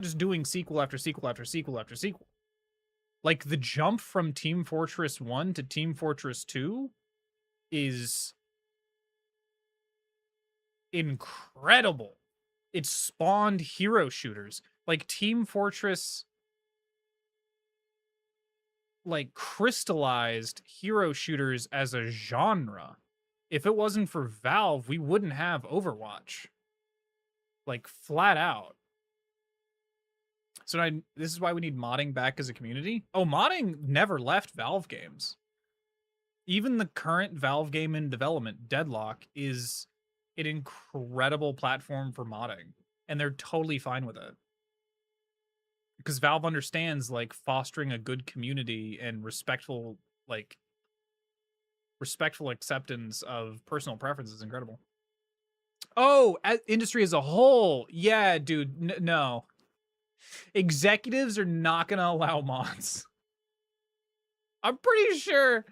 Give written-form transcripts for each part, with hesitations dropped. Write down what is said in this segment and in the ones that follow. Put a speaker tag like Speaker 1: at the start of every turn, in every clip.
Speaker 1: just doing sequel after sequel after sequel after sequel. Like, the jump from Team Fortress 1 to Team Fortress 2 is incredible. It spawned hero shooters. Like, Team Fortress, like, crystallized hero shooters as a genre. If it wasn't for Valve, we wouldn't have Overwatch. Like, flat out. So this is why we need modding back as a community. Oh, modding never left Valve games. Even the current Valve game in development, Deadlock, is an incredible platform for modding. And they're totally fine with it. Because Valve understands, like, fostering a good community and respectful acceptance of personal preference is incredible. Oh, industry as a whole. Yeah, dude, no. Executives are not going to allow mods. I'm pretty sure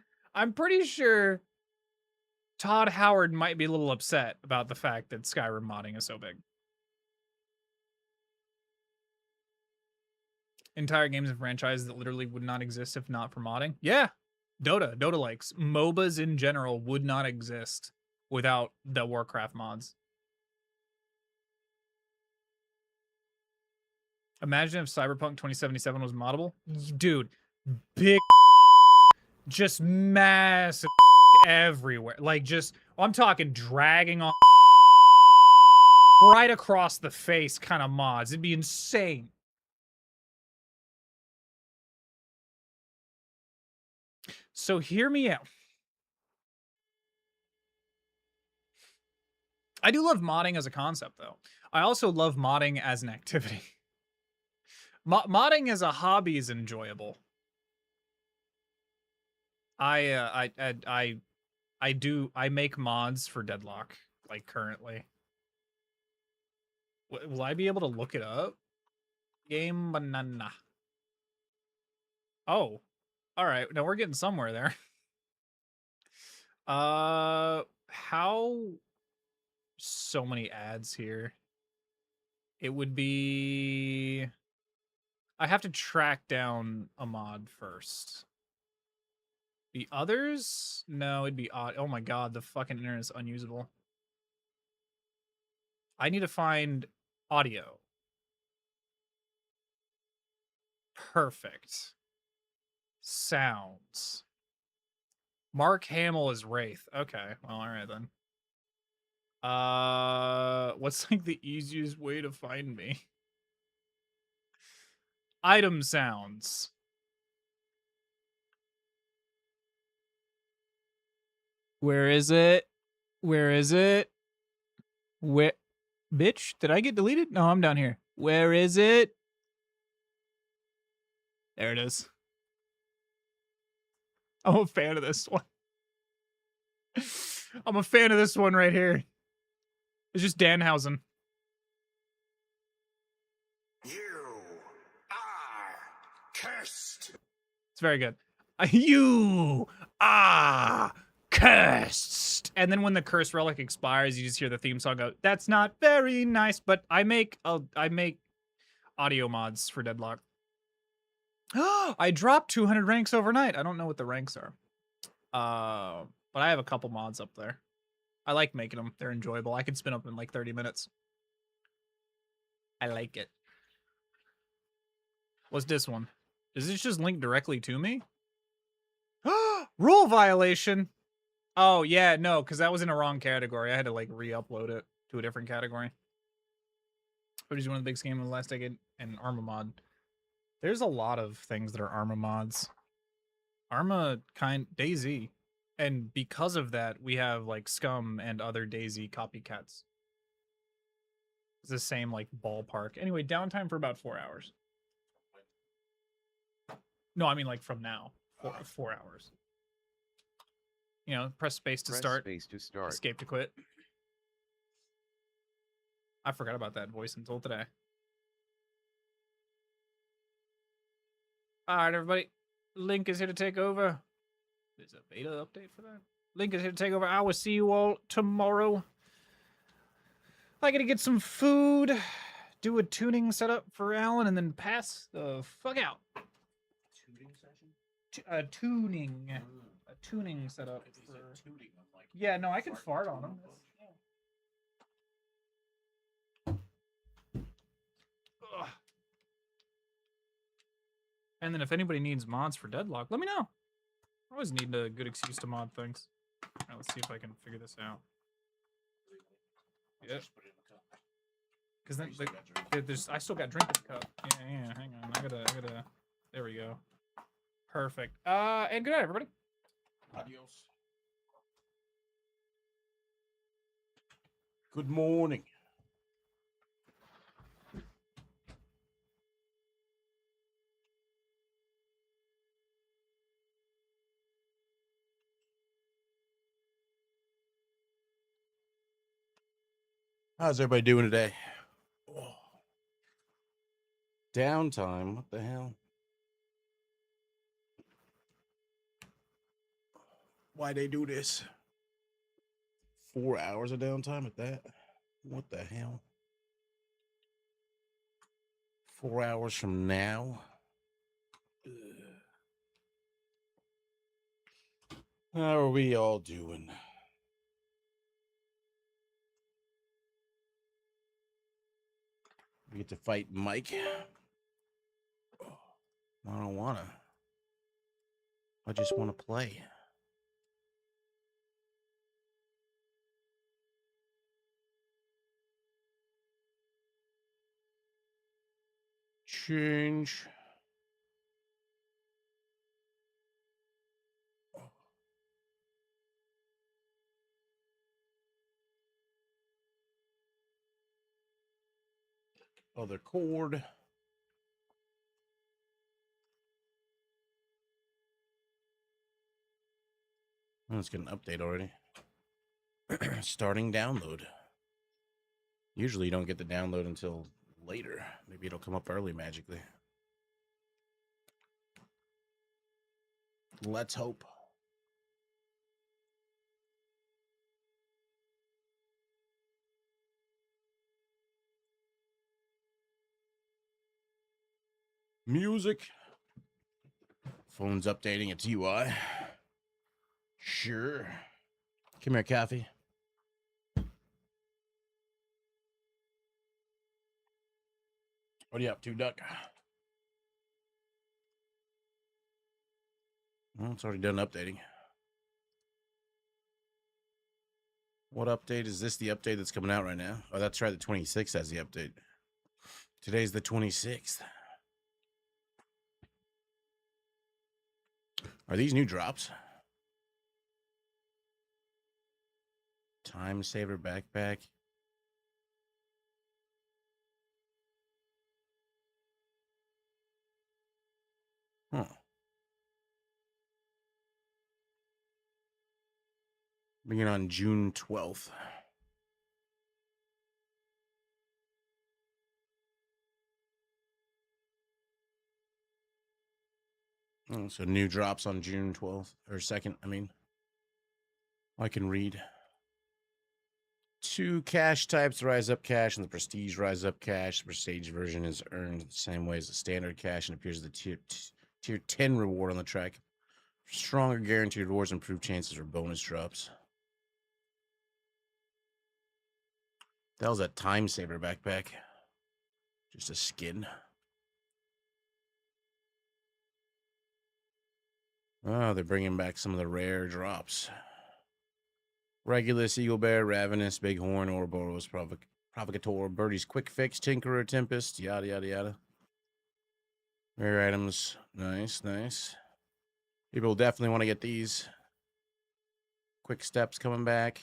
Speaker 1: Todd Howard might be a little upset about the fact that Skyrim modding is so big. Entire games and franchises that literally would not exist if not for modding. Yeah. Dota likes. MOBAs in general would not exist without the Warcraft mods. Imagine if Cyberpunk 2077 was moddable. Dude, big just massive everywhere. Like, just, I'm talking dragging on right across the face kind of mods. It'd be insane. So hear me out. I do love modding as a concept, though. I also love modding as an activity. Modding as a hobby is enjoyable. I make mods for Deadlock, like, currently. Will I be able to look it up? Game banana. Oh, all right. No, we're getting somewhere there. How? So many ads here. It would be. I have to track down a mod first. The others? No, it'd be odd. Oh my god, the fucking internet's unusable. I need to find audio. Perfect. Sounds. Mark Hamill is Wraith. Okay, well, all right then. What's like the easiest way to find me? Item sounds. Where is it? Where is it? Where? Bitch, did I get deleted? No, I'm down here. Where is it? There it is. I'm a fan of this one. I'm a fan of this one right here. It's just Danhausen.
Speaker 2: You are cursed.
Speaker 1: It's very good. You are cursed. And then when the curse relic expires, you just hear the theme song go, that's not very nice, but I make audio mods for Deadlock. I dropped 200 ranks overnight. I don't know what the ranks are. But I have a couple mods up there. I like making them. They're enjoyable. I can spin up in like 30 minutes. I like it. What's this one? Does this just link directly to me? Rule violation. Oh, yeah, no, because that was in a wrong category. I had to, like, re-upload it to a different category. Which is one of the biggest games of the last decade, and Arma mod. There's a lot of things that are Arma mods. Arma DayZ. And because of that, we have, like, Scum and other DayZ copycats. It's the same, like, ballpark. Anyway, downtime for about 4 hours. No, I mean, like, from now. 4 hours. You know, press space to start. Escape to quit. I forgot about that voice until today. Alright, everybody. Link is here to take over. There's a beta update for that. Link is here to take over. I will see you all tomorrow. I gotta get some food. do a tuning setup for Alan and then pass the fuck out.
Speaker 3: Tuning session?
Speaker 1: Tuning.
Speaker 3: Mm.
Speaker 1: A tuning setup.
Speaker 3: If he said tooting, I'm like,
Speaker 1: Yeah, no, I can fart on
Speaker 3: tune
Speaker 1: him.
Speaker 3: bush.
Speaker 1: Ugh. And then if anybody needs mods for Deadlock, let me know. I always need a good excuse to mod things. All right, let's see if I can figure this out.
Speaker 3: Let's
Speaker 1: Yep.
Speaker 3: just put it in the cup.
Speaker 1: Because then
Speaker 3: You still got drink.
Speaker 1: there's I still got drink in the cup. Yeah, hang on. I gotta. There we go. Perfect. And good night, everybody.
Speaker 3: Adios. Good morning. How's everybody doing today? Oh. Downtime? What the hell? Why they do this? 4 hours of downtime at that? What the hell? 4 hours from now? Ugh. How are we all doing? We get to fight Mike. I don't wanna. I just want to play. Change. Other cord. Let's get an update already. Starting download. Usually you don't get the download until later. Maybe it'll come up early magically. Let's hope. Music. Phone's updating its UI. Sure. Come here, Kathy. What are you up to, Duck? Well, it's already done updating. What update? Is this the update that's coming out right now? Oh, that's right. The 26th has the update. Today's the 26th. Are these new drops? Time saver backpack. Huh. Begin on June 12th. Oh, so new drops on June 12th or 2nd. I mean, I can read. 2 cash types: rise up cash and the prestige rise up cash. The prestige version is earned the same way as the standard cash and appears as the tier 10 reward on the track. Stronger guaranteed rewards, improved chances for bonus drops. That was a time saver backpack. Just a skin. Oh, they're bringing back some of the rare drops. Regulus, Eagle Bear, Ravenous, Bighorn, Ouroboros, Provocateur, Birdie's Quick Fix, Tinkerer, Tempest, yada, yada, yada. Rare items. Nice, nice. People definitely want to get these. Quick Steps coming back.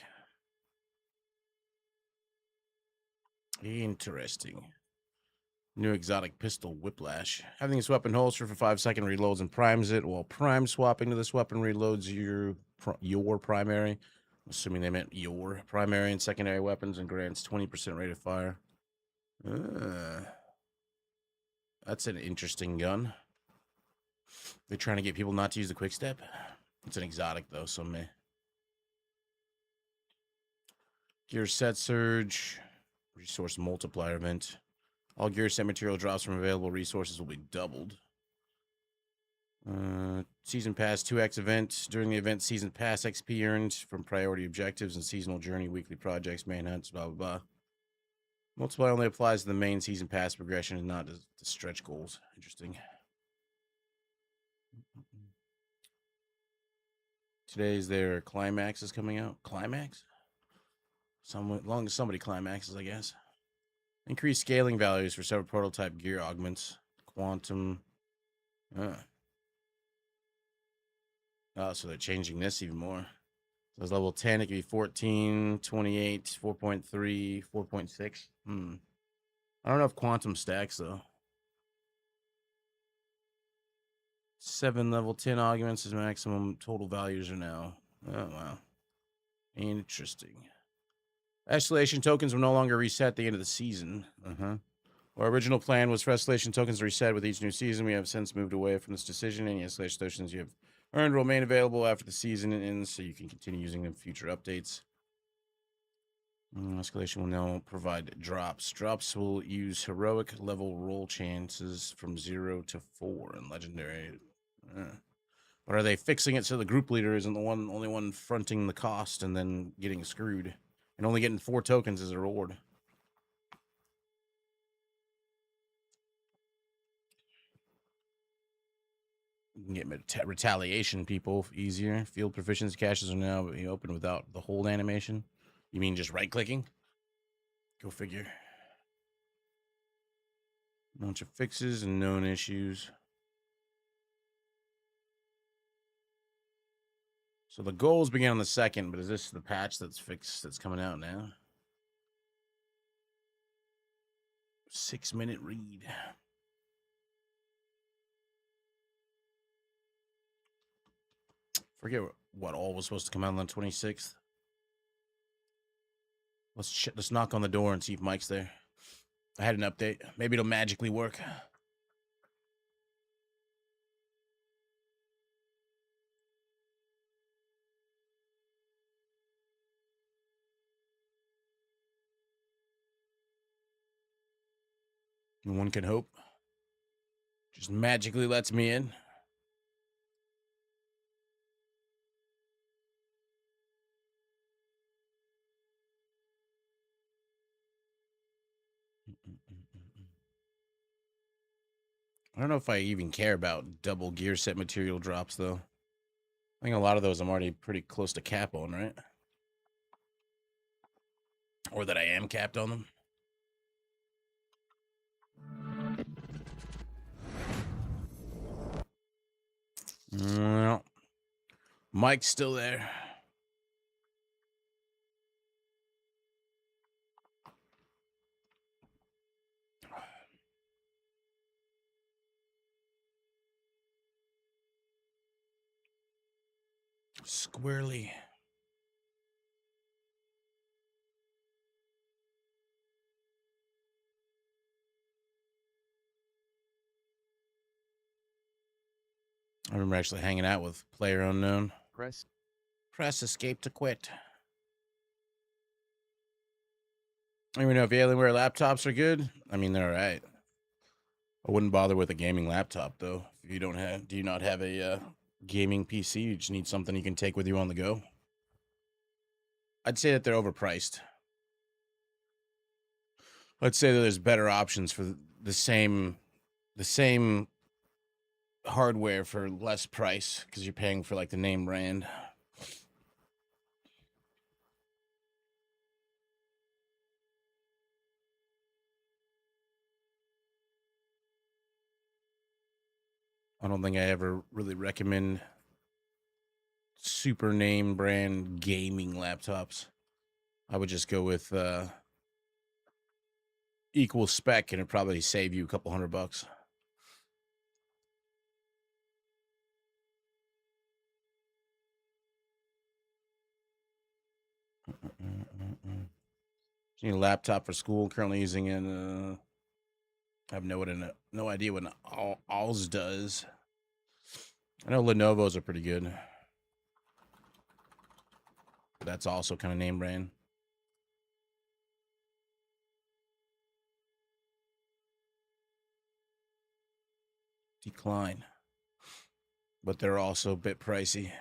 Speaker 3: Interesting. New exotic pistol, Whiplash. Having this weapon holster for 5-second reloads and primes it, while prime swapping to this weapon reloads your primary. I'm assuming they meant your primary and secondary weapons, and grants 20% rate of fire. That's an interesting gun. They're trying to get people not to use the quick step. It's an exotic though, so meh. Gear set surge. Resource multiplier event. All gear set material drops from available resources will be doubled. Season Pass 2x event. During the event, Season Pass XP earned from priority objectives and seasonal journey, weekly projects, manhunts, blah, blah, blah. Multiply only applies to the main Season Pass progression and not to stretch goals. Interesting. Today's their climax is coming out. Climax? Long as somebody climaxes, I guess. Increased scaling values for several prototype gear augments. Quantum. Oh, so they're changing this even more. So it's level 10, it could be 14, 28, 4.3, 4.6. I don't know if quantum stacks, though. 7 level 10 augments is maximum total values are now. Oh, wow. Interesting. Escalation tokens will no longer reset at the end of the season. Our original plan was for escalation tokens to reset with each new season. We have since moved away from this decision. Any escalation tokens you have earned will remain available after the season ends, so you can continue using them in future updates. Escalation will now provide drops. Drops will use heroic level roll chances from 0 to 4 and legendary. But are they fixing it so the group leader isn't the only one fronting the cost and then getting screwed and only getting 4 tokens as a reward? You can get retaliation people easier. Field proficiency caches are now being open without the hold animation. You mean just right clicking? Go figure. Bunch of fixes and known issues. So the goals begin on the 2nd, but is this the patch that's fixed that's coming out now? 6-minute read. Forget what all was supposed to come out on the 26th. Let's knock on the door and see if Mike's there. I had an update. Maybe it'll magically work. One can hope. Just magically lets me in. I don't know if I even care about double gear set material drops, though. I think a lot of those I'm already pretty close to cap on, right? Or that I am capped on them. Well, Mike's still there. Squarely. I remember actually hanging out with Player Unknown.
Speaker 4: Press
Speaker 3: escape to quit. I don't even know if Alienware laptops are good. I mean, they're all right. I wouldn't bother with a gaming laptop, though. If you don't have, do you not have a gaming PC? You just need something you can take with you on the go. I'd say that they're overpriced. I'd say that there's better options for the same hardware for less price because you're paying for like the name brand. I don't think I ever really recommend super name brand gaming laptops. I would just go with equal spec and it'd probably save you a couple $100. Need a laptop for school. Currently using an I have no idea what an Alls does. I know Lenovo's are pretty good. That's also kind of name brand. decline. But they're also a bit pricey.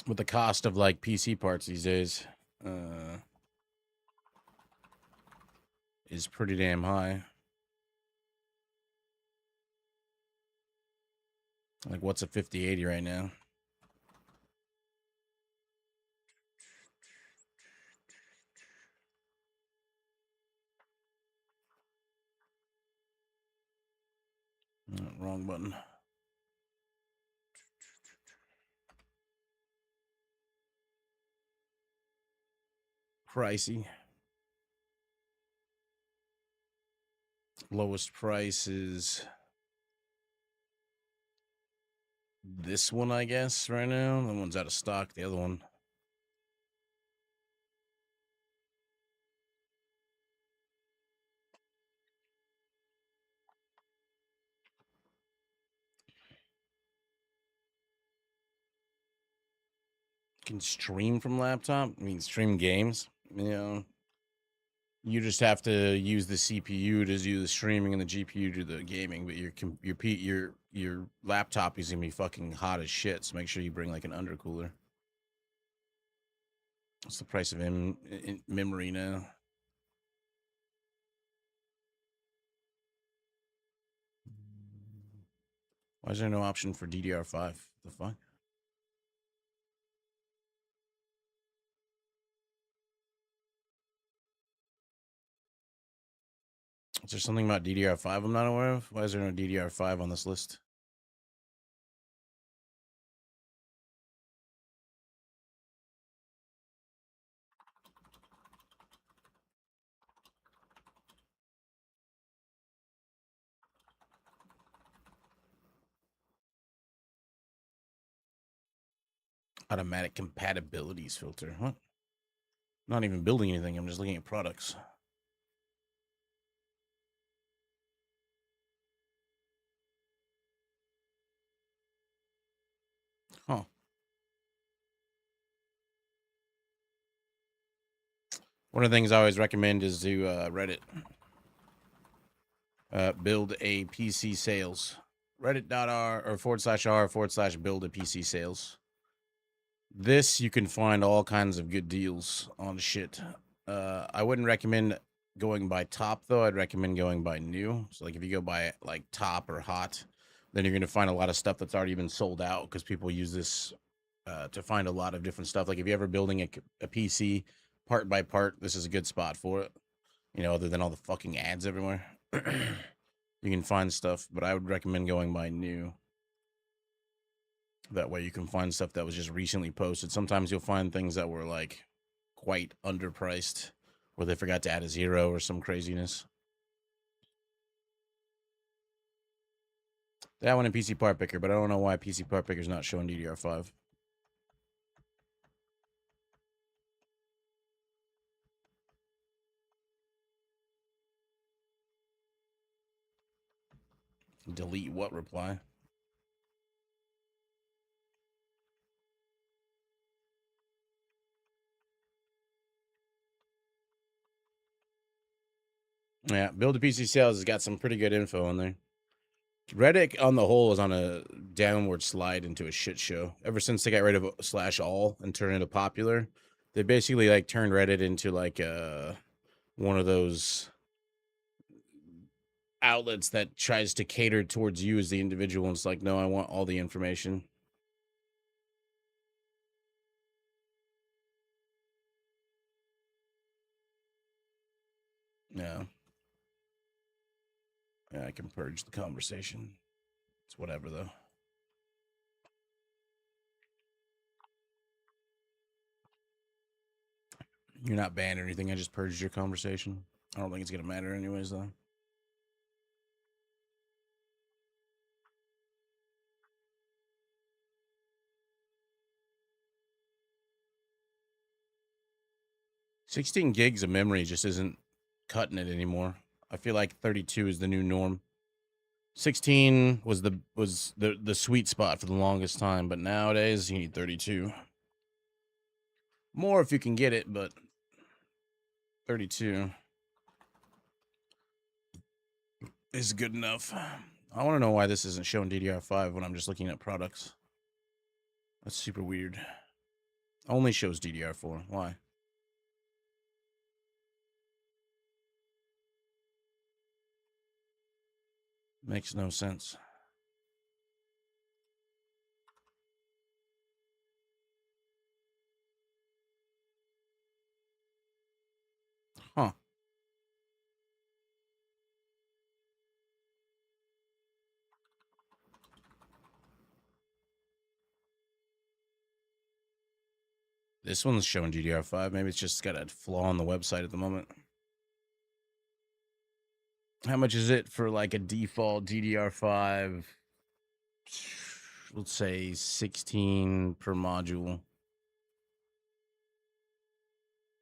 Speaker 3: With the cost of like PC parts these days is pretty damn high. Like, what's a 5080 right now? Wrong button. Pricey. Lowest price is this one, I guess, right now. That one's out of stock. The other one. Can stream from laptop. I mean, stream games. You know, you just have to use the CPU to do the streaming and the GPU to do the gaming. But your laptop is gonna be fucking hot as shit. So make sure you bring like an undercooler. What's the price of memory now? Why is there no option for DDR5? The fuck? Is there something about DDR5 I'm not aware of? Why is there no DDR5 on this list? Automatic compatibilities filter. What? Not even building anything. I'm just looking at products. Huh. One of the things I always recommend is to Reddit. Build a PC sales. Reddit.r or /r/build a PC sales. This, you can find all kinds of good deals on shit. I wouldn't recommend going by top, though. I'd recommend going by new. So, like, if you go by, like, top or hot, then you're going to find a lot of stuff that's already been sold out because people use this to find a lot of different stuff. Like, if you're ever building a PC part by part, this is a good spot for it. You know, other than all the fucking ads everywhere. You can find stuff, but I would recommend going by new. That way you can find stuff that was just recently posted. Sometimes you'll find things that were like quite underpriced, or they forgot to add a 0 or some craziness. That one in PC Part Picker, but I don't know why PC Part Picker's not showing DDR5. Delete what reply? Yeah, Build a PC Sales has got some pretty good info on there. Reddit on the whole is on a downward slide into a shit show. Ever since they got rid of /all and turned it into popular, they basically like turned Reddit into like one of those outlets that tries to cater towards you as the individual. And it's like, no, I want all the information. Yeah. Yeah, I can purge the conversation. It's whatever, though. You're not banned or anything. I just purged your conversation. I don't think it's going to matter anyways, though. $16 gigs of memory just isn't cutting it anymore. I feel like 32 is the new norm. 16 was the sweet spot for the longest time, but nowadays you need 32. More if you can get it, but 32 is good enough. I want to know why this isn't showing DDR5 when I'm just looking at products. That's super weird. Only shows DDR4. Why? Makes no sense. Huh. This one's showing DDR5. Maybe it's just got a flaw on the website at the moment. How much is it for like a default DDR5? Let's say 16 per module.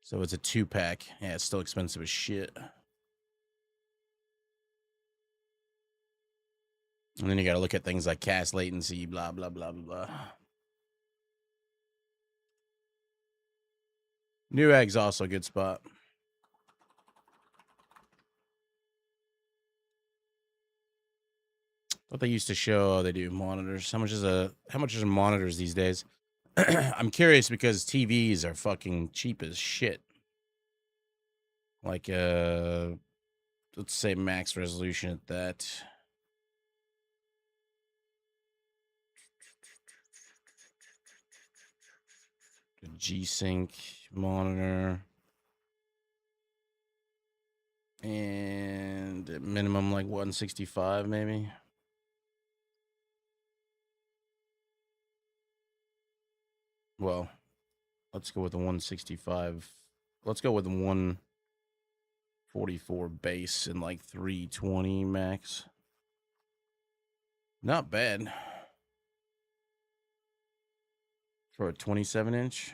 Speaker 3: So it's a 2-pack. Yeah, it's still expensive as shit. And then you got to look at things like cast latency, blah, blah, blah, blah, blah. Newegg's also a good spot. What they used to show, they do monitors. How much are monitors these days? I'm curious because TVs are fucking cheap as shit. Like let's say max resolution at that. The G-Sync monitor. And at minimum like 165 maybe. Well, let's go with the 165. Let's go with the 144 base and like 320 max. Not bad. For a 27-inch.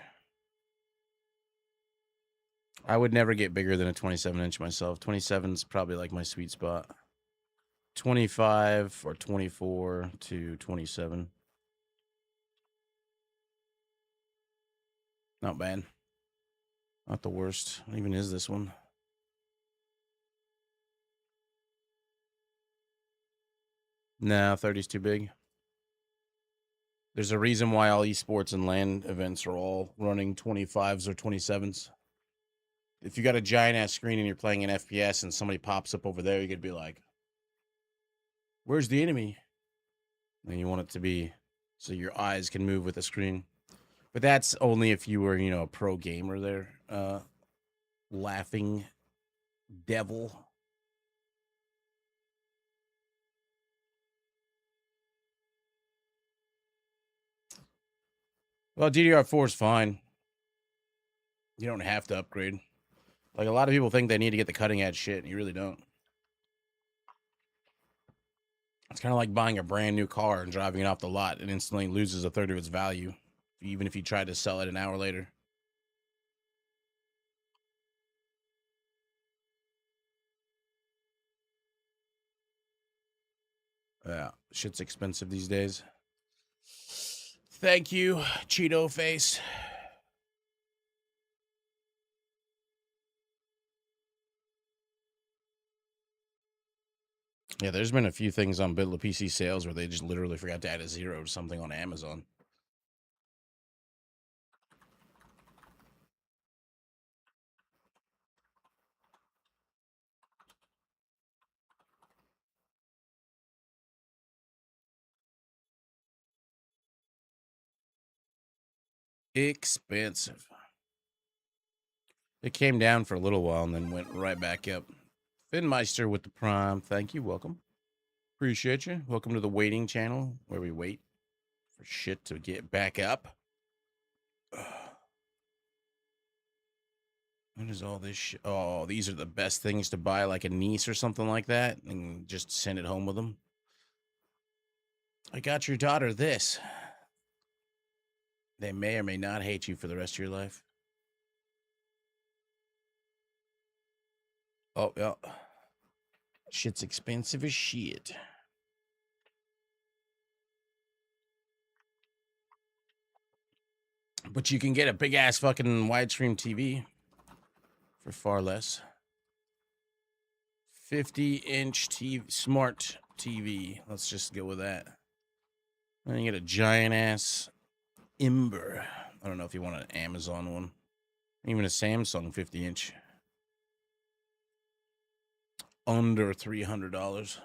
Speaker 3: I would never get bigger than a 27-inch myself. 27 is probably like my sweet spot. 25 or 24 to 27. Not bad. Not the worst. What even is this one? Nah, 30's too big. There's a reason why all esports and LAN events are all running 25s or 27s. If you got a giant ass screen and you're playing an FPS and somebody pops up over there, you could be like, where's the enemy? And you want it to be so your eyes can move with the screen. But that's only if you were, a pro gamer there. Laughing devil. Well, DDR4 is fine. You don't have to upgrade. Like, a lot of people think they need to get the cutting edge shit, and you really don't. It's kind of like buying a brand new car and driving it off the lot and instantly loses a third of its value, even if you try to sell it an hour later. Yeah, shit's expensive these days. Thank you, Cheeto Face. Yeah, there's been a few things on Bitla PC sales where they just literally forgot to add a 0 to something on Amazon. Expensive. It came down for a little while and then went right back up. Finmeister with the prime. Thank you. Welcome. Appreciate you. Welcome to the waiting channel where we wait for shit to get back up. What is all this shit? Oh, these are the best things to buy like a niece or something like that and just send it home with them. I got your daughter this. They may or may not hate you for the rest of your life. Oh, yeah. Shit's expensive as shit. But you can get a big ass fucking widescreen TV for far less. 50-inch TV, smart TV. Let's just go with that. Then you get a giant ass Ember. I don't know if you want an Amazon one. Even a Samsung 50-inch. Under $300.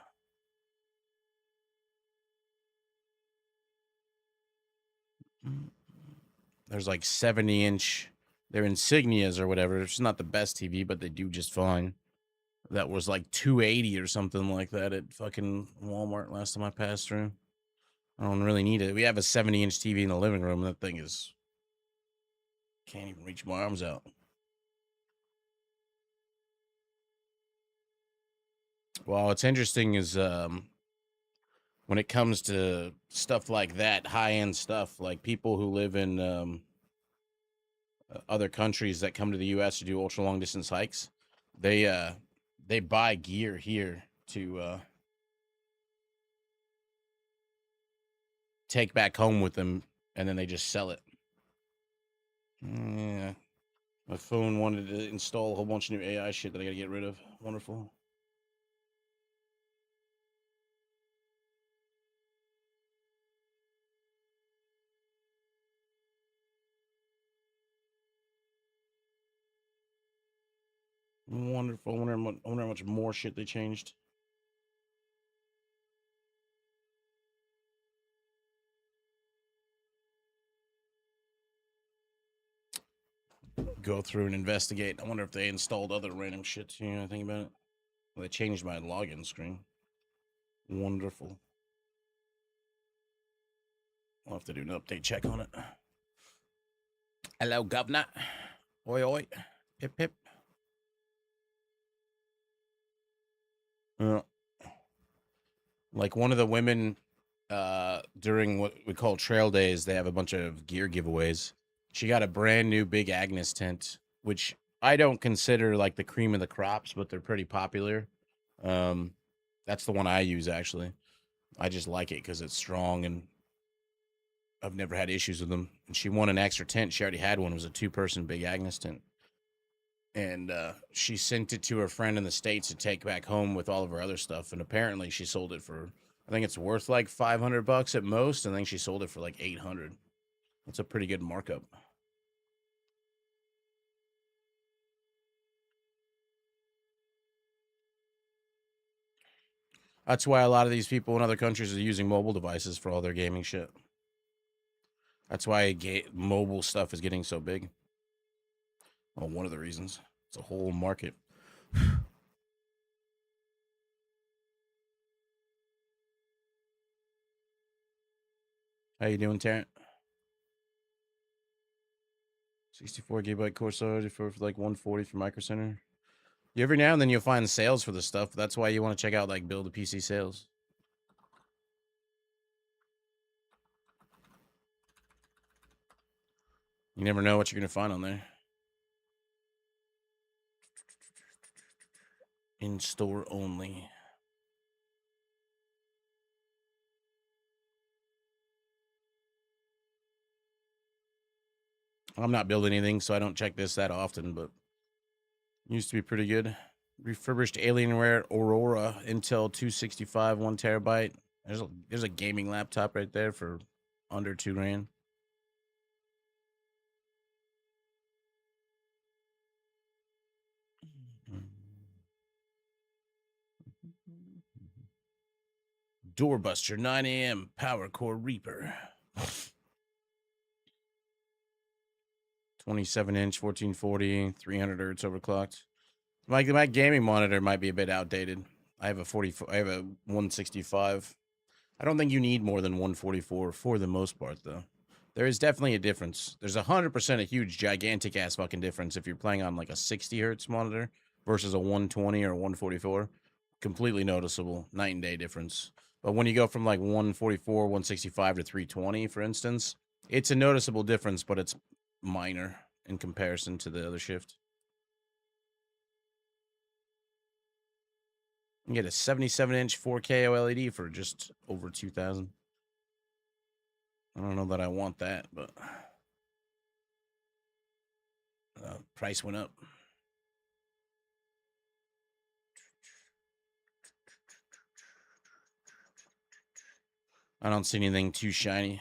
Speaker 3: There's like 70-inch. They're Insignias or whatever. It's not the best TV, but they do just fine. That was like $280 or something like that at fucking Walmart last time I passed through. I don't really need it. We have a 70-inch TV in the living room. And that thing is... Can't even reach my arms out. Well, what's interesting is when it comes to stuff like that, high-end stuff, like people who live in other countries that come to the U.S. to do ultra-long distance hikes, they buy gear here to take back home with them, and then they just sell it. Yeah. My phone wanted to install a whole bunch of new AI shit that I gotta get rid of. Wonderful. Wonderful. I wonder how much more shit they changed. Go through and investigate. I wonder if they installed other random shit too. You know, think about it. Well, they changed my login screen. Wonderful. I'll have to do an update check on it. Hello, governor. Oi, oi. Hip, hip. Like one of the women during what we call trail days, they have a bunch of gear giveaways. She got a brand new big Agnes tent, which I don't consider like the cream of the crops, but they're pretty popular. That's the one I use actually. I just like it because it's strong and I've never had issues with them. And she won an extra tent. She already had one. It was a 2-person big Agnes tent. And she sent it to her friend in the States to take back home with all of her other stuff. And apparently she sold it for, I think it's worth like $500 at most. And I think she sold it for like $800. That's a pretty good markup. That's why a lot of these people in other countries are using mobile devices for all their gaming shit. That's why mobile stuff is getting so big. Well, one of the reasons. It's a whole market. How you doing, Tarrant? 64 gigabyte core storage for like 140 for Micro Center. Every now and then you'll find sales for the stuff. That's why you want to check out like Build a PC sales. You never know what you're gonna find on there. In store only. I'm not building anything, so I don't check this that often, but used to be pretty good. Refurbished Alienware Aurora Intel 265 1 terabyte. There's a gaming laptop right there for under $2,000. Doorbuster 9 a.m. Power Core Reaper. 27-inch 1440 300 hertz overclocked. My gaming monitor might be a bit outdated. I have a 165. I don't think you need more than 144 for the most part, though. There is definitely a difference. There's 100% a huge, gigantic ass fucking difference if you're playing on like a 60 hertz monitor versus a 120 or 144. Completely noticeable, night and day difference. But when you go from like 144, 165 to 320, for instance, it's a noticeable difference, but it's minor in comparison to the other shift. You get a 77-inch 4K OLED for just over $2,000. I don't know that I want that, but price went up. I don't see anything too shiny.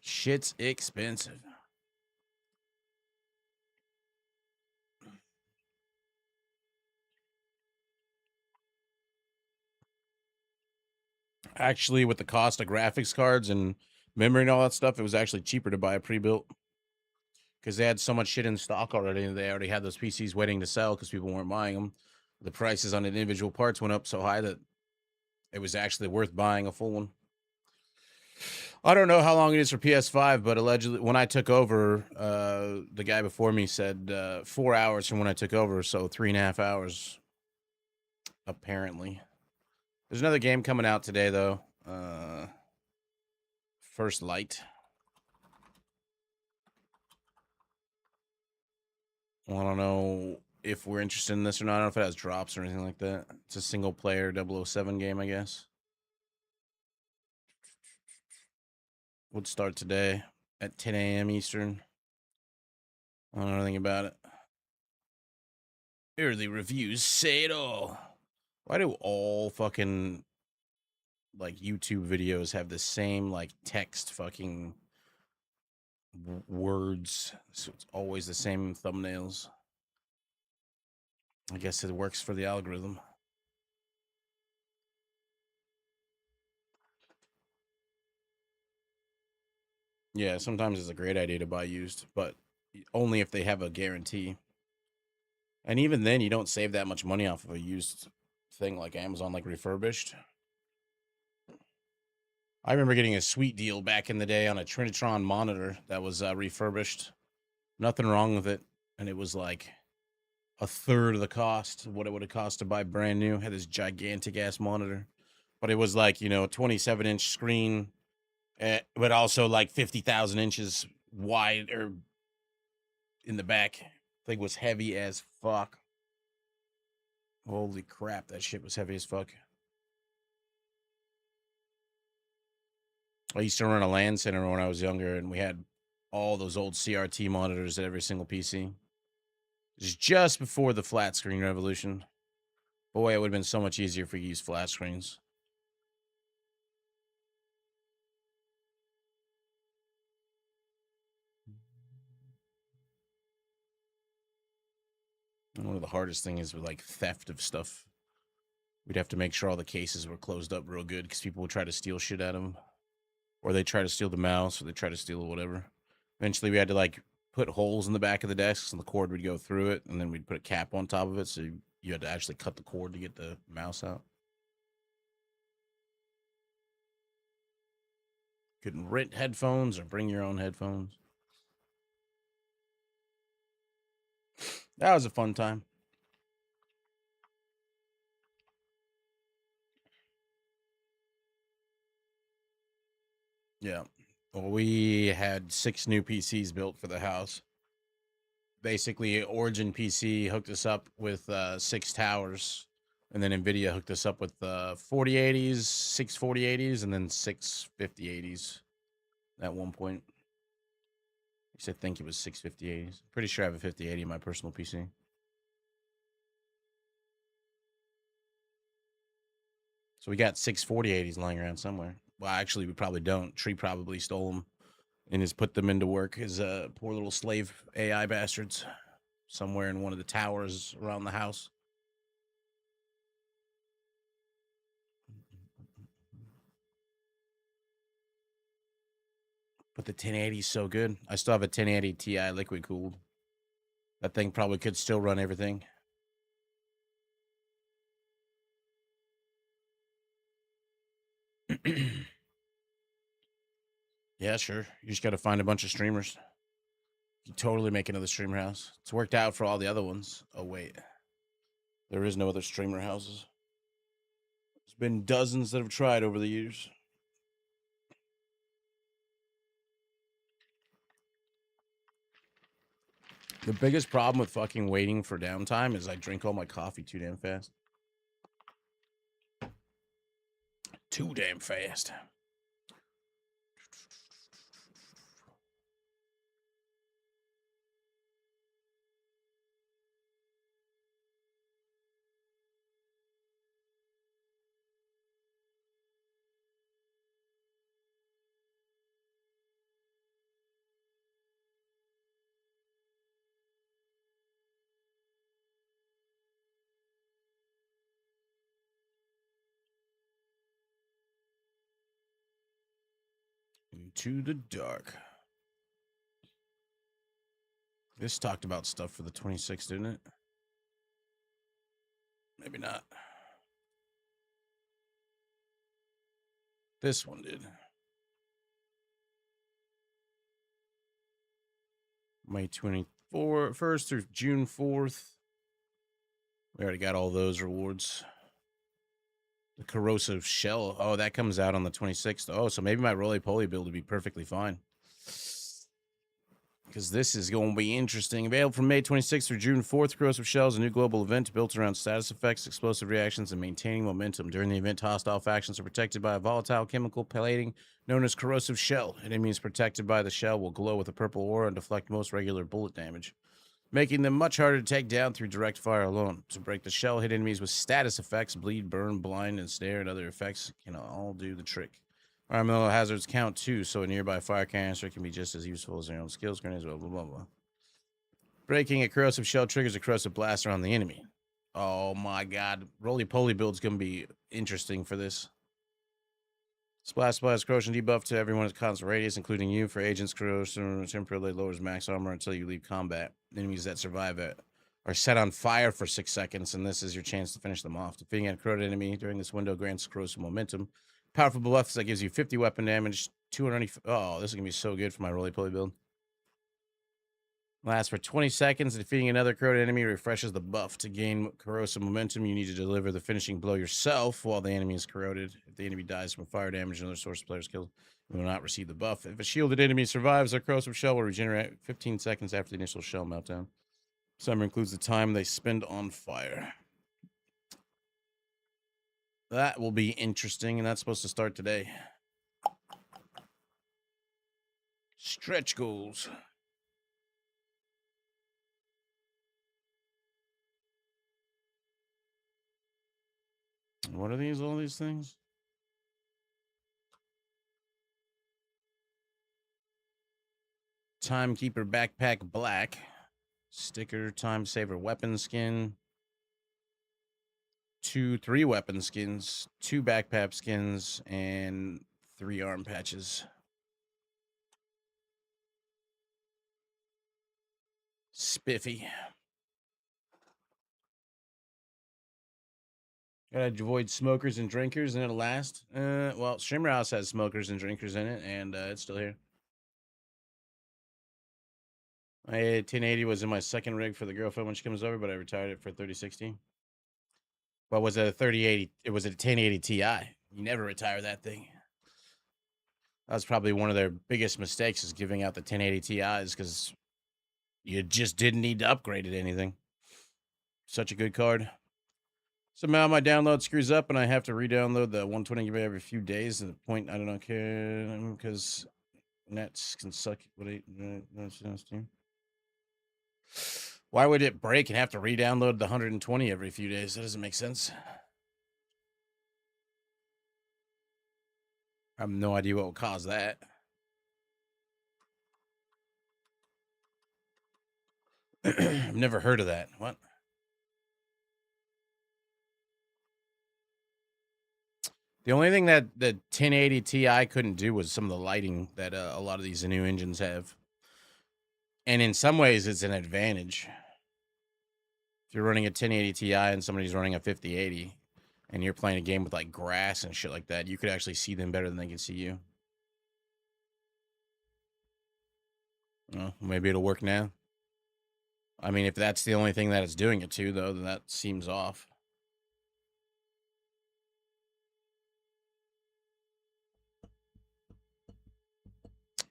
Speaker 3: Shit's expensive. Actually, with the cost of graphics cards and memory and all that stuff, it was actually cheaper to buy a pre-built because they had so much shit in stock already. They already had those PCs waiting to sell because people weren't buying them. The prices on the individual parts went up so high that it was actually worth buying a full one. I don't know how long it is for PS5, but allegedly when I took over, the guy before me said 4 hours from when I took over, so 3.5 hours, apparently. There's another game coming out today, though. First Light. Well, I don't know if we're interested in this or not. I don't know if it has drops or anything like that. It's a single-player 007 game, I guess. Would start today at 10 a.m. Eastern. I don't know anything about it. Early reviews say it all. Why do all fucking like YouTube videos have the same like text fucking words? So it's always the same thumbnails. I guess it works for the algorithm. Yeah, sometimes it's a great idea to buy used, but only if they have a guarantee. And even then, you don't save that much money off of a used thing like Amazon, like refurbished. I remember getting a sweet deal back in the day on a Trinitron monitor that was refurbished. Nothing wrong with it. And it was like a third of the cost of what it would have cost to buy brand new. Had this gigantic ass monitor. But it was like, 27-inch screen, but also like 50,000 inches wide or in the back. Thing was heavy as fuck. Holy crap, that shit was heavy as fuck. I used to run a LAN center when I was younger, and we had all those old CRT monitors at every single PC. It was just before the flat screen revolution. Boy, it would have been so much easier if we used flat screens. And one of the hardest things is with like theft of stuff. We'd have to make sure all the cases were closed up real good because people would try to steal shit out of them. Or they try to steal the mouse, or they try to steal whatever. Eventually, we had to like put holes in the back of the desks, and the cord would go through it, and then we'd put a cap on top of it, so you had to actually cut the cord to get the mouse out. Couldn't rent headphones or bring your own headphones. That was a fun time. Yeah. Well, we had 6 new PCs built for the house. Basically, Origin PC hooked us up with 6 towers, and then NVIDIA hooked us up with 4080s, 6 4080s, and then 6 5080s at one point. I used to think it was 6 5080s. Pretty sure I have a 5080 in my personal PC. So we got 6 4080s lying around somewhere. Well, actually, we probably don't. Tree probably stole them and has put them into work as poor little slave AI bastards somewhere in one of the towers around the house. But the 1080 is so good. I still have a 1080 Ti liquid cooled. That thing probably could still run everything. Yeah, sure. You just got to find a bunch of streamers. You totally make another streamer house. It's worked out for all the other ones. Oh, wait. There is no other streamer houses. There's been dozens that have tried over the years. The biggest problem with fucking waiting for downtime is I drink all my coffee too damn fast. Too damn fast. into the dark. This talked about stuff for the 26th, didn't it? Maybe not. This one did. May 24th through June 4th. We already got all those rewards. The Corrosive Shell. Oh, that comes out on the 26th. Oh, so maybe my roly-poly build would be perfectly fine. Because this is going to be interesting. Available from May 26th through June 4th, Corrosive Shell is a new global event built around status effects, explosive reactions, and maintaining momentum. During the event, hostile factions are protected by a volatile chemical plating known as Corrosive Shell. Enemies protected by the shell will glow with a purple aura and deflect most regular bullet damage, making them much harder to take down through direct fire alone. To break the shell, hit enemies with status effects, bleed, burn, blind, and snare, and other effects can all do the trick. Environmental hazards count too, so a nearby fire canister can be just as useful as their own skills grenades, blah, blah, blah, blah. Breaking a corrosive shell triggers a corrosive blast around the enemy. Oh my god. Roly-poly build's going to be interesting for this. Splash corrosion debuff to everyone at constant radius, including you. For agents, corrosion temporarily lowers max armor until you leave combat. Enemies that survive it are set on fire for 6 seconds, and this is your chance to finish them off. Defeating a corroded enemy during this window grants corrosive momentum. Powerful buffs that gives you 50 weapon damage, 290. Oh, this is going to be so good for my roly-poly build. Lasts for 20 seconds. Defeating another corroded enemy refreshes the buff. To gain corrosive momentum, you need to deliver the finishing blow yourself while the enemy is corroded. If the enemy dies from fire damage and other source players killed, you will not receive the buff. If a shielded enemy survives, their corrosive shell will regenerate 15 seconds after the initial shell meltdown. Summer includes the time they spend on fire. That will be interesting, and that's supposed to start today. Stretch goals. What are these, all these things? Timekeeper backpack black. Sticker, time saver weapon skin. 3 weapon skins, 2 backpack skins, and 3 arm patches. Spiffy. Gotta avoid smokers and drinkers, and it'll last. Well, Streamer House has smokers and drinkers in it, and it's still here. My 1080 was in my second rig for the girlfriend when she comes over, but I retired it for 3060. What was it, a 3080? It was a 1080 Ti. You never retire that thing. That was probably one of their biggest mistakes, is giving out the 1080 Ti's, because you just didn't need to upgrade it anything. Such a good card. Somehow my download screws up and I have to re-download the 120 GB every few days. To the point I don't care, because nets can suck. Why would it break and have to re-download the 120 every few days? That doesn't make sense. I have no idea what will cause that. I've never heard of that. What? The only thing that the 1080 Ti couldn't do was some of the lighting that a lot of these new engines have. And in some ways, it's an advantage. If you're running a 1080 Ti and somebody's running a 5080, and you're playing a game with like grass and shit like that, you could actually see them better than they can see you. Well, maybe it'll work now. I mean, if that's the only thing that it's doing it to, though, then that seems off.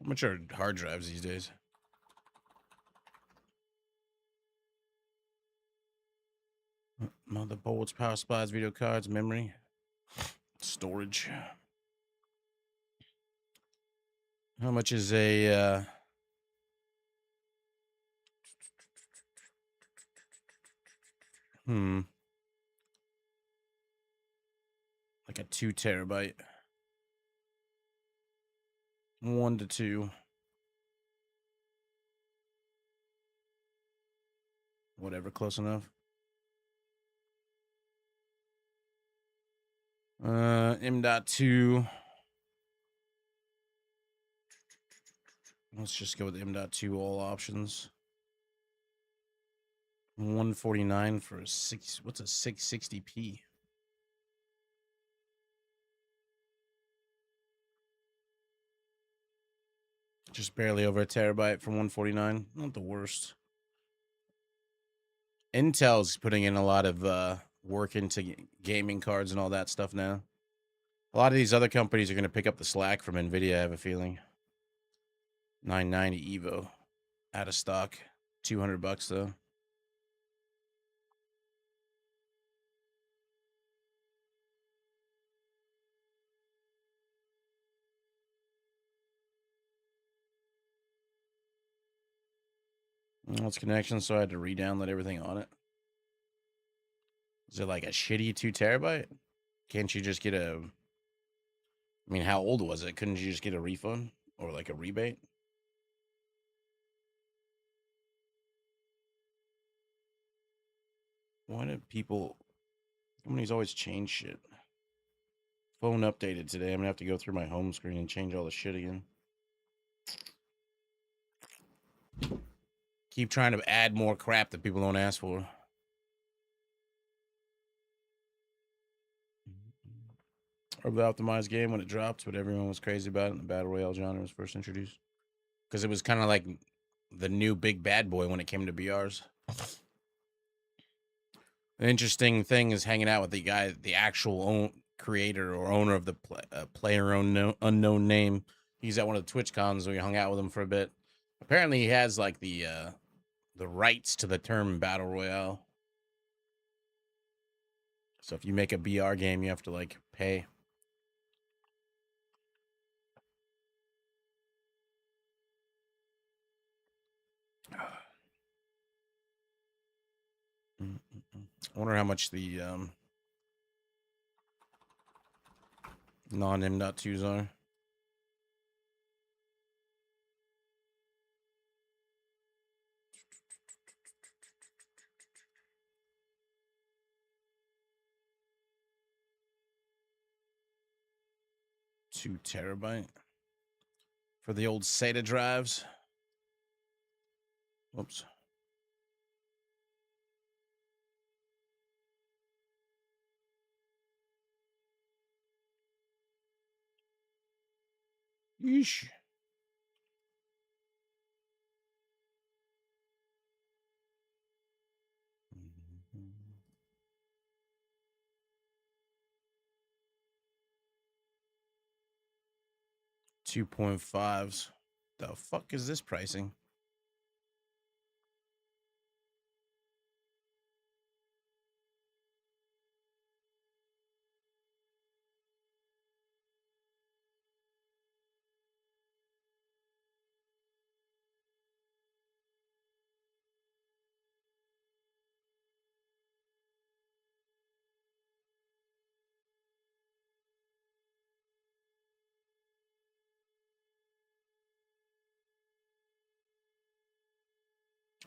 Speaker 3: How much are hard drives these days? Motherboards, power supplies, video cards, memory, storage. How much is a like a 2 terabyte? 1 to 2. Whatever, close enough. M.2. Let's just go with M.2 all options. 149 for a 6. What's a 660p? Just barely over a terabyte for 149. Not the worst. Intel's putting in a lot of work into gaming cards and all that stuff now. A lot of these other companies are going to pick up the slack from Nvidia, I have a feeling. 990 Evo. Out of stock. $200 though. Well, it's connection, so I had to re-download everything on it. Is it like a shitty 2 terabyte? Can't you just get a... I mean, how old was it? Couldn't you just get a refund? Or like a rebate? Why do people... Companies always change shit. Phone updated today. I'm gonna have to go through my home screen and change all the shit again. Keep trying to add more crap that people don't ask for. Or the optimized game when it dropped, but everyone was crazy about it and the battle royale genre was first introduced. Because it was kind of like the new big bad boy when it came to BRs. An interesting thing is hanging out with the guy, the actual creator or owner of the player unknown name. He's at one of the Twitch cons. We hung out with him for a bit. Apparently, he has like the rights to the term battle royale. So if you make a BR game, you have to like pay. I wonder how much the non-M.2s are. $2 terabyte for the old SATA drives. Whoops. Yeesh. $2.5s. The fuck is this pricing?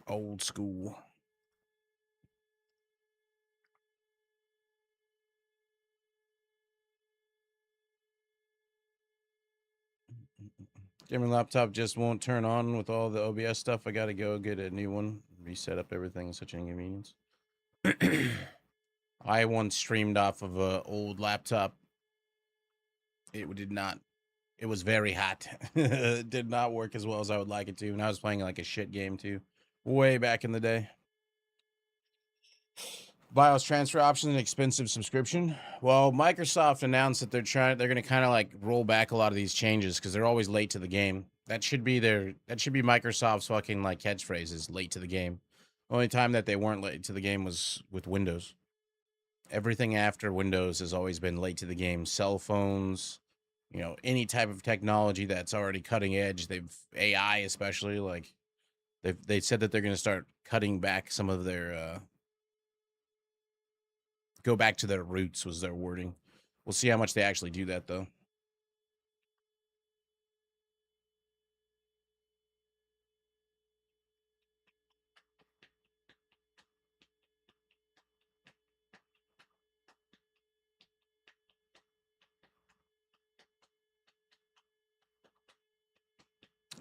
Speaker 3: Old school. Gaming laptop just won't turn on with all the OBS stuff. I gotta go get a new one. Reset up everything. Such an inconvenience. I once streamed off of an old laptop. It did not. It was very hot. It did not work as well as I would like it to. And I was playing like a shit game too. Way back in the day. BIOS transfer option and expensive subscription. Well, Microsoft announced that they're going to kind of like roll back a lot of these changes because they're always late to the game. That should be Microsoft's fucking like catchphrases, late to the game. Only time that they weren't late to the game was with Windows. Everything after Windows has always been late to the game. Cell phones, you know, any type of technology that's already cutting edge. AI especially, like they said that they're going to start cutting back some of their go back to their roots was their wording. We'll see how much they actually do that though.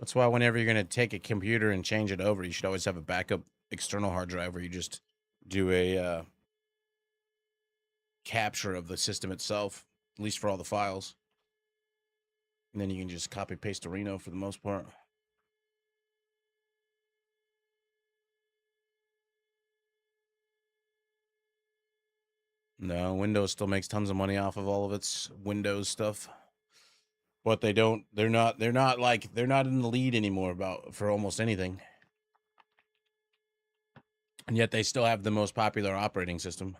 Speaker 3: That's why whenever you're going to take a computer and change it over, you should always have a backup external hard drive where you just do a capture of the system itself, at least for all the files. And then you can just copy paste to Reno for the most part. No, Windows still makes tons of money off of all of its Windows stuff. But they're not in the lead anymore for almost anything. And yet they still have the most popular operating system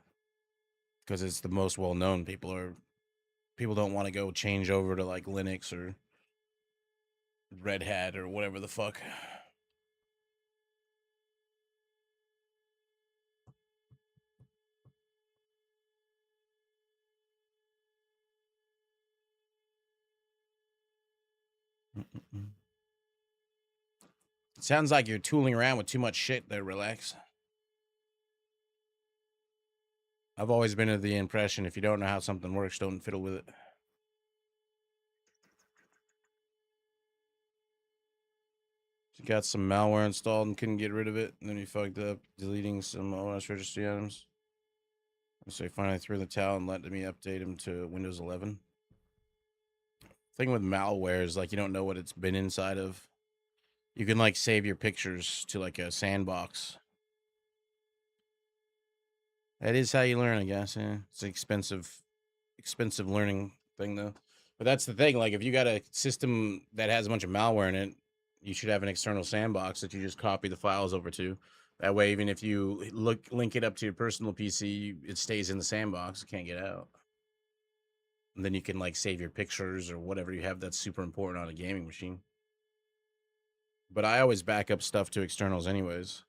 Speaker 3: because it's the most well known. People don't want to go change over to like Linux or Red Hat or whatever the fuck. It sounds like you're tooling around with too much shit there, Relax. I've always been of the impression if you don't know how something works, don't fiddle with it. You got some malware installed and couldn't get rid of it, and then you fucked up deleting some OS registry items. So he finally threw the towel and let me update him to Windows 11. Thing with malware is like you don't know what it's been inside of. You can like save your pictures to like a sandbox. That is how you learn, I guess. Yeah, it's an expensive learning thing though. But that's the thing. Like if you got a system that has a bunch of malware in it, you should have an external sandbox that you just copy the files over to. That way, even if you link it up to your personal PC, it stays in the sandbox. It can't get out. And then you can like save your pictures or whatever you have that's super important on a gaming machine. But I always back up stuff to externals anyways.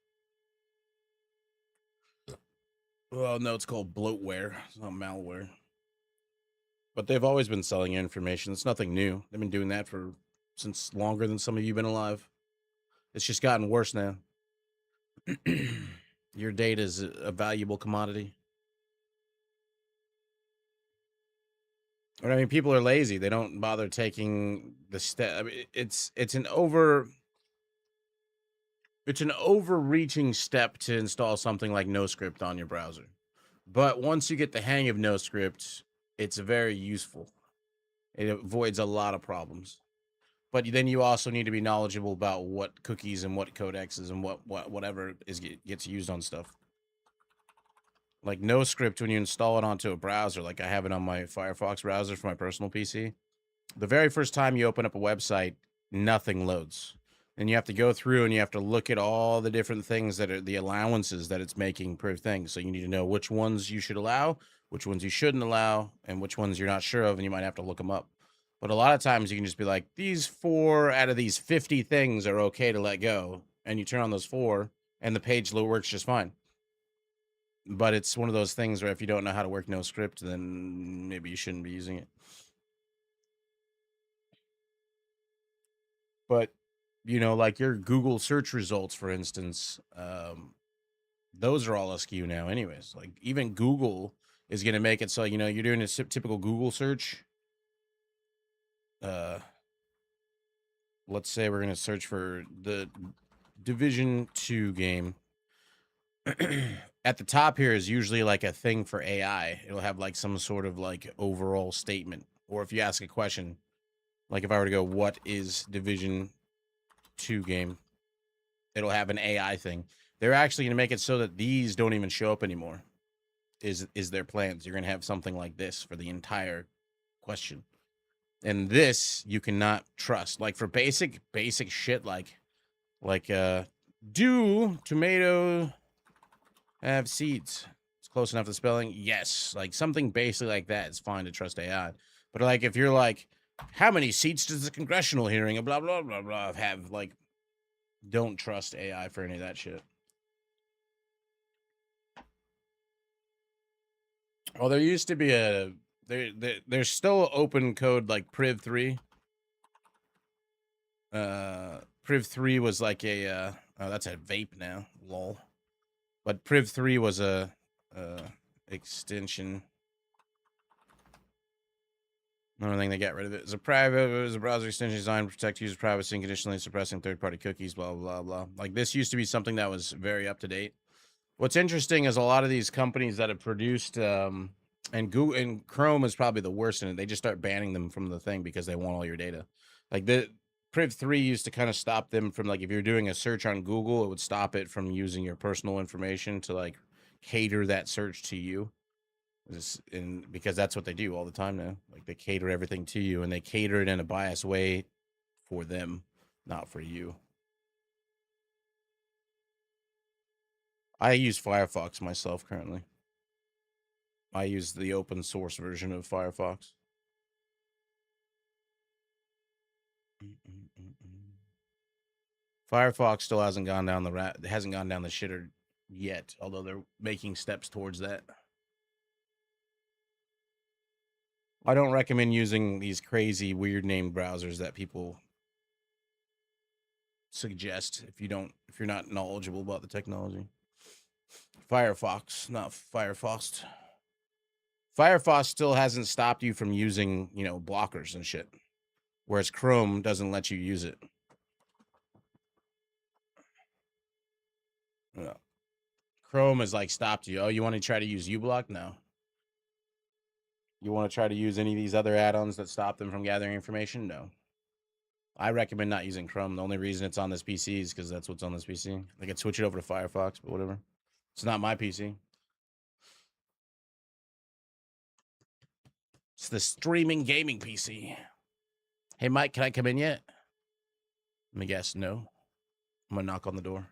Speaker 3: Well, no, it's called bloatware. It's not malware. But they've always been selling you information. It's nothing new. They've been doing that since longer than some of you have been alive. It's just gotten worse now. Your data is a valuable commodity. But I mean, people are lazy. They don't bother taking the step. I mean, it's an overreaching step to install something like NoScript on your browser. But once you get the hang of NoScript, it's very useful. It avoids a lot of problems. But then you also need to be knowledgeable about what cookies and what codexes and whatever gets used on stuff. Like NoScript, when you install it onto a browser, like I have it on my Firefox browser for my personal PC, the very first time you open up a website, nothing loads. And you have to go through and you have to look at all the different things that are the allowances that it's making per thing. So you need to know which ones you should allow, which ones you shouldn't allow, and which ones you're not sure of, and you might have to look them up. But a lot of times you can just be like, these 4 out of these 50 things are okay to let go. And you turn on those 4 and the page works just fine. But it's one of those things where if you don't know how to work NoScript, then maybe you shouldn't be using it. But, you know, like your Google search results, for instance, those are all askew now anyways. Like even Google is going to make it so, you know, you're doing a typical Google search. Let's say we're going to search for the Division 2 game. At the top here is usually like a thing for AI. It'll have like some sort of like overall statement. Or if you ask a question, like if I were to go, what is Division 2 game? It'll have an AI thing. They're actually going to make it so that these don't even show up anymore. Is their plans. You're going to have something like this for the entire question. And this you cannot trust. Like for basic shit like do tomato have seeds? It's close enough to spelling. Yes. Like something basically like that. It's fine to trust AI. But like if you're like, how many seats does the congressional hearing blah blah blah blah have? Like, don't trust AI for any of that shit. Oh, there used to be there's still open code like Priv 3. Priv 3 was like a oh, that's a vape now. Lol. But Priv 3 was a extension. I don't think they got rid of it. It's a private. It was a browser extension designed to protect user privacy and conditionally suppressing third-party cookies. Blah blah blah. Like this used to be something that was very up to date. What's interesting is a lot of these companies that have produced, and Google and Chrome is probably the worst in it. They just start banning them from the thing because they want all your data. Like the Priv 3 used to kind of stop them from, like, if you're doing a search on Google, it would stop it from using your personal information to like cater that search to you. And because that's what they do all the time now. Like they cater everything to you, and they cater it in a biased way for them, not for you. I use Firefox myself currently. I use the open source version of Firefox. Firefox still hasn't gone down the shitter yet, although they're making steps towards that. I don't recommend using these crazy weird named browsers that people suggest if you're not knowledgeable about the technology. Firefox, not Firefox. Firefox still hasn't stopped you from using, blockers and shit. Whereas Chrome doesn't let you use it. Chrome has like stopped you. Oh, you want to try to use uBlock? No. You want to try to use any of these other add-ons that stop them from gathering information? No. I recommend not using Chrome. The only reason it's on this PC is because that's what's on this PC. I could switch it over to Firefox, but whatever. It's not my PC. It's the streaming gaming PC. Hey, Mike, can I come in yet? Let me guess, no. I'm going to knock on the door.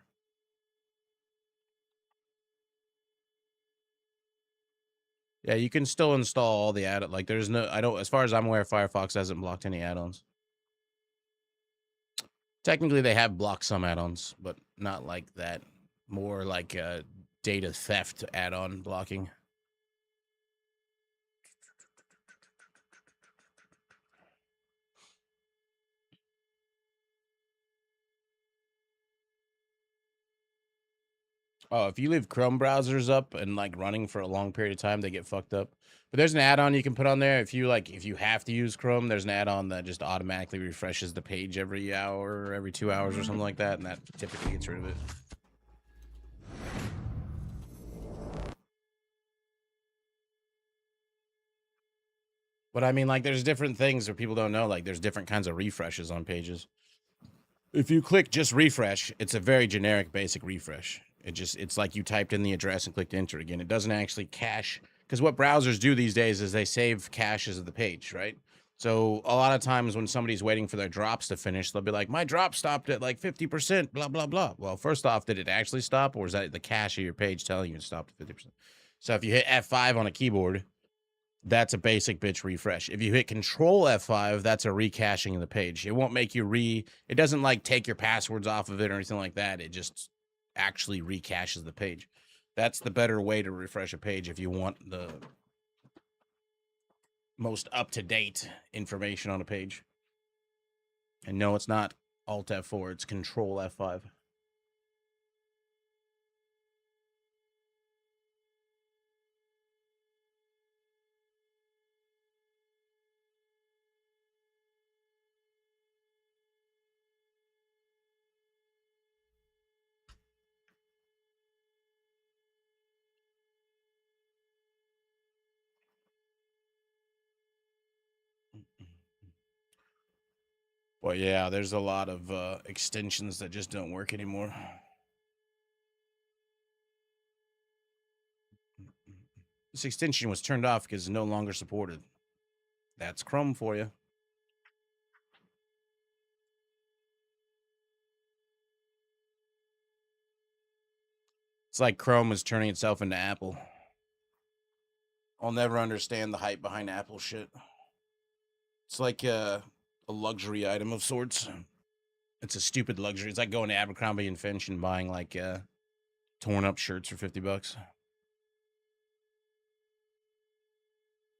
Speaker 3: Yeah, you can still install all the add-ons. Like, there's no, as far as I'm aware, Firefox hasn't blocked any add-ons. Technically, they have blocked some add-ons, but not like that. More like data theft add-on blocking. Oh, if you leave Chrome browsers up and like running for a long period of time, they get fucked up. But there's an add-on you can put on there. If you have to use Chrome, there's an add-on that just automatically refreshes the page every hour or every 2 hours or something like that, and that typically gets rid of it. But I mean, like, there's different things that people don't know. Like, there's different kinds of refreshes on pages. If you click just refresh, it's a very generic, basic refresh. It's like you typed in the address and clicked enter again. It doesn't actually cache, because what browsers do these days is they save caches of the page, right? So a lot of times when somebody's waiting for their drops to finish, they'll be like, my drop stopped at like 50%, blah, blah, blah. Well, first off, did it actually stop, or is that the cache of your page telling you it stopped at 50%? So if you hit F5 on a keyboard, that's a basic bitch refresh. If you hit Control F5, that's a recaching of the page. It won't make you it doesn't like take your passwords off of it or anything like that. It just actually recaches the page. That's the better way to refresh a page if you want the most up-to-date information on a page. And no, it's not Alt F4, it's Control F5. Well, yeah, there's a lot of extensions that just don't work anymore. This extension was turned off because it's no longer supported. That's Chrome for you. It's like Chrome is turning itself into Apple. I'll never understand the hype behind Apple shit. It's like a luxury item of sorts. It's a stupid luxury. It's like going to Abercrombie and Finch and buying like torn up shirts for $50.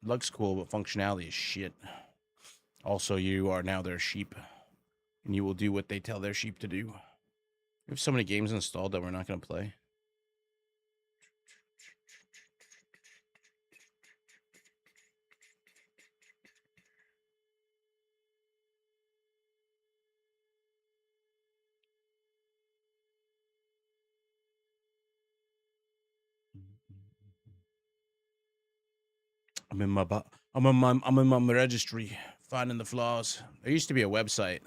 Speaker 3: Looks cool, but functionality is shit. Also, you are now their sheep, and you will do what they tell their sheep to do. We have so many games installed that we're not going to play. I'm in my registry finding the flaws. There used to be a website.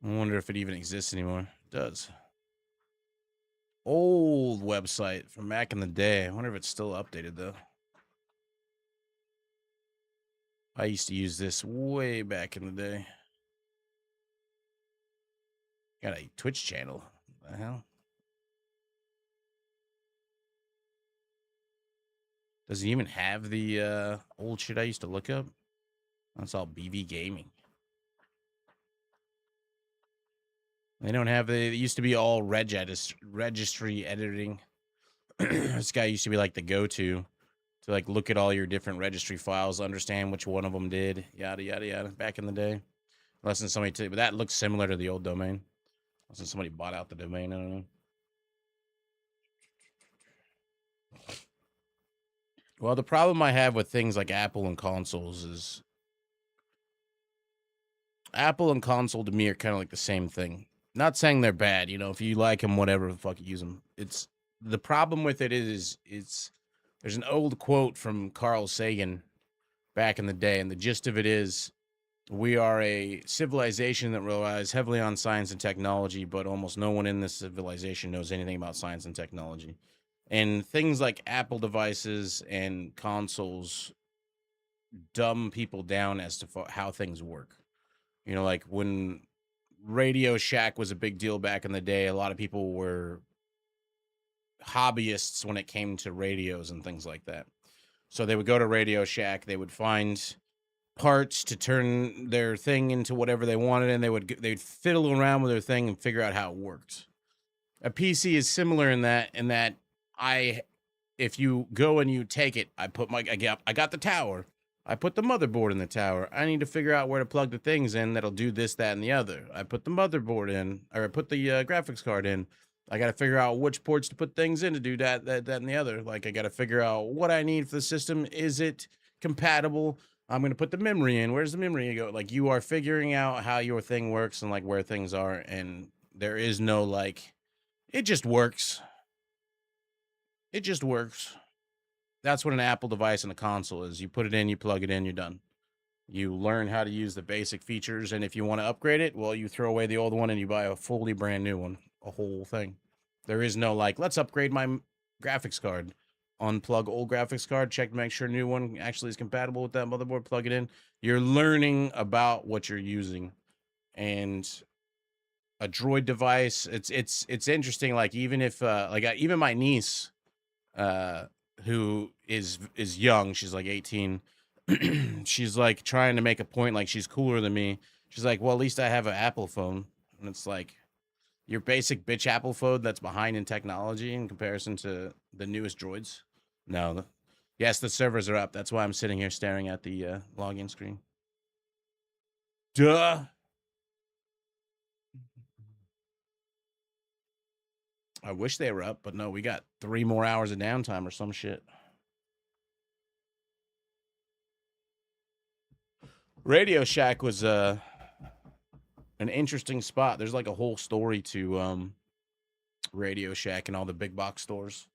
Speaker 3: I wonder if it even exists anymore. It does. Old website from back in the day. I wonder if it's still updated though. I used to use this way back in the day. Got a Twitch channel. What the hell? Does it even have the old shit I used to look up? That's all BV Gaming. They don't have it used to be all registry editing. This guy used to be like the go-to to like look at all your different registry files, understand which one of them did, yada yada yada. Back in the day, unless somebody but that looks similar to the old domain. Unless somebody bought out the domain, I don't know. Well, the problem I have with things like Apple and consoles is Apple and console to me are kind of like the same thing. Not saying they're bad, you know, if you like them, whatever, fuck, use them. It's the problem with it is it's there's an old quote from Carl Sagan back in the day, and the gist of it is we are a civilization that relies heavily on science and technology, but almost no one in this civilization knows anything about science and technology. And things like Apple devices and consoles dumb people down as to how things work. You know, like when Radio Shack was a big deal back in the day, a lot of people were hobbyists when it came to radios and things like that. So they would go to Radio Shack, they would find parts to turn their thing into whatever they wanted, and they'd fiddle around with their thing and figure out how it worked. A PC is similar in that if you go and you take it, I got the tower. I put the motherboard in the tower. I need to figure out where to plug the things in that'll do this, that, and the other. I put the motherboard in, or I put the graphics card in. I got to figure out which ports to put things in to do that, and the other. Like, I got to figure out what I need for the system. Is it compatible? I'm going to put the memory in. Where's the memory go? Like, you are figuring out how your thing works and, like, where things are. And there is no, like, it just works. It just works. That's what an Apple device and a console is. You put it in, you plug it in, you're done. You learn how to use the basic features, and if you want to upgrade it, well, you throw away the old one and you buy a fully brand new one, a whole thing. There is no, like, let's upgrade my graphics card. Unplug old graphics card, check to make sure new one actually is compatible with that motherboard, plug it in. You're learning about what you're using. And a Droid device, it's interesting, like, even if even my niece who is young, she's like 18. She's like trying to make a point, like she's cooler than me. She's like, well, at least I have an Apple phone. And it's like your basic bitch Apple phone that's behind in technology in comparison to the newest droids. No. Yes, the servers are up. That's why I'm sitting here staring at the login screen. Duh. I wish they were up, but no, we got 3 more hours of downtime or some shit. Radio Shack was an interesting spot. There's like a whole story to Radio Shack and all the big box stores.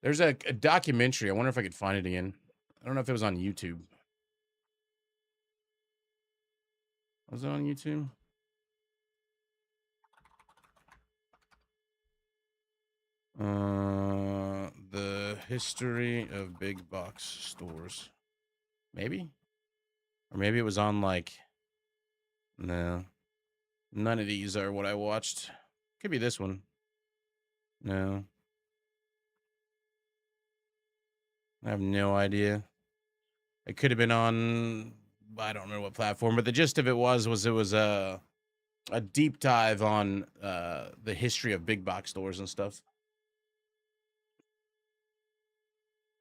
Speaker 3: There's a documentary. I wonder if I could find it again. I don't know if it was on YouTube. Was it on YouTube? The history of big box stores. Maybe? Or maybe it was on like... No. None of these are what I watched. Could be this one. No. I have no idea. It could have been on... I don't remember what platform, but the gist of it was it was a deep dive on the history of big box stores and stuff.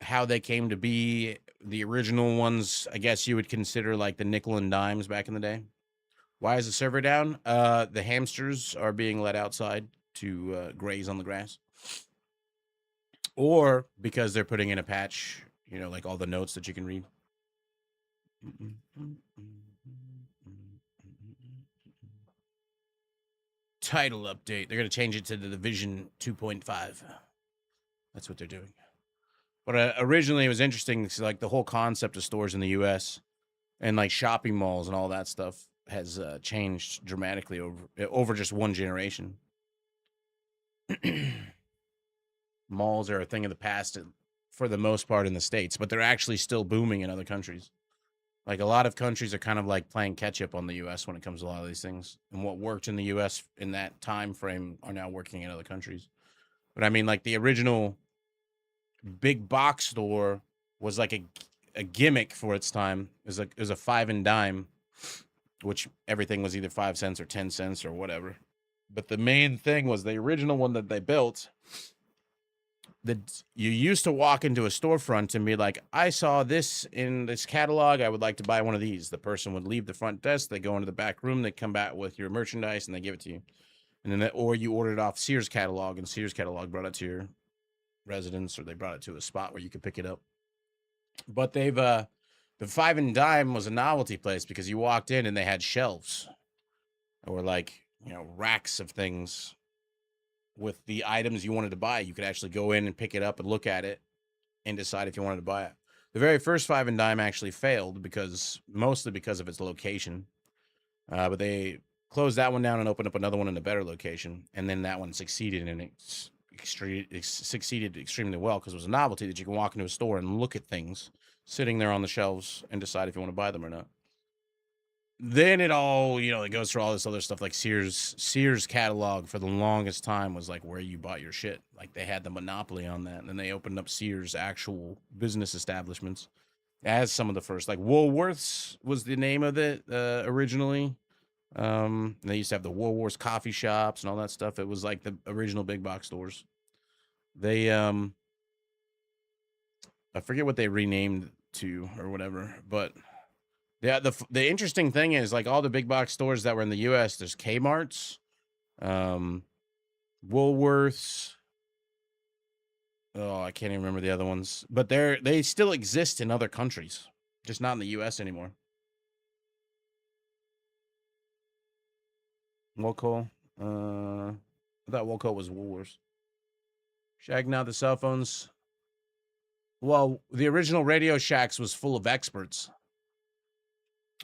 Speaker 3: How they came to be, the original ones, I guess you would consider like the nickel and dimes back in the day. Why is the server down? The hamsters are being let outside to graze on the grass. Or because they're putting in a patch, you know, like all the notes that you can read. title update. They're going to change it to the Division 2.5. That's what they're doing. But originally it was interesting because like the whole concept of stores in the U.S. and like shopping malls and all that stuff has changed dramatically over just one generation. Malls are a thing of the past for the most part in the States, but they're actually still booming in other countries. Like a lot of countries are kind of like playing catch up on the U.S. when it comes to a lot of these things, and what worked in the U.S. in that time frame are now working in other countries. But I mean, like the original big box store was like a gimmick for its time. It was a 5 and dime, which everything was either 5 cents or 10 cents or whatever. But the main thing was the original one that they built. That you used to walk into a storefront and be like, I saw this in this catalog. I would like to buy one of these. The person would leave the front desk. They go into the back room. They come back with your merchandise and they give it to you. And then, or you ordered off Sears catalog and Sears catalog brought it to your residence, or they brought it to a spot where you could pick it up. But the 5 and dime was a novelty place because you walked in and they had shelves or like, racks of things with the items you wanted to buy. You could actually go in and pick it up and look at it and decide if you wanted to buy it. The very first 5 and dime actually failed mostly because of its location. But they closed that one down and opened up another one in a better location. And then that one succeeded, and it succeeded extremely well because it was a novelty that you can walk into a store and look at things sitting there on the shelves and decide if you want to buy them or not. Then it all, it goes through all this other stuff like Sears catalog for the longest time was like where you bought your shit. Like they had the monopoly on that. And then they opened up Sears actual business establishments as some of the first. Like Woolworths was the name of it originally. They used to have the Woolworths coffee shops and all that stuff. It was like the original big box stores. They I forget what they renamed to or whatever, but yeah, the interesting thing is like all the big box stores that were in the US, there's Kmart's, Woolworths. Oh, I can't even remember the other ones, but they still exist in other countries, just not in the US anymore. Woco, I thought Woco was Woolworths. Shagging out the cell phones. Well, the original Radio Shacks was full of experts.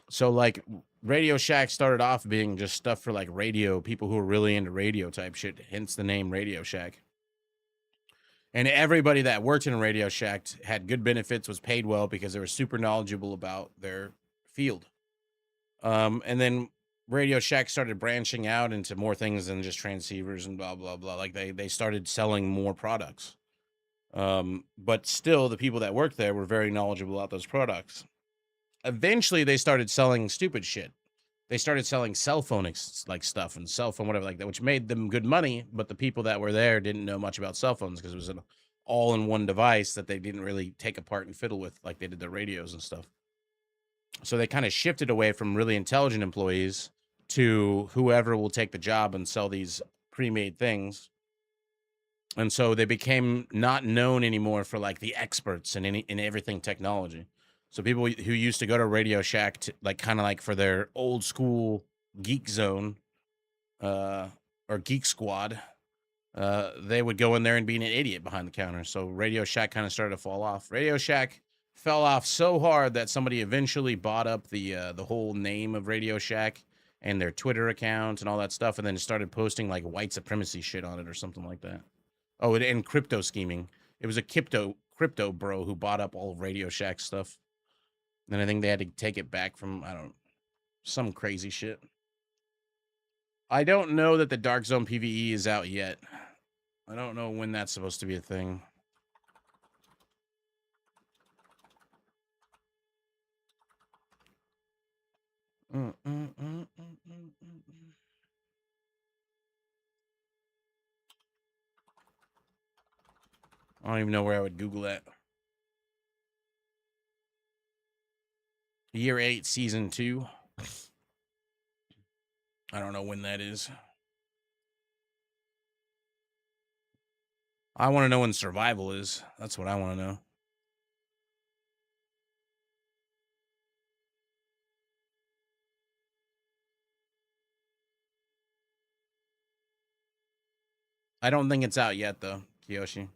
Speaker 3: So like Radio Shack started off being just stuff for like radio, people who are really into radio type shit, hence the name Radio Shack. And everybody that worked in a Radio Shack had good benefits, was paid well because they were super knowledgeable about their field. And then Radio Shack started branching out into more things than just transceivers and blah, blah, blah. Like they started selling more products. But still the people that worked there were very knowledgeable about those products. Eventually they started selling stupid shit. They started selling cell phone like stuff and cell phone, whatever like that, which made them good money. But the people that were there didn't know much about cell phones because it was an all-in-one device that they didn't really take apart and fiddle with like they did their radios and stuff. So they kind of shifted away from really intelligent employees to whoever will take the job and sell these pre-made things. And so they became not known anymore for like the experts in everything technology. So people who used to go to Radio Shack to, like kind of like for their old school geek zone or geek squad, they would go in there and be an idiot behind the counter. So Radio Shack kind of started to fall off. Radio Shack fell off so hard that somebody eventually bought up the whole name of Radio Shack and their Twitter account and all that stuff, and then started posting like white supremacy shit on it or something like that. Oh, and crypto scheming. It was a crypto bro who bought up all of Radio Shack stuff. And I think they had to take it back from, some crazy shit. I don't know that the Dark Zone PvE is out yet. I don't know when that's supposed to be a thing. I don't even know where I would Google that. Year 8, Season 2. I don't know when that is. I want to know when Survival is. That's what I want to know. I don't think it's out yet, though, Kiyoshi.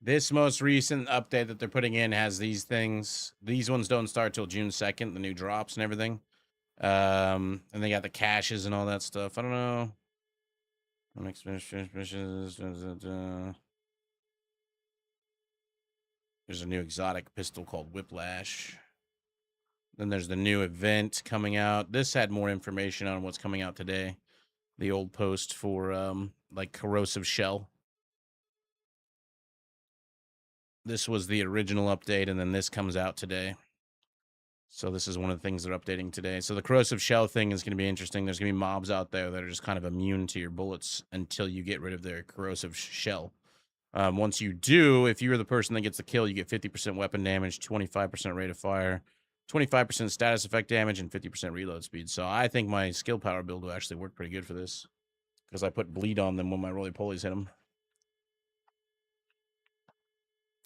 Speaker 3: This most recent update that they're putting in has these things. These ones don't start till June 2nd, the new drops and everything. And they got the caches and all that stuff. I don't know. There's a new exotic pistol called Whiplash. Then there's the new event coming out. This had more information on what's coming out today. The old post for like Corrosive Shell. This was the original update, and then this comes out today. So this is one of the things they're updating today. So the Corrosive Shell thing is going to be interesting. There's going to be mobs out there that are just kind of immune to your bullets until you get rid of their Corrosive Shell. Once you do, if you're the person that gets the kill, you get 50% weapon damage, 25% rate of fire, 25% status effect damage, and 50% reload speed. So I think my skill power build will actually work pretty good for this, because I put bleed on them when my roly-polies hit them.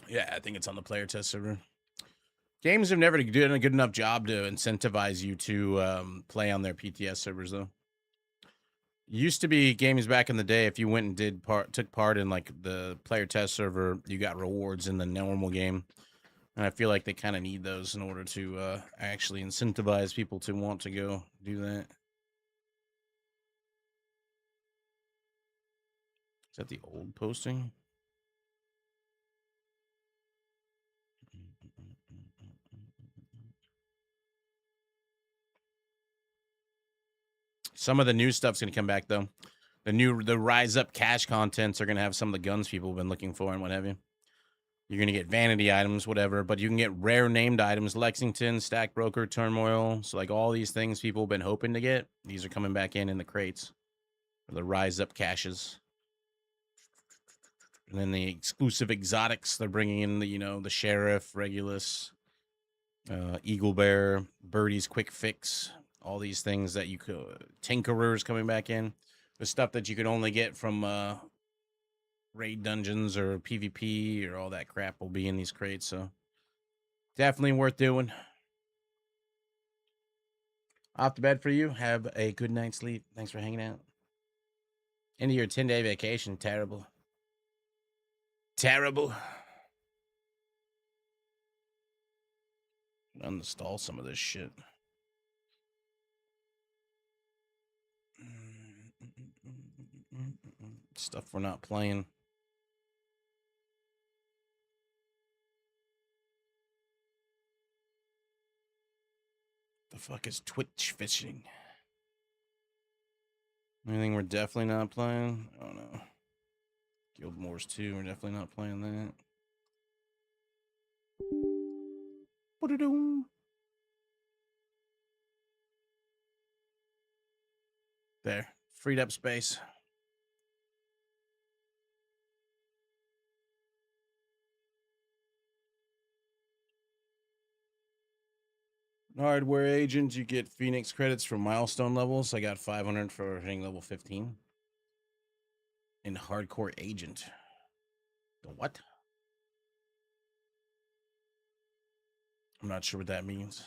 Speaker 3: Yeah, I think it's on the player test server. Games have never done a good enough job to incentivize you to play on their PTS servers, though. Used to be games back in the day, if you went and took part in like the player test server, you got rewards in the normal game. And I feel like they kind of need those in order to actually incentivize people to want to go do that. Is that the old posting? Some of the new stuff's going to come back, though. The Rise Up cash contents are going to have some of the guns people have been looking for and what have you. You're going to get vanity items, whatever, but you can get rare named items, Lexington, Stack Broker, Turmoil. So like all these things people have been hoping to get, these are coming back in the crates. The Rise Up caches. And then the exclusive exotics, they're bringing in the Sheriff, Regulus, Eagle Bear, Birdie's Quick Fix, all these things that you could, Tinkerers coming back in. The stuff that you could only get from raid dungeons or PvP or all that crap will be in these crates. So definitely worth doing. Off to bed for you. Have a good night's sleep. Thanks for hanging out. End of your 10-day vacation. Terrible. Terrible. Uninstall some of this shit. Stuff we're not playing. The fuck is Twitch fishing? Anything we're definitely not playing? Oh no. Guild Wars 2, we're definitely not playing that. What-a-doom. There. Freed up space. Hardware agent, you get Phoenix credits for milestone levels. I got 500 for hitting level 15. And hardcore agent. The what? I'm not sure what that means.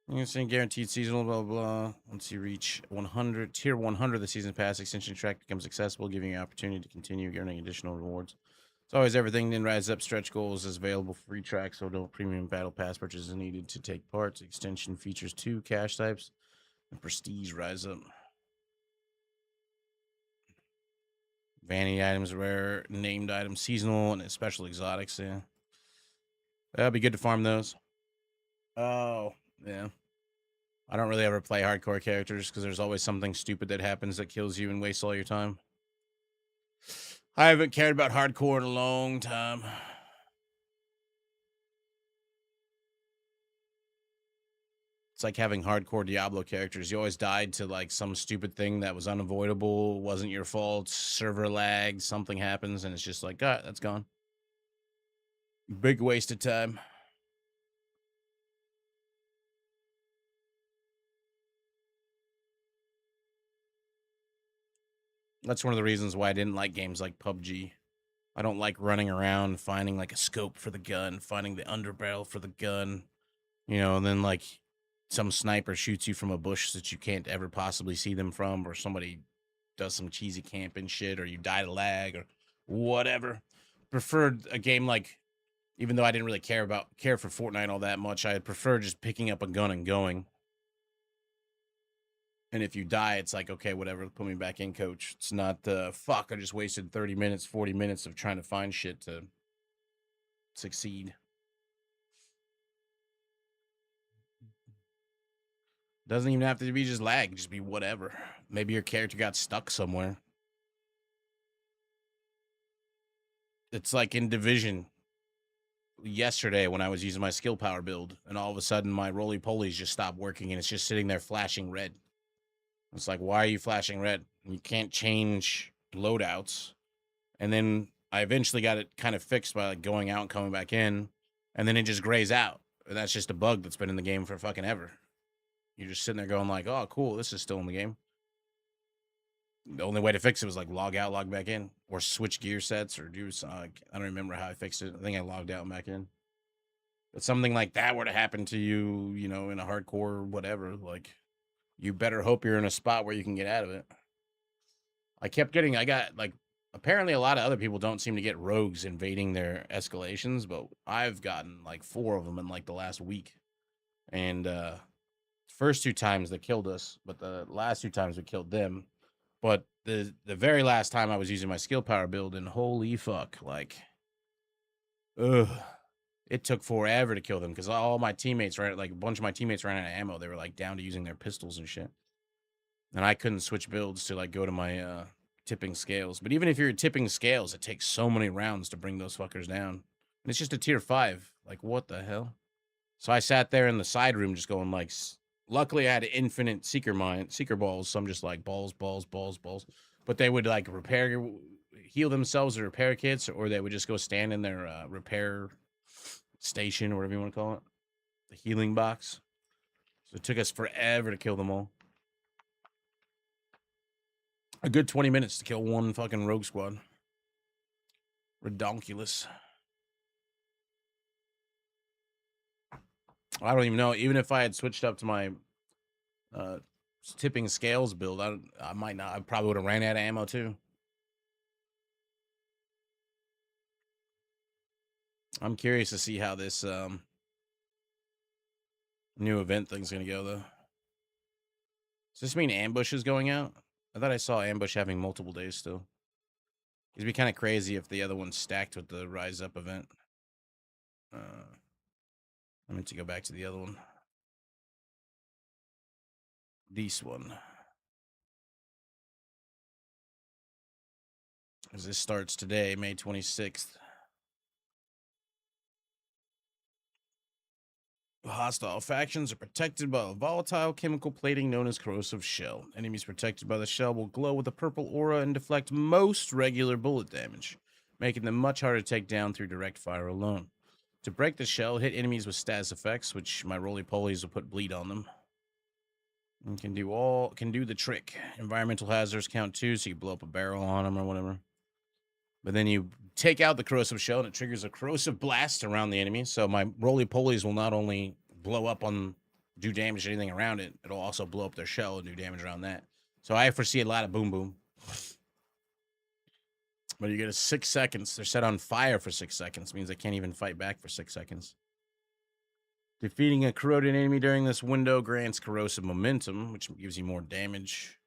Speaker 3: You're saying guaranteed seasonal, blah, blah, blah. Once you reach 100, tier 100, the season pass extension track becomes accessible, giving you an opportunity to continue earning additional rewards. It's always everything in Rise Up stretch goals is available for free track, so no premium battle pass purchases needed to take part. Extension features 2 cash types and prestige Rise Up. Vanity items, rare named items, seasonal, and special exotics. Yeah, that'd be good to farm those. Oh, yeah. I don't really ever play hardcore characters because there's always something stupid that happens that kills you and wastes all your time. I haven't cared about hardcore in a long time. It's like having hardcore Diablo characters. You always died to like some stupid thing that was unavoidable, wasn't your fault, server lag, something happens, and it's just like, God, that's gone. Big waste of time. That's one of the reasons why I didn't like games like PUBG. I don't like running around finding like a scope for the gun, finding the underbarrel for the gun, and then like some sniper shoots you from a bush that you can't ever possibly see them from, or somebody does some cheesy camping shit, or you die to lag or whatever. Preferred a game like, even though I didn't really care for Fortnite all that much, I prefer just picking up a gun and going. And if you die, it's like, okay, whatever, put me back in, coach. It's not fuck, I just wasted 30 minutes, 40 minutes of trying to find shit to succeed. Doesn't even have to be just lag, just be whatever. Maybe your character got stuck somewhere. It's like in Division yesterday when I was using my skill power build, and all of a sudden my roly-polies just stopped working, and it's just sitting there flashing red. It's like, why are you flashing red? You can't change loadouts. And then I eventually got it kind of fixed by like going out and coming back in, and then it just grays out. And that's just a bug that's been in the game for fucking ever. You're just sitting there going like, oh, cool, this is still in the game. The only way to fix it was like log out, log back in, or switch gear sets, or do I don't remember how I fixed it. I think I logged out and back in. But something like that were to happen to you, you know, in a hardcore whatever, like, you better hope you're in a spot where you can get out of it. I got like, apparently a lot of other people don't seem to get rogues invading their escalations, but I've gotten like 4 of them in like the last week. And first 2 times they killed us, but the last 2 times we killed them. But the very last time I was using my skill power build, and holy fuck, like, ugh, it took forever to kill them because all my teammates ran, like a bunch of my teammates ran out of ammo. They were like down to using their pistols and shit, and I couldn't switch builds to like go to my tipping scales. But even if you're tipping scales, it takes so many rounds to bring those fuckers down, and it's just a tier 5. Like, what the hell? So I sat there in the side room just going like, luckily I had infinite seeker balls, so I'm just like balls. But they would like heal themselves with repair kits, or they would just go stand in their repair station, or whatever you want to call it, the healing box. So it took us forever to kill them all. A good 20 minutes to kill one fucking rogue squad. Redonkulous. I don't even know. Even if I had switched up to my tipping scales build, I might not. I probably would have ran out of ammo too. I'm curious to see how this new event thing's gonna go, though. Does this mean ambush is going out? I thought I saw ambush having multiple days still. It'd be kind of crazy if the other one's stacked with the Rise Up event. I meant to go back to the other one. This one. As this starts today, May 26th. Hostile factions are protected by a volatile chemical plating known as Corrosive Shell. Enemies protected by the shell will glow with a purple aura and deflect most regular bullet damage, making them much harder to take down through direct fire alone. To break the shell, hit enemies with status effects, which my roly-polies will put bleed on them. And can do the trick. Environmental hazards count too, so you blow up a barrel on them or whatever. But then you take out the corrosive shell, and it triggers a corrosive blast around the enemy. So my roly-polies will not only blow up do damage to anything around it, it'll also blow up their shell and do damage around that. So I foresee a lot of boom boom. But you get a 6 seconds. They're set on fire for 6 seconds. Means they can't even fight back for 6 seconds. Defeating a corroded enemy during this window grants corrosive momentum, which gives you more damage,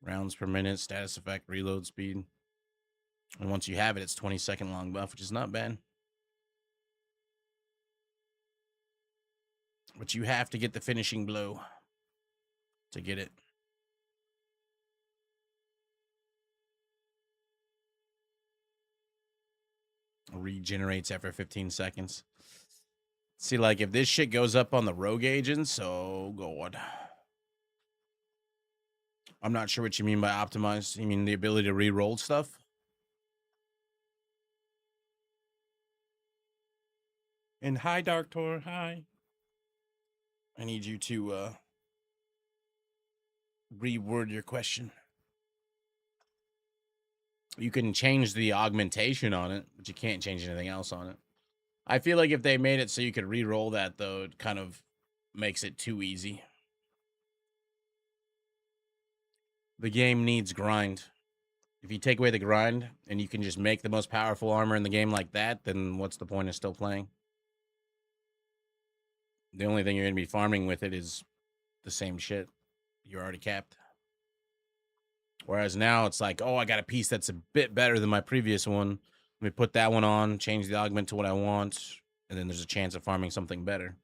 Speaker 3: rounds per minute, status effect, reload speed. And once you have it, it's 20-second long buff, which is not bad. But you have to get the finishing blow to get it. Regenerates after 15 seconds. See, like, if this shit goes up on the rogue agents, oh god. I'm not sure what you mean by optimized. You mean the ability to re-roll stuff? And hi, Dark Tor, hi. I need you to reword your question. You can change the augmentation on it, but you can't change anything else on it. I feel like if they made it so you could re-roll that, though, it kind of makes it too easy. The game needs grind. If you take away the grind and you can just make the most powerful armor in the game like that, then what's the point of still playing? The only thing you're going to be farming with it is the same shit. You're already capped. Whereas now it's like, oh, I got a piece that's a bit better than my previous one. Let me put that one on, change the augment to what I want, and then there's a chance of farming something better.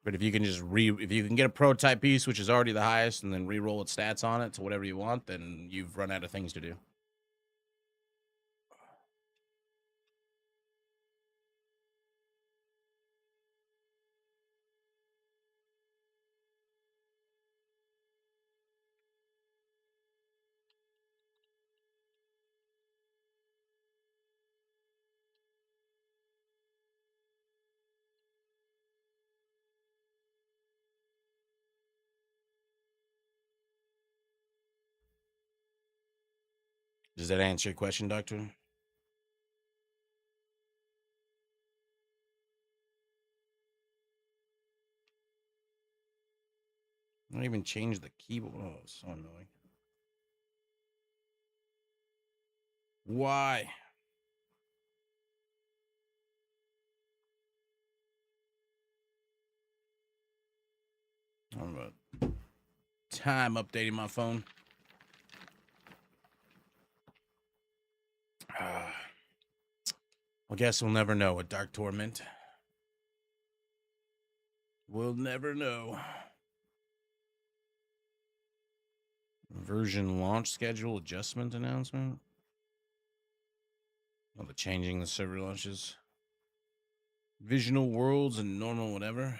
Speaker 3: But if you can just if you can get a prototype piece, which is already the highest, and then re-roll its stats on it to whatever you want, then you've run out of things to do. Does that answer your question, Doctor? I don't even change the keyboard. Oh, so annoying. Why? I'm about time updating my phone. I guess we'll never know what Dark Torment. We'll never know. Version launch schedule adjustment announcement. Oh, the changing the server launches. Visional worlds and normal whatever.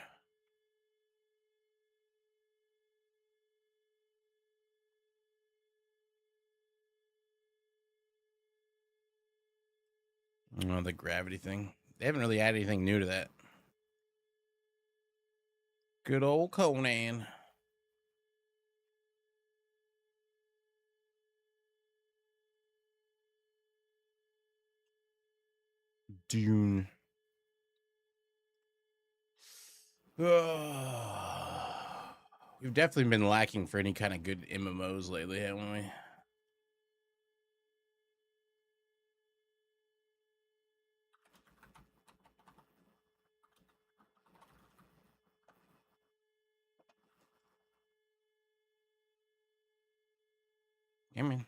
Speaker 3: Oh, the gravity thing. They haven't really added anything new to that. Good old Conan. Dune. We've definitely been lacking for any kind of good MMOs lately, haven't we? I mean,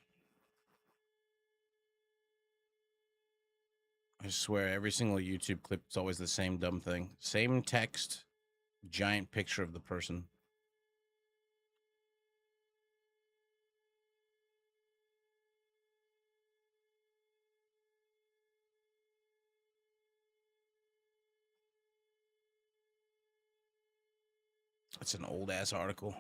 Speaker 3: I swear every single YouTube clip is always the same dumb thing. Same text, giant picture of the person. It's an old ass article.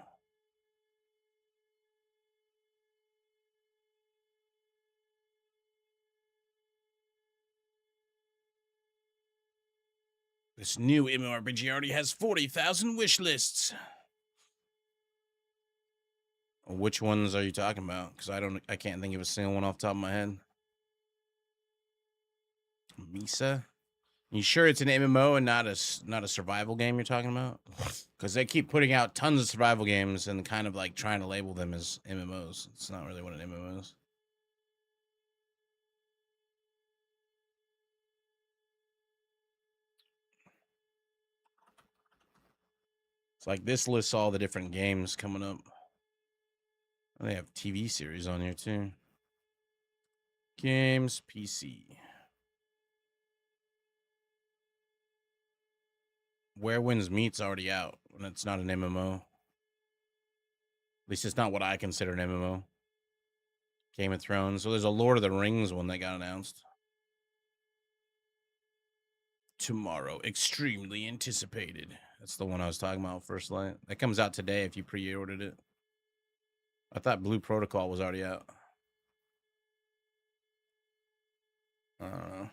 Speaker 3: This new MMORPG already has 40,000 wish lists. Which ones are you talking about? Because I can't think of a single one off the top of my head. Misa? You sure it's an MMO and not a survival game you're talking about? Because they keep putting out tons of survival games and kind of like trying to label them as MMOs. It's not really what an MMO is. It's like this lists all the different games coming up. They have TV series on here too. Games, PC. Where Winds Meet's already out, and it's not an MMO. At least it's not what I consider an MMO. Game of Thrones. So there's a Lord of the Rings one that got announced. Tomorrow, extremely anticipated. That's the one I was talking about, First Light. That comes out today if you pre-ordered it. I thought Blue Protocol was already out. I don't know.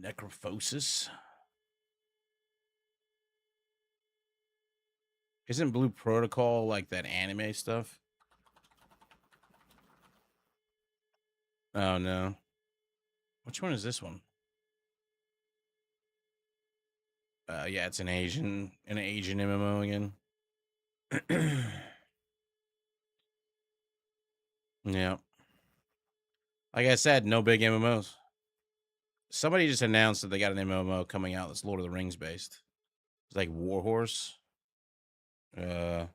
Speaker 3: Necrophosis. Isn't Blue Protocol like that anime stuff? Oh, no. Which one is this one? Yeah, it's an Asian MMO again. Yeah. Like I said, no big MMOs. Somebody just announced that they got an MMO coming out that's Lord of the Rings based. It's like Warhorse. Is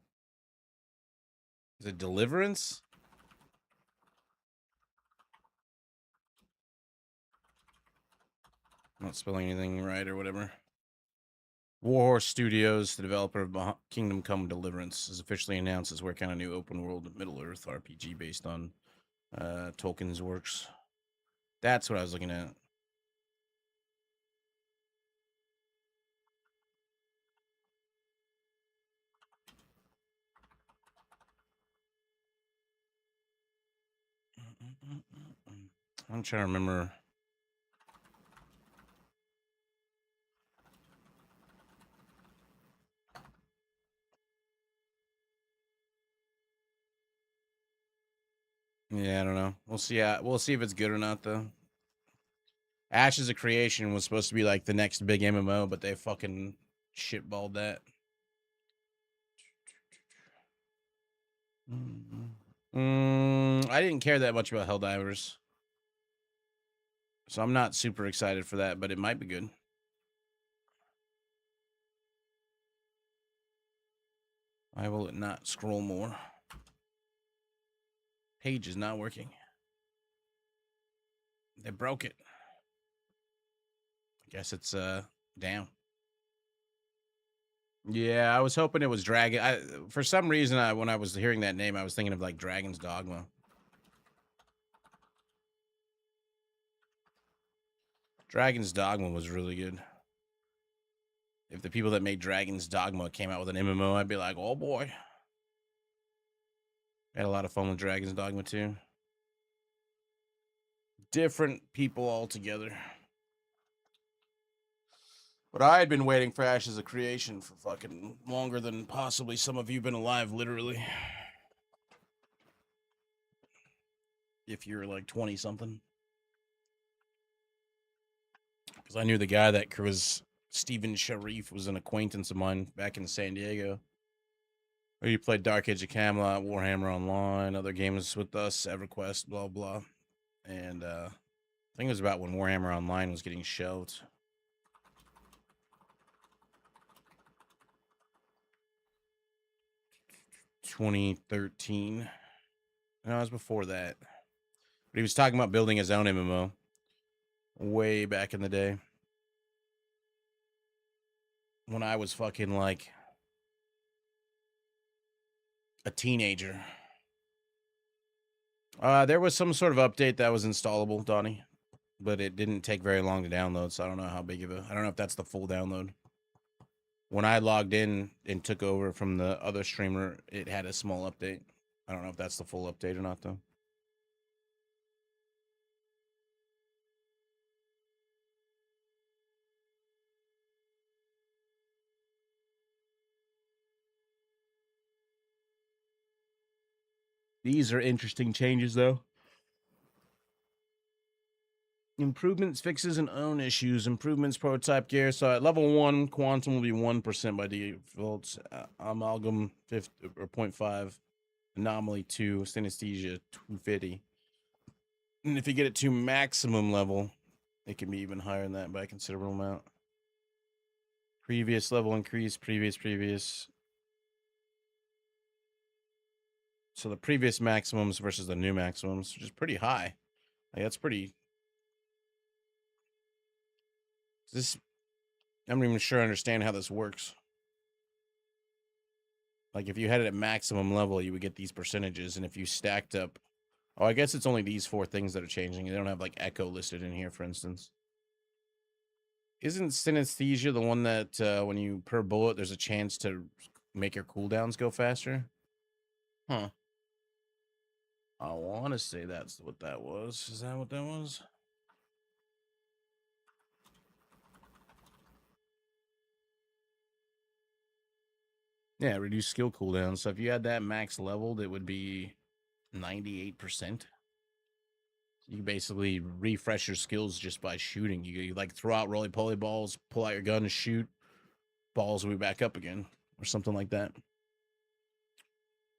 Speaker 3: it Deliverance? I'm not spelling anything right or whatever. Warhorse Studios, the developer of Kingdom Come Deliverance, has officially announced its work on a new open world Middle Earth RPG based on Tolkien's works. That's what I was looking at. I'm trying to remember. Yeah, I don't know. We'll see. We'll see if it's good or not, though. Ashes of Creation was supposed to be like the next big MMO, but they fucking shitballed that. I didn't care that much about Helldivers, so I'm not super excited for that, but it might be good. Why will it not scroll more? Page is not working. They broke it. I guess it's down. Yeah, I was hoping it was Dragon. For some reason, when I was hearing that name, I was thinking of like Dragon's Dogma. Dragon's Dogma was really good. If the people that made Dragon's Dogma came out with an MMO, I'd be like, oh boy. I had a lot of fun with Dragon's Dogma too. Different people altogether. But I had been waiting for Ashes of Creation for fucking longer than possibly some of you been alive, literally. If you're like 20 something. Because I knew the guy that was Steven Sharif was an acquaintance of mine back in San Diego. He played Dark Age of Camelot, Warhammer Online, other games with us, EverQuest, blah, blah. And I think it was about when Warhammer Online was getting shelved. 2013. No, it was before that. But he was talking about building his own MMO way back in the day. When I was fucking like a teenager. There was some sort of update that was installable, Donnie. But it didn't take very long to download, so I don't know how big of a... I don't know if that's the full download. When I logged in and took over from the other streamer, it had a small update. I don't know if that's the full update or not, though. These are interesting changes, though. Improvements, fixes, and own issues. Improvements, prototype gear. So at level 1, Quantum will be 1% by default. Amalgam 0.5. Anomaly 2. Synesthesia 250. And if you get it to maximum level, it can be even higher than that by a considerable amount. Previous level increase. Previous. So the previous maximums versus the new maximums, which is pretty high. Like, that's pretty... I'm not even sure I understand how this works. Like, if you had it at maximum level, you would get these percentages, and if you stacked up... Oh, I guess it's only these 4 things that are changing. They don't have, like, Echo listed in here, for instance. Isn't Synesthesia the one that, when you per bullet, there's a chance to make your cooldowns go faster? Huh. I want to say that's what that was. Is that what that was? Yeah, reduce skill cooldown. So if you had that max leveled, it would be 98%. You basically refresh your skills just by shooting. You like throw out roly-poly balls, pull out your gun and shoot. balls will be back up again or something like that.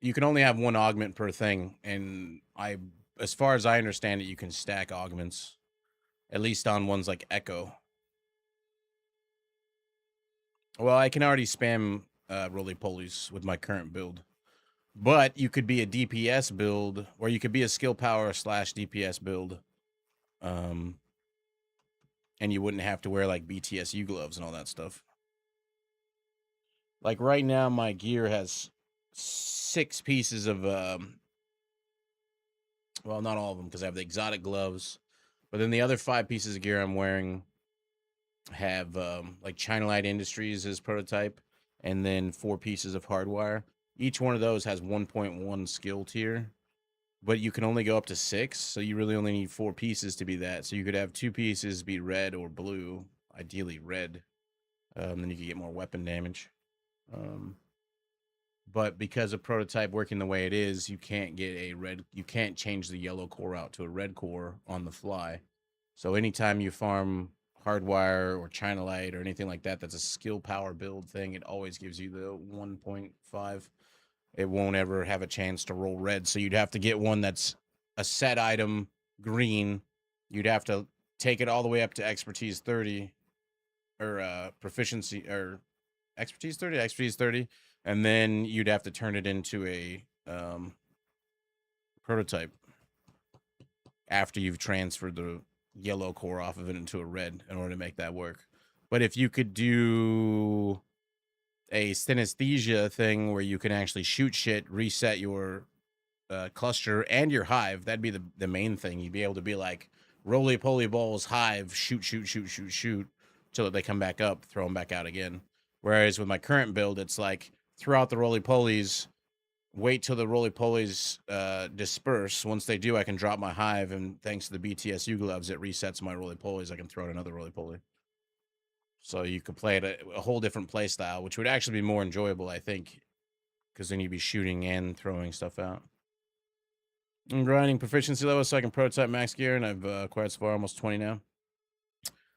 Speaker 3: You can only have one augment per thing, and as far as I understand it, you can stack augments, at least on ones like Echo. Well, I can already spam roly-polies with my current build. But you could be a DPS build, or you could be a skill power / DPS build. And you wouldn't have to wear like BTSU gloves and all that stuff. Like right now, my gear has 6 pieces of, well, not all of them because I have the exotic gloves. But then the other 5 pieces of gear I'm wearing have like China Light Industries as prototype, and then 4 pieces of hardwire. Each one of those has 1.1 skill tier, but you can only go up to 6, so you really only need 4 pieces to be that. So you could have 2 pieces be red or blue, ideally red. Then you could get more weapon damage. But because of prototype working the way it is, you can't get a red. You can't change the yellow core out to a red core on the fly. So anytime you farm hardwire or China Light or anything like that, that's a skill power build thing. It always gives you the 1.5. It won't ever have a chance to roll red. So you'd have to get one that's a set item green. You'd have to take it all the way up to expertise 30 or proficiency or expertise 30, and then you'd have to turn it into a prototype after you've transferred the yellow core off of it into a red in order to make that work. But if you could do a synesthesia thing where you can actually shoot shit, reset your cluster and your hive, that'd be the main thing. You'd be able to be like roly-poly balls, hive, shoot till they come back up, throw them back out again. Whereas with my current build, it's like throw out the roly-polies, wait till the roly-polies disperse. Once they do, I can drop my hive, and thanks to the BTSU gloves, it resets my roly-polies. I can throw out another roly-poly. So you could play it a whole different play style, which would actually be more enjoyable, I think, because then you'd be shooting and throwing stuff out. I'm grinding proficiency levels so I can prototype max gear, and I've acquired so far almost 20 now.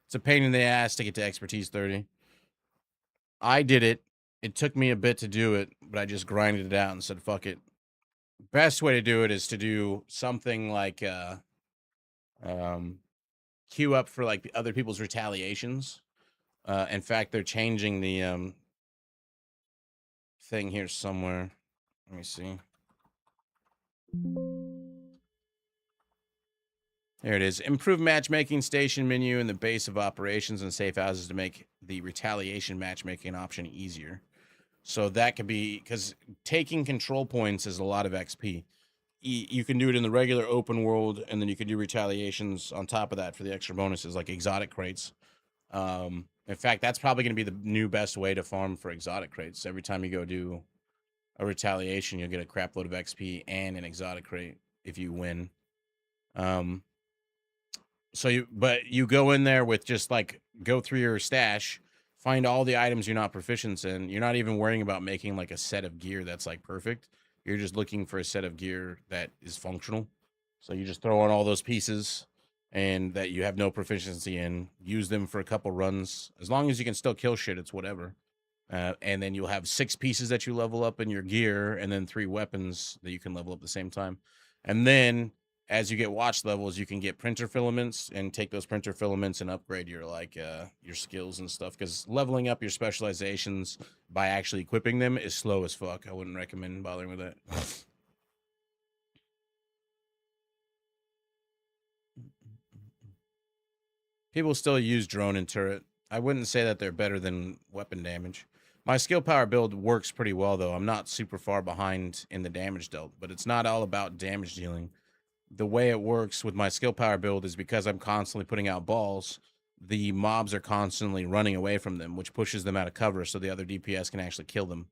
Speaker 3: It's a pain in the ass to get to expertise 30. I did it. It took me a bit to do it, but I just grinded it out and said, fuck it. Best way to do it is to do something like queue up for like other people's retaliations. In fact, they're changing the thing here somewhere. Let me see. There it is. Improve matchmaking station menu in the base of operations and safe houses to make the retaliation matchmaking option easier. So that could be, because taking control points is a lot of XP. You can do it in the regular open world, and then you can do retaliations on top of that for the extra bonuses, like exotic crates. In fact, that's probably going to be the new best way to farm for exotic crates. Every time you go do a retaliation, you'll get a crap load of XP and an exotic crate if you win. But you go in there with just like, go through your stash, find all the items you're not proficient in. You're not even worrying about making like a set of gear that's like perfect. You're just looking for a set of gear that is functional. So you just throw on all those pieces and that you have no proficiency in, use them for a couple runs. As long as you can still kill shit, it's whatever. And then you'll have 6 pieces that you level up in your gear, and then 3 weapons that you can level up at the same time. And then as you get watch levels, you can get printer filaments and take those printer filaments and upgrade your like your skills and stuff. Because leveling up your specializations by actually equipping them is slow as fuck. I wouldn't recommend bothering with that. People still use drone and turret. I wouldn't say that they're better than weapon damage. My skill power build works pretty well, though. I'm not super far behind in the damage dealt, but it's not all about damage dealing. The way it works with my skill power build is because I'm constantly putting out balls, the mobs are constantly running away from them, which pushes them out of cover so the other DPS can actually kill them.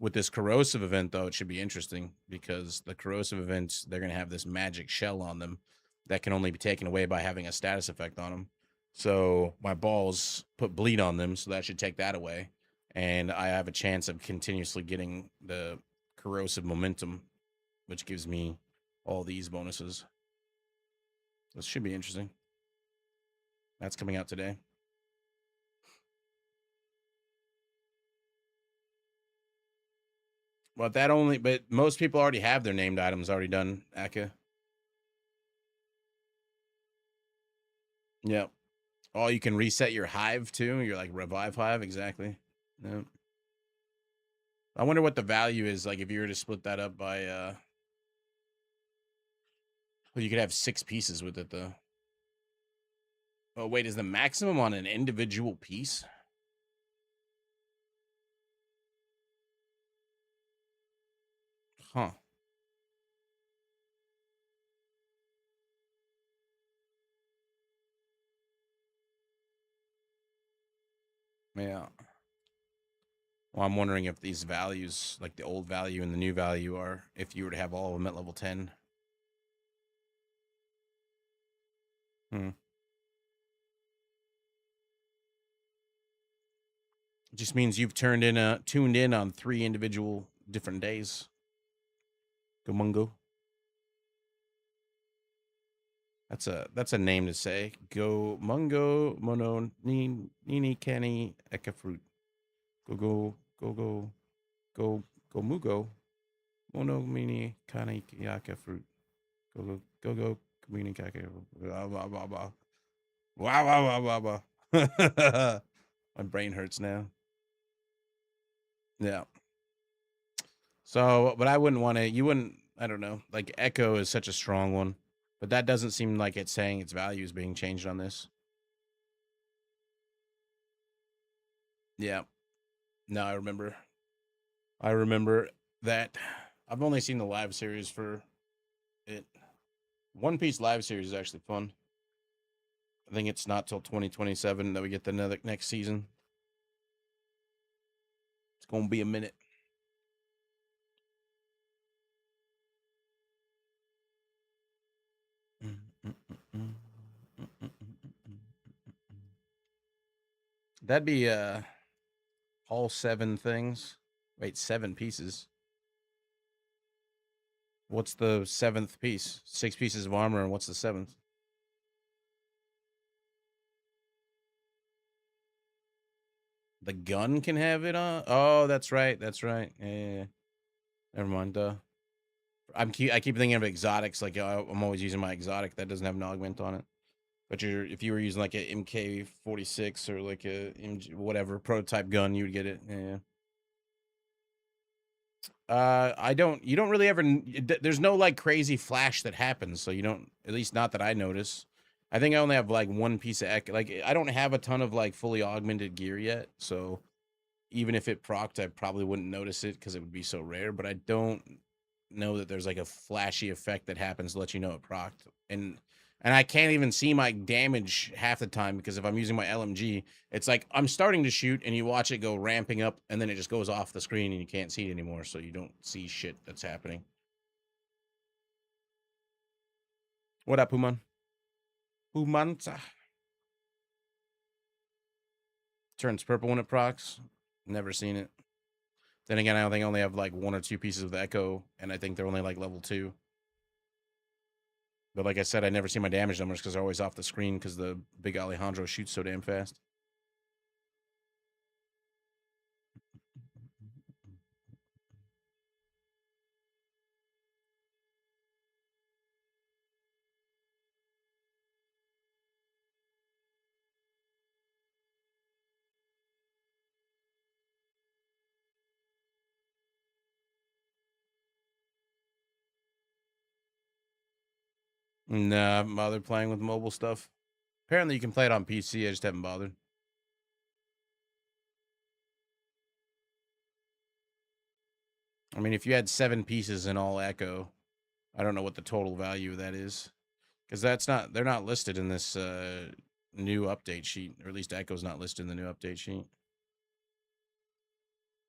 Speaker 3: With this corrosive event, though, it should be interesting because the corrosive events, they're going to have this magic shell on them that can only be taken away by having a status effect on them. So my balls put bleed on them, so that should take that away. And I have a chance of continuously getting the corrosive momentum, which gives me all these bonuses. This should be interesting. That's coming out today. But that only, but most people already have their named items already done, Aka. Yep. Oh, you can reset your hive too. You're like revive hive, exactly. Yep. I wonder what the value is, like if you were to split that up by well, you could have 6 pieces with it though. Oh wait, is the maximum on an individual piece? Huh. Yeah. Well, I'm wondering if these values, like the old value and the new value, are if you were to have all of them at level 10. Hmm. It just means you've tuned in on 3 individual different days. Go Mungo. That's a name to say. Go Mungo Mono Nini Canny Eka Fruit. Go Go Mugo Mono Mini Kani Yaka Fruit. Go Mini Kaka. Blah blah blah blah. Wow wow wow wow wow. My brain hurts now. Yeah. So, but I wouldn't want to. You wouldn't. I don't know. Like Echo is such a strong one, but that doesn't seem like it's saying its value is being changed on this. Yeah. No, I remember. I remember that. I've only seen the live series for it. One Piece live series is actually fun. I think it's not till 2027 that we get the next season. It's gonna be a minute. That'd be all 7 things. Wait, 7 pieces. What's the 7th piece? 6 pieces of armor, and what's the 7th? The gun can have it on. Oh, that's right. That's right. Yeah. Never mind. I keep thinking of exotics. Like I'm always using my exotic that doesn't have an augment on it. But if you were using like a MK46 or like a whatever prototype gun, you would get it. Yeah. You don't really ever. There's no like crazy flash that happens, so you don't. At least not that I notice. I think I only have like 1 piece of like I don't have a ton of like fully augmented gear yet, so even if it procced, I probably wouldn't notice it because it would be so rare. But I don't know that there's like a flashy effect that happens to let you know it procced. And I can't even see my damage half the time because if I'm using my LMG, it's like I'm starting to shoot and you watch it go ramping up and then it just goes off the screen and you can't see it anymore. So you don't see shit that's happening. What up, Puman? Pumanza. Turns purple when it procs. Never seen it. Then again, I think I only have like 1 or 2 pieces of the Echo, and I think they're only like level 2. But like I said, I never see my damage numbers because they're always off the screen because the big Alejandro shoots so damn fast. Nah, I haven't bothered playing with mobile stuff. Apparently, you can play it on PC. I just haven't bothered. I mean, if you had 7 pieces in all Echo, I don't know what the total value of that is because they're not listed in this new update sheet, or at least Echo's not listed in the new update sheet.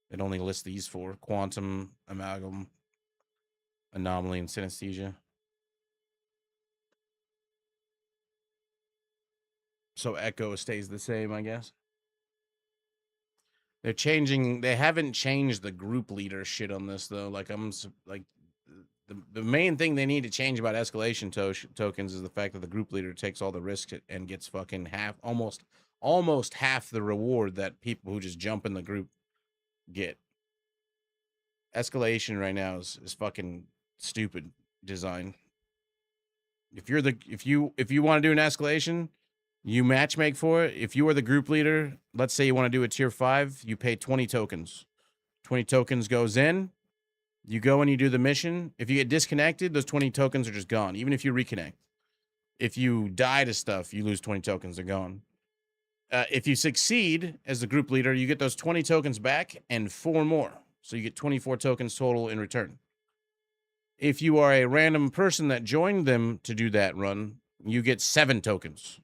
Speaker 3: It only lists these 4: Quantum, Amalgam, Anomaly, and Synesthesia. So Echo stays the same, I guess. They haven't changed the group leader shit on this though. Like the main thing they need to change about escalation tokens is the fact that the group leader takes all the risks and gets fucking almost half the reward that people who just jump in the group get. Escalation right now is fucking stupid design. If you want to do an escalation, you matchmake for it. If you are the group leader, let's say you want to do a tier 5, you pay 20 tokens. 20 tokens goes in. You go and you do the mission. If you get disconnected, those 20 tokens are just gone, even if you reconnect. If you die to stuff, you lose 20 tokens. They're gone. If you succeed as the group leader, you get those 20 tokens back and 4 more. So you get 24 tokens total in return. If you are a random person that joined them to do that run, you get 7 tokens.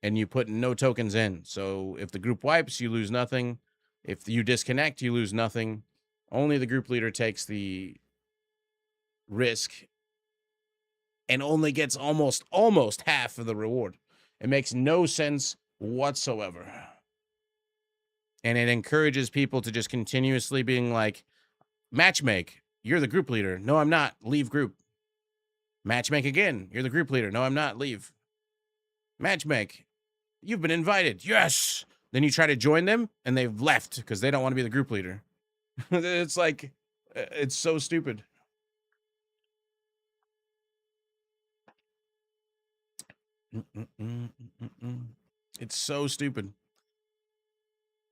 Speaker 3: And you put no tokens in. So if the group wipes, you lose nothing. If you disconnect, you lose nothing. Only the group leader takes the risk and only gets almost half of the reward. It makes no sense whatsoever. And it encourages people to just continuously being like, matchmake, you're the group leader. No, I'm not. Leave group. Matchmake again. You're the group leader. No, I'm not. Leave. Matchmake. You've been invited. Yes. Then you try to join them and they've left because they don't want to be the group leader. It's like, it's so stupid. It's so stupid.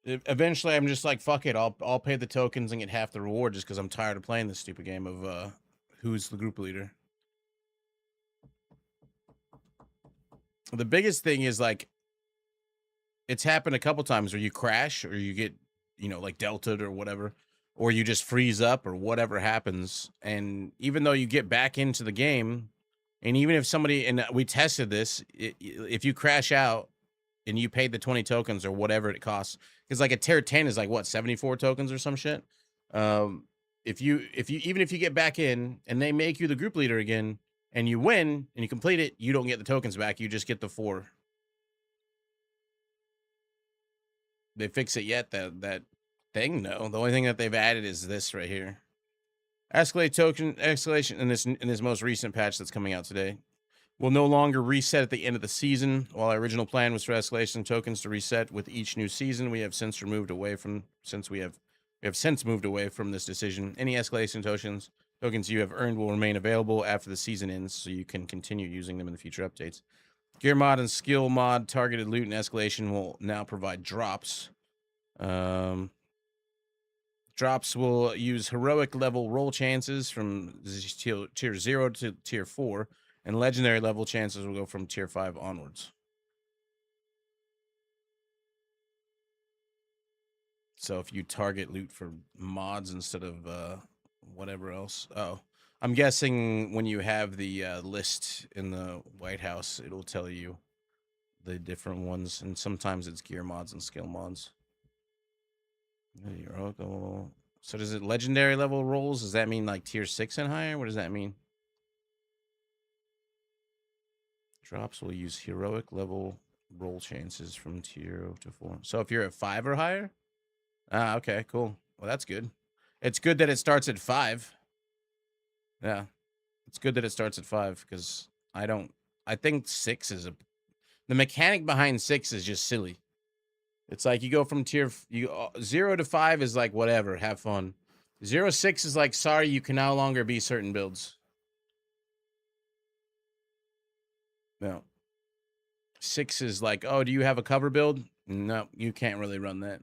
Speaker 3: Eventually, I'm just like, fuck it. I'll pay the tokens and get half the reward just because I'm tired of playing this stupid game of who's the group leader. The biggest thing is like, it's happened a couple times where you crash or you get, like delta'd or whatever, or you just freeze up or whatever happens. And even though you get back into the game, and even if somebody, and we tested this, if you crash out and you paid the 20 tokens or whatever it costs, because like a tier 10 is like what, 74 tokens or some shit. If you even if you get back in and they make you the group leader again and you win and you complete it, you don't get the tokens back. You just get the 4. They fix it yet? That thing? No. The only thing that they've added is this right here. Escalation in this most recent patch that's coming out today will no longer reset at the end of the season. While our original plan was for escalation tokens to reset with each new season, we have since moved away from this decision. Any escalation tokens you have earned will remain available after the season ends, so you can continue using them in the future updates. Gear mod and skill mod targeted loot and escalation will now provide drops. Drops will use heroic level roll chances from tier 0 to tier 4, and legendary level chances will go from tier 5 onwards. So if you target loot for mods instead of whatever else. Oh, I'm guessing when you have the list in the White House, it'll tell you the different ones, and sometimes it's gear mods and skill mods. So does it legendary level rolls? Does that mean like tier 6 and higher? What does that mean? Drops will use heroic level roll chances from tier 0 to 4. So if you're at 5 or higher? Ah, okay, cool. Well, that's good. It's good that it starts at 5. Yeah. It's good that it starts at 5 because I think 6 is the mechanic behind 6 is just silly. It's like you go from 0 to 5 is like whatever, have fun. 0-6 is like, sorry, you can no longer be certain builds. No. 6 is like, oh, do you have a cover build? No, you can't really run that.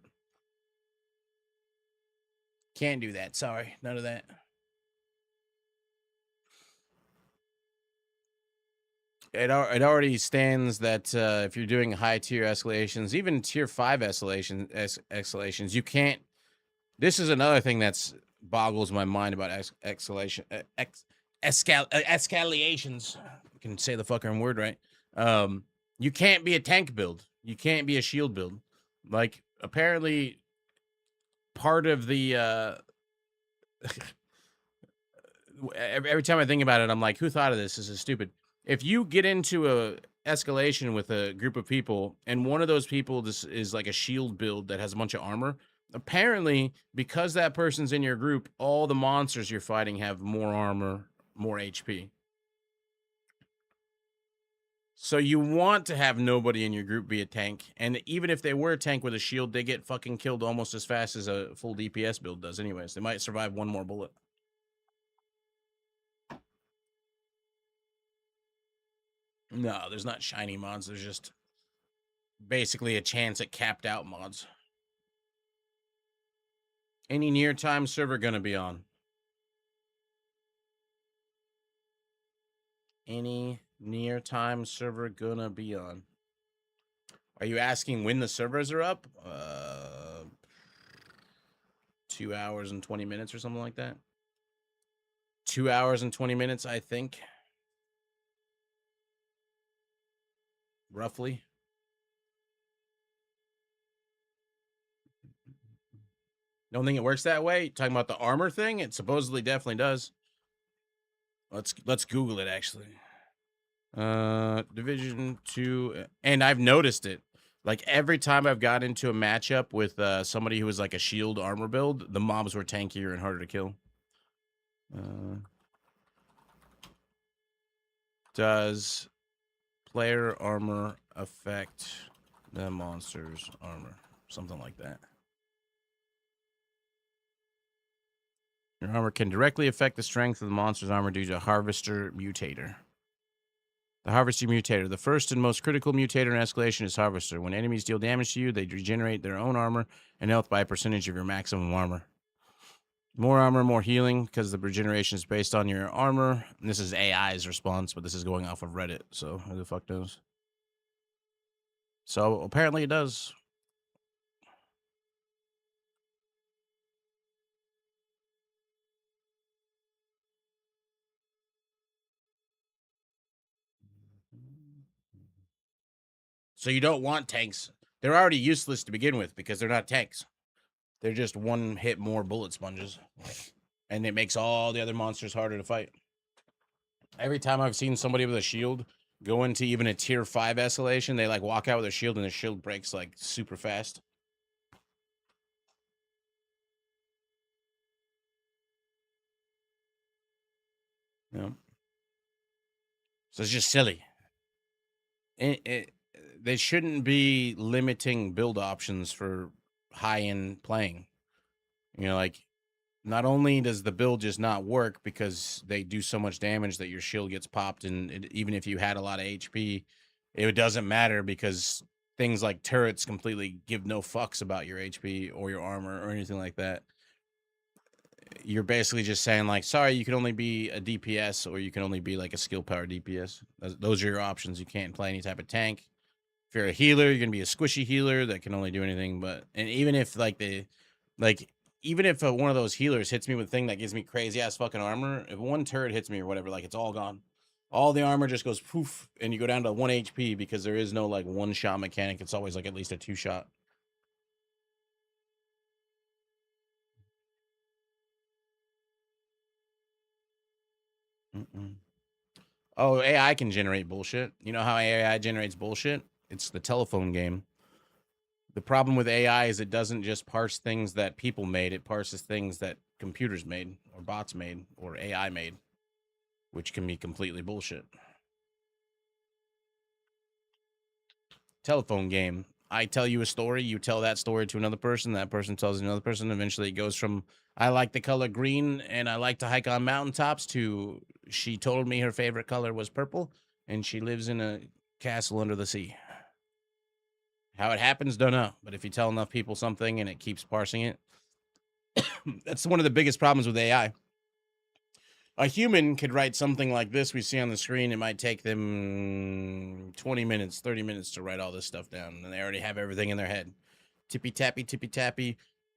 Speaker 3: Can't do that. Sorry, none of that. It already stands that if you're doing high tier escalations, even tier 5 escalations, you can't. This is another thing that's boggles my mind about escalations. I can say the fucking word right. You can't be a tank build. You can't be a shield build. Like apparently, part of the every time I think about it, I'm like, who thought of this? This is stupid. If you get into a escalation with a group of people and one of those people is like a shield build that has a bunch of armor, apparently because that person's in your group, all the monsters you're fighting have more armor, more HP. So you want to have nobody in your group be a tank, and even if they were a tank with a shield, they get fucking killed almost as fast as a full DPS build does anyways. They might survive one more bullet. No, there's not shiny mods. There's just basically a chance at capped out mods. Any near time server gonna be on? Any near time server gonna be on? Are you asking when the servers are up? 2 hours and 20 minutes or something like that. 2 hours and 20 minutes, I think. Roughly. Don't think it works that way? Talking about the armor thing? It supposedly definitely does. Let's Google it actually. Division 2, and I've noticed it. Like every time I've got into a matchup with somebody who was like a shield armor build, the mobs were tankier and harder to kill. Does player armor affect the monster's armor? Something like that. Your armor can directly affect the strength of the monster's armor due to Harvester Mutator. The Harvester Mutator. The first and most critical mutator in Escalation is Harvester. When enemies deal damage to you, they regenerate their own armor and health by a percentage of your maximum armor. More armor, more healing, because the regeneration is based on your armor. And this is AI's response, but this is going off of Reddit, so who the fuck knows? So apparently it does. So you don't want tanks. They're already useless to begin with because they're not tanks. They're just one hit more bullet sponges. And it makes all the other monsters harder to fight. Every time I've seen somebody with a shield go into even a tier 5 escalation, they like walk out with a shield and the shield breaks like super fast. Yeah. So it's just silly. They shouldn't be limiting build options for high-end playing. You know, like, not only does the build just not work because they do so much damage that your shield gets popped, and even if you had a lot of HP, it doesn't matter because things like turrets completely give no fucks about your HP or your armor or anything like that. You're basically just saying, like, sorry, you can only be a DPS or you can only be like a skill power DPS. Those are your options. You can't play any type of tank. If you're a healer, you're gonna be a squishy healer that can only do anything. But and even if even if one of those healers hits me with a thing that gives me crazy ass fucking armor, if one turret hits me or whatever, like it's all gone. All the armor just goes poof, and you go down to 1 HP because there is no like one shot mechanic. It's always like at least a 2 shot. Oh, AI can generate bullshit. You know how AI generates bullshit? It's the telephone game. The problem with AI is it doesn't just parse things that people made. It parses things that computers made or bots made or AI made, which can be completely bullshit. Telephone game. I tell you a story, you tell that story to another person, that person tells another person. Eventually it goes from I like the color green and I like to hike on mountaintops to she told me her favorite color was purple and she lives in a castle under the sea. How it happens, don't know. But if you tell enough people something and it keeps parsing it, that's one of the biggest problems with AI. A human could write something like this we see on the screen. It might take them 20 minutes, 30 minutes to write all this stuff down. And they already have everything in their head. Tippy tappy,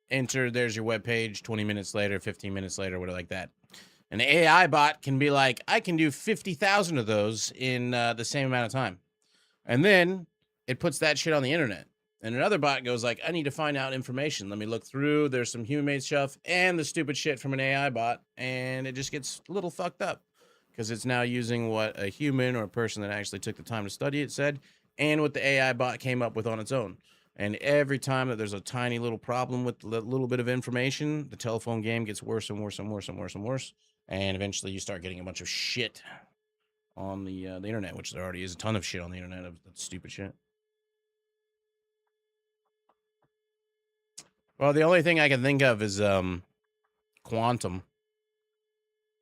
Speaker 3: enter, there's your web page. 20 minutes later, 15 minutes later, whatever like that. An AI bot can be like, I can do 50,000 of those in the same amount of time. And then it puts that shit on the internet. And another bot goes like, I need to find out information. Let me look through. There's some human-made stuff and the stupid shit from an AI bot. And it just gets a little fucked up because it's now using what a human or a person that actually took the time to study it said and what the AI bot came up with on its own. And every time that there's a tiny little problem with a little bit of information, the telephone game gets worse and worse and worse and worse and worse. And eventually you start getting a bunch of shit on the internet, which there already is a ton of shit on the internet of that stupid shit. Well, the only thing I can think of is quantum.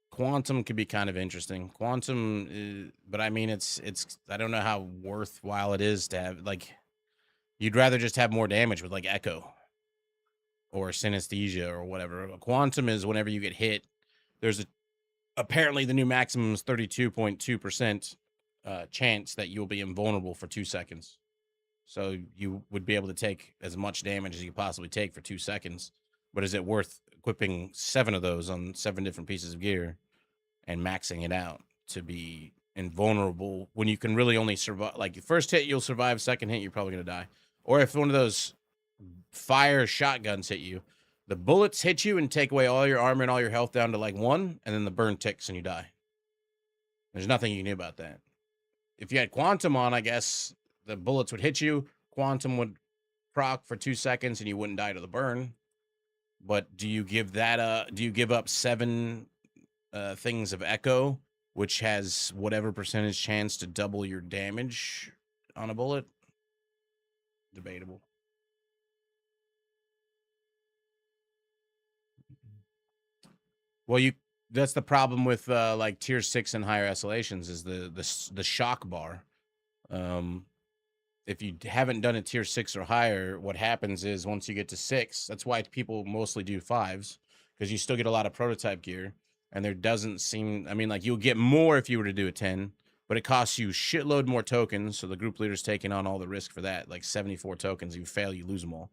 Speaker 3: Quantum could be kind of interesting. Quantum, but I mean, it's. I don't know how worthwhile it is to have. Like, you'd rather just have more damage with like Echo or synesthesia or whatever. Quantum is whenever you get hit. There's apparently the new maximum is 32.2% chance that you'll be invulnerable for 2 seconds. So you would be able to take as much damage as you possibly take for 2 seconds. But is it worth equipping 7 of those on 7 different pieces of gear and maxing it out to be invulnerable when you can really only survive? Like, first hit, you'll survive. Second hit, you're probably going to die. Or if one of those fire shotguns hit you, the bullets hit you and take away all your armor and all your health down to like 1, and then the burn ticks and you die. There's nothing you can do about that. If you had quantum on, I guess the bullets would hit you, quantum would proc for 2 seconds, and you wouldn't die to the burn. But do you give that do you give up 7 things of echo, which has whatever percentage chance to double your damage on a bullet? Debatable. Well, that's the problem with like tier 6 and higher escalations is the shock bar. If you haven't done a tier 6 or higher, what happens is once you get to 6, that's why people mostly do 5s, because you still get a lot of prototype gear, and there doesn't seem, I mean, like, you'll get more if you were to do a 10, but it costs you shitload more tokens, so the group leader's taking on all the risk for that, like 74 tokens. If you fail, you lose them all.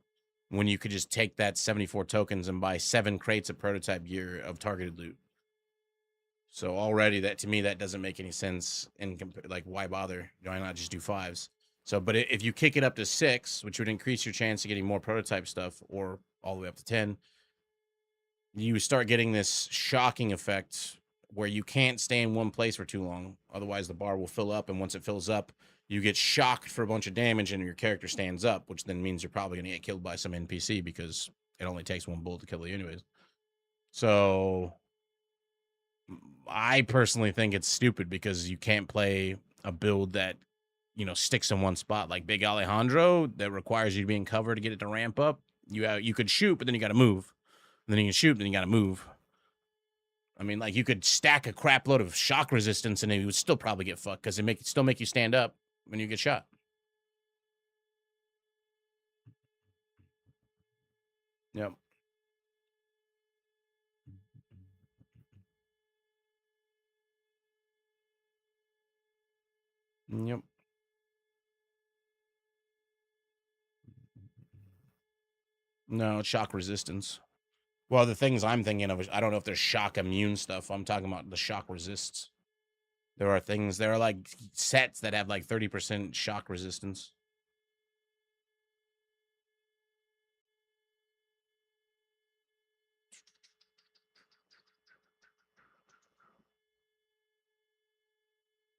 Speaker 3: When you could just take that 74 tokens and buy 7 crates of prototype gear of targeted loot. So already, that to me, that doesn't make any sense. Like, why bother? Why not just do 5s? So, but if you kick it up to 6, which would increase your chance of getting more prototype stuff, or all the way up to 10, you start getting this shocking effect where you can't stay in one place for too long. Otherwise, the bar will fill up, and once it fills up, you get shocked for a bunch of damage, and your character stands up, which then means you're probably going to get killed by some NPC because it only takes 1 bullet to kill you anyways. So I personally think it's stupid because you can't play a build that, you know, sticks in one spot like Big Alejandro that requires you to be in cover to get it to ramp up. You could shoot, but then you got to move. And then you can shoot, then you got to move. I mean, like, you could stack a crap load of shock resistance and it would still probably get fucked because it still make you stand up when you get shot. Yep. Yep. No, it's shock resistance. Well, the things I'm thinking of is, I don't know if there's shock immune stuff. I'm talking about the shock resists. There are like sets that have like 30% shock resistance.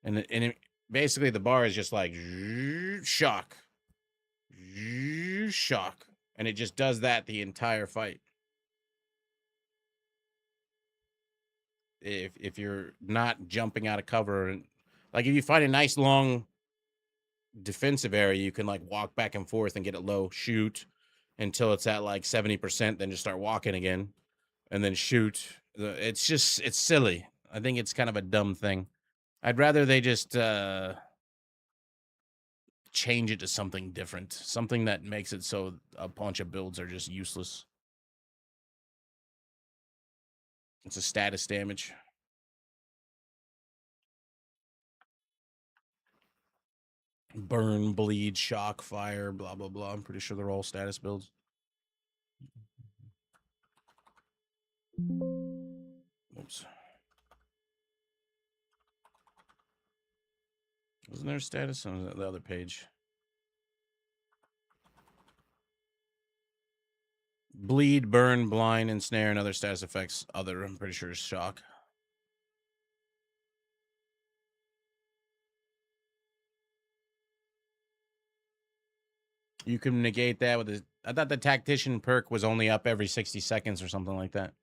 Speaker 3: And basically the bar is just like shock, shock, and it just does that the entire fight. If you're not jumping out of cover, and like if you find a nice long defensive area, you can like walk back and forth and get it low, shoot until it's at like 70%, then just start walking again, and then shoot. It's silly. I think it's kind of a dumb thing. I'd rather they just change it to something different, something that makes it so a bunch of builds are just useless. It's a status damage. Burn, bleed, shock, fire, blah, blah, blah. I'm pretty sure they're all status builds. Oops. Wasn't there a status on the other page? Bleed, burn, blind, ensnare, and other status effects. Other, I'm pretty sure, is shock. You can negate that with a. I thought the tactician perk was only up every 60 seconds or something like that.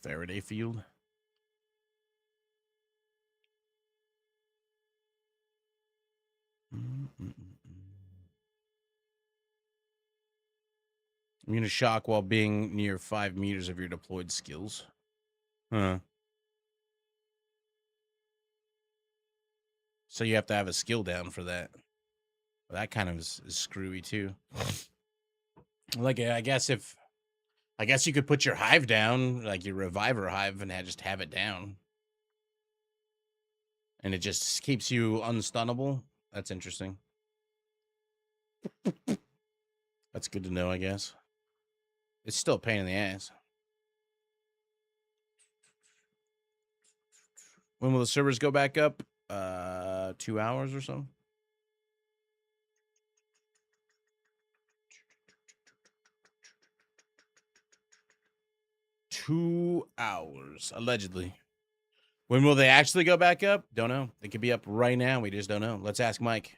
Speaker 3: Faraday field. Immune to shock while being near 5 meters of your deployed skills. Huh. So you have to have a skill down for that. Well, that kind of is screwy too. Like I guess you could put your hive down, like your reviver hive, and just have it down. And it just keeps you unstunnable. That's interesting. That's good to know, I guess. It's still a pain in the ass. When will the servers go back up? 2 hours or so. Two hours, allegedly. When will they actually go back up? Don't know. They could be up right now. We just don't know. Let's ask Mike.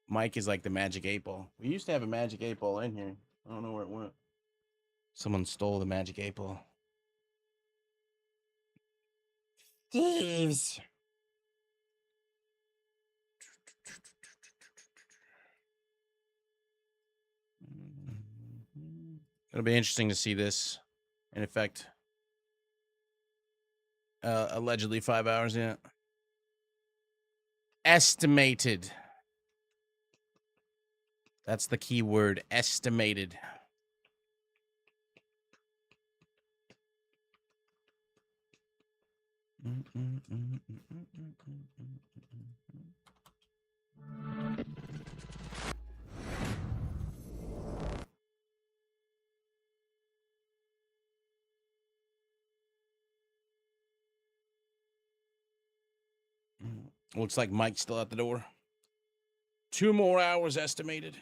Speaker 3: Mike is like the magic 8-ball. We used to have a magic 8-ball in here. I don't know where it went. Someone stole the magic 8-ball. Thieves. It'll be interesting to see this in effect. Allegedly 5 hours, yeah. Estimated. That's the key word, estimated. Looks like Mike's still at the door. 2 more hours estimated.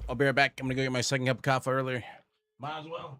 Speaker 3: I'll be right back. I'm gonna go get my second cup of coffee earlier. Might as well.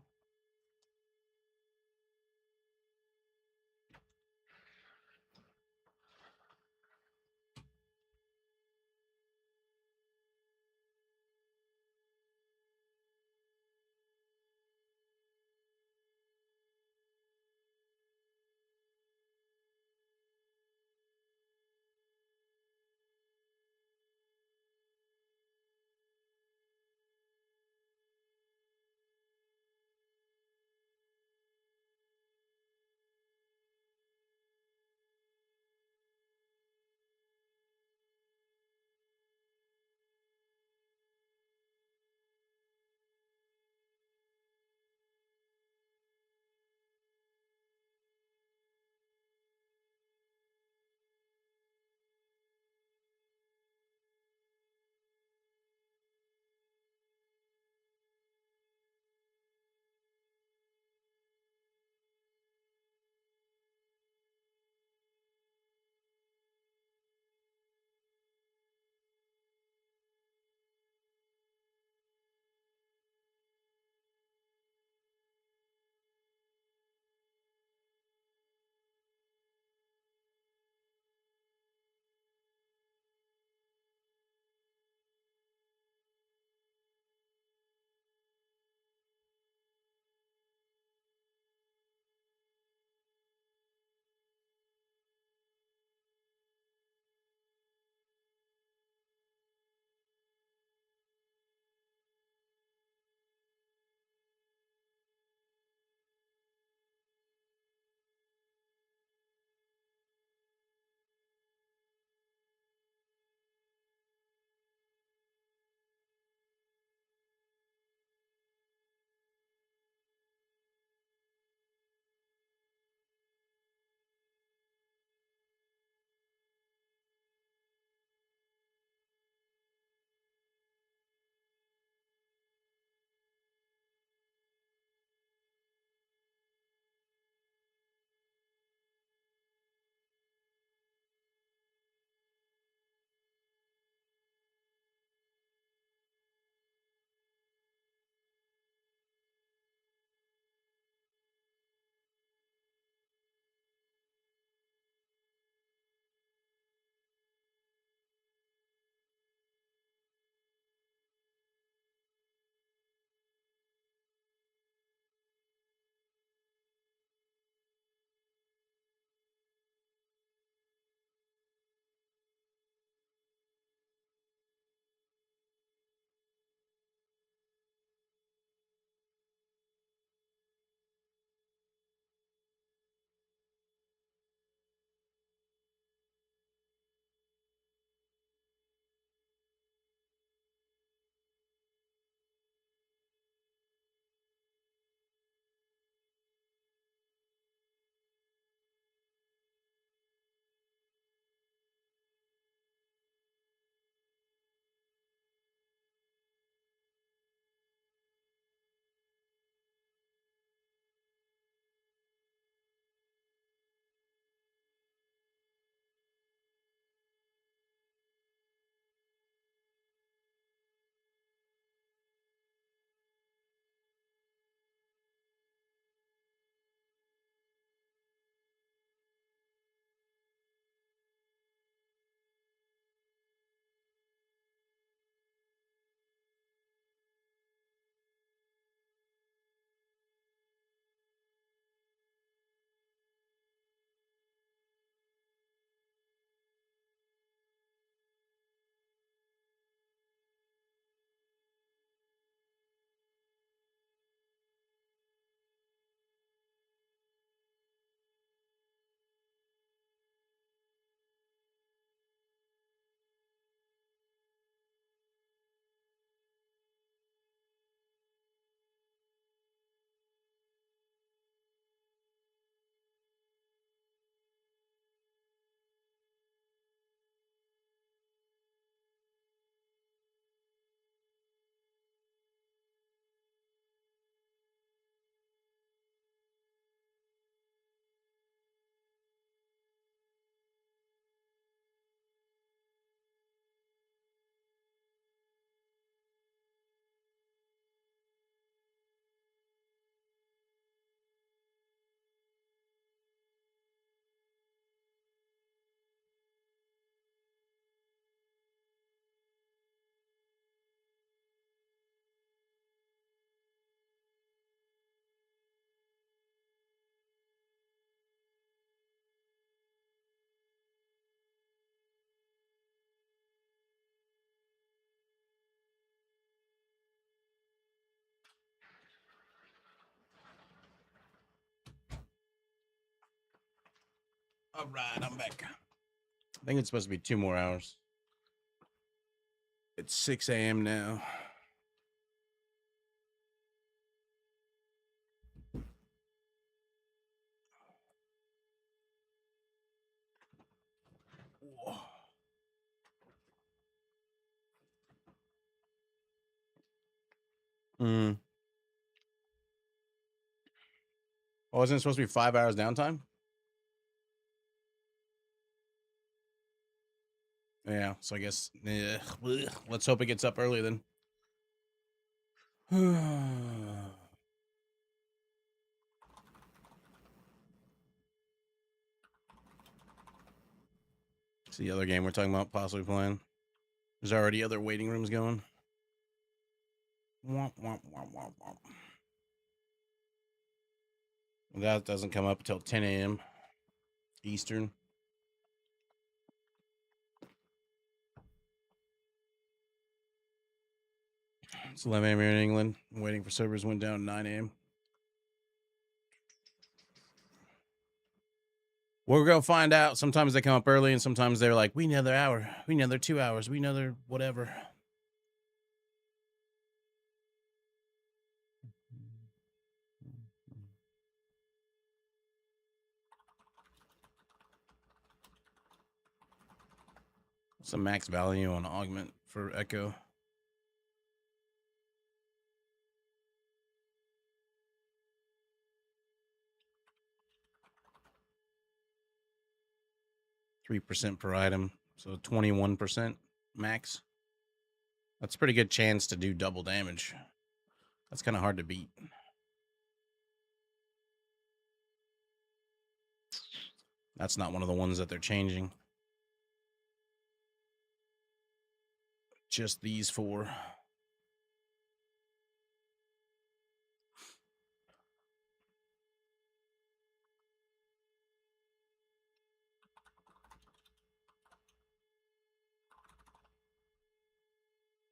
Speaker 3: All right, I'm back. I think it's supposed to be 2 more hours. It's 6 a.m. now. Mm. Oh, isn't it supposed to be 5 hours downtime? Yeah, so I guess let's hope it gets up early then. It's the other game we're talking about possibly playing. There's already other waiting rooms going. Womp, womp, womp, womp, womp. That doesn't come up until 10 a.m. Eastern. It's 11 a.m. here in England. I'm waiting for servers. Went down 9 a.m. We're going to find out. Sometimes they come up early, and sometimes they're like, we need another hour. We need another 2 hours. We need another whatever. What's the max value on Augment for Echo? %3 per item, so 21% max. That's a pretty good chance to do double damage. That's kind of hard to beat. That's not one of the ones that they're changing. Just these 4.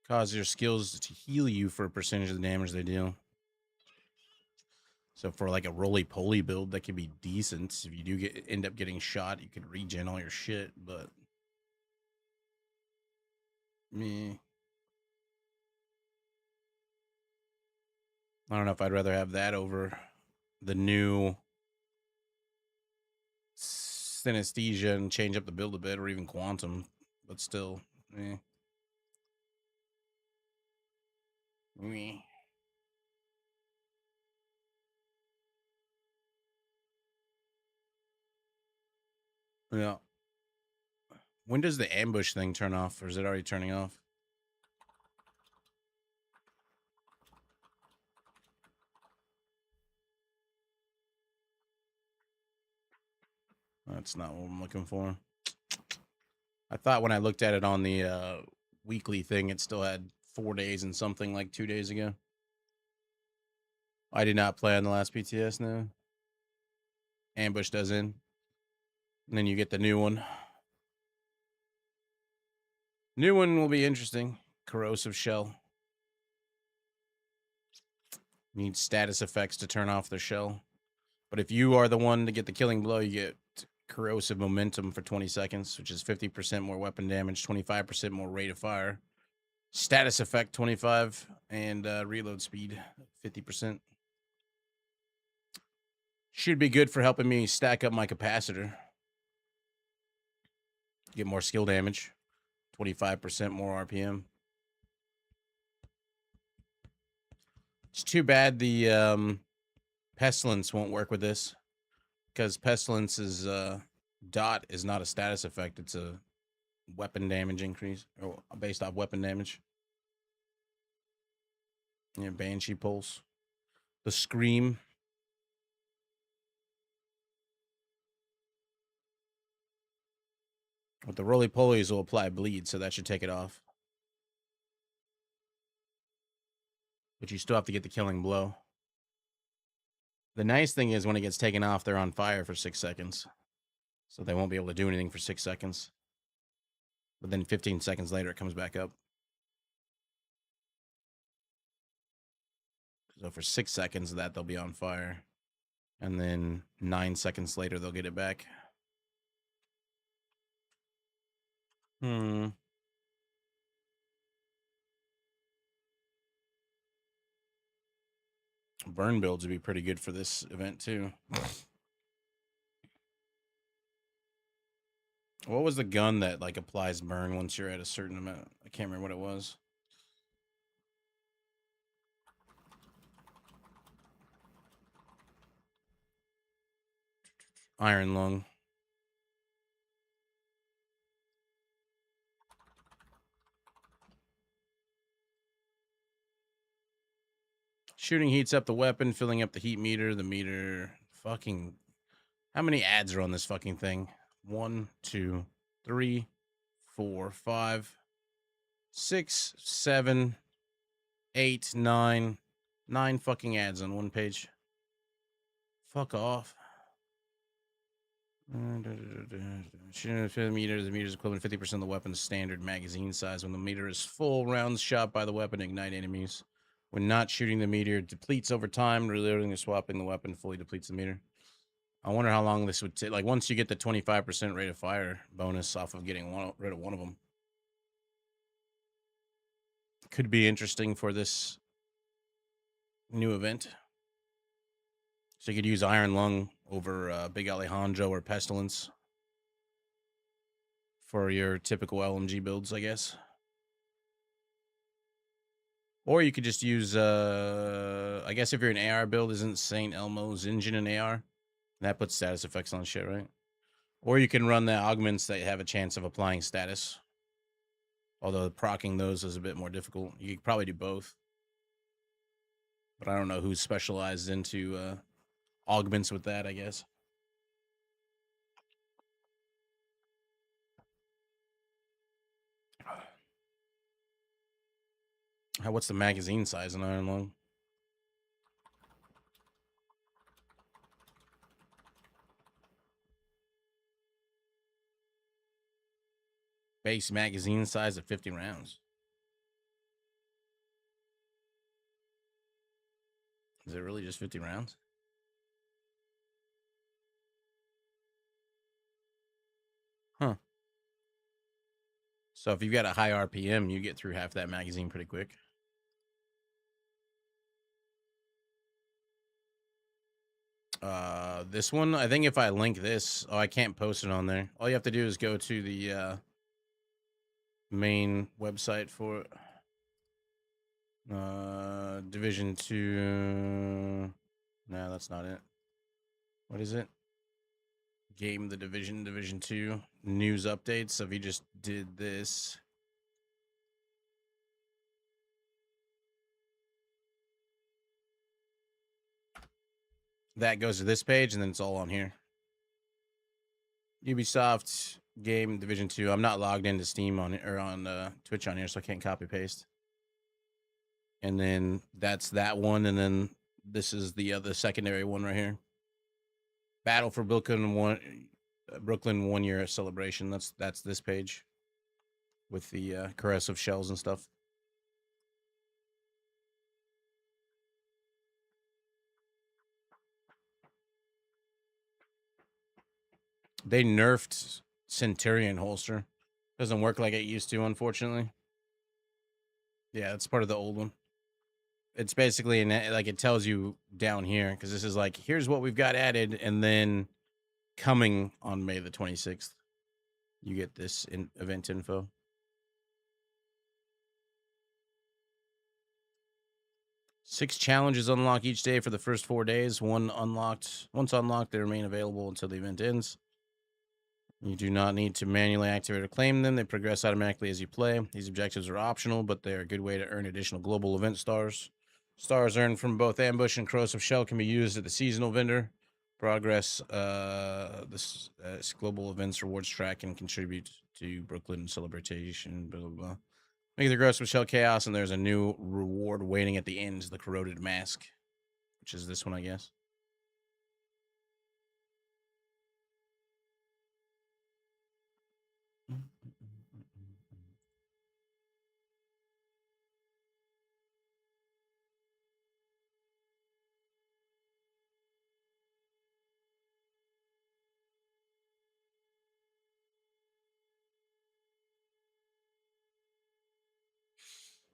Speaker 3: Cause your skills to heal you for a percentage of the damage they deal. So for like a roly-poly build, that could be decent. If you do end up getting shot, you could regen all your shit, but me, I don't know if I'd rather have that over the new synesthesia and change up the build a bit, or even quantum, but still, eh. Me. Yeah. When does the ambush thing turn off, or is it already turning off? That's not what I'm looking for. I thought when I looked at it on the weekly thing, it still had 4 days and something like 2 days ago. I did not play on the last PTS now. Ambush does in. And then you get the new one. New one will be interesting. Corrosive Shell. Need status effects to turn off their shell. But if you are the one to get the killing blow, you get corrosive momentum for 20 seconds, which is 50% more weapon damage, 25% more rate of fire. Status effect 25, and reload speed 50%. Should be good for helping me stack up my capacitor. Get more skill damage. 25% more RPM. It's too bad the Pestilence won't work with this, because Pestilence's dot is not a status effect. It's a weapon damage increase, or based off weapon damage. Yeah, Banshee Pulse. The Scream. With the roly-polies will apply bleed, so that should take it off. But you still have to get the killing blow. The nice thing is when it gets taken off, they're on fire for 6 seconds. So they won't be able to do anything for 6 seconds. But then 15 seconds later, it comes back up. So for 6 seconds of that, they'll be on fire. And then 9 seconds later, they'll get it back. Hmm. Burn builds would be pretty good for this event too. What was the gun that like applies burn once you're at a certain amount? I can't remember what it was. Iron lung. Shooting heats up the weapon, filling up the heat meter. The meter. Fucking. How many ads are on this fucking thing? 1, 2, 3, 4, 5, 6, 7, 8, 9. 9 fucking ads on one page. Fuck off. Shooting the meter. The meter is equivalent to 50% of the weapon's standard magazine size. When the meter is full, rounds shot by the weapon ignite enemies. When not shooting, the meter depletes over time. Reloading or swapping the weapon fully depletes the meter. I wonder how long this would take. Like, once you get the 25% rate of fire bonus off of getting rid of one of them. Could be interesting for this new event. So you could use Iron Lung over Big Alejandro or Pestilence for your typical LMG builds, I guess. Or you could just use, I guess if you're an AR build, isn't St. Elmo's engine an AR? That puts status effects on shit, right? Or you can run the augments that have a chance of applying status. Although proccing those is a bit more difficult. You could probably do both. But I don't know who's specialized into augments with that, I guess. What's the magazine size in Iron Lung? Base magazine size of 50 rounds. Is it really just 50 rounds? Huh. So if you've got a high RPM, you get through half that magazine pretty quick. This one, I think if I link this, I can't post it on there. All you have to do is go to the main website for it. Division 2. No, that's not it. What is it? Game the Division 2 news updates. So if you just did this, that goes to this page, and then it's all on here. Ubisoft Game Division 2. I'm not logged into Steam on Twitch on here, so I can't copy paste. And then that's that one, and then this is the other secondary one right here. Battle for Brooklyn 1 year celebration. That's this page with the Corrosive Shells and stuff. They nerfed Centurion holster. Doesn't work like it used to, unfortunately. Yeah, it's part of the old one. It's basically like it tells you down here, because this is like, here's what we've got added, and then coming on May the 26th, you get this event info. Six challenges unlock each day for the first 4 days. Once unlocked, they remain available until the event ends. You do not need to manually activate or claim them. They progress automatically as you play. These objectives are optional, but they are a good way to earn additional global event stars. Stars earned from both Ambush and Corrosive Shell can be used at the seasonal vendor. Progress this global events rewards track and contribute to Brooklyn celebration. Blah blah blah. Make the Corrosive Shell chaos, and there's a new reward waiting at the end. The corroded mask, which is this one, I guess.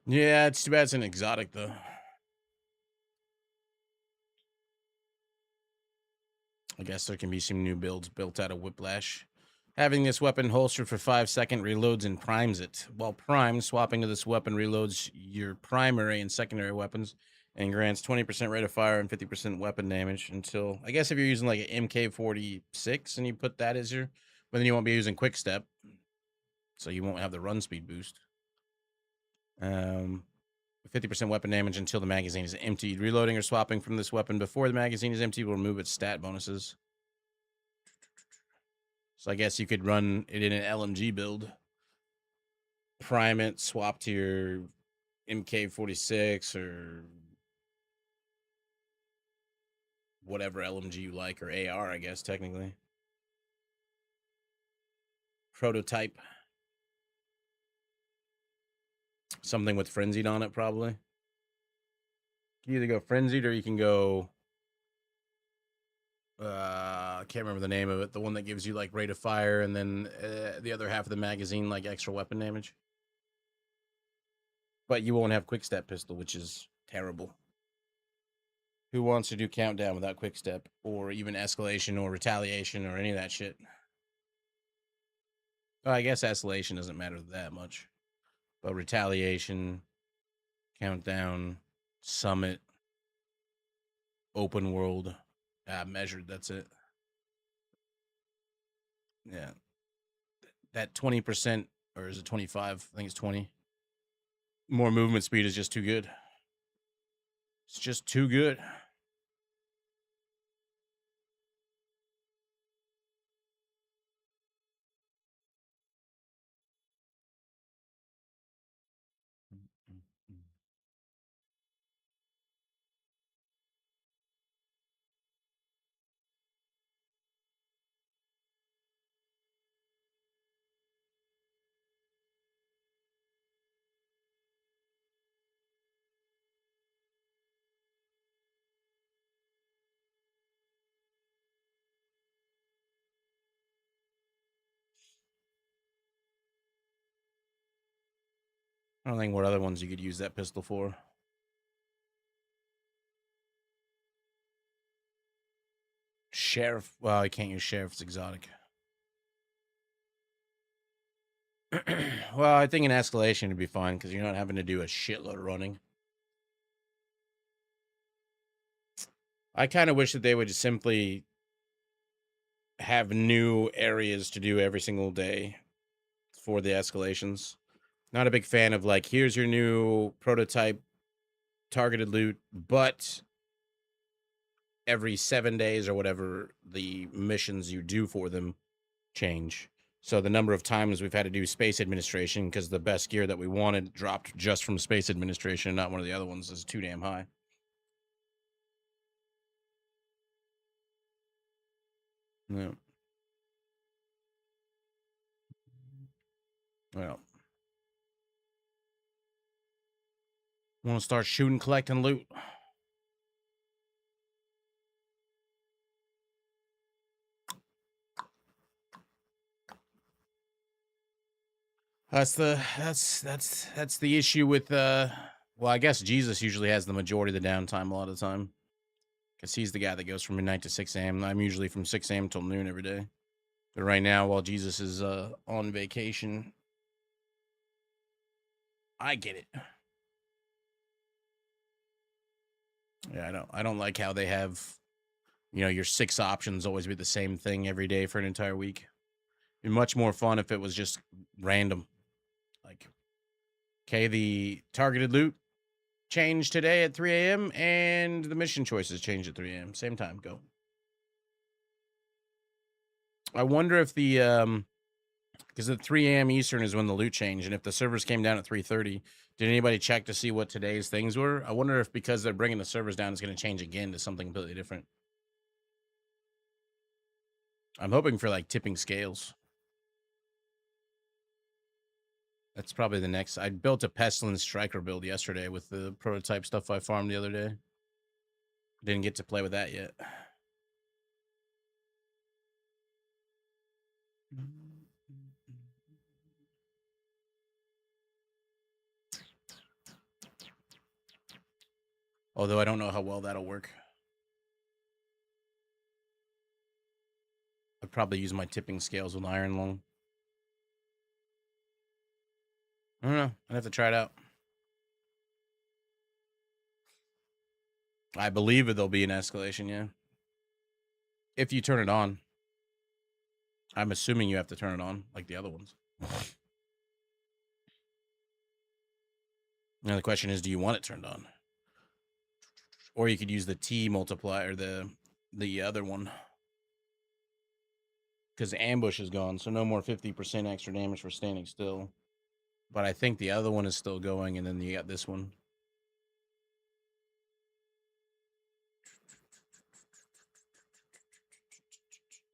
Speaker 3: Yeah, it's too bad it's an exotic, though. I guess there can be some new builds built out of Whiplash. Having this weapon holstered for 5-second reloads and primes it. While primed, swapping to this weapon reloads your primary and secondary weapons and grants 20% rate of fire and 50% weapon damage until, I guess if you're using like an MK46 and you put that as your, but then you won't be using quick step, so you won't have the run speed boost. 50% weapon damage until the magazine is emptied. Reloading or swapping from this weapon before the magazine is emptied will remove its stat bonuses. So I guess you could run it in an LMG build. Prime it, swap to your MK46 or whatever LMG you like, or AR, I guess, technically. Prototype. Something with Frenzied on it, probably. You can either go Frenzied or you can go... I can't remember the name of it. The one that gives you, like, rate of fire and then the other half of the magazine, like, extra weapon damage. But you won't have quick step pistol, which is terrible. Who wants to do countdown without quick step or even escalation or retaliation or any of that shit? Well, I guess escalation doesn't matter that much. But retaliation, countdown, summit, open world, measured, that's it. Yeah. That 20%, or is it 25? I think it's 20. More movement speed is just too good. It's just too good. I don't think what other ones you could use that pistol for. Sheriff. Well, I can't use Sheriff. It's exotic. Well, I think an escalation would be fine because you're not having to do a shitload of running. I kind of wish that they would just simply have new areas to do every single day for the escalations. Not a big fan of like, here's your new prototype targeted loot, but every 7 days or whatever the missions you do for them change. So the number of times we've had to do space administration because the best gear that we wanted dropped just from space administration and not one of the other ones is too damn high. Yeah. Well. Want to start shooting, collecting loot. That's the issue with well, I guess Jesus usually has the majority of the downtime a lot of the time. Because he's the guy that goes from midnight to 6 a.m. I'm usually from 6 a.m. till noon every day. But right now, while Jesus is on vacation, I get it. Yeah, I don't like how they have, your 6 options always be the same thing every day for an entire week. It'd be much more fun if it was just random. Like, okay, the targeted loot changed today at 3 a.m. and the mission choices changed at 3 a.m. Same time, go. I wonder if the because at 3 a.m. Eastern is when the loot changed, and if the servers came down at 3:30, did anybody check to see what today's things were? I wonder if because they're bringing the servers down, it's going to change again to something completely different. I'm hoping for like tipping scales. That's probably the next. I built a Pestilence Striker build yesterday with the prototype stuff I farmed the other day. Didn't get to play with that yet. Although I don't know how well that'll work. I'd probably use my tipping scales with iron lung. I don't know. I'd have to try it out. I believe there'll be an escalation, yeah. If you turn it on. I'm assuming you have to turn it on, like the other ones. Now the question is, do you want it turned on? Or you could use the T multiplier, the other one. Because ambush is gone, so no more 50% extra damage for standing still. But I think the other one is still going, and then you got this one.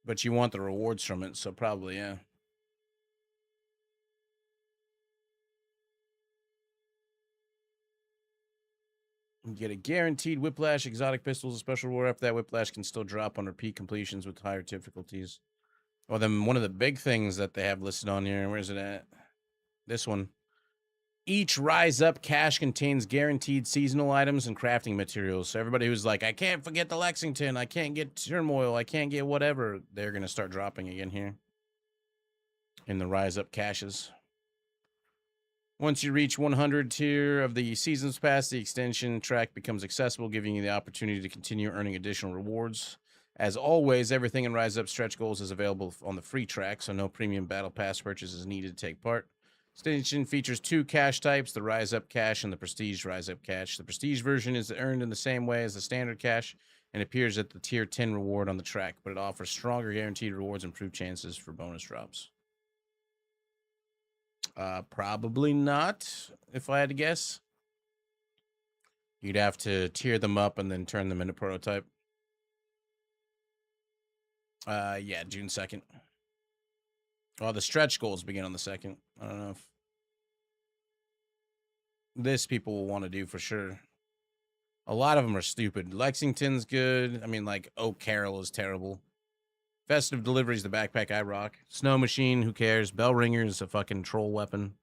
Speaker 3: But you want the rewards from it, so probably, yeah. You get a guaranteed whiplash, exotic pistols, a special reward after that whiplash can still drop on repeat completions with higher difficulties. Well, then one of the big things that they have listed on here, where's it at? This one. Each Rise Up cache contains guaranteed seasonal items and crafting materials. So everybody who's like, I can't forget the Lexington, I can't get Turmoil, I can't get whatever, they're going to start dropping again here in the Rise Up caches. Once you reach 100 tier of the Seasons Pass, the extension track becomes accessible, giving you the opportunity to continue earning additional rewards. As always, everything in Rise Up stretch goals is available on the free track, so no premium battle pass purchase is needed to take part. Extension features 2 cache types, the Rise Up cache and the Prestige Rise Up cache. The Prestige version is earned in the same way as the standard cache and appears at the tier 10 reward on the track, but it offers stronger guaranteed rewards and improved chances for bonus drops. Probably not, if I had to guess. You'd have to tier them up and then turn them into prototype. Yeah, June 2nd. Oh, the stretch goals begin on the 2nd. I don't know if this people will want to do for sure. A lot of them are stupid. Lexington's good. I mean, like, Oak Carroll is terrible. Festive Delivery is the backpack I rock. Snow Machine, who cares? Bell Ringer is a fucking troll weapon.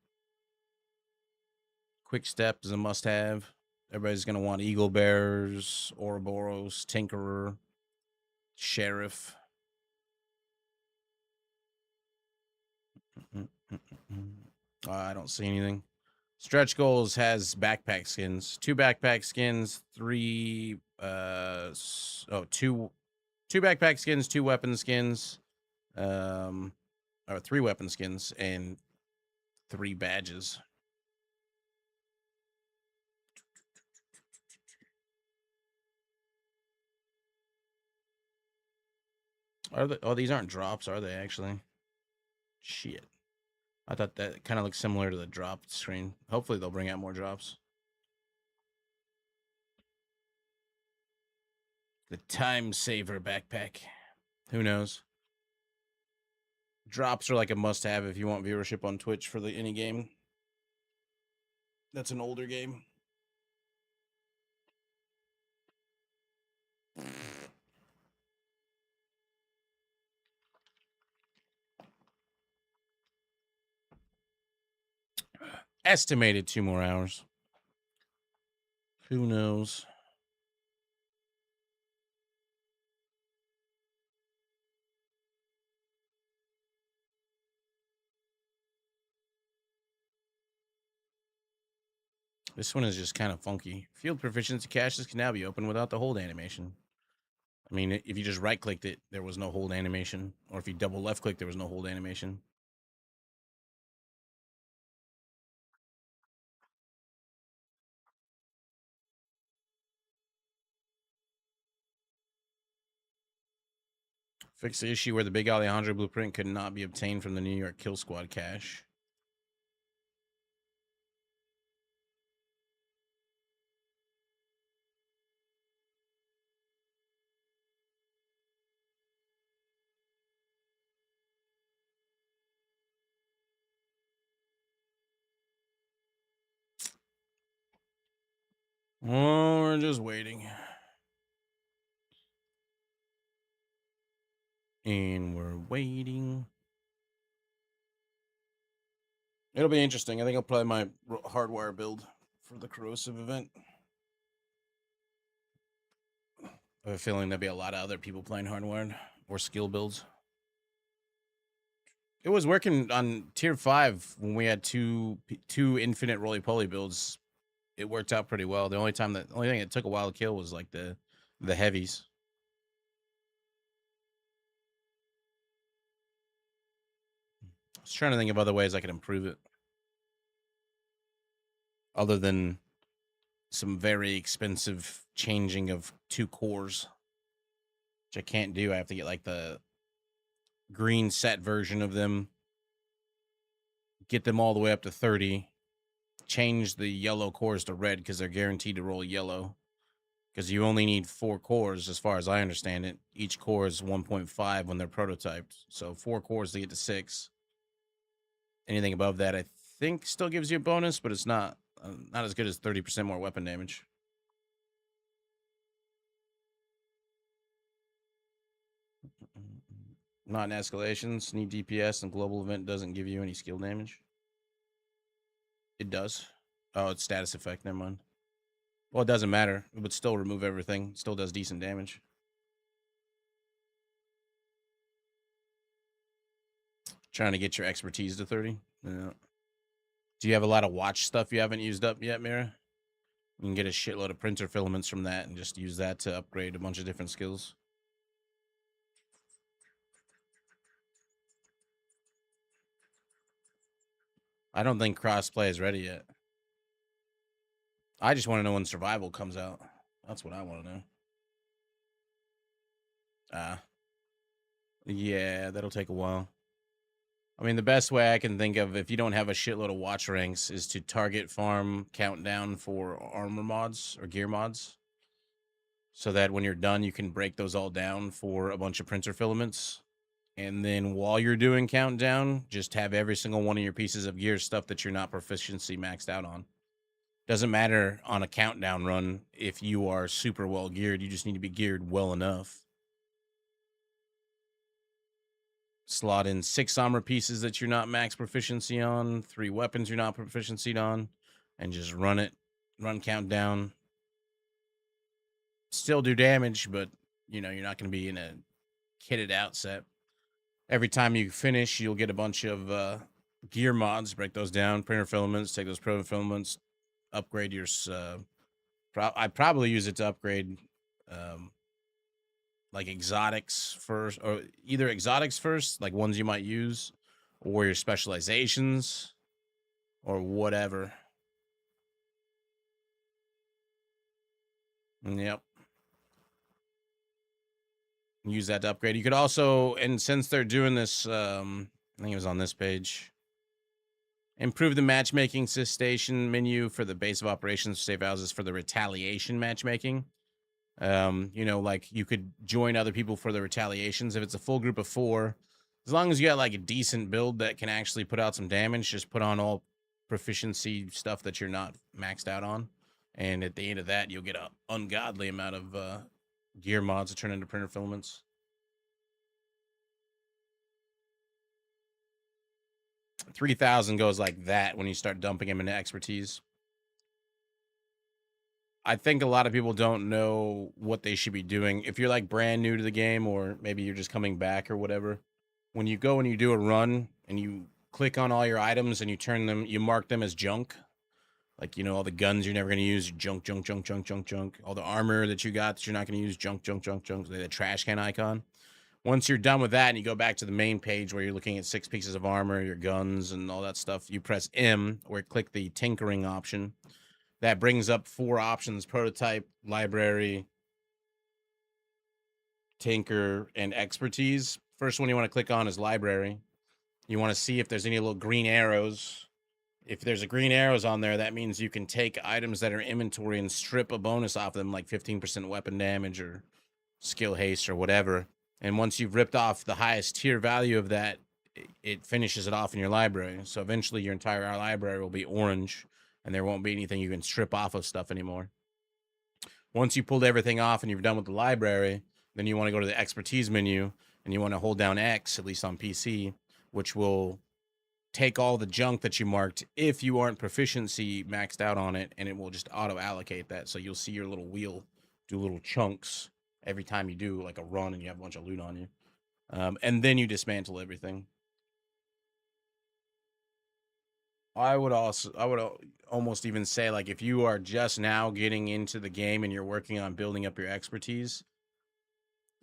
Speaker 3: Quick Step is a must-have. Everybody's going to want Eagle Bearers, Ouroboros, Tinkerer, Sheriff. I don't see anything. Stretch Goals has backpack skins. 2 backpack skins, 3 two backpack skins, 2 weapon skins, or 3 weapon skins, and 3 badges. Are they? Oh, these aren't drops, are they? Actually, shit. I thought that kind of looks similar to the drop screen. Hopefully, they'll bring out more drops. The Time Saver backpack. Who knows? Drops are like a must-have if you want viewership on Twitch for any game. That's an older game. Estimated 2 more hours. Who knows? This one is just kind of funky. Field proficiency caches can now be opened without the hold animation. I mean, if you just right-clicked it, there was no hold animation. Or if you double left-click, there was no hold animation. Fix the issue where the Big Alejandro blueprint could not be obtained from the New York Kill Squad cache. Oh, we're just waiting. And we're waiting. It'll be interesting. I think I'll play my hardwire build for the corrosive event. I have a feeling there'll be a lot of other people playing hardwired or skill builds. It was working on tier 5 when we had two infinite roly-poly builds. It worked out pretty well. The only thing that took a while to kill was like the heavies. I was trying to think of other ways I could improve it. Other than some very expensive changing of 2 cores. Which I can't do. I have to get like the green set version of them. Get them all the way up to 30. Change the yellow cores to red because they're guaranteed to roll yellow. Because you only need 4 cores, as far as I understand it. Each core is 1.5 when they're prototyped. So 4 cores to get to 6. Anything above that, I think, still gives you a bonus, but it's not as good as 30% more weapon damage. Not in escalations. Need DPS, and global event doesn't give you any skill damage. It does. Oh, it's status effect. Never mind. Well, it doesn't matter. It would still remove everything. It still does decent damage. Trying to get your expertise to 30. Yeah. Do you have a lot of watch stuff you haven't used up yet, Mira? You can get a shitload of printer filaments from that and just use that to upgrade a bunch of different skills. I don't think crossplay is ready yet. I just want to know when survival comes out. That's what I want to know. Yeah, that'll take a while. I mean, the best way I can think of, if you don't have a shitload of watch ranks, is to target farm countdown for armor mods or gear mods. So that when you're done, you can break those all down for a bunch of printer filaments. And then while you're doing countdown, just have every single one of your pieces of gear stuff that you're not proficiency maxed out on. Doesn't matter on a countdown run if you are super well geared. You just need to be geared well enough. Slot in 6 armor pieces that you're not max proficiency on, 3 weapons you're not proficiency on, and just run it. Run countdown. Still do damage, but you know, you're not going to be in a kitted out set. Every time you finish, you'll get a bunch of gear mods. Break those down. Printer filaments. Take those printer filaments. Upgrade your... I'd probably use it to upgrade... like exotics first, or either exotics first, like ones you might use, or your specializations, or whatever. Yep. Use that to upgrade. You could also, and since they're doing this, I think it was on this page, improve the matchmaking station menu for the base of operations safe houses for the retaliation matchmaking. You know, like you could join other people for the retaliations if it's a full group of 4. As long as you got like a decent build that can actually put out some damage, just put on all proficiency stuff that you're not maxed out on. And at the end of that, you'll get an ungodly amount of gear mods to turn into printer filaments. $3,000 goes like that when you start dumping them into expertise. I think a lot of people don't know what they should be doing. If you're like brand new to the game, or maybe you're just coming back or whatever, when you go and you do a run and you click on all your items and you turn them, you mark them as junk. Like, you know, all the guns you're never going to use, junk, junk, junk, junk, junk, junk. All the armor that you got that you're not going to use, junk, junk, junk, junk. The trash can icon. Once you're done with that and you go back to the main page where you're looking at 6 pieces of armor, your guns and all that stuff, you press M or click the tinkering option. That brings up 4 options: prototype, library, tinker, and expertise. First one you want to click on is library. You want to see if there's any little green arrows. If there's a green arrows on there, that means you can take items that are inventory and strip a bonus off them, like 15% weapon damage or skill haste or whatever. And once you've ripped off the highest tier value of that, it finishes it off in your library. So eventually your entire library will be orange, and there won't be anything you can strip off of stuff anymore. Once you pulled everything off and you're done with the library, then you want to go to the expertise menu, and you want to hold down X, at least on PC, which will take all the junk that you marked if you aren't proficiency maxed out on it, and it will just auto allocate that. So you'll see your little wheel do little chunks, every time you do like a run and you have a bunch of loot on you. And then you dismantle everything. I would almost even say, like, if you are just now getting into the game and you're working on building up your expertise,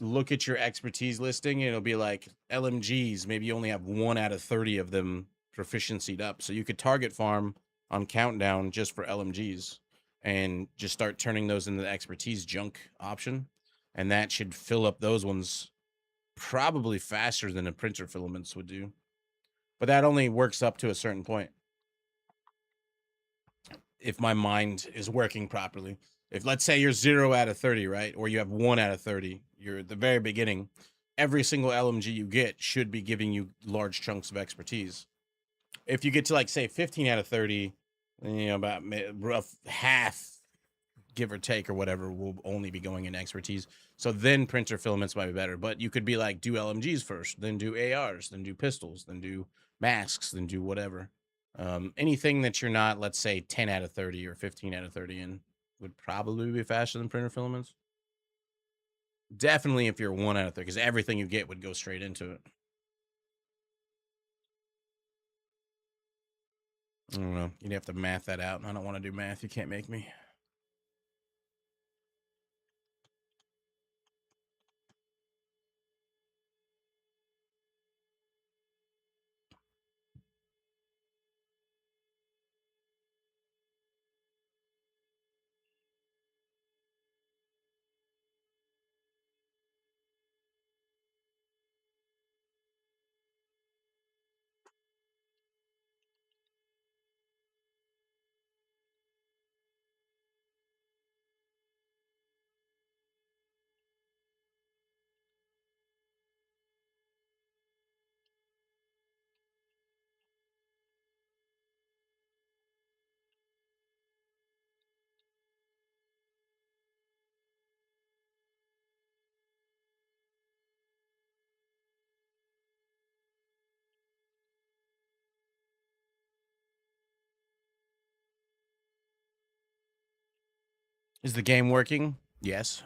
Speaker 3: look at your expertise listing and it'll be like LMGs. Maybe you only have 1 out of 30 of them proficiency'd up. So you could target farm on Countdown just for LMGs and just start turning those into the expertise junk option. And that should fill up those ones probably faster than a printer filaments would do. But that only works up to a certain point. If my mind is working properly. If, let's say, you're 0 out of 30, right? Or you have 1 out of 30, you're at the very beginning. Every single LMG you get should be giving you large chunks of expertise. If you get to, like, say, 15 out of 30, you know, about rough half, give or take or whatever, will only be going in expertise. So then printer filaments might be better. But you could be like, do LMGs first, then do ARs, then do pistols, then do masks, then do whatever. Anything that you're not, let's say, 10 out of 30 or 15 out of 30 in would probably be faster than printer filaments. Definitely if you're 1 out of 30, because everything you get would go straight into it. I don't know. You'd have to math that out. I don't want to do math. You can't make me. Is the game working? Yes.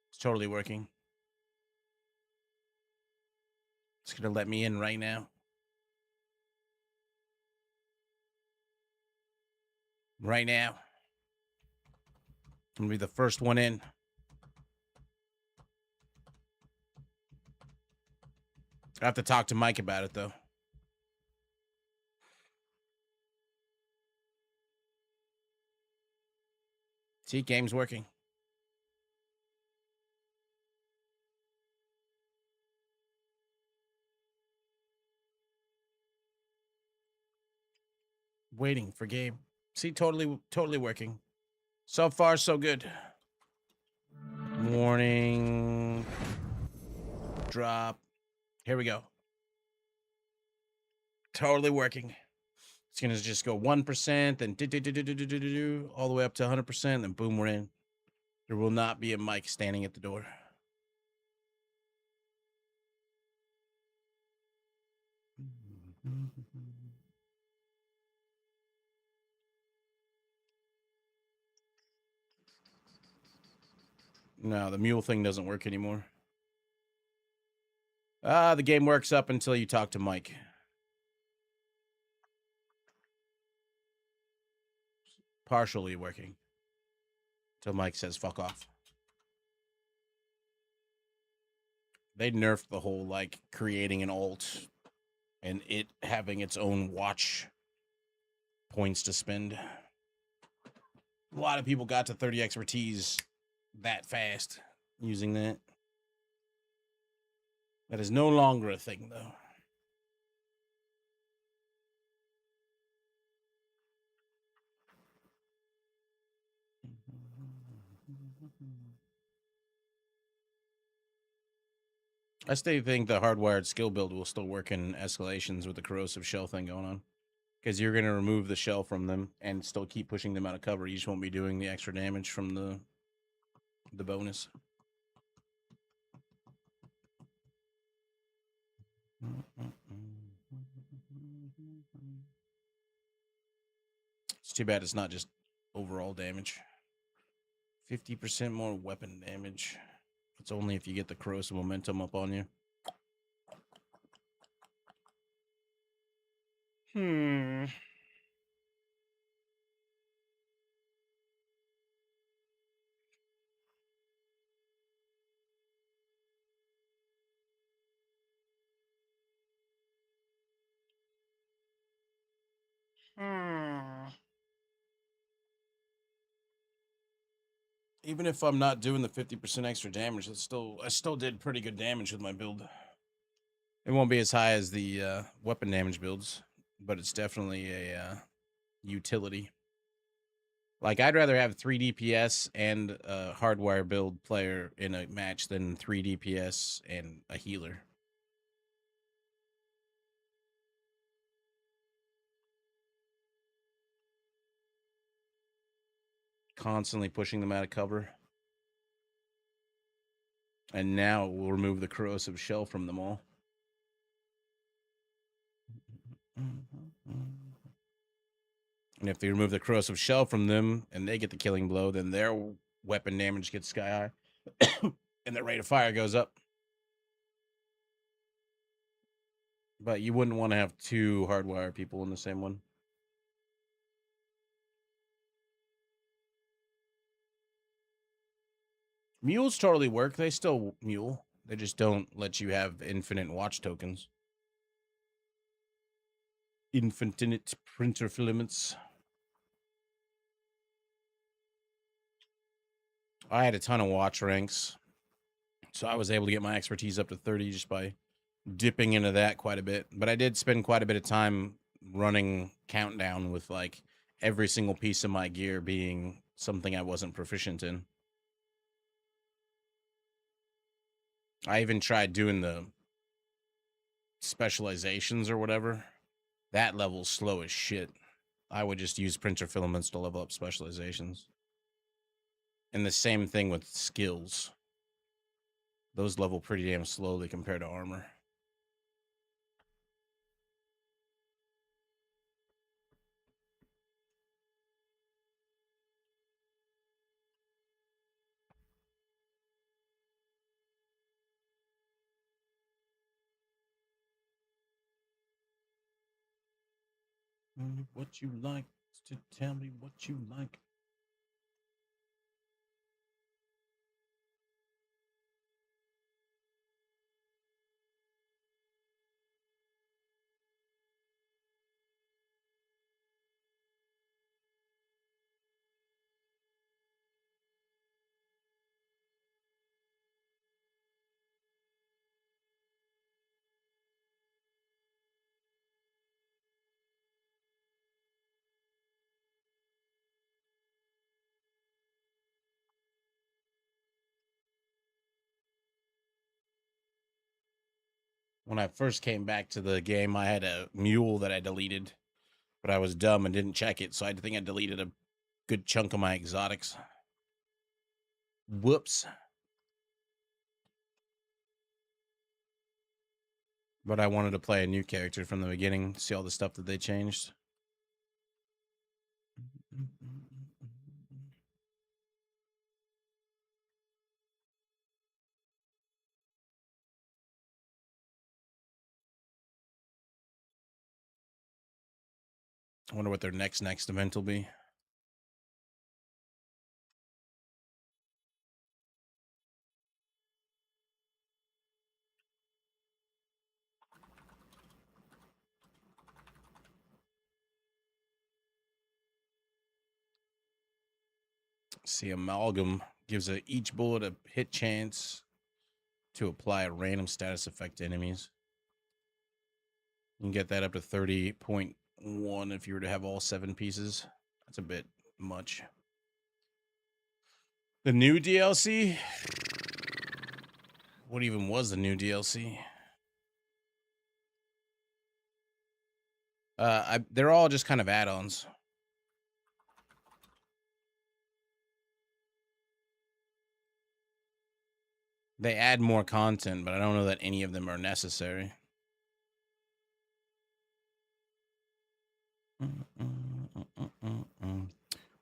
Speaker 3: It's totally working. It's going to let me in right now. Right now. I'm going to be the first one in. I have to talk to Mike about it, though. See, game's working. Waiting for game. See, totally working. So far, so good. Warning. Drop. Here we go. Totally working. It's going to just go 1%, then all the way up to 100%, then boom, we're in. There will not be a mic standing at the door. No, the mule thing doesn't work anymore. The game works up until you talk to Mike. Partially working. Till Mike says, fuck off. They nerfed the whole, like, creating an alt and it having its own watch points to spend. A lot of people got to 30 expertise that fast using that. That is no longer a thing, though. I still think the hardwired skill build will still work in escalations with the corrosive shell thing going on. Because you're going to remove the shell from them and still keep pushing them out of cover. You just won't be doing the extra damage from the bonus. It's too bad it's not just overall damage. 50% more weapon damage. It's only if you get the corrosive momentum up on you. Even if I'm not doing the 50% extra damage, I still did pretty good damage with my build. It won't be as high as the weapon damage builds, but it's definitely a utility. Like, I'd rather have 3 DPS and a hardwire build player in a match than 3 DPS and a healer. Constantly pushing them out of cover. And now we'll remove the corrosive shell from them all. And if they remove the corrosive shell from them and they get the killing blow, then their weapon damage gets sky high. And their rate of fire goes up. But you wouldn't want to have 2 hardwire people in the same one. Mules totally work. They still mule. They just don't let you have infinite watch tokens. Infinite printer filaments. I had a ton of watch ranks, so I was able to get my expertise up to 30 just by dipping into that quite a bit. But I did spend quite a bit of time running countdown with like every single piece of my gear being something I wasn't proficient in. I even tried doing the specializations or whatever. That level's slow as shit. I would just use printer filaments to level up specializations. And the same thing with skills. Those level pretty damn slowly compared to armor. What you like to tell me what you like. When I first came back to the game, I had a mule that I deleted, but I was dumb and didn't check it, so I think I deleted a good chunk of my exotics. Whoops. But I wanted to play a new character from the beginning, see all the stuff that they changed. I wonder what their next event will be. See, Amalgam gives each bullet a hit chance to apply a random status effect to enemies. You can get that up to 30.1 if you were to have all 7 pieces. That's a bit much. The new DLC? What even was the new DLC? They're all just kind of add-ons. They add more content, but I don't know that any of them are necessary.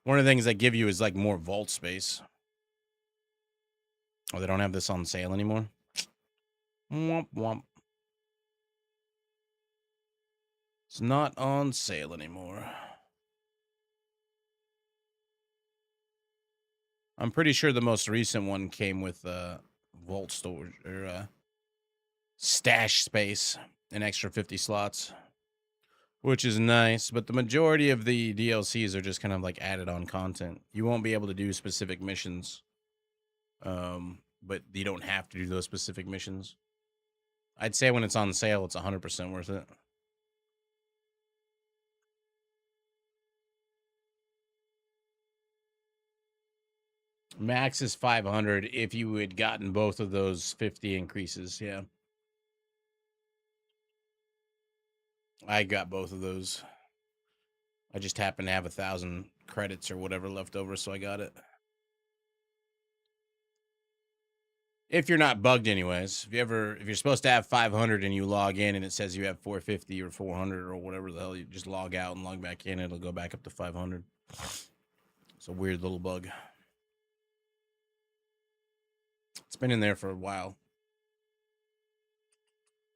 Speaker 3: One of the things they give you is like more vault space. Oh, they don't have this on sale anymore? Womp womp. It's not on sale anymore. I'm pretty sure the most recent one came with vault storage or stash space, an extra 50 slots, which is nice. But the majority of the DLCs are just kind of like added on content. You won't be able to do specific missions, but you don't have to do those specific missions. I'd say when it's on sale, it's 100% worth it. Max is 500 if you had gotten both of those 50 increases. Yeah. I got both of those. I just happened to have 1,000 credits or whatever left over, so I got it. If you're not bugged anyways. If you're supposed to have 500 and you log in and it says you have 450 or 400 or whatever the hell, you just log out and log back in, it'll go back up to 500. It's a weird little bug. It's been in there for a while.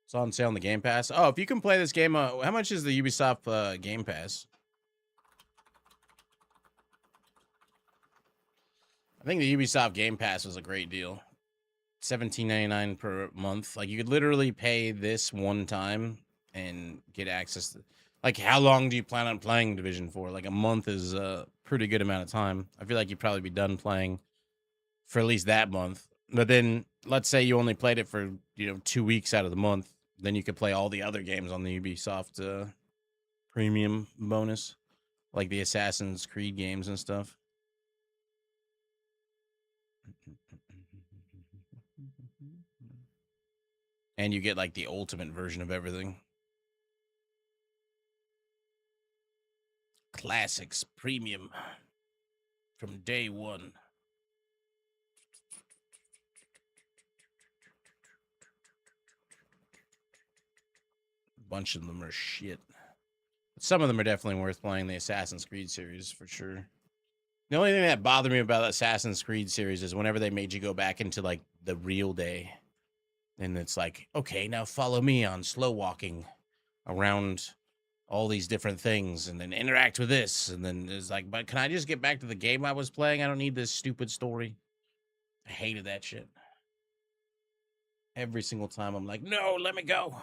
Speaker 3: It's on sale on the Game Pass. Oh, if you can play this game, how much is the Ubisoft Game Pass? I think the Ubisoft Game Pass was a great deal. $17.99 per month. Like, you could literally pay this one time and get access to, like, how long do you plan on playing Division 4? Like, a month is a pretty good amount of time. I feel like you'd probably be done playing for at least that month. But then let's say you only played it for, 2 weeks out of the month, then you could play all the other games on the Ubisoft premium bonus, like the Assassin's Creed games and stuff. And you get like the ultimate version of everything. Classics premium from day one. A bunch of them are shit. But some of them are definitely worth playing. The Assassin's Creed series for sure. The only thing that bothered me about the Assassin's Creed series is whenever they made you go back into like the real day. And it's like, okay, now follow me on slow walking around all these different things and then interact with this. And then it's like, but can I just get back to the game I was playing? I don't need this stupid story. I hated that shit. Every single time I'm like, no, let me go.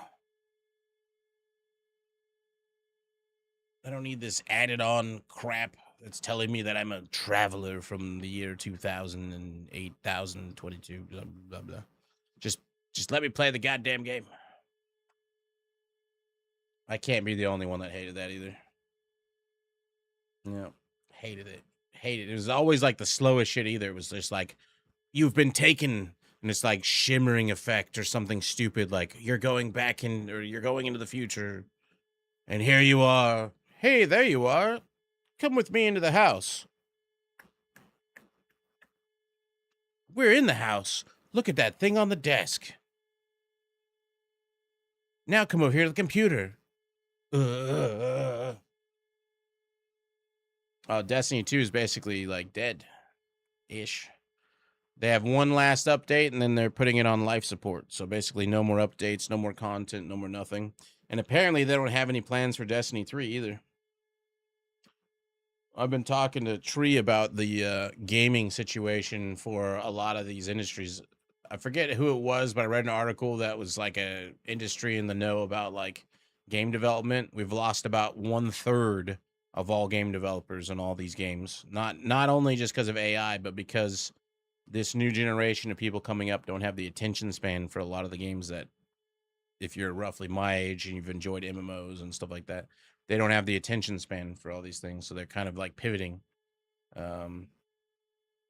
Speaker 3: I don't need this added on crap that's telling me that I'm a traveler from the year 2008, 2022, blah, blah, blah. Just let me play the goddamn game. I can't be the only one that hated that either. Yeah, hated it. Hated it. It was always like the slowest shit either. It was just like, you've been taken, and it's like shimmering effect or something stupid like you're going back in or you're going into the future, and here you are. Hey, there you are. Come with me into the house. We're in the house. Look at that thing on the desk. Now come over here to the computer. Destiny 2 is basically like dead-ish. They have one last update, and then they're putting it on life support. So basically no more updates, no more content, no more nothing. And apparently they don't have any plans for Destiny 3 either. I've been talking to Tree about the gaming situation for a lot of these industries. I forget who it was, but I read an article that was like a industry in the know about like game development. We've lost about 1/3 of all game developers in all these games. Not only just because of AI, but because this new generation of people coming up don't have the attention span for a lot of the games that, if you're roughly my age and you've enjoyed MMOs and stuff like that, they don't have the attention span for all these things. So they're kind of like pivoting.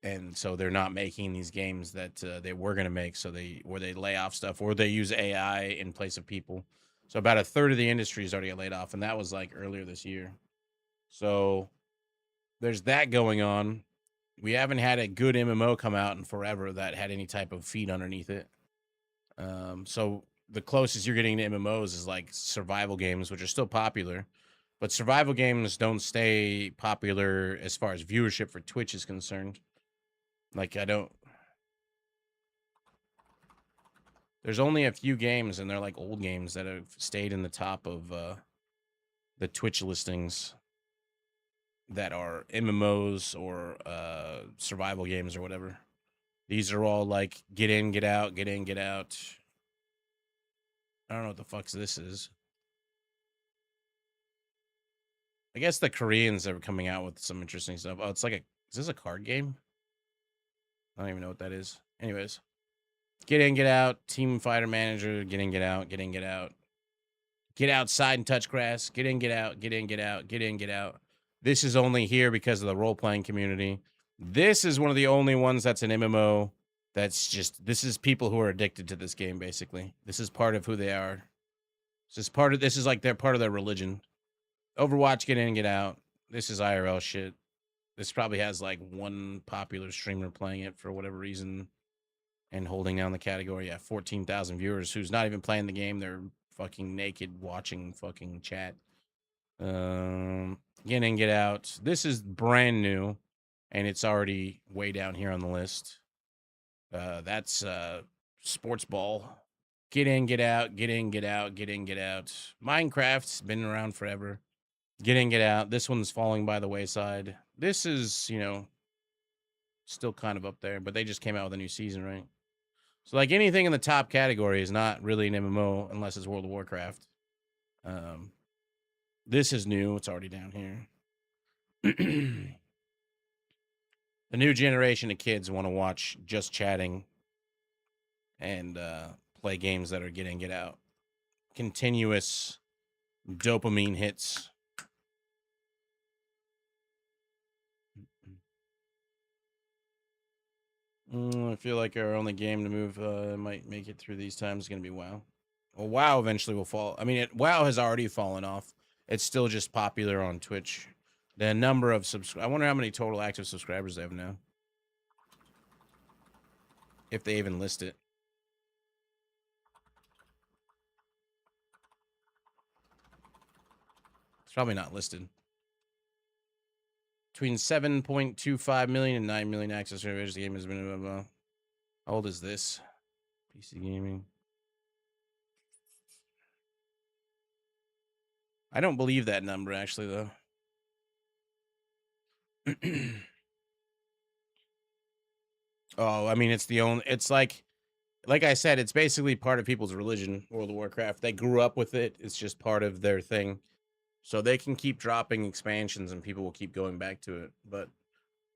Speaker 3: And so they're not making these games that they were going to make. So they lay off stuff or they use AI in place of people. So about 1/3 of the industry is already laid off. And that was like earlier this year. So there's that going on. We haven't had a good MMO come out in forever that had any type of feed underneath it. So the closest you're getting to MMOs is like survival games, which are still popular. But survival games don't stay popular as far as viewership for Twitch is concerned. Like, I don't... There's only a few games, and they're like old games that have stayed in the top of the Twitch listings that are MMOs or survival games or whatever. These are all like get in, get out, get in, get out. I don't know what the fuck this is. I guess the Koreans are coming out with some interesting stuff. Oh, it's like is this a card game? I don't even know what that is. Anyways, get in, get out. Team fighter manager. Get in, get out. Get in, get out. Get outside and touch grass. Get in, get out. Get in, get out. Get in, get out. This is only here because of the role playing community. This is one of the only ones that's an MMO. That's just, this is people who are addicted to this game. Basically, this is part of who they are. This is like they're part of their religion. Overwatch, get in, get out. This is IRL shit. This probably has like one popular streamer playing it for whatever reason and holding down the category. Yeah, 14,000 viewers who's not even playing the game. They're fucking naked watching fucking chat. Get in, get out. This is brand new and it's already way down here on the list. That's sports ball. Get in, get out, get in, get out, get in, get out. Minecraft's been around forever. Get in, get out. This one's falling by the wayside. This is, you know, still kind of up there, but they just came out with a new season, right? So, like, anything in the top category is not really an MMO unless it's World of Warcraft. This is new. It's already down here. The new generation of kids want to watch just chatting and play games that are get in, get out. Continuous dopamine hits. I feel like our only game to move might make it through these times is going to be WoW. Well, WoW eventually will fall. I mean, WoW has already fallen off. It's still just popular on Twitch. The number of I wonder how many total active subscribers they have now. If they even list it. It's probably not listed. Between 7.25 million and 9 million active subscribers, the game has been how old is this? PC gaming. I don't believe that number actually though. Oh, I mean, it's the only. It's like I said, it's basically part of people's religion. World of Warcraft. They grew up with it. It's just part of their thing. So they can keep dropping expansions, and people will keep going back to it. But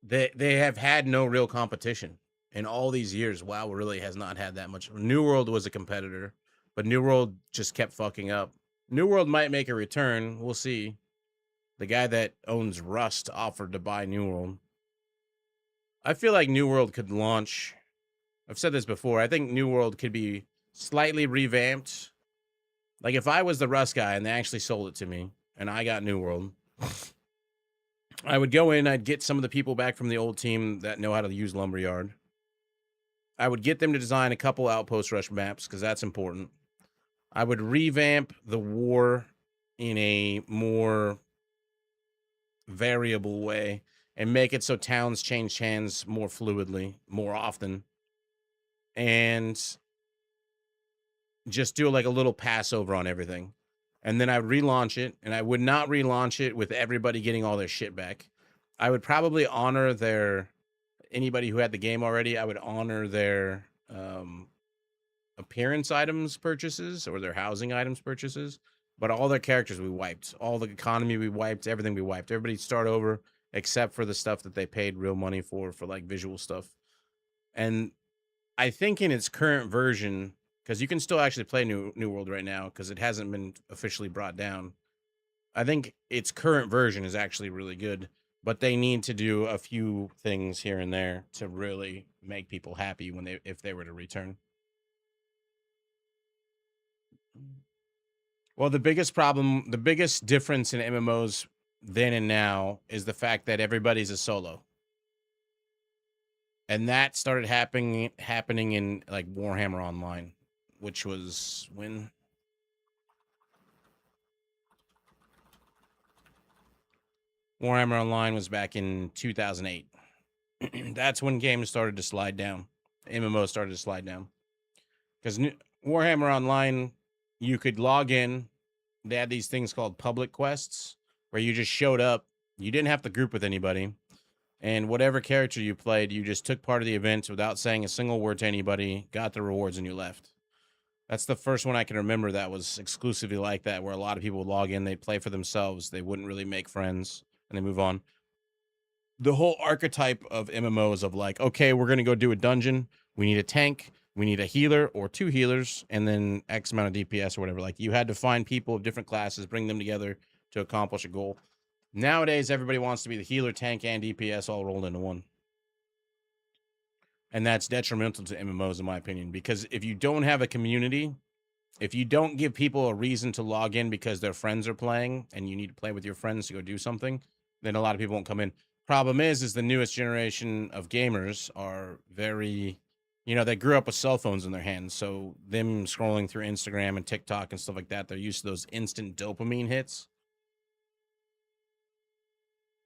Speaker 3: they have had no real competition in all these years. WoW really has not had that much. New World was a competitor, but New World just kept fucking up. New World might make a return. We'll see. The guy that owns Rust offered to buy New World. I feel like New World could launch. I've said this before. I think New World could be slightly revamped. Like if I was the Rust guy and they actually sold it to me and I got New World, I would go in, I'd get some of the people back from the old team that know how to use Lumberyard. I would get them to design a couple Outpost Rush maps because that's important. I would revamp the war in a more variable way and make it so towns change hands more fluidly, more often. And just do like a little Passover on everything. And then I'd relaunch it, and I would not relaunch it with everybody getting all their shit back. I would probably honor anybody who had the game already, I would honor their appearance items purchases or their housing items purchases. But all their characters we wiped. All the economy we wiped. Everything we wiped. Everybody start over except for the stuff that they paid real money for like visual stuff. And I think in its current version, because you can still actually play New World right now because it hasn't been officially brought down. I think its current version is actually really good, but they need to do a few things here and there to really make people happy if they were to return. Well, the biggest difference in MMOs then and now is the fact that everybody's a solo. And that started happening in like Warhammer Online, which was when Warhammer Online was back in 2008. That's when games started to slide down. MMO started to slide down. Because Warhammer Online, you could log in. They had these things called public quests where you just showed up. You didn't have to group with anybody. And whatever character you played, you just took part of the event without saying a single word to anybody, got the rewards, and you left. That's the first one I can remember that was exclusively like that, where a lot of people would log in, they'd play for themselves, they wouldn't really make friends, and they move on. The whole archetype of MMOs of like, okay, we're going to go do a dungeon. We need a tank. We need a healer or 2 healers, and then X amount of DPS or whatever. Like, you had to find people of different classes, bring them together to accomplish a goal. Nowadays, everybody wants to be the healer, tank, and DPS all rolled into one. And that's detrimental to MMOs, in my opinion, because if you don't have a community, if you don't give people a reason to log in because their friends are playing and you need to play with your friends to go do something, then a lot of people won't come in. Problem is the newest generation of gamers are very, they grew up with cell phones in their hands. So them scrolling through Instagram and TikTok and stuff like that, they're used to those instant dopamine hits.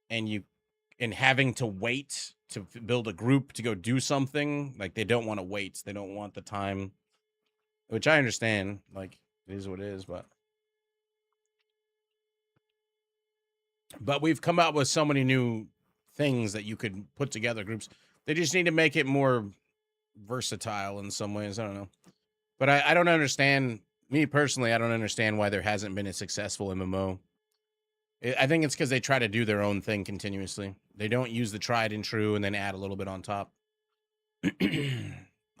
Speaker 3: And having to wait to build a group to go do something, like they don't want to wait. They don't want the time, which I understand. Like, it is what it is, but we've come out with so many new things that you could put together groups. They just need to make it more versatile in some ways. I don't know. But I don't understand. Me personally, I don't understand why there hasn't been a successful MMO. I think it's because they try to do their own thing continuously. They don't use the tried and true and then add a little bit on top.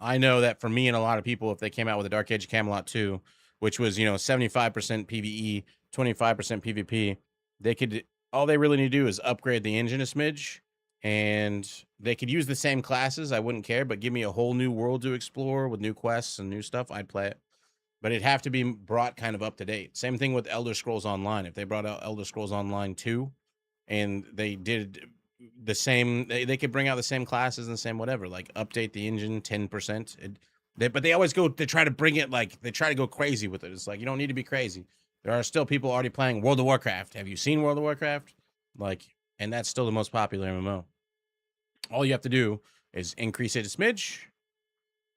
Speaker 3: I know that for me and a lot of people, if they came out with a Dark Age of Camelot 2, which was, 75% PvE, 25% PvP, all they really need to do is upgrade the engine a smidge, and they could use the same classes. I wouldn't care, but give me a whole new world to explore with new quests and new stuff. I'd play it. But it'd have to be brought kind of up to date. Same thing with Elder Scrolls Online. If they brought out Elder Scrolls Online 2 and they did the same, they could bring out the same classes and the same whatever, like update the engine 10%. But they always try to bring it, like they try to go crazy with it. It's like, you don't need to be crazy. There are still people already playing World of Warcraft. Have you seen World of Warcraft? And that's still the most popular MMO. All you have to do is increase it a smidge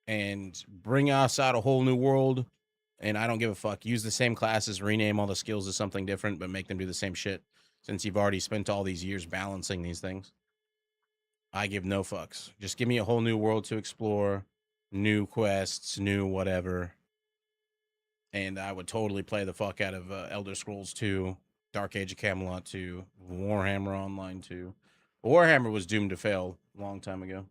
Speaker 3: and bring us out a whole new world. And I don't give a fuck. Use the same classes, rename all the skills to something different, but make them do the same shit. Since you've already spent all these years balancing these things, I give no fucks. Just give me a whole new world to explore, new quests, new whatever. And I would totally play the fuck out of Elder Scrolls 2, Dark Age of Camelot 2, Warhammer Online 2. Warhammer was doomed to fail a long time ago.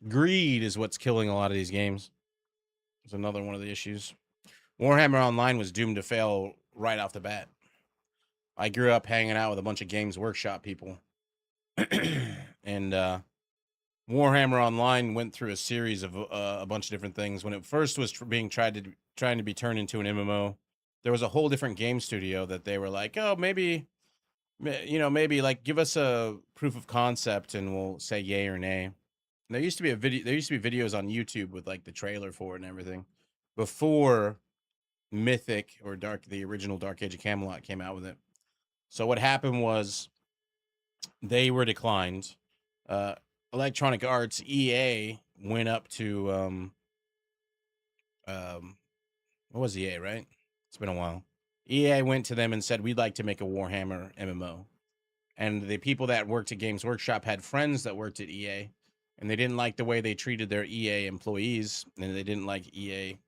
Speaker 3: Greed is what's killing a lot of these games. It's another one of the issues. Warhammer Online was doomed to fail right off the bat. I grew up hanging out with a bunch of Games Workshop people. And Warhammer Online went through a series of a bunch of different things. When it first was trying to be turned into an MMO, there was a whole different game studio that they were like, oh, maybe like give us a proof of concept and we'll say yay or nay. And there used to be videos on YouTube with like the trailer for it and everything before Mythic or the original Dark Age of Camelot came out with it. So what happened was they were declined. Electronic Arts, EA, went up to what was EA, right? It's been a while. EA went to them and said, we'd like to make a Warhammer MMO. And the people that worked at Games Workshop had friends that worked at EA, and they didn't like the way they treated their EA employees, and they didn't like EA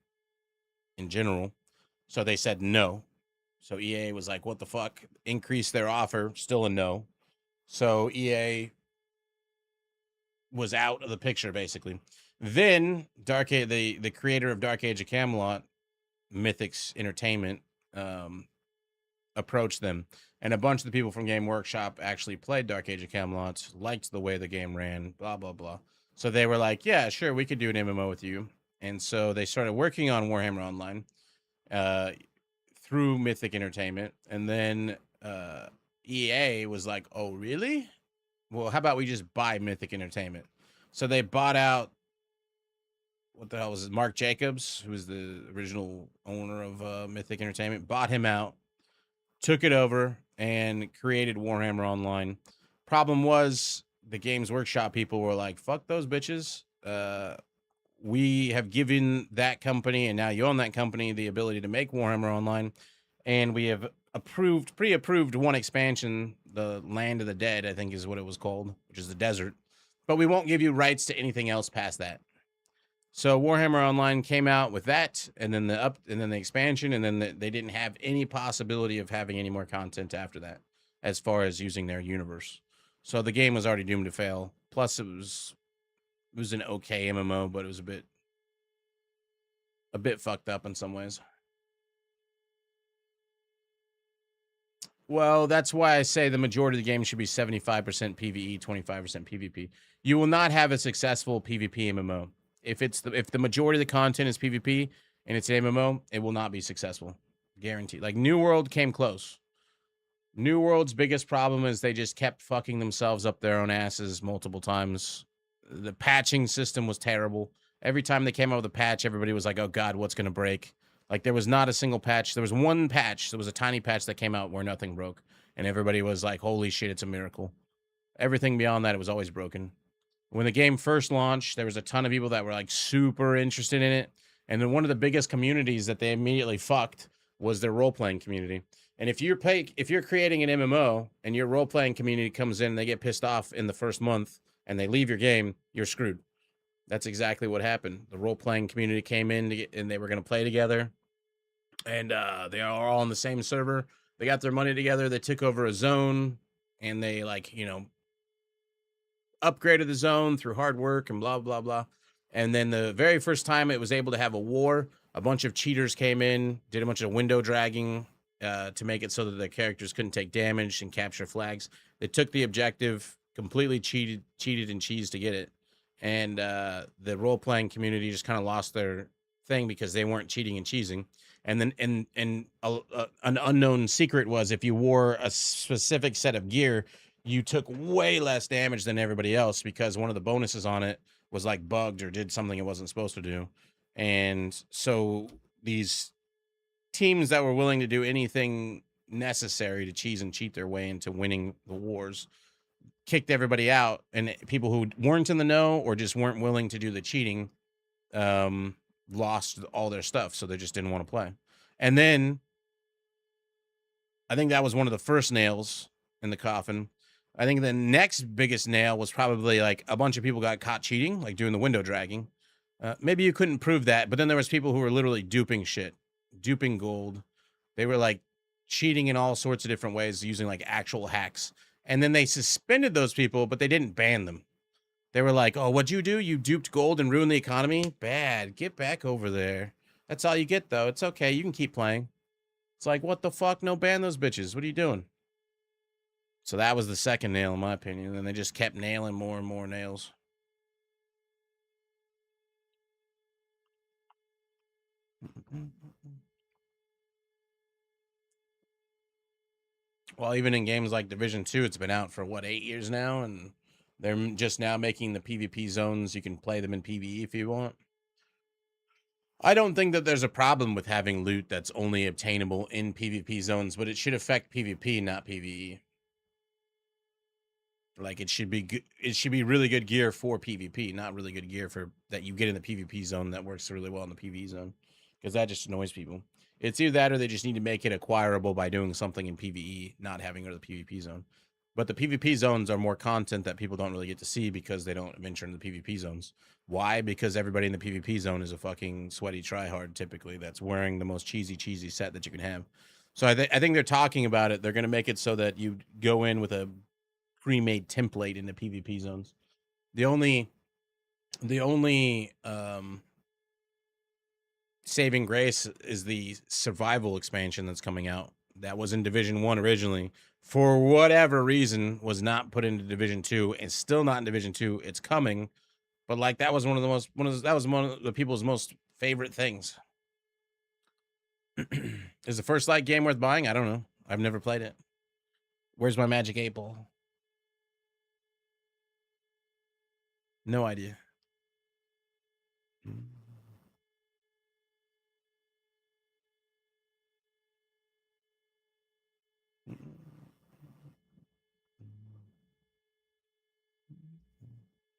Speaker 3: in general. So they said no. So EA was like, what the fuck? Increased their offer, still a no. So EA was out of the picture, basically. Then the creator of Dark Age of Camelot, Mythics Entertainment, approached them. And a bunch of the people from Game Workshop actually played Dark Age of Camelot, liked the way the game ran, blah, blah, blah. So they were like, yeah, sure, we could do an MMO with you. And so they started working on Warhammer Online through Mythic Entertainment. And then EA was like, oh, really? Well, how about we just buy Mythic Entertainment? So they bought out, what the hell was it? Mark Jacobs, who was the original owner of Mythic Entertainment, bought him out, took it over, and created Warhammer Online. Problem was, the Games Workshop people were like, fuck those bitches. we have given that company, and now you own that company, the ability to make Warhammer Online, and we have pre-approved one expansion, the Land of the Dead, I think is what it was called, which is the desert. But we won't give you rights to anything else past that. So Warhammer Online came out with that, and then the expansion, and then they didn't have any possibility of having any more content after that, as far as using their universe. So the game was already doomed to fail. Plus, it was an okay MMO, but it was a bit fucked up in some ways. Well, that's why I say the majority of the game should be 75% PvE, 25% PvP. You will not have a successful PvP MMO. If the majority of the content is PvP and it's an MMO, it will not be successful. Guaranteed. Like New World came close. New World's biggest problem is they just kept fucking themselves up their own asses multiple times. The patching system was terrible. Every time they came out with a patch, everybody was like, oh God, what's going to break? Like there was not a single patch. There was one patch. There was a tiny patch that came out where nothing broke. And everybody was like, holy shit, it's a miracle. Everything beyond that, it was always broken. When the game first launched, there was a ton of people that were like super interested in it. And then one of the biggest communities that they immediately fucked was their role-playing community. And if you're creating an MMO and your role-playing community comes in and they get pissed off in the first month and they leave your game, you're screwed. That's exactly what happened. The role-playing community came in and they were going to play together. And they are all on the same server. They got their money together. They took over a zone and they upgraded the zone through hard work and blah, blah, blah. And then the very first time it was able to have a war, a bunch of cheaters came in, did a bunch of window dragging to make it so that the characters couldn't take damage and capture flags. They took the objective, completely cheated and cheesed to get it. And the role-playing community just kind of lost their thing because they weren't cheating and cheesing. And then an unknown secret was if you wore a specific set of gear, you took way less damage than everybody else because one of the bonuses on it was like bugged or did something it wasn't supposed to do. And so these teams that were willing to do anything necessary to cheese and cheat their way into winning the wars kicked everybody out, and people who weren't in the know or just weren't willing to do the cheating lost all their stuff, so they just didn't want to play. And then I think that was one of the first nails in the coffin. I think the next biggest nail was probably like a bunch of people got caught cheating, like doing the window dragging. Maybe you couldn't prove that, but then there was people who were literally duping shit, duping gold. They were like cheating in all sorts of different ways using like actual hacks. And then they suspended those people, but they didn't ban them. They were like, oh, what'd you do? You duped gold and ruined the economy? Bad. Get back over there. That's all you get, though. It's okay. You can keep playing. It's like, what the fuck? No, ban those bitches. What are you doing? So that was the second nail, in my opinion. And they just kept nailing more and more nails. Well, even in games like Division 2, it's been out for, what, 8 years now? And they're just now making the PvP zones. You can play them in PvE if you want. I don't think that there's a problem with having loot that's only obtainable in PvP zones, but it should affect PvP, not PvE. Like it should be really good gear for PvP, not really good gear for that you get in the PvP zone that works really well in the PvE zone, because that just annoys people. It's either that or they just need to make it acquirable by doing something in PvE, not having it in the PvP zone. But the PvP zones are more content that people don't really get to see because they don't venture into the PvP zones. Why? Because everybody in the PvP zone is a fucking sweaty tryhard, typically, that's wearing the most cheesy set that you can have. So I think they're talking about it. They're going to make it so that you go in with a pre-made template in the PvP zones. The only saving grace is the survival expansion that's coming out. That was in Division 1 originally. For whatever reason, was not put into Division 2 and still not in Division 2. It's coming, but like that was one of the people's most favorite things. Is the First Light game worth buying? I don't know. I've never played it. Where's my Magic 8 Ball? No idea.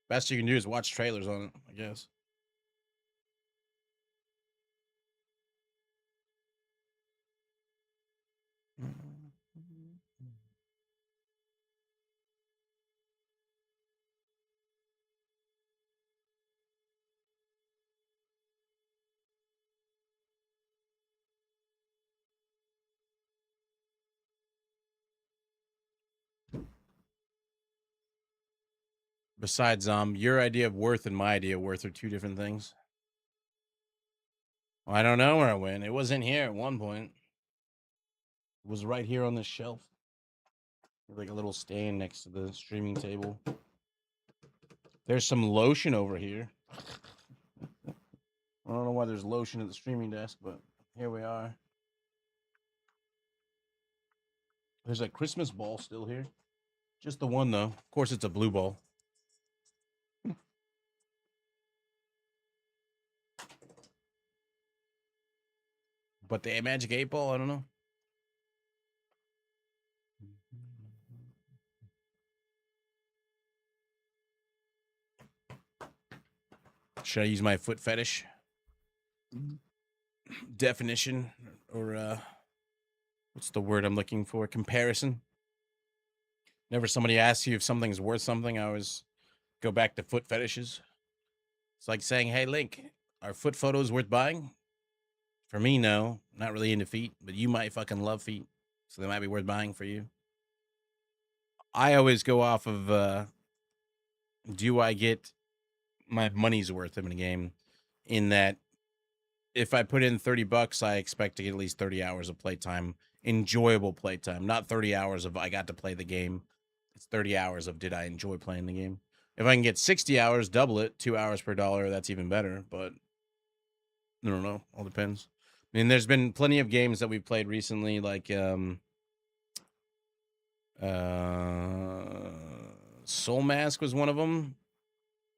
Speaker 3: Best you can do is watch trailers on it, I guess. Besides, your idea of worth and my idea of worth are two different things. Well, I don't know where it went. It was in here at one point. It was right here on this shelf. Like a little stand next to the streaming table. There's some lotion over here. I don't know why there's lotion at the streaming desk, but here we are. There's a Christmas ball still here. Just the one, though. Of course, it's a blue ball. But the Magic 8 Ball, I don't know. Should I use my foot fetish definition or what's the word I'm looking for? Comparison. Whenever somebody asks you if something's worth something, I always go back to foot fetishes. It's like saying, "Hey, Link, are foot photos worth buying?" For me, no. Not really into feet, but you might fucking love feet, so they might be worth buying for you. I always go off of do I get my money's worth in a game, in that if I put in $30, I expect to get at least 30 hours of playtime, enjoyable playtime, not 30 hours of I got to play the game. It's 30 hours of did I enjoy playing the game. If I can get 60 hours, double it, 2 hours per dollar, that's even better, but I don't know, all depends. I mean, there's been plenty of games that we've played recently, like Soul Mask was one of them.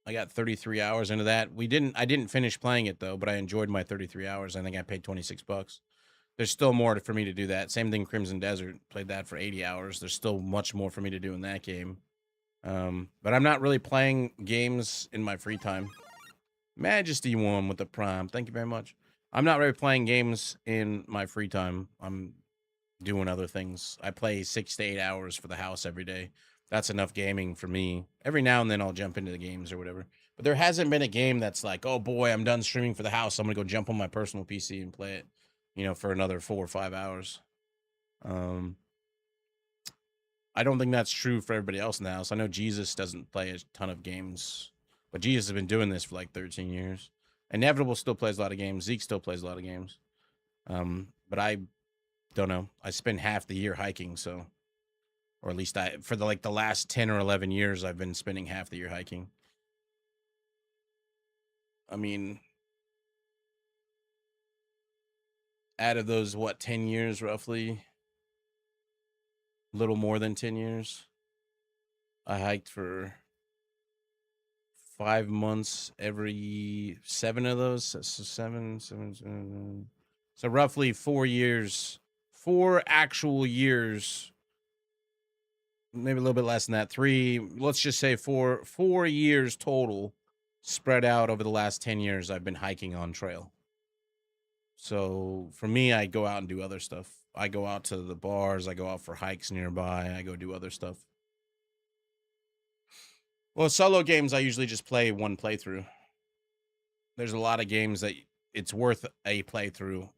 Speaker 3: I got 33 hours into that. I didn't finish playing it though, but I enjoyed my 33 hours. I think I paid $26. There's still more for me to do that. Same thing, Crimson Desert. Played that for 80 hours. There's still much more for me to do in that game. But I'm not really playing games in my free time. Majesty One with the Prime. Thank you very much. I'm not really playing games in my free time. I'm doing other things. I play 6 to 8 hours for the house every day. That's enough gaming for me. Every now and then I'll jump into the games or whatever. But there hasn't been a game that's like, oh boy, I'm done streaming for the house. I'm going to go jump on my personal PC and play it, for another 4 or 5 hours. I don't think that's true for everybody else in the house. I know Jesus doesn't play a ton of games, but Jesus has been doing this for like 13 years. Inevitable still plays a lot of games. Zeke still plays a lot of games. But I don't know. I spend half the year hiking, so, or at least for the last 10 or 11 years, I've been spending half the year hiking. I mean, out of those, 10 years roughly, a little more than 10 years, I hiked for 5 months every 7 of those. So seven. So roughly 4 years, 4 actual years, maybe a little bit less than that. 3, let's just say 4 years total, spread out over the last 10 years. I've been hiking on trail. So for me, I go out and do other stuff. I go out to the bars. I go out for hikes nearby. I go do other stuff. Well, solo games, I usually just play one playthrough. There's a lot of games that it's worth a playthrough.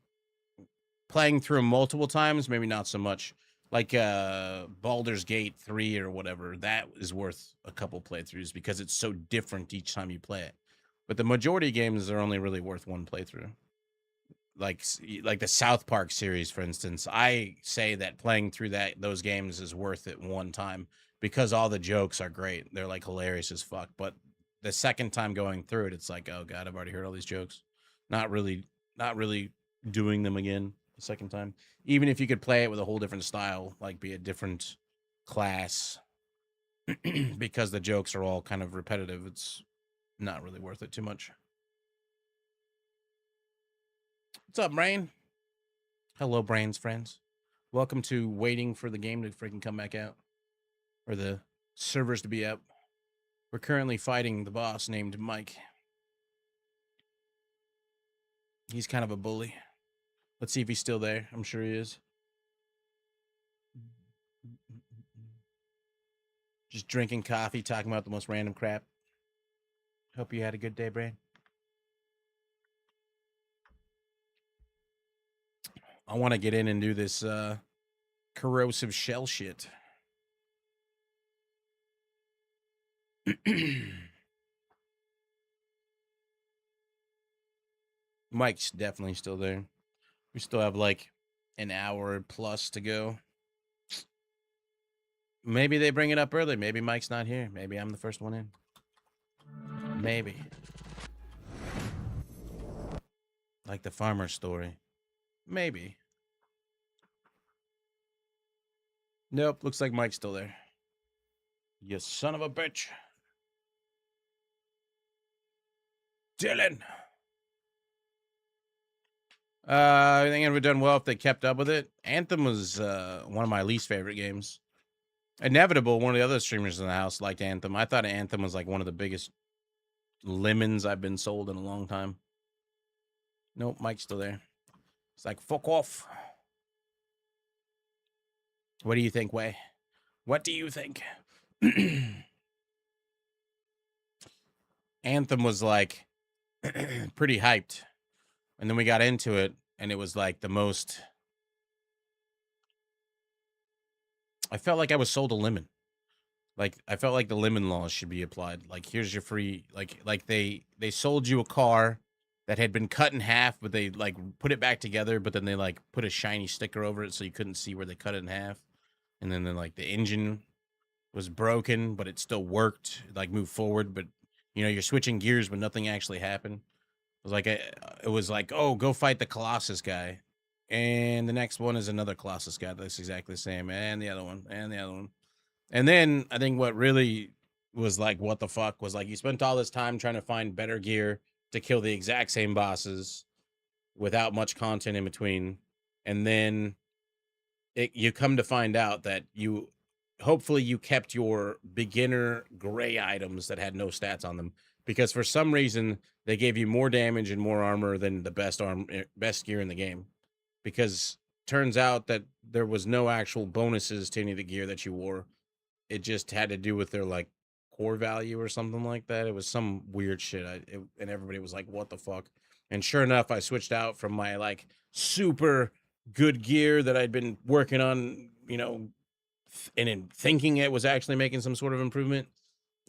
Speaker 3: Playing through multiple times, maybe not so much. Like Baldur's Gate 3 or whatever, that is worth a couple playthroughs because it's so different each time you play it. But the majority of games are only really worth one playthrough. Like the South Park series, for instance, I say that playing through those games is worth it one time because all the jokes are great. They're like hilarious as fuck. But the second time going through it, it's like, oh god, I've already heard all these jokes. Not really doing them again the second time. Even if you could play it with a whole different style, like be a different class, because the jokes are all kind of repetitive, it's not really worth it too much. What's up, Brain? Hello, Brain's friends. Welcome to waiting for the game to freaking come back out. Or the servers to be up. We're currently fighting the boss named Mike. He's kind of a bully. Let's see if he's still there. I'm sure he is. Just drinking coffee, talking about the most random crap. Hope you had a good day, Brain. I want to get in and do this corrosive shell shit. Mike's definitely still there. We still have like an hour plus to go. Maybe they bring it up early. Maybe Mike's not here. Maybe I'm the first one in. Maybe. Like the farmer story. Maybe. Nope, looks like Mike's still there. You son of a bitch. Dylan. I think it would have done well if they kept up with it. Anthem was one of my least favorite games. Inevitable, one of the other streamers in the house liked Anthem. I thought Anthem was like one of the biggest lemons I've been sold in a long time. Nope, Mike's still there. It's like, fuck off. What do you think, Way? What do you think? Anthem was like pretty hyped. And then we got into it, and it was like the most. I felt like I was sold a lemon. Like I felt like the lemon laws should be applied. Like here's your free. Like they sold you a car that had been cut in half, but they like put it back together, but then they like put a shiny sticker over it so you couldn't see where they cut it in half. And then like the engine was broken, but it still worked. Like moved forward, but you know you're switching gears, but nothing actually happened. It was like, oh, go fight the Colossus guy. And the next one is another Colossus guy that's exactly the same. And the other one. And the other one. And then I think what really was like, what the fuck, was like you spent all this time trying to find better gear to kill the exact same bosses without much content in between. And then you come to find out that hopefully you kept your beginner gray items that had no stats on them. Because for some reason, they gave you more damage and more armor than the best gear in the game. Because turns out that there was no actual bonuses to any of the gear that you wore. It just had to do with their like core value or something like that. It was some weird shit. And everybody was like, what the fuck? And sure enough, I switched out from my like super good gear that I'd been working on, you know, and in thinking it was actually making some sort of improvement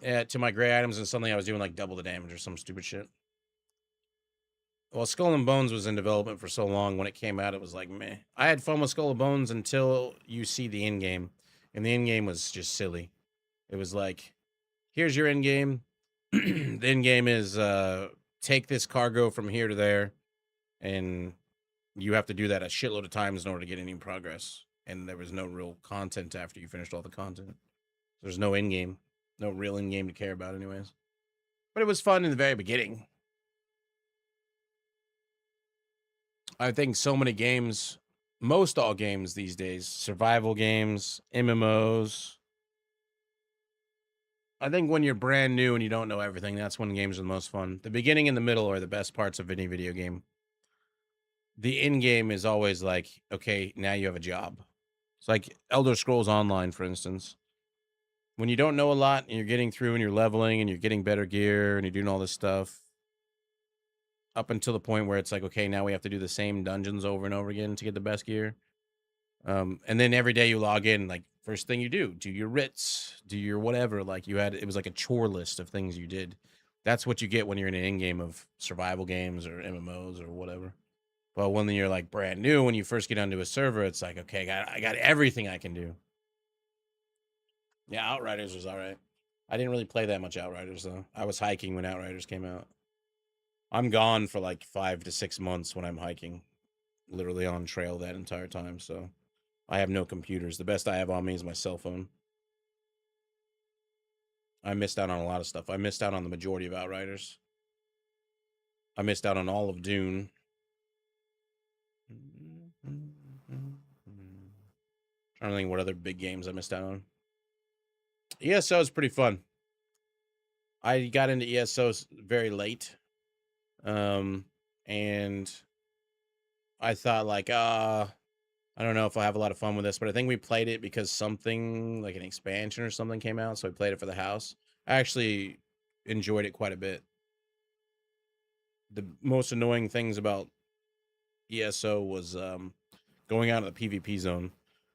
Speaker 3: to my gray items, and suddenly I was doing like double the damage or some stupid shit. Well, Skull and Bones was in development for so long. When it came out, it was like, meh. I had fun with Skull and Bones until you see the end game, and the end game was just silly. It was like, here's your end game. The end game is take this cargo from here to there, and you have to do that a shitload of times in order to get any progress. And there was no real content after you finished all the content. There's no end game. No real end game to care about anyways. But it was fun in the very beginning. I think so many games, most all games these days, survival games, MMOs. I think when you're brand new and you don't know everything, that's when games are the most fun. The beginning and the middle are the best parts of any video game. The end game is always like, okay, now you have a job. It's like Elder Scrolls Online, for instance. When you don't know a lot and you're getting through and you're leveling and you're getting better gear and you're doing all this stuff, up until the point where it's like, okay, now we have to do the same dungeons over and over again to get the best gear. And then every day you log in, like first thing you do your writs, do your whatever. Like it was like a chore list of things you did. That's what you get when you're in an end game of survival games or MMOs or whatever. But when you're like brand new, when you first get onto a server, it's like, okay, I got everything I can do. Yeah, Outriders was all right. I didn't really play that much Outriders though. I was hiking when Outriders came out. I'm gone for like 5 to 6 months when I'm hiking, literally on trail that entire time. So I have no computers. The best I have on me is my cell phone. I missed out on a lot of stuff. I missed out on the majority of Outriders. I missed out on all of Dune. Trying to think what other big games I missed out on. ESO is pretty fun. I got into ESO very late. And I thought like, I don't know if I'll have a lot of fun with this, but I think we played it because something like an expansion or something came out. So we played it for the house. I actually enjoyed it quite a bit. The most annoying things about ESO was going out of the PvP zone,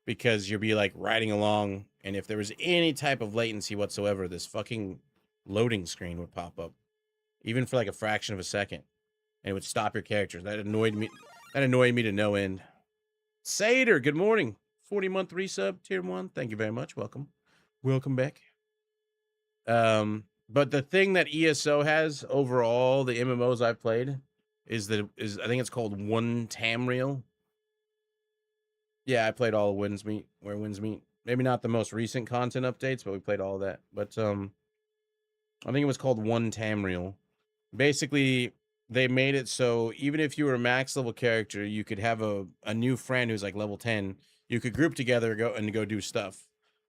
Speaker 3: because you'll be like riding along, and if there was any type of latency whatsoever, this fucking loading screen would pop up, even for like a fraction of a second, and it would stop your characters. That annoyed me. That annoyed me to no end. Sater, good morning. 40-month resub, tier 1. Thank you very much. Welcome. Welcome back. But the thing that ESO has overall, the MMOs I've played, is I think it's called One Tamriel. Yeah, I played all of Winds Meet, Where Winds Meet. Maybe not the most recent content updates, but we played all of that. But I think it was called One Tamriel. Basically, they made it so even if you were a max level character, you could have a new friend who's like level 10. You could group together, go do stuff.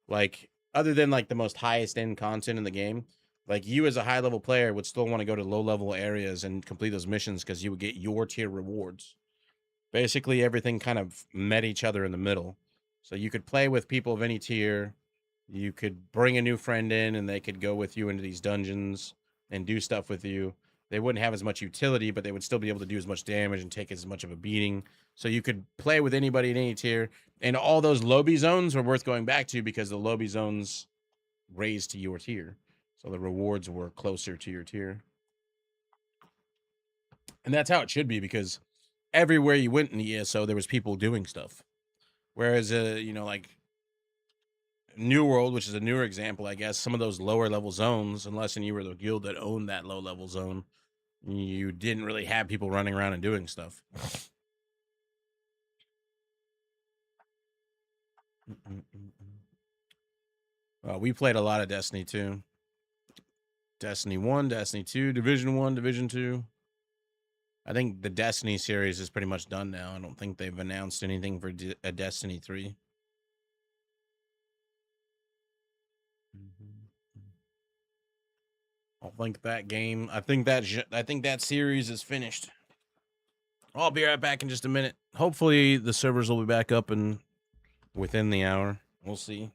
Speaker 3: Like, other than like the most highest end content in the game, like you as a high level player would still want to go to low level areas and complete those missions because you would get your tier rewards. Basically, everything kind of met each other in the middle. So you could play with people of any tier. You could bring a new friend in and they could go with you into these dungeons and do stuff with you. They wouldn't have as much utility, but they would still be able to do as much damage and take as much of a beating. So you could play with anybody in any tier. And all those lobby zones were worth going back to because the lobby zones raised to your tier. So the rewards were closer to your tier. And that's how it should be because everywhere you went in the ESO, there was people doing stuff. Whereas, like New World, which is a newer example, I guess, some of those lower level zones, unless you were the guild that owned that low level zone, you didn't really have people running around and doing stuff. We played a lot of Destiny 2. Destiny 1, Destiny 2, Division 1, Division 2. I think the Destiny series is pretty much done now. I don't think they've announced anything for a Destiny 3. I think that game, I think that series is finished. I'll be right back in just a minute. Hopefully the servers will be back up and within the hour. We'll see.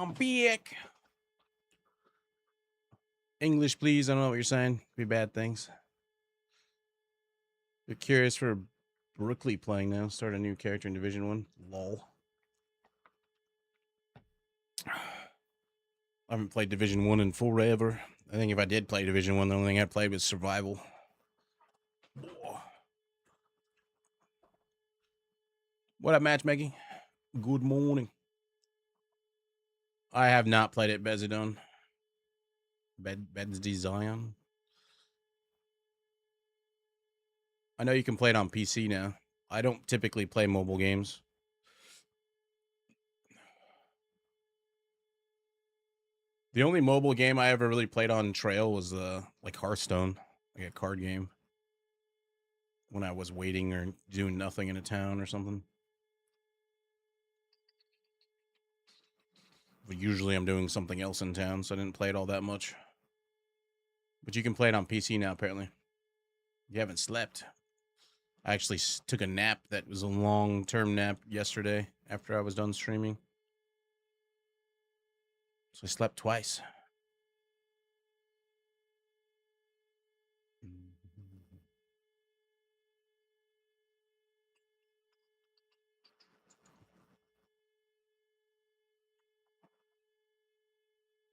Speaker 3: I'm back. English, please. I don't know what you're saying. Be bad things. You're curious for Brooklyn playing now. Start a new character in Division 1. Lol. I haven't played Division 1 in forever. I think if I did play Division 1, the only thing I played was Survival. What up, matchmaking? Good morning. I have not played it, Bezidon. Bed's Zion. I know you can play it on PC now. I don't typically play mobile games. The only mobile game I ever really played on Trail was like Hearthstone, like a card game. When I was waiting or doing nothing in a town or something. But usually I'm doing something else in town, so I didn't play it all that much. But you can play it on PC now, apparently. You haven't slept. I actually took a nap that was a long-term nap yesterday after I was done streaming. So I slept twice.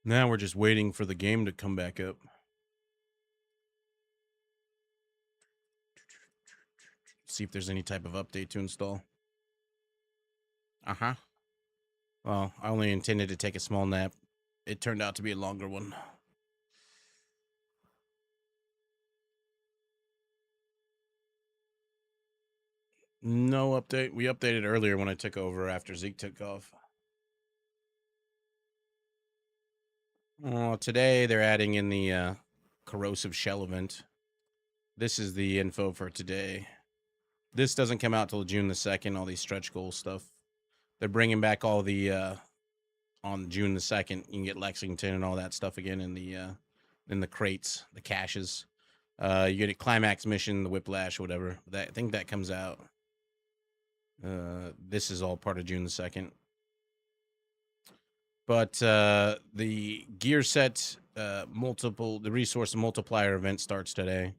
Speaker 3: Now we're just waiting for the game to come back up. See if there's any type of update to install. Uh-huh. Well, I only intended to take a small nap. It turned out to be a longer one. No update. We updated earlier when I took over after Zeke took off. Today they're adding in the Corrosive Shell event. This is the info for today. This doesn't come out till June the 2nd, all these stretch goal stuff. They're bringing back all the, on June the 2nd, you can get Lexington and all that stuff again in the crates, the caches. You get a Climax mission, the Whiplash, whatever. I think that comes out. This is all part of June the 2nd. But the gear set the resource multiplier event starts today.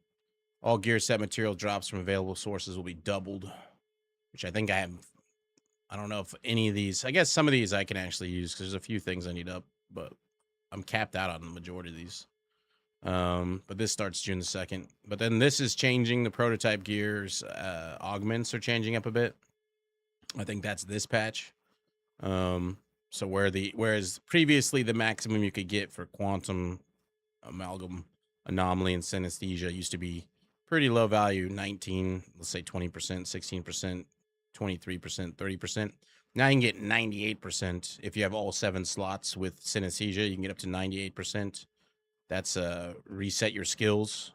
Speaker 3: All gear set material drops from available sources will be doubled, which I think I don't know if any of these, I guess some of these I can actually use because there's a few things I need up, but I'm capped out on the majority of these. But this starts June the 2nd. But then this is changing. The prototype gears, augments are changing up a bit. I think that's this patch. So whereas previously the maximum you could get for quantum, amalgam, anomaly, and synesthesia used to be pretty low value, 19, let's say 20%, 16%, 23%, 30%. Now you can get 98% if you have all 7 slots with synesthesia. You can get up to 98%. That's reset your skills.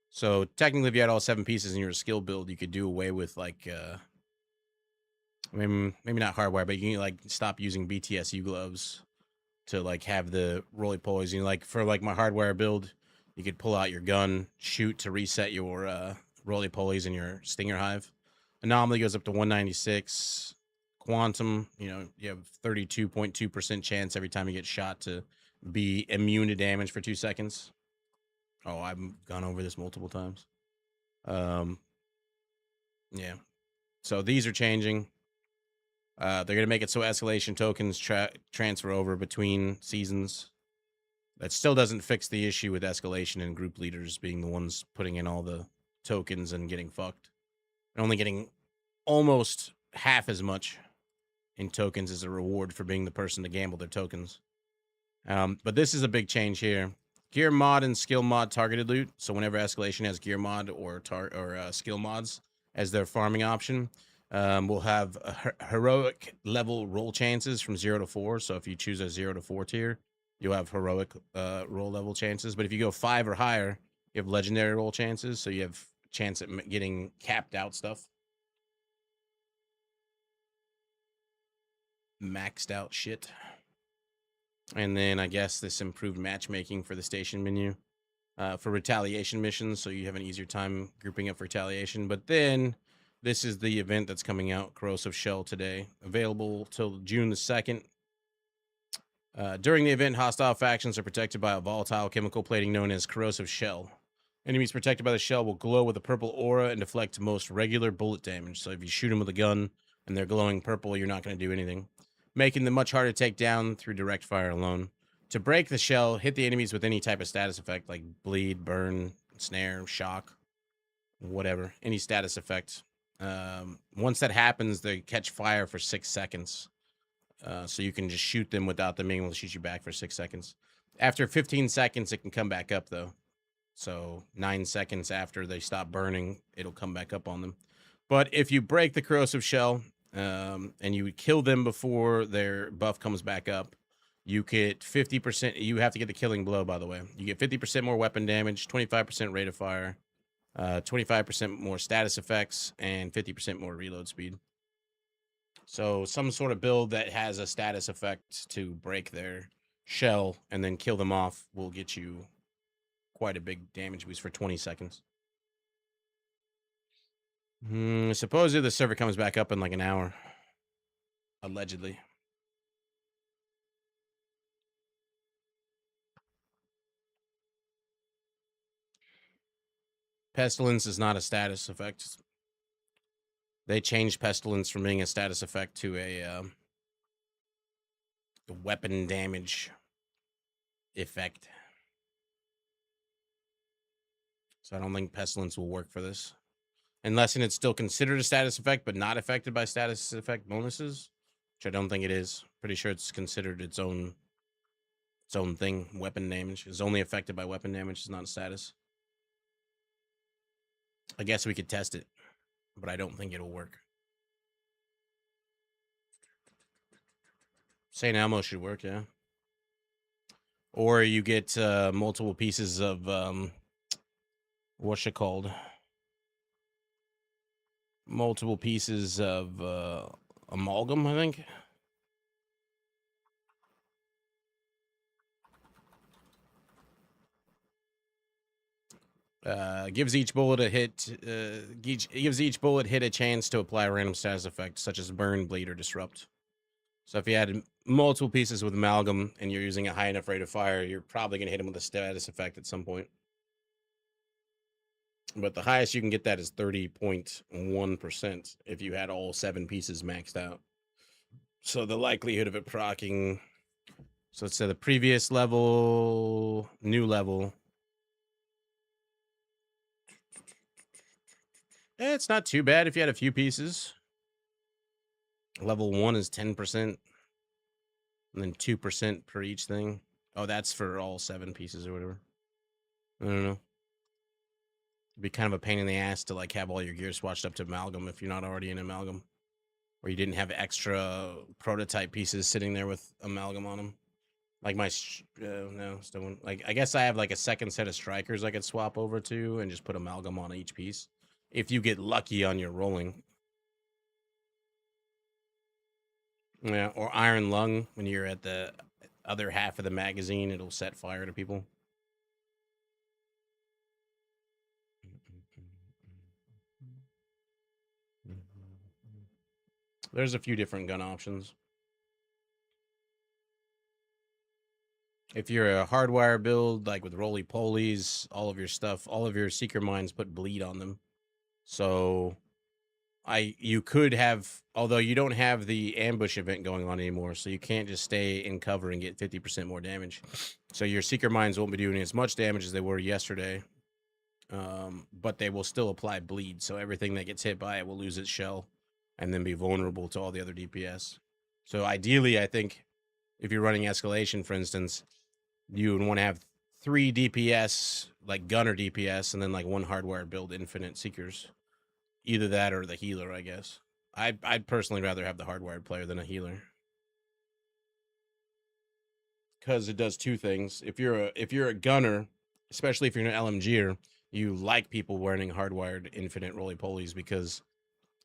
Speaker 3: So technically, if you had all 7 pieces in your skill build, you could do away with like maybe not hardwire, but you can like stop using BTSU gloves to like have the roly-polies. You know, like for like my hardwire build, you could pull out your gun, shoot to reset your roly-polies in your Stinger Hive. Anomaly goes up to 196. Quantum, you know, you have 32.2% chance every time you get shot to be immune to damage for 2 seconds. Oh, I've gone over this multiple times. Yeah. So these are changing. They're going to make it so escalation tokens transfer over between seasons. That still doesn't fix the issue with escalation and group leaders being the ones putting in all the tokens and getting fucked. And only getting almost half as much in tokens as a reward for being the person to gamble their tokens. But this is a big change here. Gear mod and skill mod targeted loot. So whenever escalation has gear mod or skill mods as their farming option, we'll have heroic level roll chances from 0 to 4. So if you choose a 0 to 4 tier, you'll have heroic roll level chances. But if you go 5 or higher, you have legendary roll chances. So you have chance at getting capped out stuff. Maxed out shit. And then I guess this improved matchmaking for the station menu for retaliation missions. So you have an easier time grouping up for retaliation. But then this is the event that's coming out, Corrosive Shell today, available till June the 2nd. During the event, hostile factions are protected by a volatile chemical plating known as Corrosive Shell. Enemies protected by the shell will glow with a purple aura and deflect most regular bullet damage. So if you shoot them with a gun and they're glowing purple, you're not going to do anything, making them much harder to take down through direct fire alone. To break the shell, hit the enemies with any type of status effect like bleed, burn, snare, shock, whatever, any status effect. Once that happens, they catch fire for 6 seconds. So you can just shoot them without them being able to shoot you back for 6 seconds. After 15 seconds, it can come back up, though. So 9 seconds after they stop burning, it'll come back up on them. But if you break the Corrosive Shell and you kill them before their buff comes back up, you get 50%. You have to get the killing blow, by the way. You get 50% more weapon damage, 25% rate of fire, 25% more status effects, and 50% more reload speed. So some sort of build that has a status effect to break their shell and then kill them off will get you quite a big damage boost for 20 seconds. Supposedly the server comes back up in like an hour. Allegedly. Pestilence is not a status effect. They changed Pestilence from being a status effect to a weapon damage effect. So I don't think Pestilence will work for this. Unless it's still considered a status effect, but not affected by status effect bonuses, which I don't think it is. Pretty sure it's considered its own thing. Weapon damage is only affected by weapon damage. It's not a status. I guess we could test it, but I don't think it'll work. St. Elmo should work, yeah. Or you get multiple pieces of what's it called? Multiple pieces of Amalgam, I think. Gives each bullet a hit. Gives each bullet hit a chance to apply a random status effect, such as burn, bleed, or disrupt. So if you had multiple pieces with Amalgam and you're using a high enough rate of fire, you're probably going to hit them with a status effect at some point. But the highest you can get that is 30.1% if you had all 7 pieces maxed out. So the likelihood of it proccing. So let's say the previous level, new level. It's not too bad if you had a few pieces. Level 1 is 10%. And then 2% per each thing. Oh, that's for all 7 pieces or whatever. I don't know. It'd be kind of a pain in the ass to like have all your gear swatched up to Amalgam if you're not already in Amalgam. Or you didn't have extra prototype pieces sitting there with Amalgam on them. Like my, no, still wouldn't. Like, I guess I have like a second set of strikers I could swap over to and just put Amalgam on each piece. If you get lucky on your rolling. Yeah, or Iron Lung, when you're at the other half of the magazine, it'll set fire to people. There's a few different gun options. If you're a hardwire build, like with roly-polies, all of your stuff, all of your seeker mines put bleed on them. So you could have, although you don't have the ambush event going on anymore, so you can't just stay in cover and get 50% more damage. So your seeker mines won't be doing as much damage as they were yesterday, but they will still apply bleed. So everything that gets hit by it will lose its shell and then be vulnerable to all the other DPS. So ideally, I think if you're running Escalation, for instance, you would want to have 3 DPS, like gunner DPS, and then like 1 hardwire build infinite seekers. Either that or the healer, I guess. I'd personally rather have the hardwired player than a healer. Because it does 2 things. If you're a gunner, especially if you're an LMGer, you like people wearing hardwired infinite roly-polies because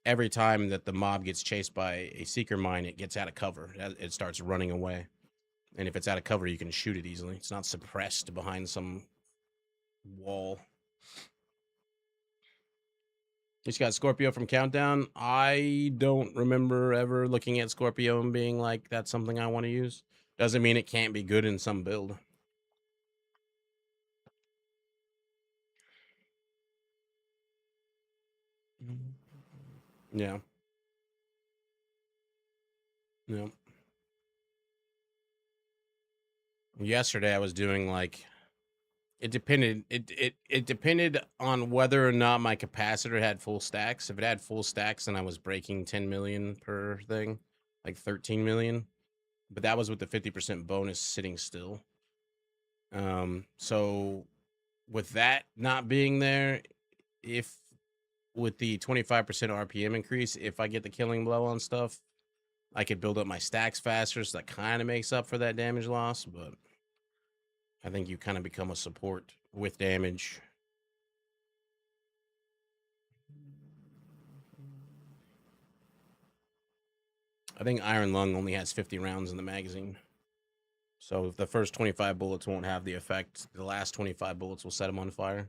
Speaker 3: every time that the mob gets chased by a seeker mine, it gets out of cover. It starts running away. And if it's out of cover, you can shoot it easily. It's not suppressed behind some wall. You just got Scorpio from Countdown. I don't remember ever looking at Scorpio and being like, that's something I want to use. Doesn't mean it can't be good in some build. Yeah. Yeah. Yesterday I was doing like it depended it depended on whether or not my capacitor had full stacks. If it had full stacks, then I was breaking 10 million per thing, like 13 million. But that was with the 50% bonus sitting still. So with that not being there, if with the 25% RPM increase, if I get the killing blow on stuff, I could build up my stacks faster, so that kind of makes up for that damage loss. But I think you kind of become a support with damage. I think Iron Lung only has 50 rounds in the magazine. So if the first 25 bullets won't have the effect, the last 25 bullets will set him on fire.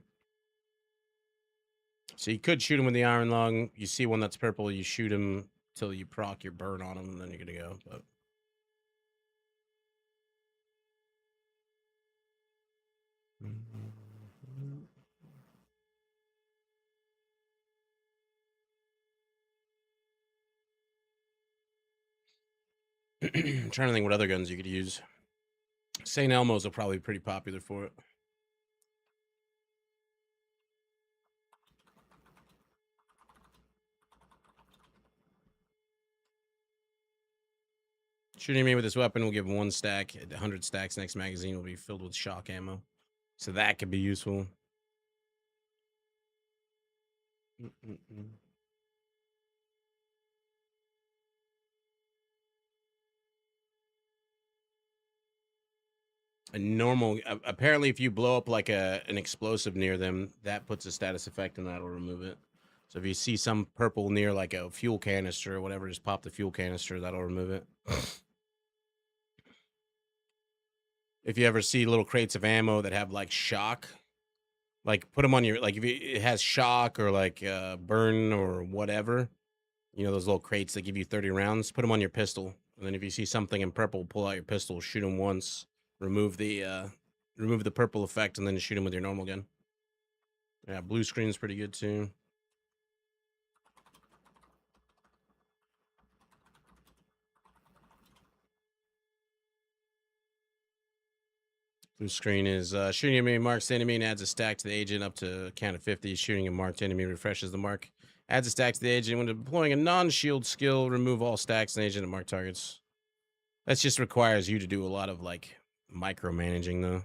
Speaker 3: So you could shoot him with the Iron Lung. You see one that's purple, you shoot him till you proc your burn on him, and then you're gonna go. But I'm trying to think what other guns you could use. St. Elmo's are probably pretty popular for it. Shooting me with this weapon will give 1 stack. 100 stacks next magazine will be filled with shock ammo. So that could be useful. A normal, apparently if you blow up like an explosive near them, that puts a status effect and that'll remove it. So if you see some purple near like a fuel canister or whatever, just pop the fuel canister, that'll remove it. If you ever see little crates of ammo that have like shock, like put them on your, like if it has shock or like burn or whatever, you know, those little crates that give you 30 rounds, put them on your pistol. And then if you see something in purple, pull out your pistol, shoot them once, remove the purple effect, and then shoot them with your normal gun. Yeah, Bluescreen's pretty good too. Bluescreen is shooting enemy marks the enemy and adds a stack to the agent up to a count of 50. Shooting a marked enemy refreshes the mark. Adds a stack to the agent. When deploying a non-shield skill, remove all stacks and agent at marked targets. That just requires you to do a lot of like micromanaging though.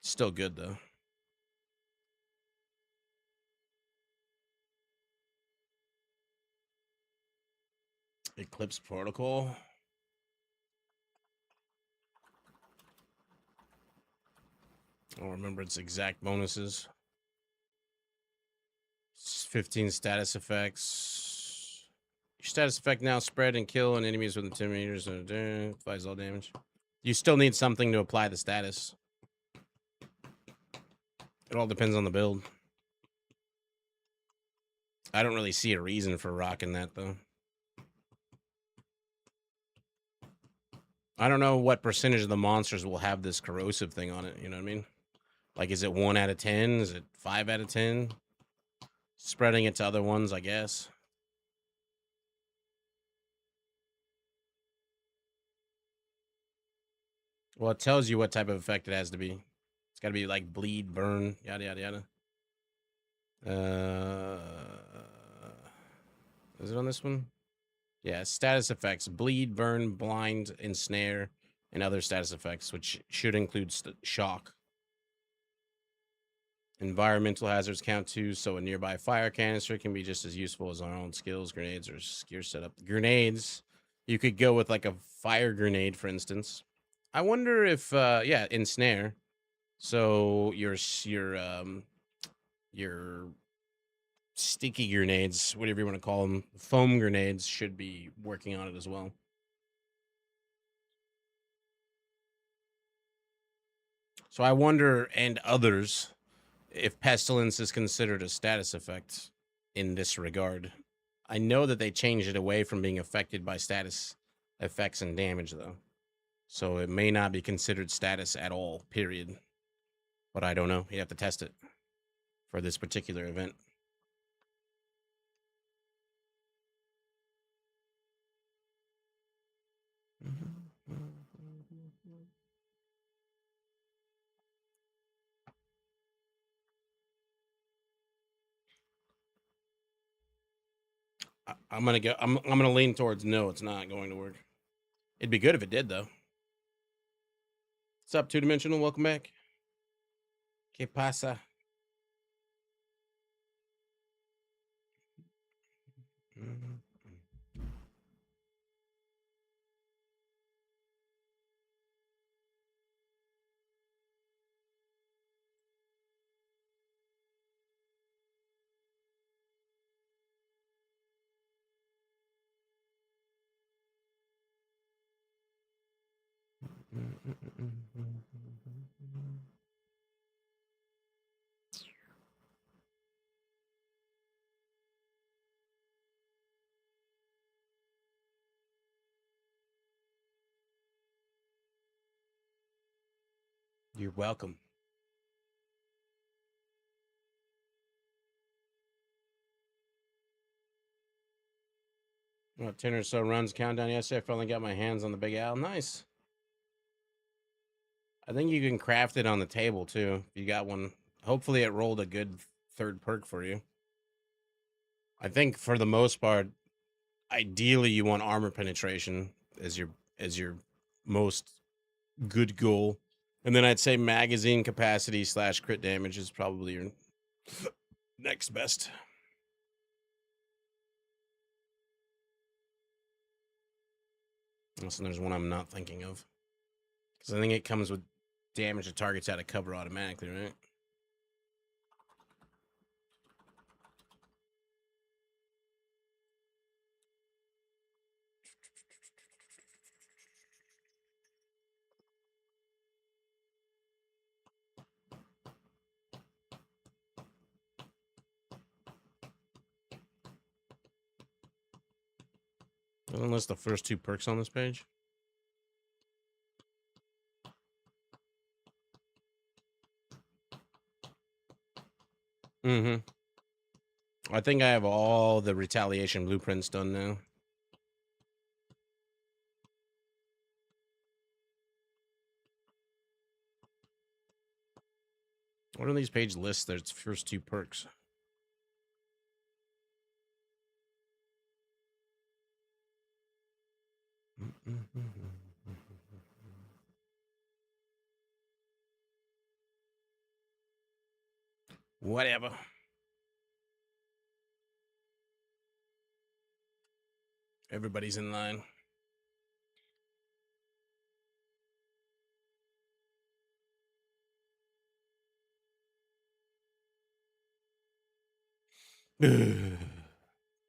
Speaker 3: Still good though. Eclipse Protocol. I don't remember its exact bonuses. 15 status effects. Your status effect now spread and kill on enemies within 10 meters. Applies all damage. You still need something to apply the status. It all depends on the build. I don't really see a reason for rocking that though. I don't know what percentage of the monsters will have this corrosive thing on it. You know what I mean? Like, is it 1 out of 10? Is it 5 out of 10? Spreading it to other ones, I guess. Well, it tells you what type of effect it has to be. It's got to be like bleed, burn, yada, yada, yada. Is it on this one? Yeah, status effects. Bleed, burn, blind, ensnare, and other status effects, which should include shock. Environmental hazards count too, so a nearby fire canister can be just as useful as our own skills, grenades, or gear setup. Grenades, you could go with like a fire grenade, for instance. I wonder if, yeah, ensnare. So your sticky grenades, whatever you want to call them, foam grenades should be working on it as well. So I wonder, and others, if Pestilence is considered a status effect in this regard. I know that they changed it away from being affected by status effects and damage, though. So it may not be considered status at all, period. But I don't know. You have to test it for this particular event. I'm gonna go. I'm gonna lean towards no. It's not going to work. It'd be good if it did, though. What's up, Two Dimensional? Welcome back. ¿Qué pasa? You're welcome. Well, 10 or so runs countdown yesterday. I finally got my hands on the Big Al. Nice. I think you can craft it on the table too. If you got one. Hopefully, it rolled a good third perk for you. I think for the most part, ideally, you want armor penetration as your most good goal, and then I'd say magazine capacity / crit damage is probably your next best. Unless there's one I'm not thinking of, because I think it comes with damage to targets out of cover automatically, right? Unless the first two perks on this page. Mm-hmm. I think I have all the retaliation blueprints done now. What are these page lists? There's first two perks. Whatever. Everybody's in line.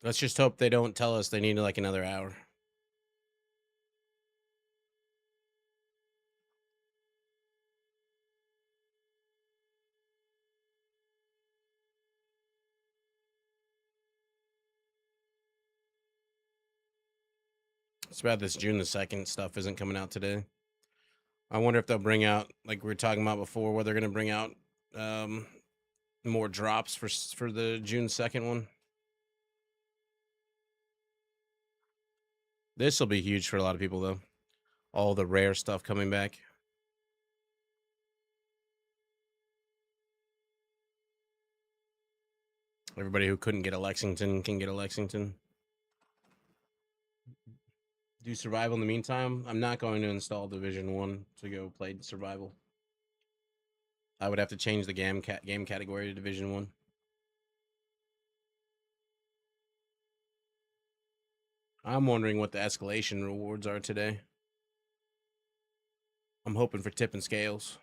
Speaker 3: Let's just hope they don't tell us they need like another hour. It's bad this June the 2nd stuff isn't coming out today. I wonder if they'll bring out, like we were talking about before, where they're going to bring out more drops for the June 2nd one. This will be huge for a lot of people, though. All the rare stuff coming back. Everybody who couldn't get a Lexington can get a Lexington. Do survival in the meantime. I'm not going to install Division 1 to go play survival. I would have to change the game category to Division 1. I'm wondering what the escalation rewards are today. I'm hoping for tip and scales.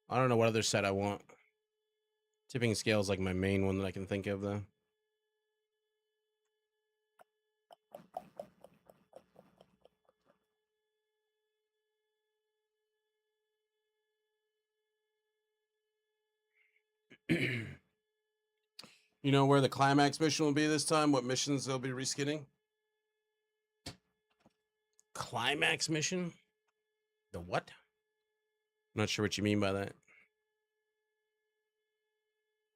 Speaker 3: I don't know what other set I want. Tipping scales like my main one that I can think of, though. You know where the climax mission will be this time? What missions they'll be reskinning? Climax mission? The what? I'm not sure what you mean by that.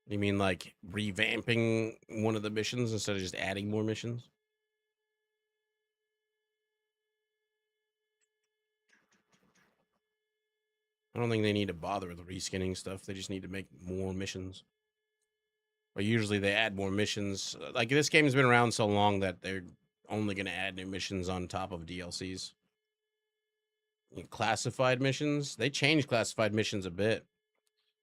Speaker 3: You mean like revamping one of the missions instead of just adding more missions? I don't think they need to bother with reskinning stuff. They just need to make more missions. Or usually they add more missions. Like this game's been around so long that they're only going to add new missions on top of DLCs. Classified missions, they changed classified missions a bit.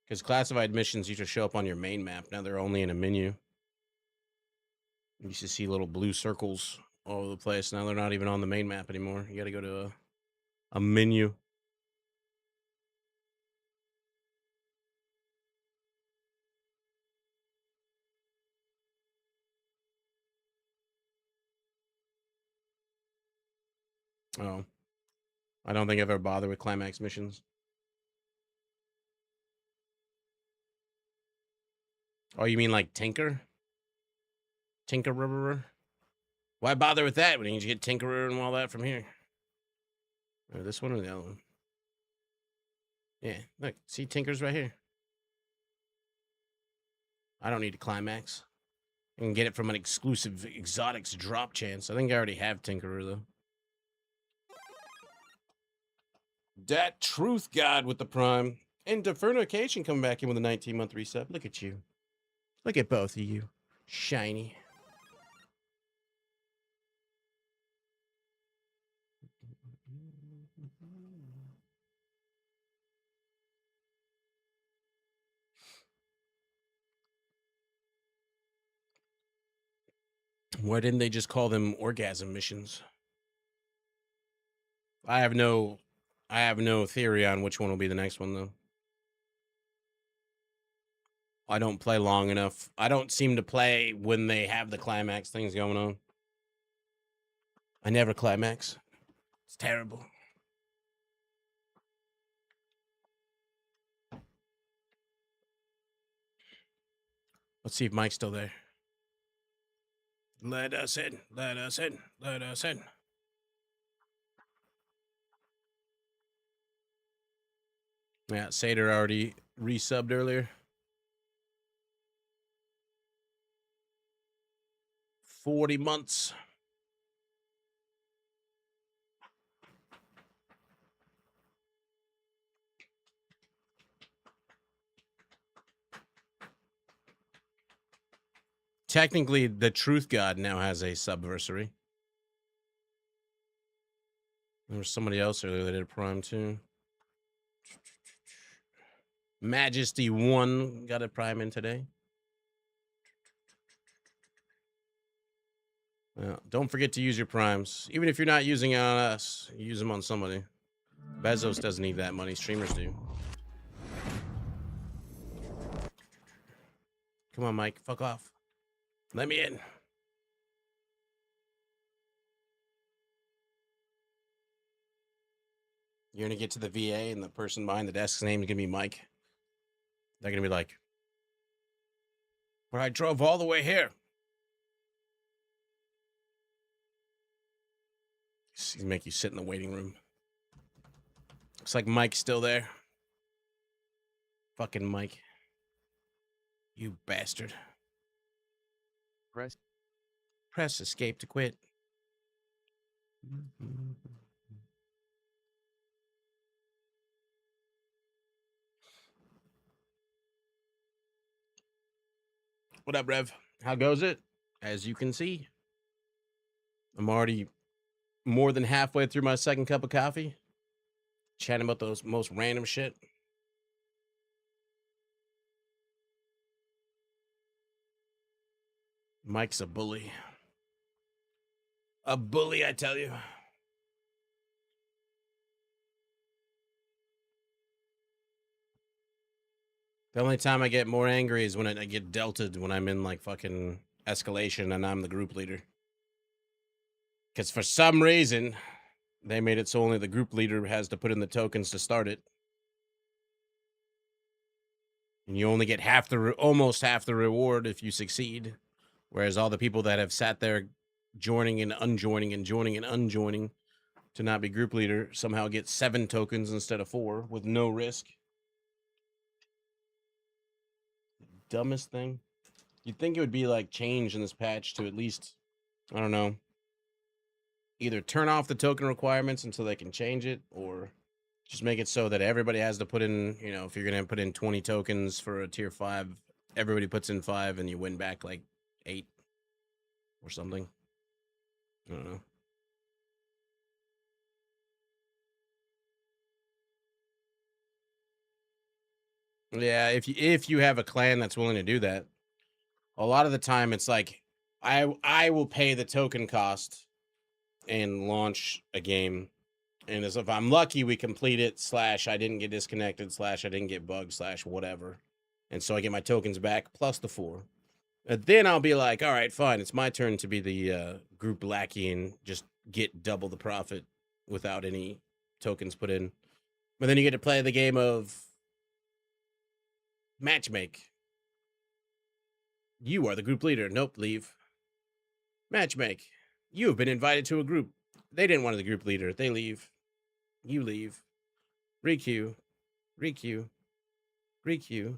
Speaker 3: Because classified missions used to show up on your main map. Now they're only in a menu. You used to see little blue circles all over the place. Now they're not even on the main map anymore. You got to go to a menu. Oh. I don't think I've ever bothered with climax missions. Oh, you mean like Tinker? Tinkerer? Why bother with that when you can get Tinkerer and all that from here? Or this one or the other one? Yeah, look, see Tinker's right here. I don't need a climax. I can get it from an exclusive exotics drop chance. I think I already have Tinkerer, though. That Truth God with the Prime. And Defernication coming back in with a 19-month reset. Look at you. Look at both of you. Shiny. Why didn't they just call them orgasm missions? I have no theory on which one will be the next one, though. I don't play long enough. I don't seem to play when they have the climax things going on. I never climax. It's terrible. Let's see if Mike's still there. Let us in. Let us in. Let us in. Yeah, Sater already resubbed earlier. 40 months. Technically, the Truth God now has a subversary. There was somebody else earlier that did a Prime too. Majesty 1 got a Prime in today. Don't forget to use your Primes. Even if you're not using it on us, use them on somebody. Bezos doesn't need that money. Streamers do. Come on, Mike. Fuck off. Let me in. You're going to get to the VA and the person behind the desk's name is going to be Mike. They're going to be like, but I drove all the way here. He's make you sit in the waiting room. Looks like Mike's still there. Fucking Mike. You bastard. Press escape to quit. What up, Rev? How goes it? As you can see, I'm already more than halfway through my second cup of coffee. Chatting about those most random shit. Mike's a bully. A bully, I tell you. The only time I get more angry is when I get delted when I'm in like fucking Escalation and I'm the group leader. Because for some reason, they made it so only the group leader has to put in the tokens to start it. And you only get almost half the reward if you succeed. Whereas all the people that have sat there joining and unjoining and joining and unjoining to not be group leader, somehow get 7 tokens instead of 4 with no risk. Dumbest thing. You'd think it would be like changed in this patch to at least, I don't know, either turn off the token requirements until they can change it, or just make it so that everybody has to put in, you know, if you're going to put in 20 tokens for a tier 5, everybody puts in 5 and you win back like 8 or something. I don't know. Yeah, if you have a clan that's willing to do that, a lot of the time it's like I will pay the token cost and launch a game, and as if I'm lucky we complete it, / I didn't get disconnected, / I didn't get bugged, / whatever, and so I get my tokens back plus the 4. And then I'll be like, all right, fine, it's my turn to be the group lackey and just get double the profit without any tokens put in. But then you get to play the game of matchmake. You are the group leader. Nope, leave. Matchmake. You have been invited to a group. They didn't want the group leader. They leave. You leave. Requeue. Requeue. Requeue.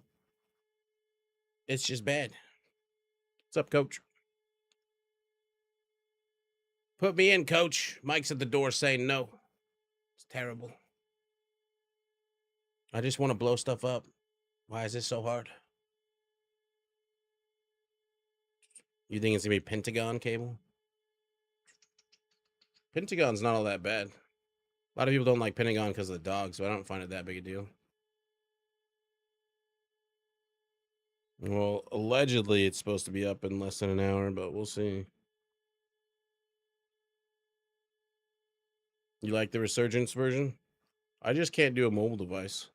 Speaker 3: It's just bad. What's up, coach? Put me in, coach. Mike's at the door saying no. It's terrible. I just want to blow stuff up. Why is this so hard? You think it's going to be Pentagon cable? Pentagon's not all that bad. A lot of people don't like Pentagon because of the dog, so I don't find it that big a deal. Well, allegedly it's supposed to be up in less than an hour, but we'll see. You like the Resurgence version? I just can't do a mobile device.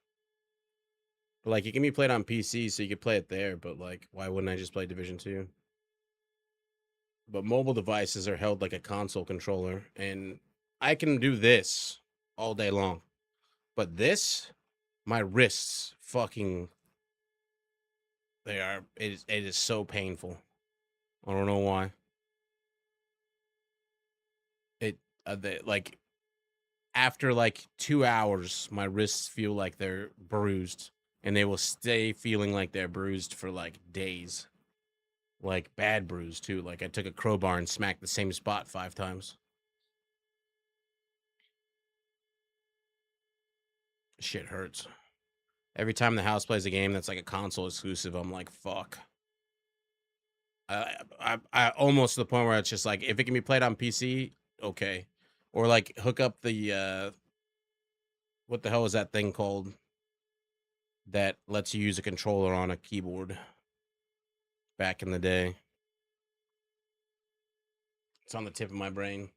Speaker 3: But like, it can be played on PC, so you could play it there, but like, why wouldn't I just play Division 2? But mobile devices are held like a console controller, and I can do this all day long. But this, my wrists fucking, it is so painful. I don't know why. Like, after like 2 hours, my wrists feel like they're bruised, and they will stay feeling like they're bruised for like days. Like bad bruise too. Like I took a crowbar and smacked the same spot 5 times. Shit hurts. Every time the house plays a game that's like a console exclusive, I'm like, fuck. I almost to the point where it's just like, if it can be played on PC, okay. Or like hook up the what the hell is that thing called that lets you use a controller on a keyboard back in the day? It's on the tip of my brain.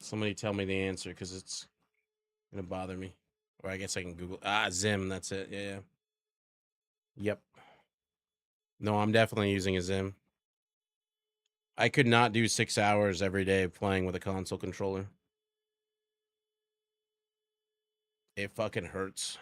Speaker 3: Somebody tell me the answer, because it's gonna bother me. Or I guess I can Google. Zim, that's it. Yeah. Yep. No, I'm definitely using a Zim. I could not do 6 hours every day playing with a console controller. It fucking hurts.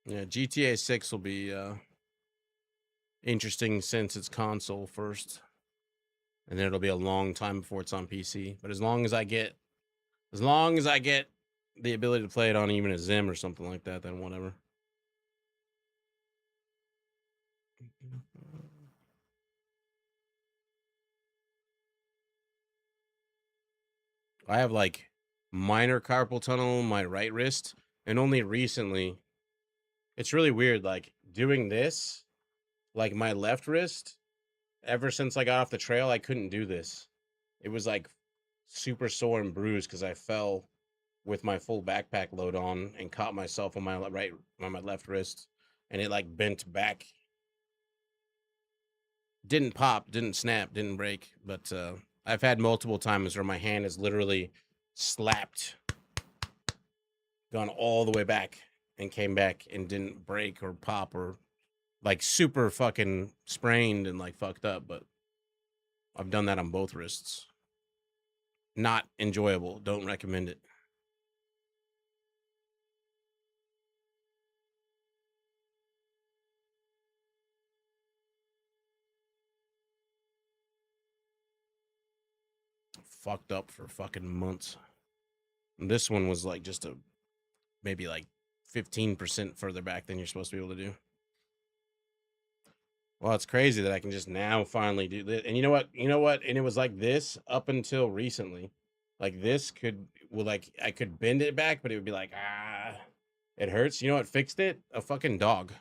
Speaker 3: Yeah, GTA 6 will be interesting since it's console first. And then it'll be a long time before it's on PC. But as long as I get the ability to play it on even a Zim or something like that, then whatever. I have like minor carpal tunnel in my right wrist, and only recently, it's really weird, like doing this, like my left wrist, ever since I got off the trail, I couldn't do this. It was like super sore and bruised because I fell with my full backpack load on and caught myself on my left wrist, and it like bent back. Didn't pop, didn't snap, didn't break, but I've had multiple times where my hand has literally slapped, gone all the way back, and came back and didn't break or pop or like super fucking sprained and like fucked up. But I've done that on both wrists. Not enjoyable. Don't recommend it. fucked up for fucking months. And this one was like just maybe like 15% further back than you're supposed to be able to do. Well, it's crazy that I can just now finally do this. And you know what? You know what? And it was like this up until recently. Like this like I could bend it back, but it would be like, it hurts. You know what fixed it? A fucking dog.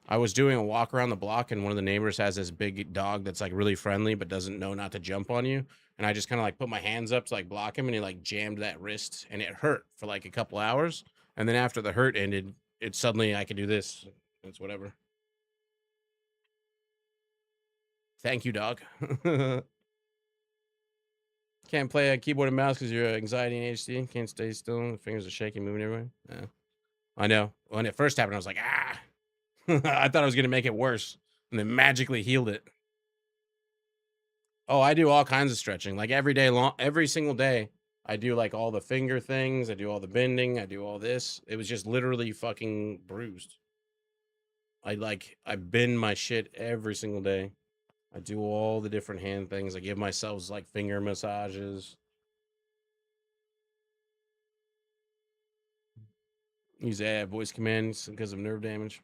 Speaker 3: I was doing a walk around the block, and one of the neighbors has this big dog that's like really friendly, but doesn't know not to jump on you. And I just kind of like put my hands up to like block him, and he like jammed that wrist, and it hurt for like a couple hours. And then after the hurt ended, it suddenly I could do this. It's whatever. Thank you, dog. Can't play a keyboard and mouse because you're anxiety and HD. Can't stay still. Fingers are shaking, moving everywhere. Yeah. I know. When it first happened, I was like, I thought I was going to make it worse. And then magically healed it. Oh, I do all kinds of stretching. Like every single day, I do like all the finger things. I do all the bending. I do all this. It was just literally fucking bruised. I bend my shit every single day. I do all the different hand things. I give myself like finger massages. Use voice commands because of nerve damage.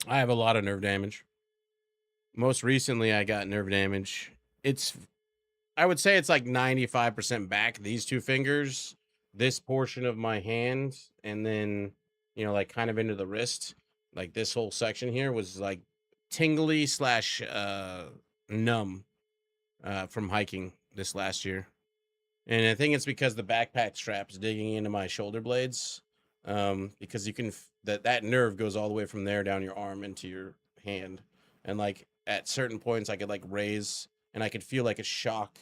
Speaker 3: I have a lot of nerve damage. Most recently, I got nerve damage. I would say it's like 95% back. These two fingers, this portion of my hand, and then, like kind of into the wrist. Like this whole section here was like tingly slash numb from hiking this last year. And I think it's because the backpack strap's digging into my shoulder blades. Because you can that nerve goes all the way from there down your arm into your hand, and like at certain points I could like raise, and I could feel like a shock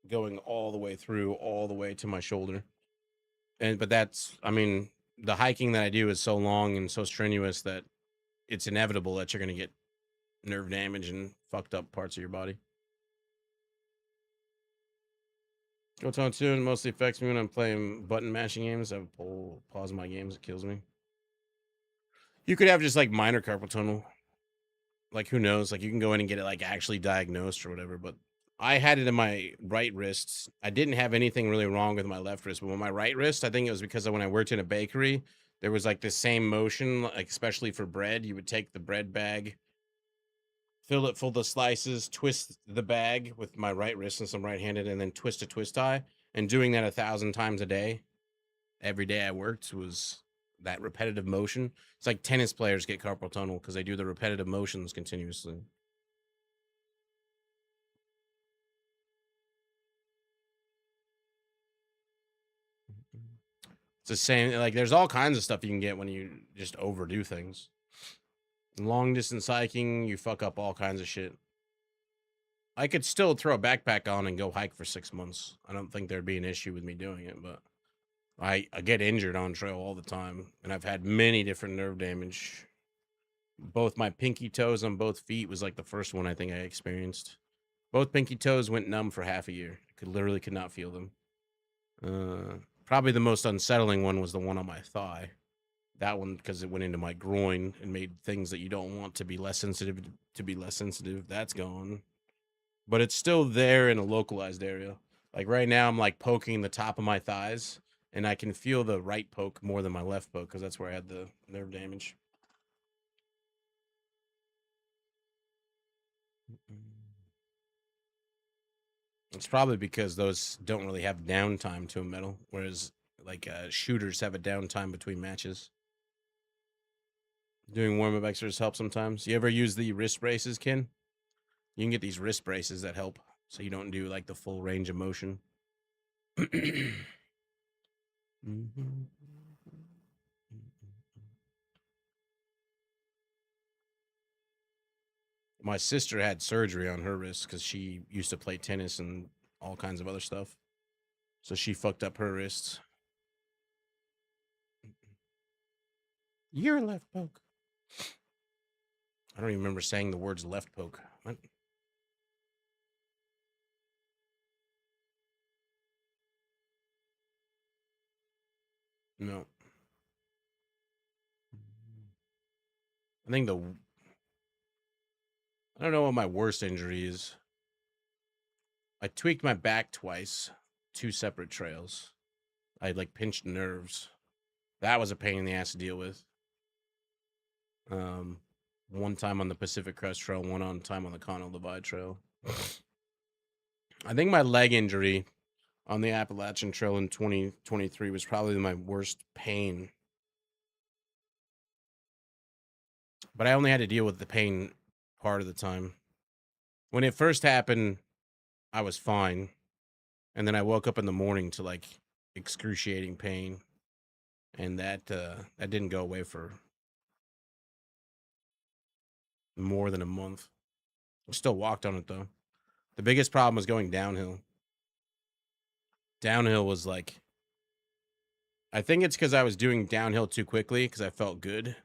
Speaker 3: going all the way through, all the way to my shoulder. But the hiking that I do is so long and so strenuous that it's inevitable that you're gonna get nerve damage and fucked up parts of your body. Go on soon. Mostly affects me when I'm playing button mashing games. I pause my games. It kills me. You could have just like minor carpal tunnel. Like who knows? Like you can go in and get it like actually diagnosed or whatever. But I had it in my right wrist. I didn't have anything really wrong with my left wrist, but with my right wrist, I think it was because when I worked in a bakery, there was like the same motion, like especially for bread. You would take the bread bag, fill it full of slices, twist the bag with my right wrist since I'm right-handed, and then twist a twist tie. And doing that 1,000 times a day, every day I worked, was that repetitive motion. It's like tennis players get carpal tunnel because they do the repetitive motions continuously. It's the same. Like there's all kinds of stuff you can get when you just overdo things. Long distance hiking, you fuck up all kinds of shit. I could still throw a backpack on and go hike for 6 months. I don't think there'd be an issue with me doing it, but I get injured on trail all the time, and I've had many different nerve damage. Both my pinky toes on both feet was like the first one I think I experienced. Both pinky toes went numb for half a year. Could not feel them. Probably the most unsettling one was the one on my thigh. That one, because it went into my groin and made things that you don't want to be less sensitive to be less sensitive. That's gone. But it's still there in a localized area. Like right now, I'm like poking the top of my thighs, and I can feel the right poke more than my left poke because that's where I had the nerve damage. It's probably because those don't really have downtime to a medal, whereas like shooters have a downtime between matches. Doing warm up exercises help sometimes. You ever use the wrist braces, Ken? You can get these wrist braces that help so you don't do like the full range of motion. My sister had surgery on her wrist because she used to play tennis and all kinds of other stuff. So she fucked up her wrists. Your left poke. I don't even remember saying the words left poke. What? No. I think I don't know what my worst injury is. I tweaked my back twice, 2 separate trails. I like pinched nerves. That was a pain in the ass to deal with. One time on the Pacific Crest Trail, one time on the Continental Divide Trail. I think my leg injury on the Appalachian Trail in 2023 was probably my worst pain. But I only had to deal with the pain part of the time. When it first happened, I was fine. And then I woke up in the morning to like excruciating pain. And that didn't go away for more than a month. I still walked on it though. The biggest problem was going downhill. Downhill was like, I think it's because I was doing downhill too quickly because I felt good.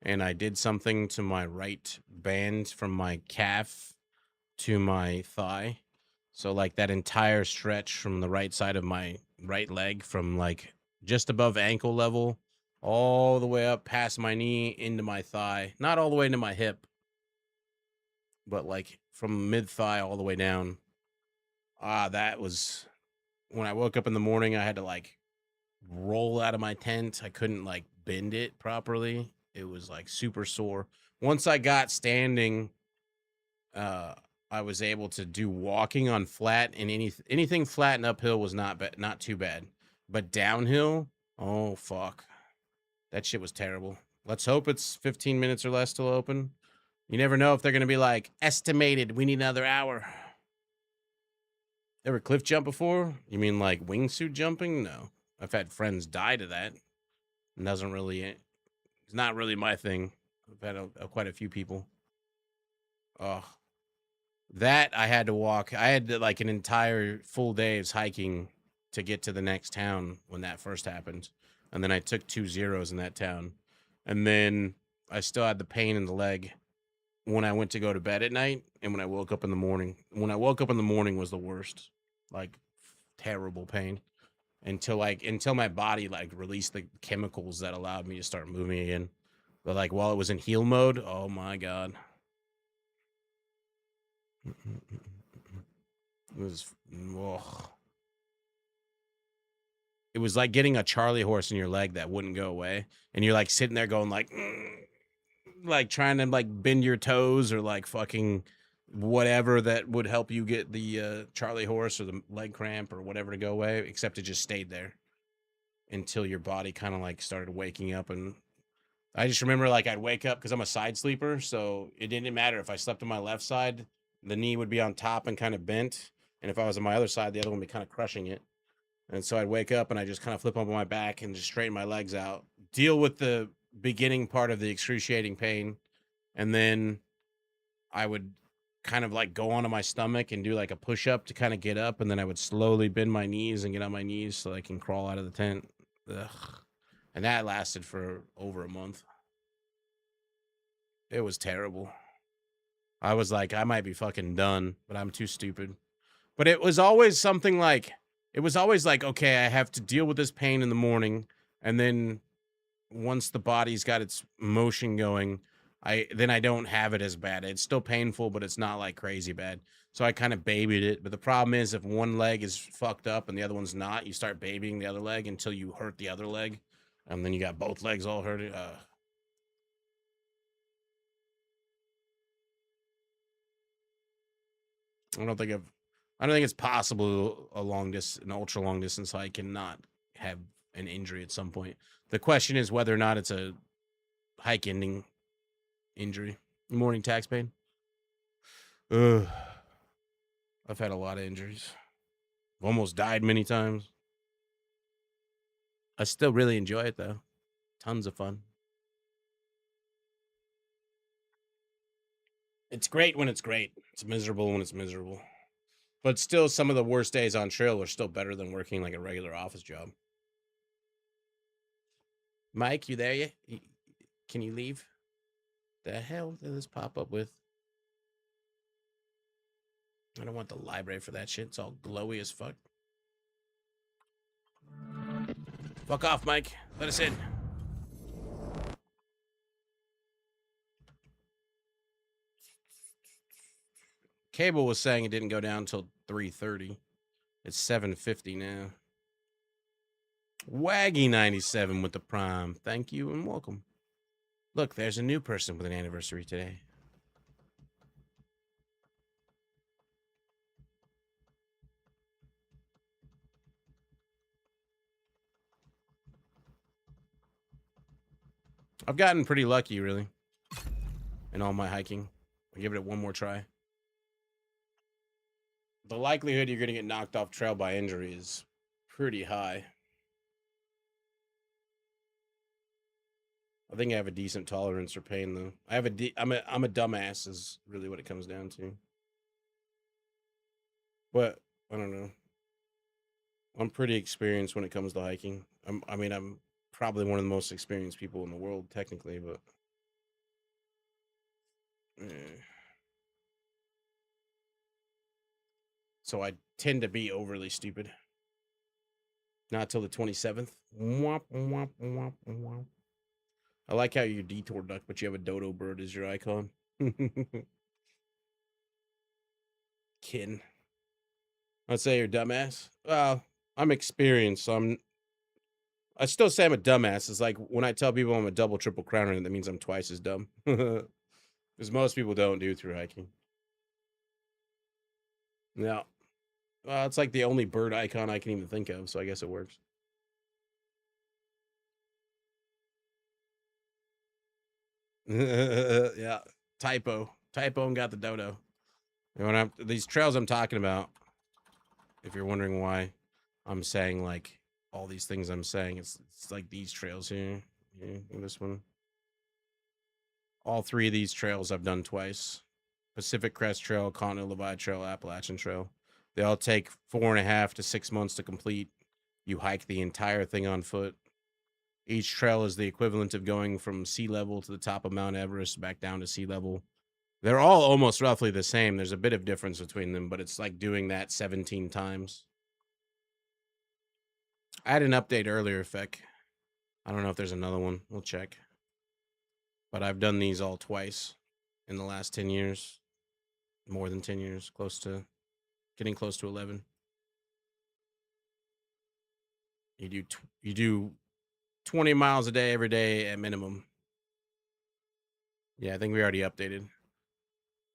Speaker 3: And I did something to my right band from my calf to my thigh. So like that entire stretch from the right side of my right leg from like just above ankle level all the way up past my knee into my thigh. Not all the way into my hip, but like from mid thigh all the way down. That was when I woke up in the morning, I had to like roll out of my tent. I couldn't like bend it properly. It was like super sore. Once I got standing, I was able to do walking on flat, and anything flat and uphill was not too bad. But downhill, oh fuck. That shit was terrible. Let's hope it's 15 minutes or less till open. You never know if they're going to be like, estimated, we need another hour. Ever cliff jump before? You mean like wingsuit jumping? No. I've had friends die to that. It doesn't really, it's not really my thing. I've had quite a few people. Oh, that I had to walk. I had like an entire full day of hiking to get to the next town when that first happened. And then I took 2 zeros in that town. And then I still had the pain in the leg when I went to go to bed at night and when I woke up in the morning. When I woke up in the morning was the worst. Like terrible pain until my body like released the chemicals that allowed me to start moving again. But like while it was in heal mode, oh my god. It was ugh. It was like getting a Charlie horse in your leg that wouldn't go away, and you're like sitting there going like trying to like bend your toes or like fucking whatever that would help you get the Charlie horse or the leg cramp or whatever to go away, except it just stayed there until your body kind of like started waking up. And I just remember like I'd wake up because I'm a side sleeper, so it didn't matter if I slept on my left side, the knee would be on top and kind of bent, and if I was on my other side, the other one would be kind of crushing it. And so I'd wake up and I just kind of flip up on my back and just straighten my legs out, deal with the beginning part of the excruciating pain, and then I would kind of like go onto my stomach and do like a push up to kind of get up, and then I would slowly bend my knees and get on my knees so I can crawl out of the tent. Ugh. And that lasted for over a month. It was terrible. I was like, I might be fucking done, but I'm too stupid. But it was always something like, okay, I have to deal with this pain in the morning. And then once the body's got its motion going, I don't have it as bad. It's still painful, but it's not like crazy bad. So I kind of babied it. But the problem is if one leg is fucked up and the other one's not, you start babying the other leg until you hurt the other leg. And then you got both legs all hurt. I don't think it's possible an ultra long distance hike and not have an injury at some point. The question is whether or not it's a hike ending injury. Morning tax pain. Ugh. I've had a lot of injuries. Almost died many times. I still really enjoy it though. Tons of fun. It's great when it's great. It's miserable when it's miserable. But still, some of the worst days on trail are still better than working like a regular office job. Mike, you there yet? Can you leave? The hell did this pop up with? I don't want the library for that shit. It's all glowy as fuck. Fuck off, Mike. Let us in. Cable was saying it didn't go down until 3:30. It's 7:50 now. Waggy 97 with the prime. Thank you and welcome. Look, there's a new person with an anniversary today. I've gotten pretty lucky, really, in all my hiking. I'll give it one more try. The likelihood you're going to get knocked off trail by injury is pretty high. I think I have a decent tolerance for pain, though. I'm a dumbass is really what it comes down to. But I don't know. I'm pretty experienced when it comes to hiking. I'm probably one of the most experienced people in the world, technically, but so I tend to be overly stupid. Not till the 27th. Womp, womp, womp, womp. I like how you're detour duck, but you have a dodo bird as your icon. Kin. I'd say you're a dumbass. Well, I'm experienced, so I still say I'm a dumbass. It's like when I tell people I'm a double, triple crowner, that means I'm twice as dumb. Because most people don't do through hiking. No. Well, it's like the only bird icon I can even think of, so I guess it works. Yeah. Typo and got the dodo. And these trails I'm talking about, if you're wondering why I'm saying like all these things I'm saying, it's like these trails here. Yeah, this one. All three of these trails I've done twice. Pacific Crest Trail, Continental Divide Trail, Appalachian Trail. They all take 4.5 to 6 months to complete. You hike the entire thing on foot. Each trail is the equivalent of going from sea level to the top of Mount Everest back down to sea level. They're all almost roughly the same. There's a bit of difference between them, but it's like doing that 17 times. I had an update earlier, Feck. I don't know if there's another one. We'll check. But I've done these all twice in the last 10 years. More than 10 years. Getting close to 11. You do 20 miles a day every day at minimum. Yeah, I think we already updated.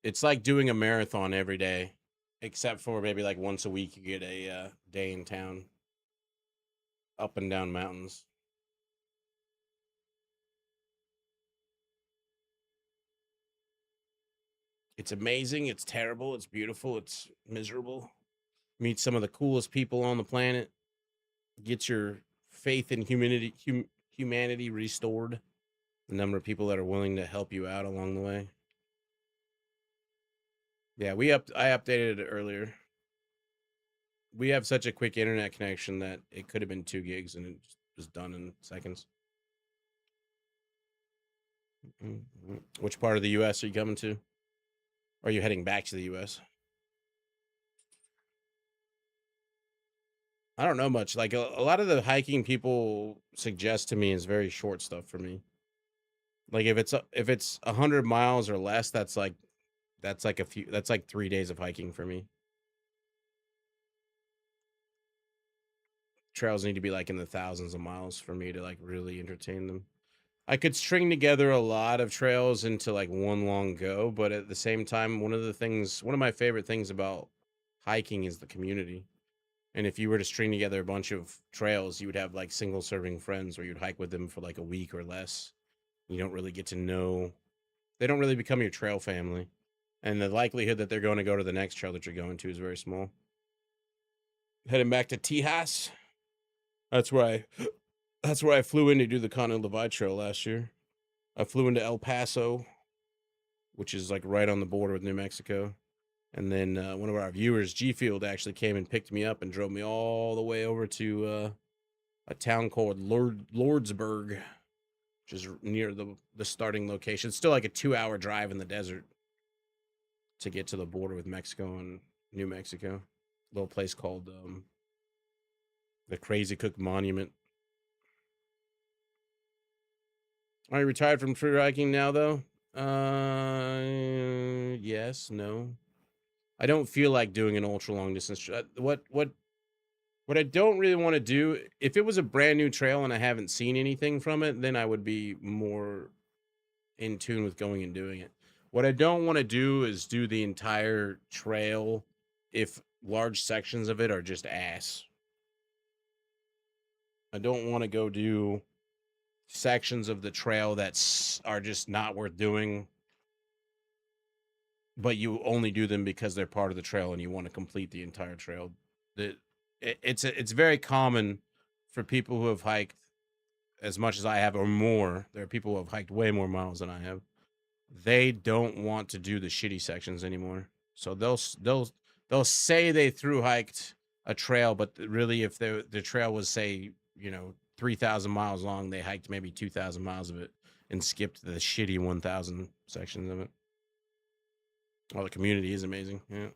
Speaker 3: It's like doing a marathon every day, except for maybe like once a week you get a day in town, up and down mountains. It's amazing. It's terrible. It's beautiful. It's miserable. Meet some of the coolest people on the planet. Get your faith in humanity restored. The number of people that are willing to help you out along the way. Yeah, I updated it earlier. We have such a quick internet connection that it could have been 2 gigs and it was done in seconds. Which part of the U.S. are you coming to? Or are you heading back to the U.S.? I don't know much. Like a lot of the hiking people suggest to me is very short stuff for me. Like if it's 100 miles or less, that's like 3 days of hiking for me. Trails need to be like in the thousands of miles for me to like really entertain them. I could string together a lot of trails into like one long go, but at the same time, one of my favorite things about hiking is the community. And if you were to string together a bunch of trails, you would have like single serving friends where you'd hike with them for like a week or less. You don't really get to know, they don't really become your trail family. And the likelihood that they're going to go to the next trail that you're going to is very small. Heading back to Tejas. That's where I flew in to do the Continental Divide Trail last year. I flew into El Paso, which is like right on the border with New Mexico. And then one of our viewers, G Field, actually came and picked me up and drove me all the way over to a town called Lordsburg, which is near the starting location. It's still like a 2-hour drive in the desert to get to the border with Mexico and New Mexico. A little place called the Crazy Cook Monument. Are you retired from tree hiking now, though? Yes, no. I don't feel like doing an ultra long distance. What I don't really want to do, if it was a brand new trail and I haven't seen anything from it, then I would be more in tune with going and doing it. What I don't want to do is do the entire trail if large sections of it are just ass. I don't want to go do sections of the trail that are just not worth doing, but you only do them because they're part of the trail and you want to complete the entire trail. It's very common for people who have hiked as much as I have or more. There are people who have hiked way more miles than I have. They don't want to do the shitty sections anymore. So they'll say they through hiked a trail, but really if the trail was, say, 3,000 miles long, they hiked maybe 2,000 miles of it and skipped the shitty 1,000 sections of it. Oh, the community is amazing. Yeah.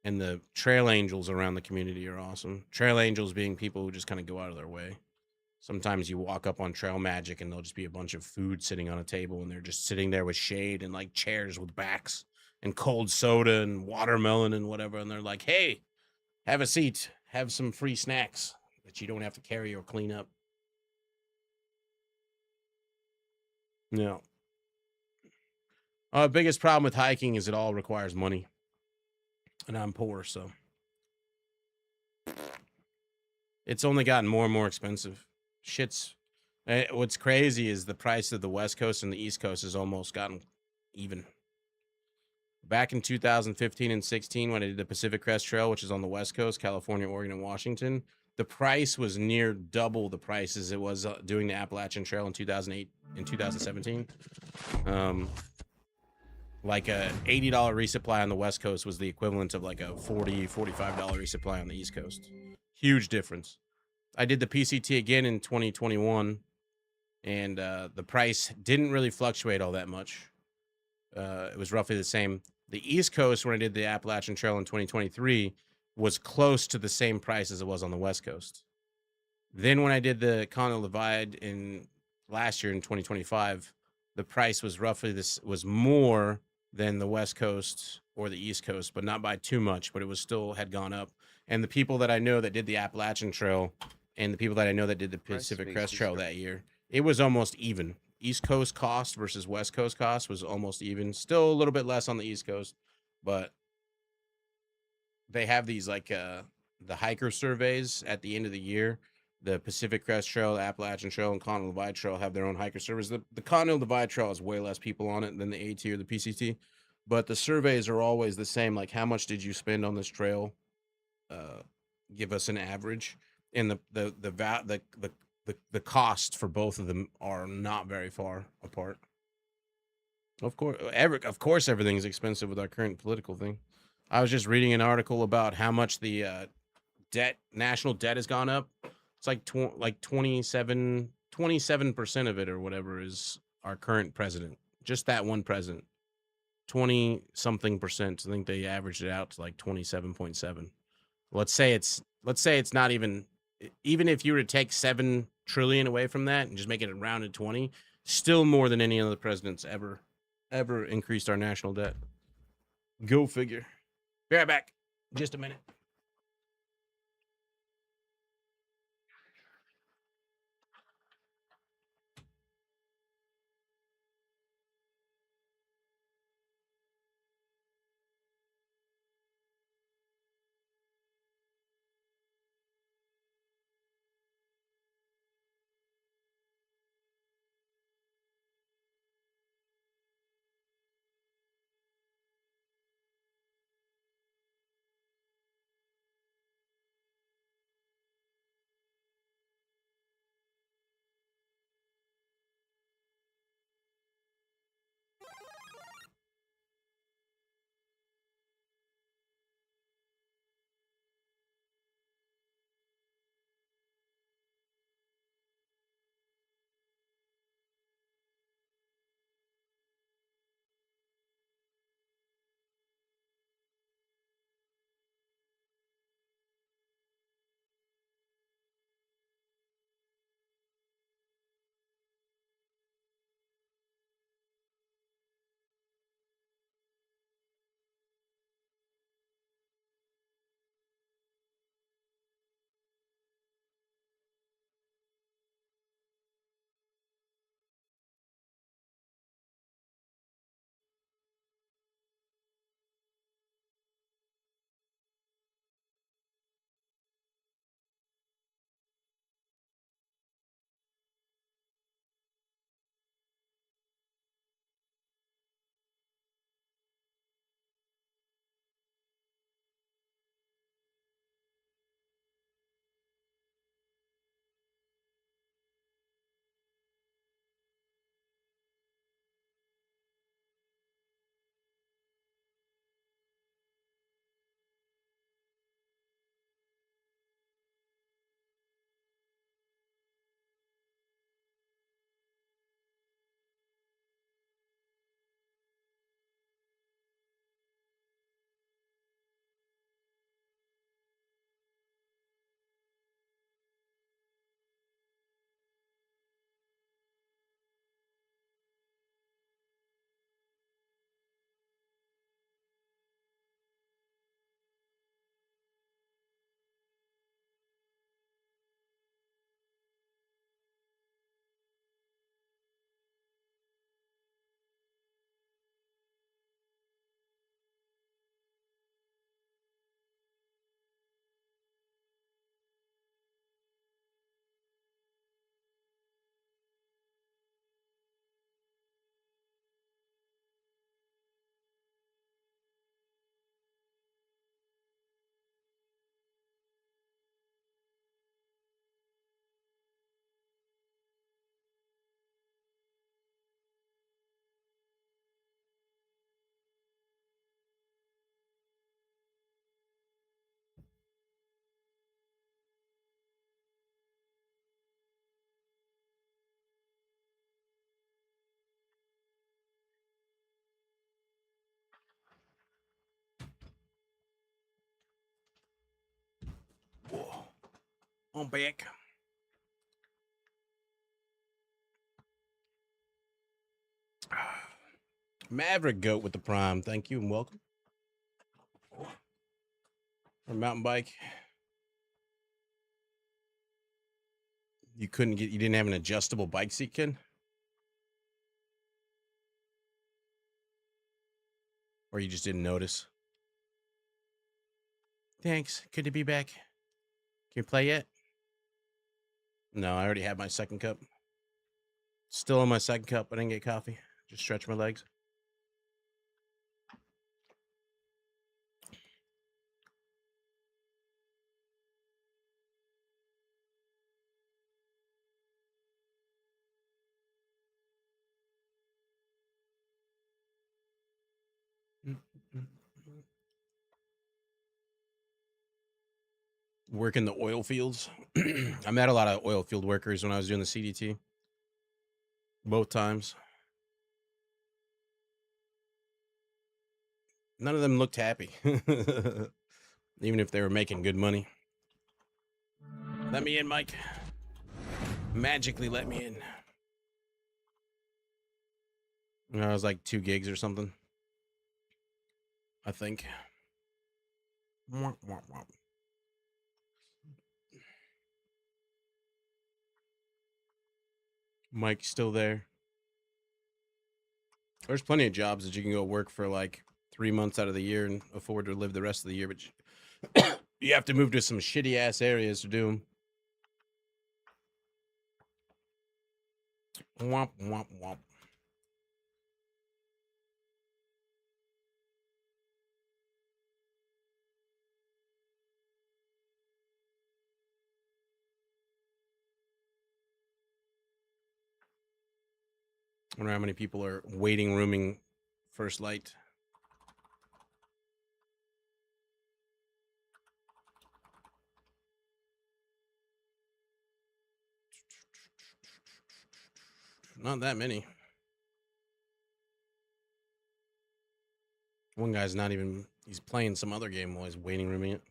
Speaker 3: And the trail angels around the community are awesome. Trail angels being people who just kind of go out of their way. Sometimes you walk up on Trail Magic and there'll just be a bunch of food sitting on a table and they're just sitting there with shade and like chairs with backs and cold soda and watermelon and whatever. And they're like, hey, have a seat, have some free snacks that you don't have to carry or clean up. No. Biggest problem with hiking is it all requires money. And I'm poor, so it's only gotten more and more expensive. Shit's what's crazy is the price of the West Coast and the East Coast has almost gotten even. Back in 2015 and 16, when I did the Pacific Crest Trail, which is on the West Coast, California, Oregon, and Washington, the price was near double the prices it was doing the Appalachian Trail in 2008 and 2017. Like a $80 resupply on the West Coast was the equivalent of like a $45 resupply on the East Coast. Huge difference. I did the PCT again in 2021, and the price didn't really fluctuate all that much. It was roughly the same. The East Coast, when I did the Appalachian Trail in 2023, was close to the same price as it was on the West Coast. Then when I did the Continental Divide in last year in 2025, the price was roughly was more than the West Coast or the East Coast, but not by too much, but it was still had gone up. And the people that I know that did the Appalachian Trail and the people that I know that did the Pacific Crest Trail that year, it was almost even. East Coast cost versus West Coast cost was almost even. Still a little bit less on the East Coast, but they have these like the hiker surveys at the end of the year. The Pacific Crest Trail, the Appalachian Trail, and Continental Divide Trail have their own hiker surveys. The Continental Divide Trail has way less people on it than the AT or the PCT, but the surveys are always the same. Like, how much did you spend on this trail? Give us an average, and the cost for both of them are not very far apart. Of course, everything's expensive with our current political thing. I was just reading an article about how much the national debt has gone up. It's like 27% of it or whatever is our current president. Just that one president. 20 something percent. I think they averaged it out to like 27.7. Let's say it's not even if you were to take 7 trillion away from that and just make it around to 20, still more than any other presidents ever increased our national debt. Go figure. Be right back. Just a minute. I'm back. Maverick Goat with the Prime. Thank you and welcome. Or mountain bike. You didn't have an adjustable bike seat, kid? Or you just didn't notice? Thanks. Good to be back. Can you play yet? No, I already had my second cup. Still in my second cup. I didn't get coffee. Just stretch my legs. Work in the oil fields. I met a lot of oil field workers when I was doing the CDT. Both times. None of them looked happy. Even if they were making good money. Let me in, Mike. Magically let me in. I was like 2 gigs or something. I think. Mike's still there. There's plenty of jobs that you can go work for like 3 months out of the year and afford to live the rest of the year, but you have to move to some shitty ass areas to do them. Womp, womp, womp. I wonder how many people are waiting rooming First Light. Not that many. One guy's not even, he's playing some other game while he's waiting rooming it.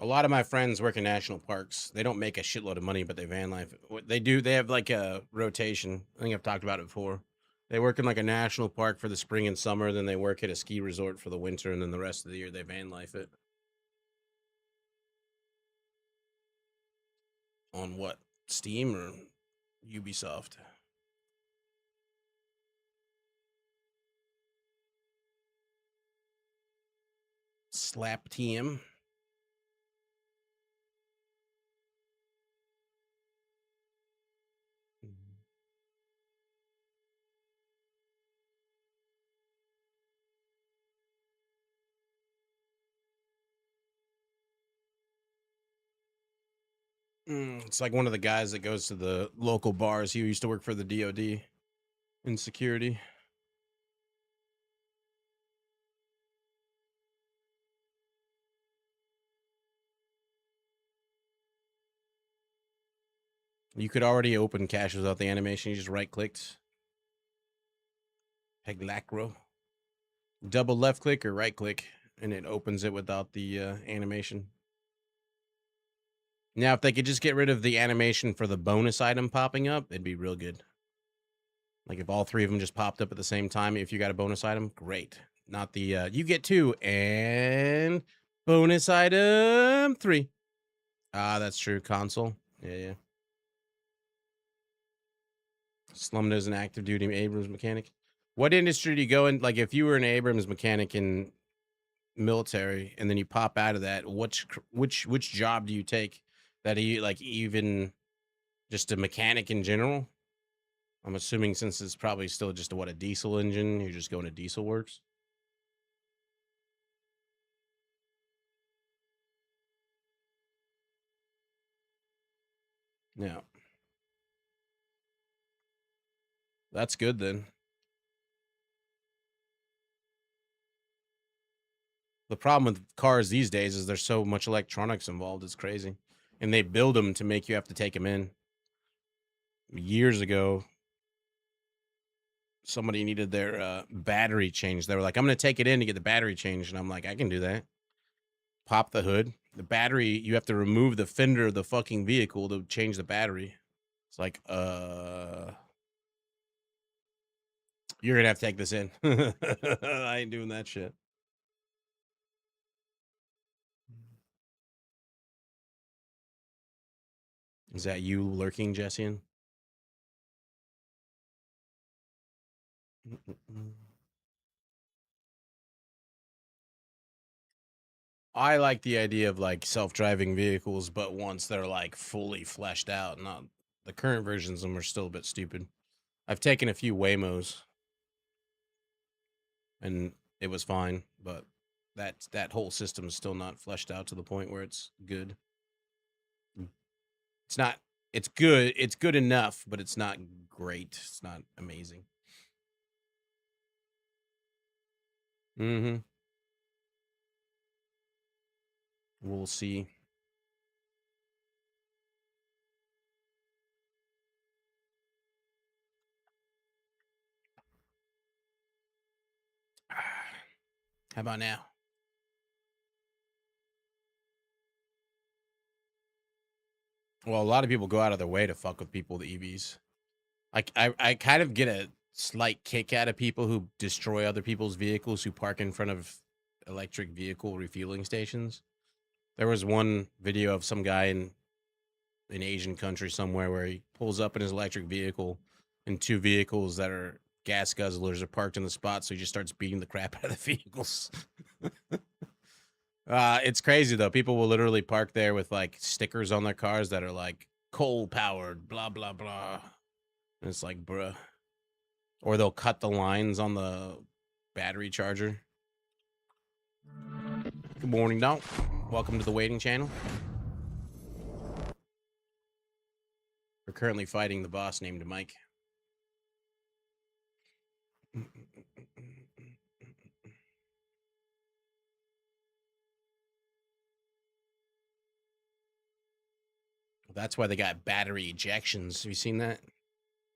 Speaker 3: A lot of my friends work in national parks. They don't make a shitload of money, but they van life. What they do, they have like a rotation. I think I've talked about it before. They work in like a national park for the spring and summer, then they work at a ski resort for the winter, and then the rest of the year they van life it. On what? Steam or Ubisoft? Slap TM. It's like one of the guys that goes to the local bars. He used to work for the DOD in security. You could already open cache without the animation. You just right-clicked. Peglacro. Double left-click or right-click, and it opens it without the animation. Now, if they could just get rid of the animation for the bonus item popping up, it'd be real good. Like if all 3 of them just popped up at the same time, if you got a bonus item, great. Not the, you get 2 and bonus item 3. Ah, that's true. Console. Yeah. Slummed an active duty Abrams mechanic. What industry do you go in? Like if you were an Abrams mechanic in military and then you pop out of that, which job do you take? That you like, even just a mechanic in general? I'm assuming since it's probably still just a diesel engine, you're just going to diesel works. Yeah. That's good then. The problem with cars these days is there's so much electronics involved. It's crazy. And they build them to make you have to take them in. Years ago, somebody needed their battery changed. They were like, I'm going to take it in to get the battery changed. And I'm like, I can do that. Pop the hood, The battery, you have to remove the fender of the fucking vehicle to change the battery. It's like, you're gonna have to take this in. I ain't doing that shit. Is that you lurking, Jessian? I like the idea of like self-driving vehicles, but once they're like fully fleshed out. Not the current versions of them are still a bit stupid. I've taken a few Waymos, and it was fine, but that whole system is still not fleshed out to the point where it's good. It's not. It's good. It's good enough, but it's not great. It's not amazing. Mm-hmm. We'll see. How about now? Well, a lot of people go out of their way to fuck with people with EVs. I kind of get a slight kick out of people who destroy other people's vehicles who park in front of electric vehicle refueling stations. There was one video of some guy in an Asian country somewhere where he pulls up in his electric vehicle and two vehicles that are gas guzzlers are parked in the spot, so he just starts beating the crap out of the vehicles. It's crazy though. People will literally park there with like stickers on their cars that are like coal powered, blah blah blah. And it's like, bruh. Or they'll cut the lines on the battery charger. Good morning, Donk. Welcome to the waiting channel. We're currently fighting the boss named Mike. That's why they got battery ejections. Have you seen that?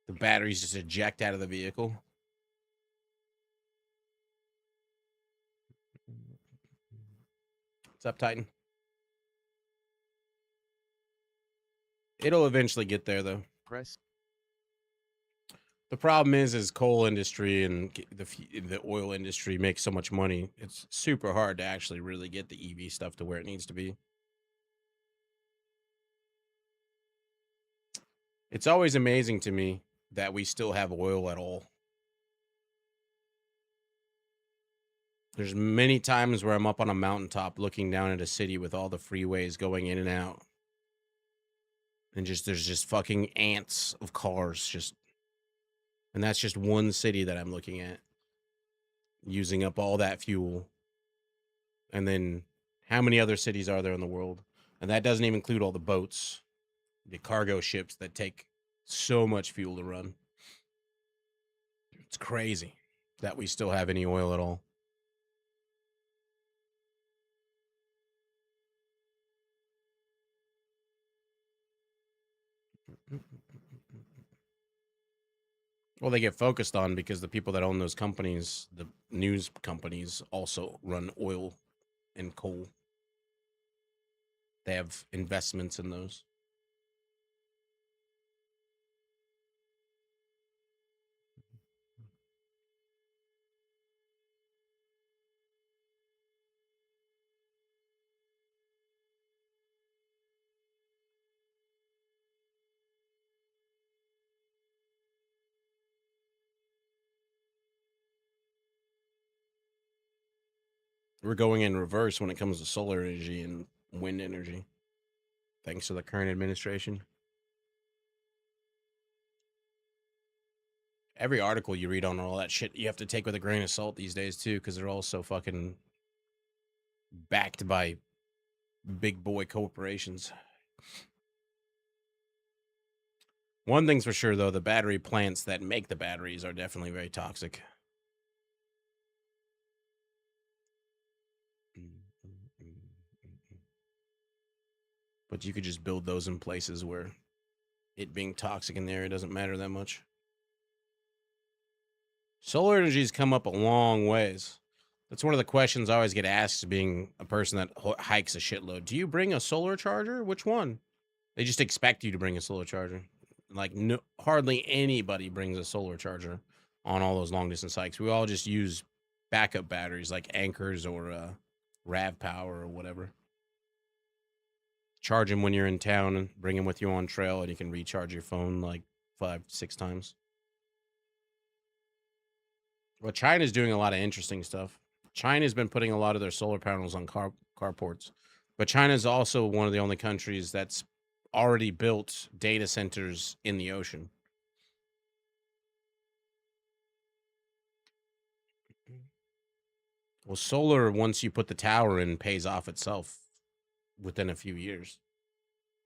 Speaker 3: The batteries just eject out of the vehicle. What's up, Titan? It'll eventually get there, though.
Speaker 4: Press.
Speaker 3: The problem is coal industry and the oil industry makes so much money. It's super hard to actually really get the EV stuff to where it needs to be. It's always amazing to me that we still have oil at all. There's many times where I'm up on a mountaintop looking down at a city with all the freeways going in and out. And there's just fucking ants of cars and that's just one city that I'm looking at using up all that fuel. And then how many other cities are there in the world? And that doesn't even include all the boats, the cargo ships that take so much fuel to run. It's crazy that we still have any oil at all. Well, they get focused on because the people that own those companies, the news companies, also run oil and coal. They have investments in those. We're going in reverse when it comes to solar energy and wind energy, thanks to the current administration. Every article you read on all that shit, you have to take with a grain of salt these days, too, because they're all so fucking backed by big boy corporations. One thing's for sure, though, the battery plants that make the batteries are definitely very toxic. But you could just build those in places where it being toxic in the area doesn't matter that much. Solar energy's come up a long ways. That's one of the questions I always get asked, being a person that hikes a shitload. Do you bring a solar charger? Which one? They just expect you to bring a solar charger. Like, no, hardly anybody brings a solar charger on all those long distance hikes. We all just use backup batteries like anchors or Rav Power or whatever. Charge them when you're in town and bring them with you on trail, and you can recharge your phone like 5-6 times. Well, China's doing a lot of interesting stuff. China's been putting a lot of their solar panels on carports, but China's also one of the only countries that's already built data centers in the ocean. Well, solar, once you put the tower in, pays off itself within a few years.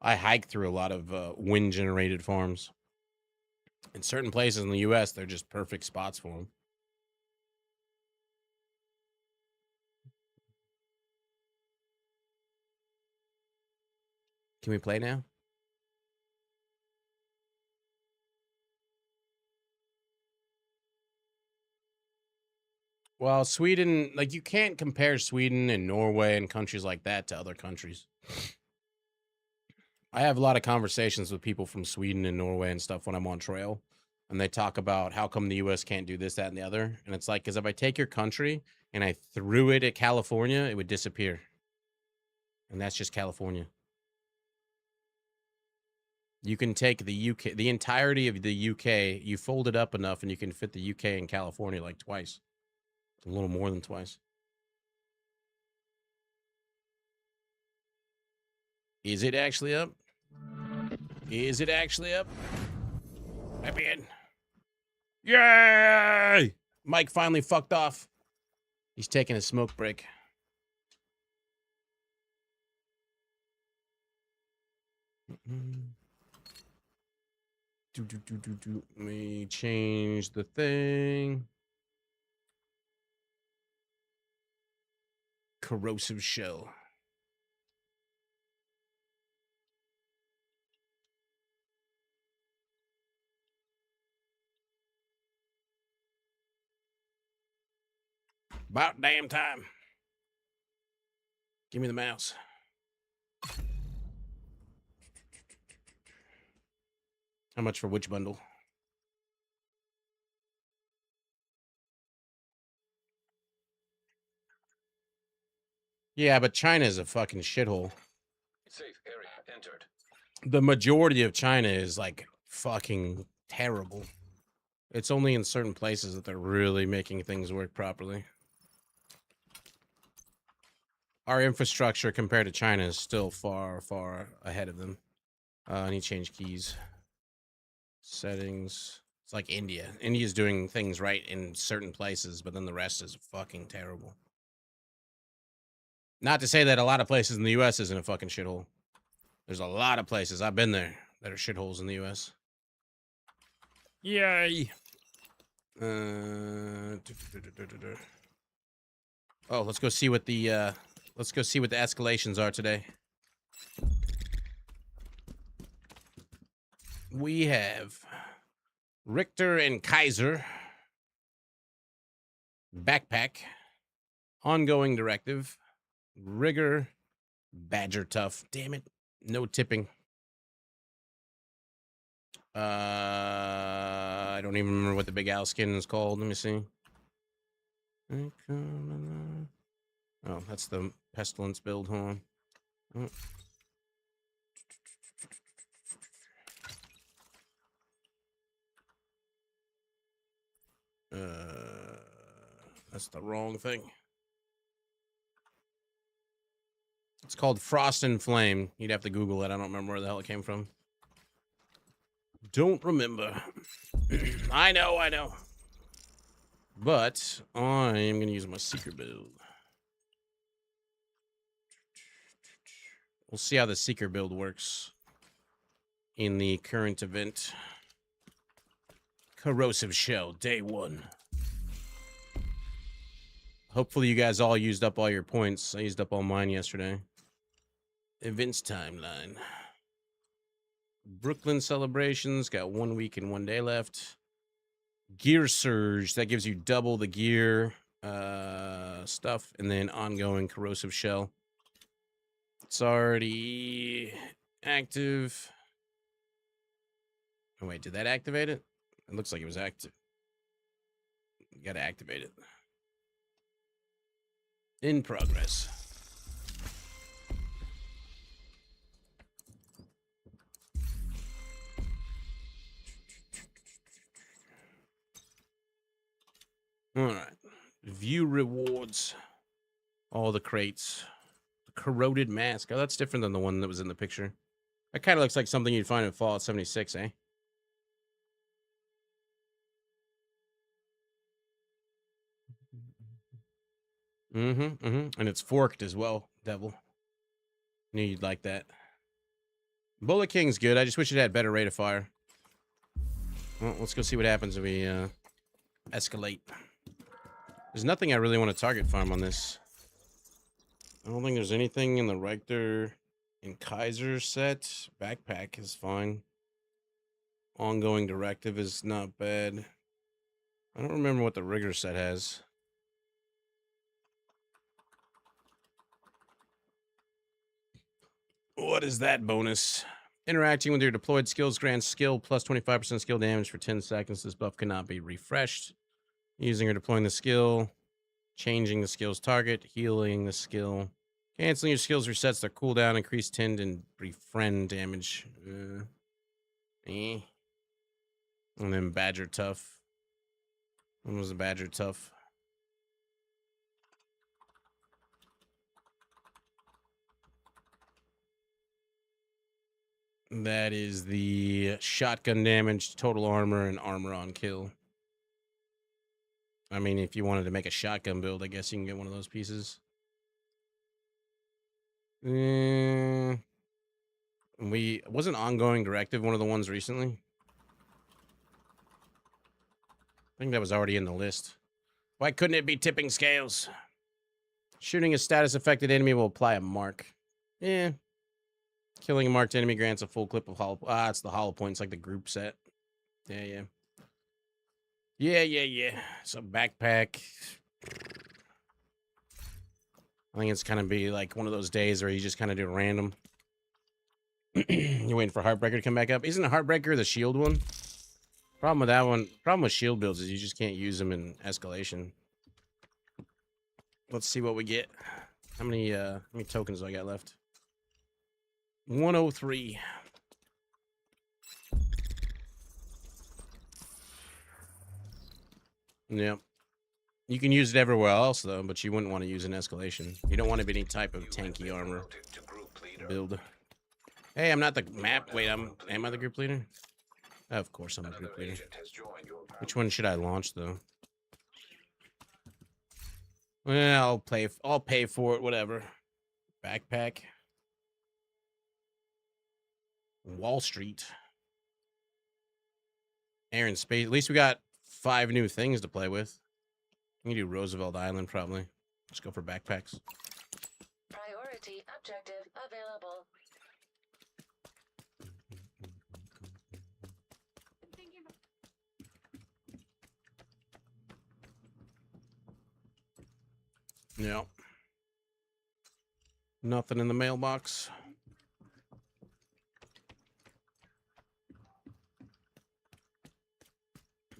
Speaker 3: I hike through a lot of wind generated farms. In certain places in the US, they're just perfect spots for them. Can we play now? Well, Sweden, like, you can't compare Sweden and Norway and countries like that to other countries. I have a lot of conversations with people from Sweden and Norway and stuff when I'm on trail, and they talk about how come the US can't do this, that, and the other. And it's like, because if I take your country and I threw it at California, it would disappear. And that's just California. You can take the UK, the entirety of the UK, you fold it up enough, and you can fit the UK and California like twice. A little more than twice. Is it actually up? Is it actually up? Let me in. Yay! Mike finally fucked off. He's taking a smoke break. Let me change the thing. Corrosive Shell. About damn time. Give me the mouse. How much for which bundle? Yeah, but China is a fucking shithole.
Speaker 2: Safe area entered.
Speaker 3: The majority of China is like fucking terrible. It's only in certain places that they're really making things work properly. Our infrastructure compared to China is still far, far ahead of them. I need to change keys. Settings. It's like India. India's doing things right in certain places, but then the rest is fucking terrible. Not to say that a lot of places in the US isn't a fucking shithole. There's a lot of places, I've been there, that are shitholes in the US. Yay! Oh, let's go see what the escalations are today. We have Richter and Kaiser, Backpack, Ongoing Directive, Rigger, Badger Tough. Damn it, no tipping. I don't even remember what the Big Al skin is called. Let me see. Oh, that's the Pestilence build. Hold on. Oh. That's the wrong thing. It's called Frost and Flame. You'd have to Google it. I don't remember where the hell it came from. Don't remember. I know. But I am going to use my secret build. We'll see how the secret build works in the current event. Corrosive Shell, day 1. Hopefully you guys all used up all your points. I used up all mine yesterday. Events timeline. Brooklyn celebrations. Got 1 week and 1 day left. Gear Surge. That gives you double the gear stuff, and then ongoing corrosive shell. It's already active. Oh wait, did that activate it? It looks like it was active. You gotta activate it. In progress. All right. View rewards. All the crates. The corroded mask. Oh, that's different than the one that was in the picture. That kind of looks like something you'd find in Fallout 76, eh? And it's forked as well, devil. Knew you'd like that. Bullet King's good. I just wish it had better rate of fire. Well, let's go see what happens if we escalate. There's nothing I really want to target farm on this. I don't think there's anything in the Richter and Kaiser set. Backpack is fine. Ongoing Directive is not bad. I don't remember what the Rigger set has. What is that bonus? Interacting with your deployed skills grants skill plus 25% skill damage for 10 seconds. This buff cannot be refreshed. Using or deploying the skill. Changing the skill's target. Healing the skill. Canceling your skills resets their cooldown. Increase tend and befriend damage. And then Badger Tough. When was the Badger Tough? That is the shotgun damage, total armor, and armor on kill. I mean, if you wanted to make a shotgun build, I guess you can get one of those pieces. Wasn't Ongoing Directive one of the ones recently? I think that was already in the list. Why couldn't it be tipping scales? Shooting a status affected enemy will apply a mark. Yeah. Killing a marked enemy grants a full clip of hollow. It's the hollow points, like the group set. Yeah. So backpack. I think it's kind of be like one of those days where you just kind of do random. You're waiting for Heartbreaker to come back up. Isn't Heartbreaker the shield one? Problem with that one, problem with shield builds is you just can't use them in Escalation. Let's see what we get. How many tokens do I got left? 103. Yep. You can use it everywhere else, though, but you wouldn't want to use an Escalation. You don't want to be any type of tanky armor build. Hey, I'm not the map. Wait, am I the group leader? Of course I'm the group leader. Which one should I launch, though? Well, I'll pay for it, whatever. Backpack. Wall Street. Air and space. At least we got 5 new things to play with. We can do Roosevelt Island, probably. Let's go for backpacks.
Speaker 4: Priority objective available.
Speaker 3: Yeah. Nothing in the mailbox.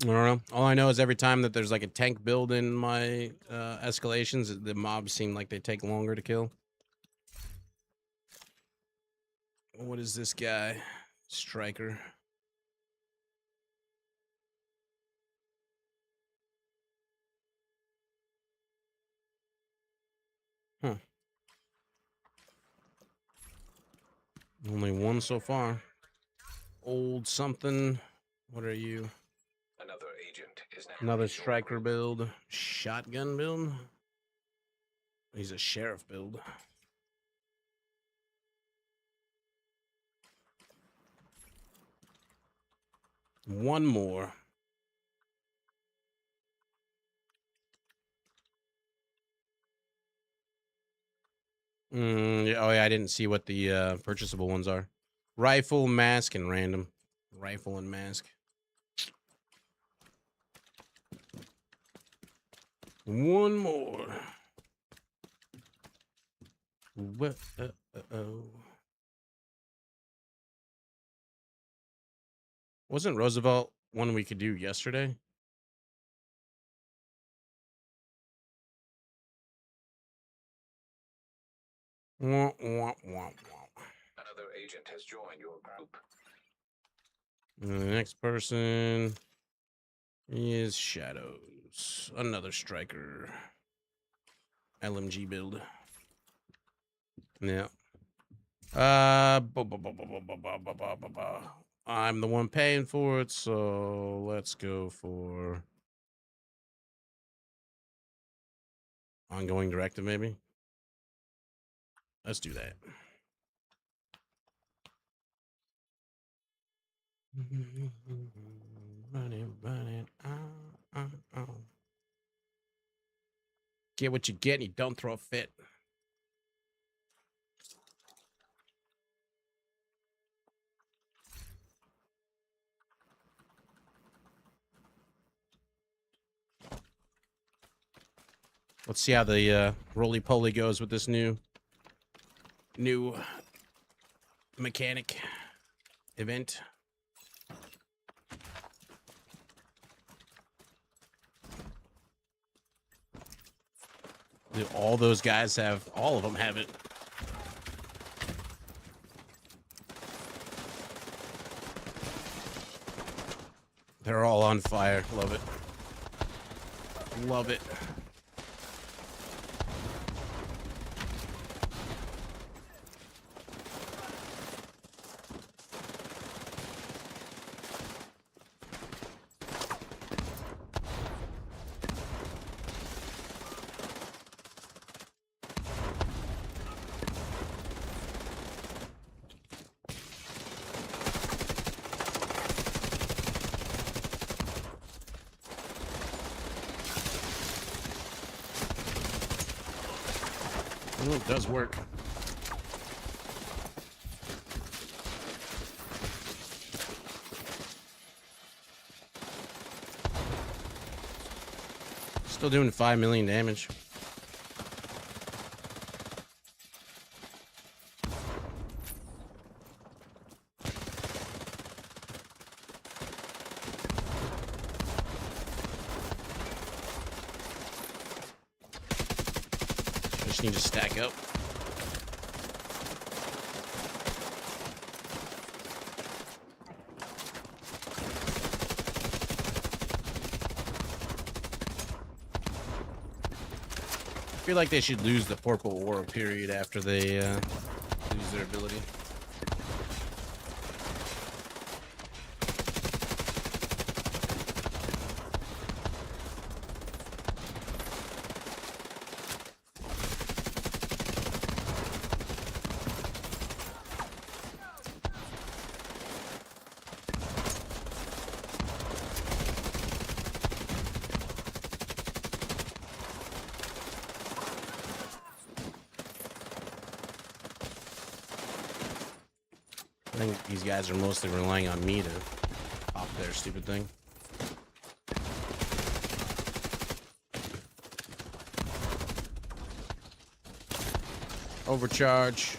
Speaker 3: I don't know. All I know is every time that there's like a tank build in my escalations, the mobs seem like they take longer to kill. What is this guy? Striker. Huh. Only one so far. Old something. What are you?
Speaker 2: Another agent is now
Speaker 3: Another striker build. Shotgun build. He's a sheriff build. One more. Yeah, oh yeah, I didn't see what the purchasable ones are. Rifle, mask, and random. Rifle and mask. One more. What? Oh. Wasn't Roosevelt one we could do yesterday? Wah, wah, wah, wah.
Speaker 2: Another agent has joined your group.
Speaker 3: And the next person is Shadows. Another striker. LMG build. Yeah. I'm the one paying for it, so let's go for Ongoing Directive, maybe. Let's do that. Run it. Get what you get and you don't throw a fit. Let's see how the roly-poly goes with this new mechanic event. Do all those guys have, all of them have it. They're all on fire. Love it. Love it. Oh, it does work. Still doing 5 million damage. Just need to stack up. I feel like they should lose the purple aura period after they lose their ability. I think these guys are mostly relying on me to pop their stupid thing. Overcharge.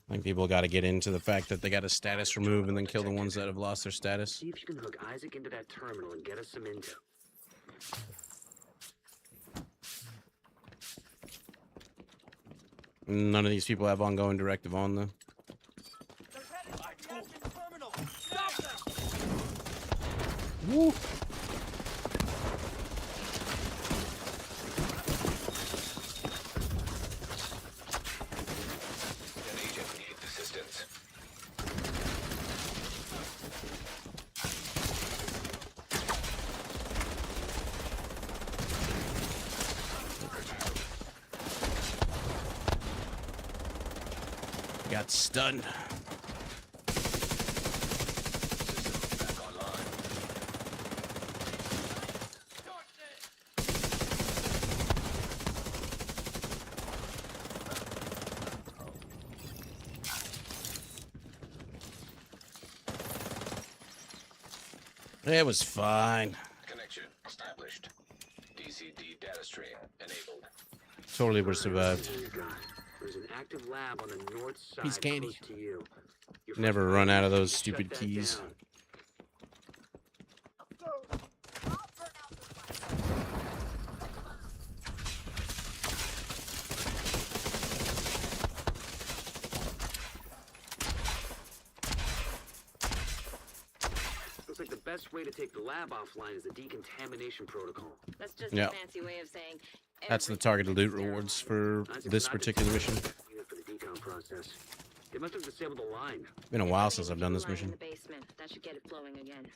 Speaker 3: I think people got to get into the fact that they got a status remove and then kill the ones that have lost their status.
Speaker 5: See if you can hook Isaac into that terminal and get us some intel.
Speaker 3: None of these people have ongoing directive on them. Woo.
Speaker 2: An agent needs assistance.
Speaker 3: Got stunned.
Speaker 2: Back online.
Speaker 3: It was fine.
Speaker 2: Connection established. DCD data stream enabled.
Speaker 3: Totally would have
Speaker 5: Alright,
Speaker 3: survived.
Speaker 5: what do you got? There's an active lab on the north side
Speaker 3: Piece of candy.
Speaker 5: close to you. Your first
Speaker 3: Never run out of
Speaker 5: priority
Speaker 3: those
Speaker 5: is to shut
Speaker 3: stupid
Speaker 5: that
Speaker 3: keys.
Speaker 5: down. Looks like the best way to take the lab offline is the decontamination protocol.
Speaker 4: That's just
Speaker 3: Yeah.
Speaker 4: a fancy way of saying.
Speaker 3: That's the
Speaker 4: everything
Speaker 3: targeted loot
Speaker 4: is sterile.
Speaker 3: rewards for
Speaker 5: Clancy's
Speaker 3: this
Speaker 5: not
Speaker 3: particular mission.
Speaker 5: unit for the decon process. They must have disabled the line.
Speaker 3: Been a
Speaker 4: There's
Speaker 3: while
Speaker 4: an
Speaker 3: since I've
Speaker 4: ADQ
Speaker 3: done this
Speaker 4: line
Speaker 3: mission.
Speaker 4: In the basement. That should get it flowing again.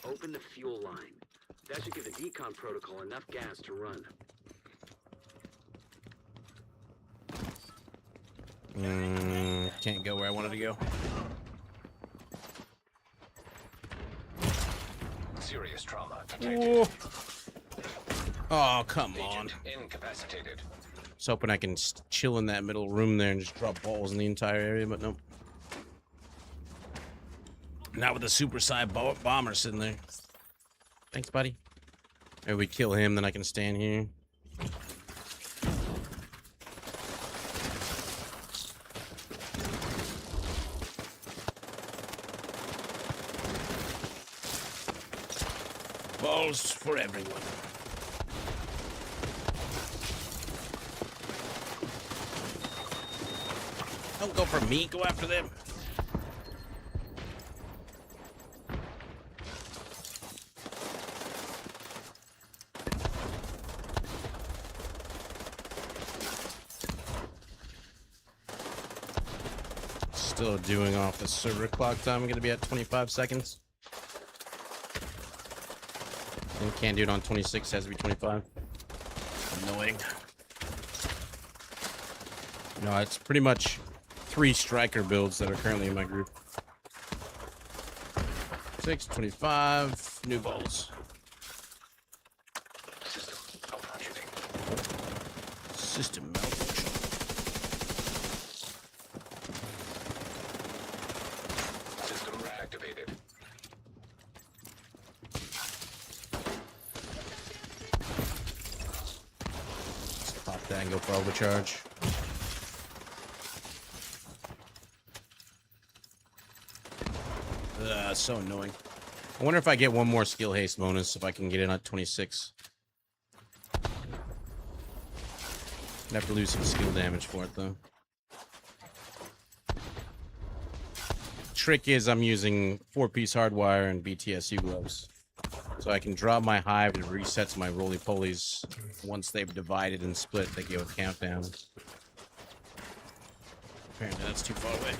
Speaker 5: Open the fuel line. That should give the decon protocol enough gas to run.
Speaker 3: Can't go where I wanted to go.
Speaker 2: Serious trauma detected.
Speaker 3: Oh, come on.
Speaker 2: Agent incapacitated.
Speaker 3: I was hoping I can chill in that middle room there and just drop balls in the entire area, but nope. Not with a super side bomber sitting there. Thanks, buddy. Maybe we kill him, then I can stand here. Balls for everyone. Don't go for me, go after them. Still doing off the server clock time. I'm gonna be at 25 seconds. And can't do it on 26, has to be 25. Annoying. No, it's pretty much 3 striker builds that are currently in my group. 6, 25, new balls.
Speaker 2: System malfunctioning.
Speaker 3: System malfunction.
Speaker 2: System reactivated.
Speaker 3: Let's pop that and go for overcharge. So annoying. I wonder if I get one more skill haste bonus if I can get in at 26. I have to lose some skill damage for it though. Trick is I'm using 4-piece hardwire and BTSU gloves. So I can drop my hive and resets my roly-polies. Once they've divided and split, they go with countdown. Apparently that's too far away.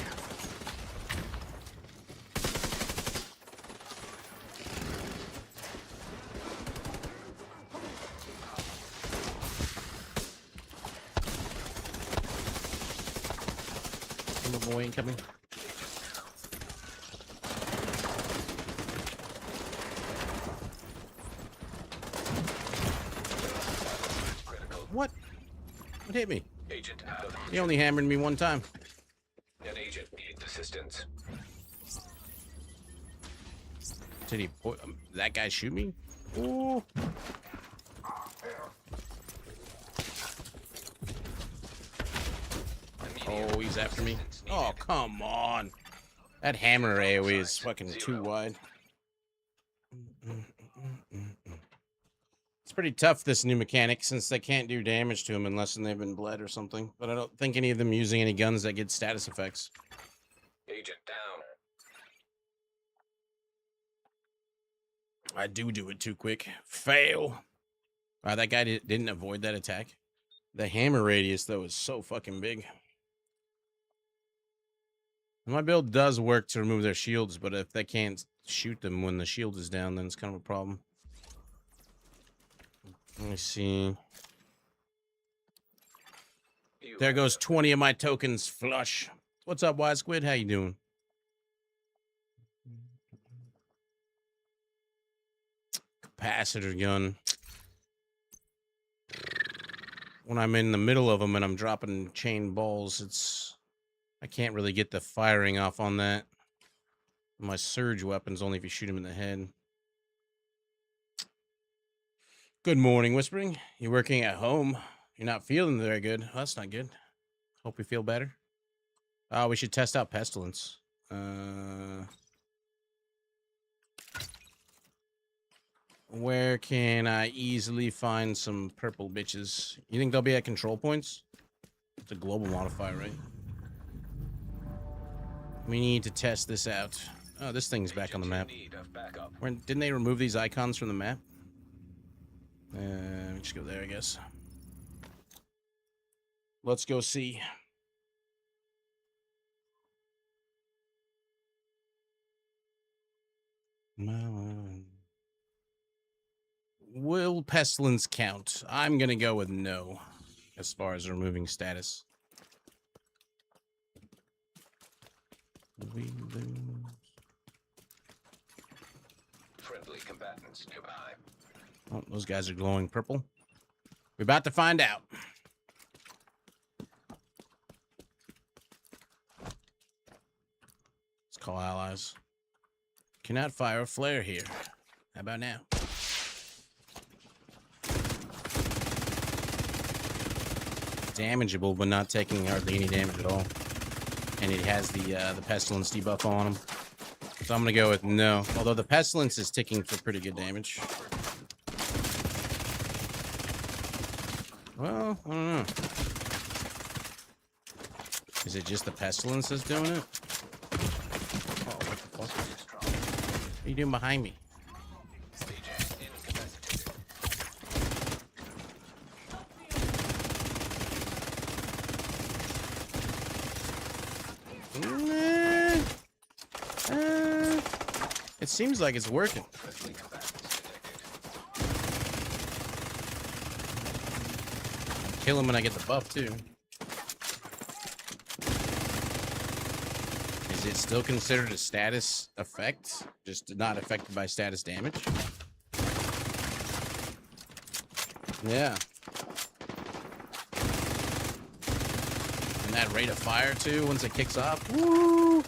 Speaker 3: Boy incoming.
Speaker 2: Critical.
Speaker 3: What? What hit me?
Speaker 2: Agent out of.
Speaker 3: He only hammered me one time.
Speaker 2: An agent needs assistance.
Speaker 3: Did he? That guy shoot me? Ooh. Oh, he's after me. Oh, come on. That hammer AoE is fucking too wide. It's pretty tough, this new mechanic, since they can't do damage to him unless they've been bled or something. But I don't think any of them using any guns that get status effects.
Speaker 2: Agent down.
Speaker 3: I do it too quick. Fail. Wow, that guy didn't avoid that attack. The hammer radius, though, is so fucking big. My build does work to remove their shields, but if they can't shoot them when the shield is down, then it's kind of a problem. Let me see. There goes 20 of my tokens flush. What's up, Wise Squid? How you doing? Capacitor gun. When I'm in the middle of them and I'm dropping chain balls, I can't really get the firing off on that. My surge weapon's only if you shoot him in the head. Good morning, Whispering. You're working at home. You're not feeling very good. Well, that's not good. Hope you feel better. Oh, we should test out Pestilence. Where can I easily find some purple bitches? You think they'll be at control points? It's a global modifier, right? We need to test this out. Oh, this thing's back on the map.
Speaker 2: Agent in need of backup.
Speaker 3: Didn't they remove these icons from the map? Just go there, I guess. Let's go see. Will Pestilence count? I'm gonna go with no, as far as removing status. We lose.
Speaker 2: Friendly combatants nearby.
Speaker 3: Oh, those guys are glowing purple. We're about to find out. Let's call allies. Cannot fire a flare here. How about now? Damageable, but not taking hardly any damage at all. And it has the Pestilence debuff on him. So I'm gonna go with no. Although the Pestilence is ticking for pretty good damage. Well, I don't know. Is it just the Pestilence that's doing it? Oh, what the fuck? What are you doing behind me?
Speaker 2: Agent incapacitated.
Speaker 3: It seems like it's working.
Speaker 2: Friendly combatants detected.
Speaker 3: Kill him when I get the buff, too. Is it still considered a status effect? Just not affected by status damage? Yeah. And that rate of fire, too, once it kicks off. Woo!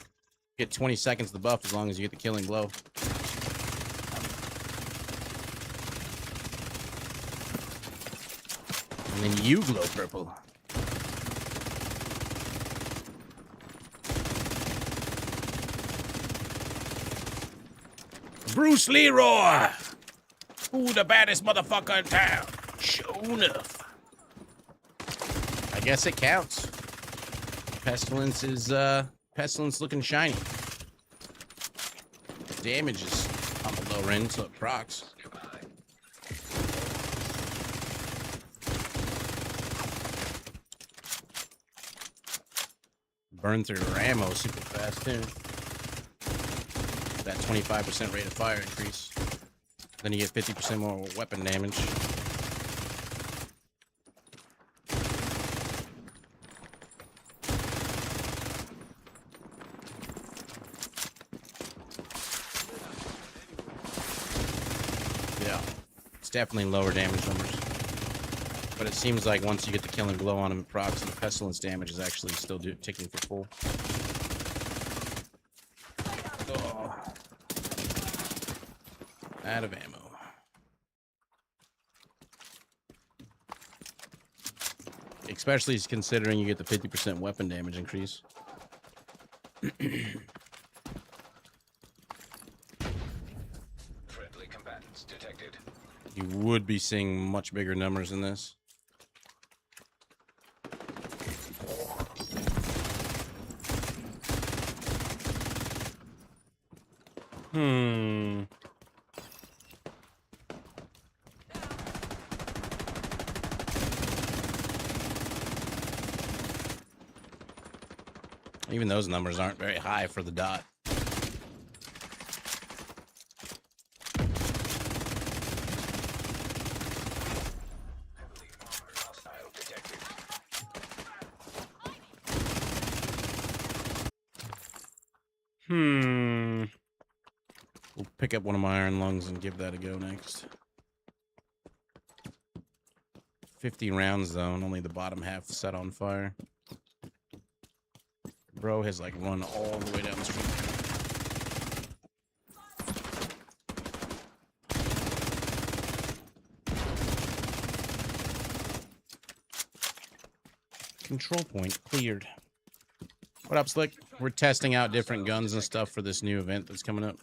Speaker 3: Get 20 seconds of the buff as long as you get the killing blow. And then you glow purple. Bruce Leroy! Who the baddest motherfucker in town? Sure enough. I guess it counts. Pestilence is, Pestilence looking shiny. Damage is on the lower end, so it procs.
Speaker 2: Nearby.
Speaker 3: Burn through her ammo super fast, too. That 25% rate of fire increase. Then you get 50% more weapon damage. Yeah, it's definitely lower damage numbers. But it seems like once you get the killing blow on him, it procs, and the Pestilence damage is actually still ticking for full. Oh. Out of ammo. Especially considering you get the 50% weapon damage increase.
Speaker 2: Friendly combatants detected.
Speaker 3: You would be seeing much bigger numbers in this. Even those numbers aren't very high for the dot.
Speaker 2: Heavily armored hostile detected.
Speaker 3: We'll pick up one of my iron lungs and give that a go next. 50 rounds though, and only the bottom half set on fire. Bro has like run all the way down the street. Control point cleared. What up, Slick? We're testing out different guns and stuff for this new event that's coming up.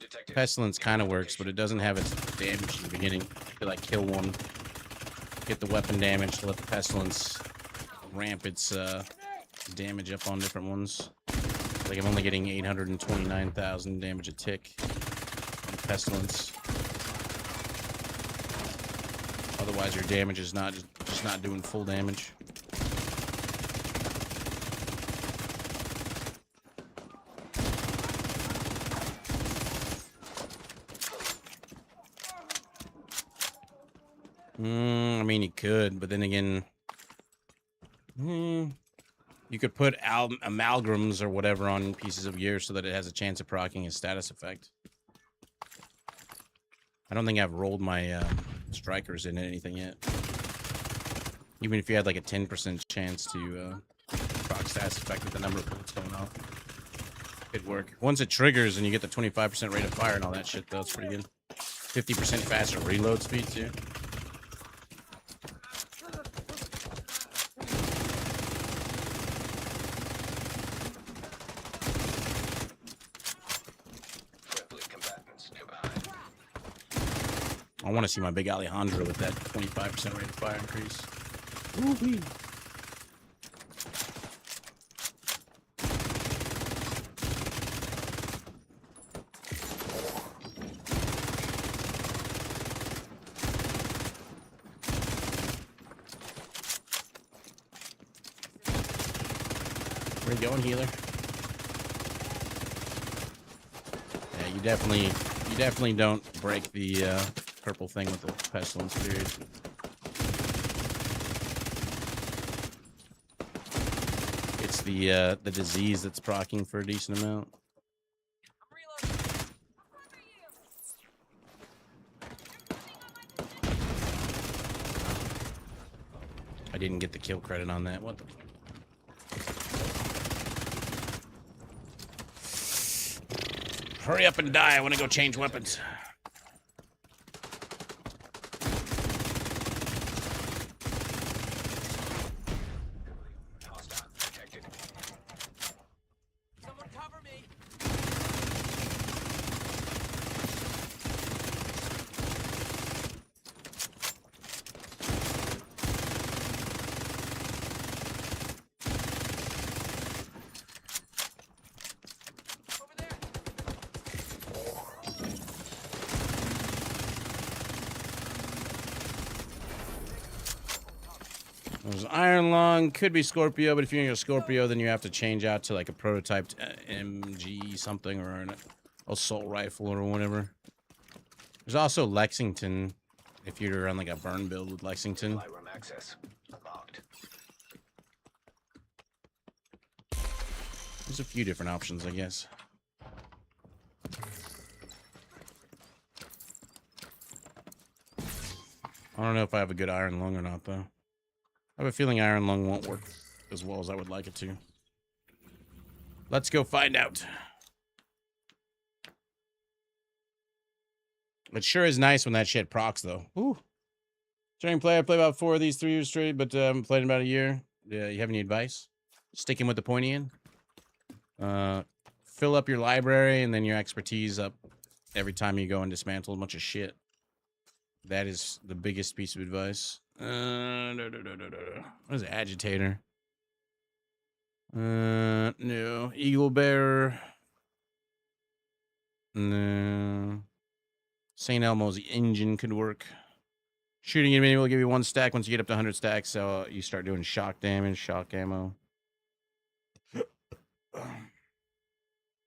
Speaker 2: Detected.
Speaker 3: Pestilence kind of works, but it doesn't have its damage in the beginning. You like kill one, get the weapon damage to let the Pestilence ramp its damage up on different ones. Like I'm only getting 829,000 damage a tick on Pestilence. Otherwise, your damage is not just not doing full damage. I mean, you could, but then again, you could put amalgams or whatever on pieces of gear so that it has a chance of proccing a status effect. I don't think I've rolled my strikers in anything yet. Even if you had like a 10% chance to proc status effect with the number of bullets going off, it'd work. Once it triggers and you get the 25% rate of fire and all that shit, though, it's pretty good. 50% faster reload speed, too.
Speaker 2: Friendly combatants nearby.
Speaker 3: I want to see my big Alejandro with that 25% rate of fire increase. Woo-wee. Where you going, healer? Yeah, you definitely don't break the purple thing with the pestilence period. It's the disease that's proccing for a decent amount. I didn't get the kill credit on that. What the? Hurry up and die. I want to go change weapons.
Speaker 2: Hostile detected.
Speaker 6: Someone cover me! Over there!
Speaker 3: There's Iron Lung, could be Scorpio, but if you're gonna go Scorpio, then you have to change out to like a prototyped MG something or an assault rifle or whatever. There's also Lexington, if you're on like a burn build with Lexington.
Speaker 2: Supply room access unlocked.
Speaker 3: There's a few different options, I guess. I don't know if I have a good Iron Lung or not, though. I have a feeling Iron Lung won't work as well as I would like it to. Let's go find out. It sure is nice when that shit procs, though. Ooh. During play, I play about 4 of these 3 years straight, but I haven't played in about a year. Yeah, you have any advice? Sticking with the pointy end? Fill up your library and then your expertise up every time you go and dismantle a bunch of shit. That is the biggest piece of advice. What is it? Agitator? No. Eagle Bearer. No. St. Elmo's engine could work. Shooting enemy will give you 1 stack once you get up to 100 stacks, so you start doing shock damage, shock ammo.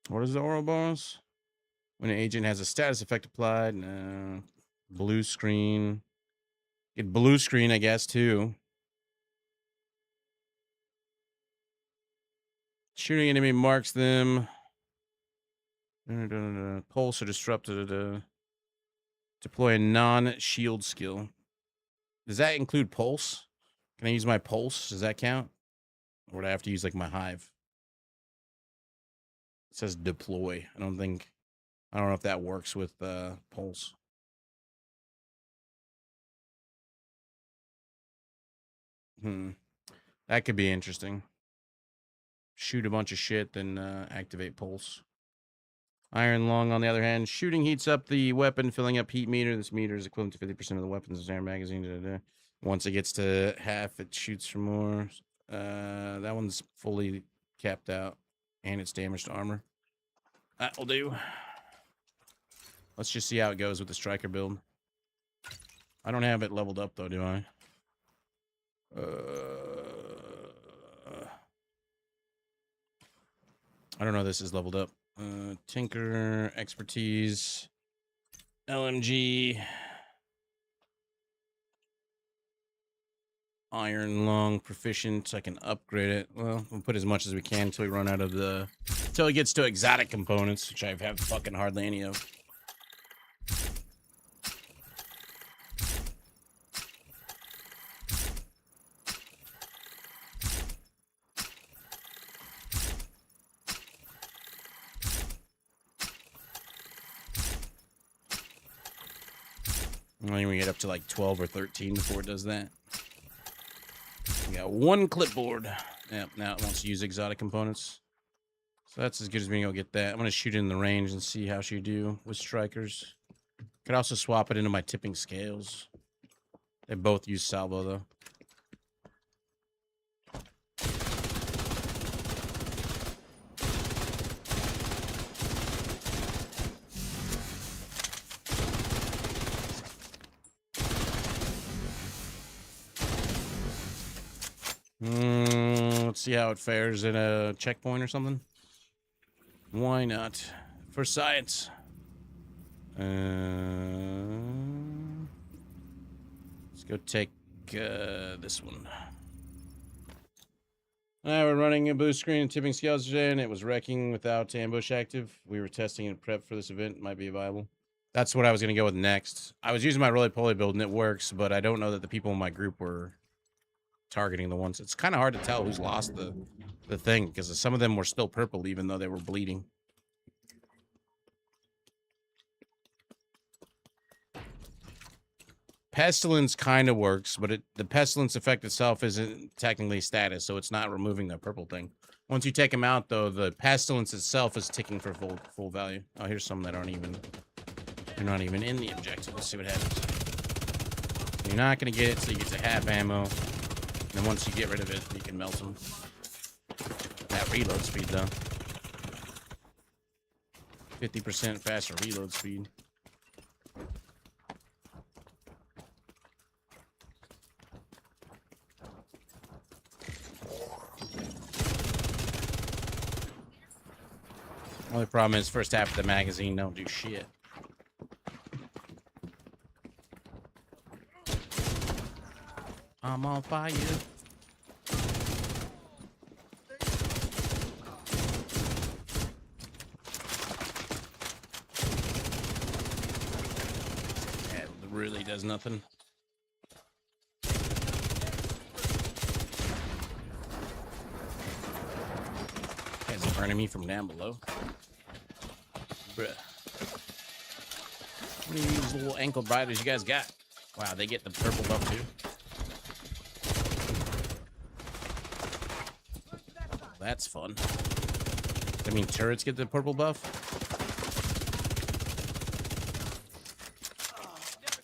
Speaker 3: What is the oral bonus? When an agent has a status effect applied, no. Bluescreen. Get Bluescreen, I guess, too. Shooting enemy marks them. Pulse or disrupted. Deploy a non-shield skill. Does that include pulse? Can I use my pulse? Does that count? Or would I have to use like my hive? It says deploy. I don't know if that works with pulse. That could be interesting. Shoot a bunch of shit, then activate pulse. Iron lung, on the other hand, shooting heats up the weapon, filling up heat meter. This meter is equivalent to 50% of the weapon's air magazine. Once it gets to half, it shoots for more. That one's fully capped out, and it's damaged armor. That will do. Let's just see how it goes with the striker build. I don't have it leveled up though, do I? I don't know if this is leveled up. Tinker, expertise, LMG, iron lung, proficient. I can upgrade it. Well, we'll put as much as we can until we run out of the... Until it gets to exotic components, which I have fucking hardly any of. I think we get up to like 12 or 13 before it does that. We got one clipboard. Yep, now it wants to use exotic components. So that's as good as being able to get that. I'm going to shoot it in the range and see how she do with strikers. Could also swap it into my tipping scales. They both use salvo though. Let's see how it fares in a checkpoint or something. Why not? For science. Let's go take this one. We're running a Bluescreen and tipping scales today, and it was wrecking without ambush active. We were testing and prep for this event. Might be viable. That's what I was going to go with next. I was using my roly-poly build, and it works, but I don't know that the people in my group were targeting the ones. It's kind of hard to tell who's lost the thing, because some of them were still purple even though they were bleeding. Pestilence kind of works, but the Pestilence effect itself isn't technically status, so it's not removing the purple thing. Once you take them out though, the Pestilence itself is ticking for full value. Oh, here's some that aren't even, they're not even in the objective. Let's see what happens. You're not going to get it till you get to half ammo. And then once you get rid of it, you can melt them. That reload speed, though. 50% faster reload speed. Only problem is first half of the magazine don't do shit. I'm on fire. That really does nothing. Guys are burning me from down below. Bruh. How many of these little ankle biters you guys got? Wow, they get the purple buff too. That's fun. I mean, turrets get the purple buff.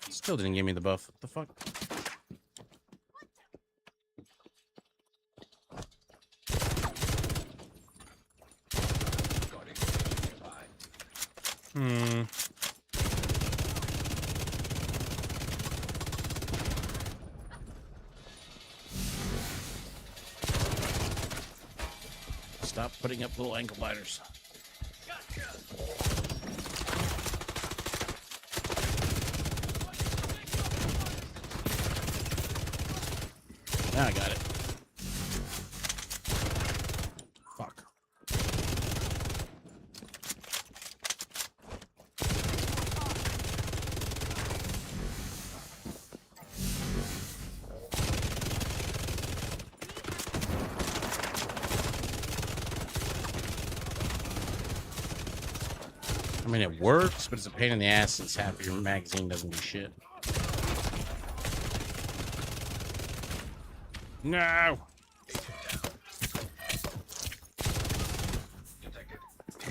Speaker 3: Still didn't give me the buff. What the fuck? Stop putting up little ankle biters. Now I got it. Fuck. I mean, it works, but it's a pain in the ass since half of your magazine doesn't do shit.
Speaker 2: Agent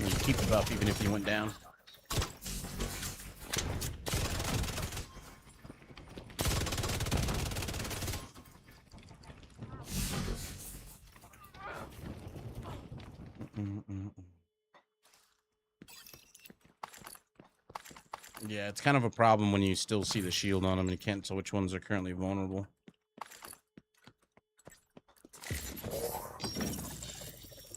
Speaker 3: You keep the buff even if you went down. Yeah, it's kind of a problem when you still see the shield on them and you can't tell which ones are currently vulnerable.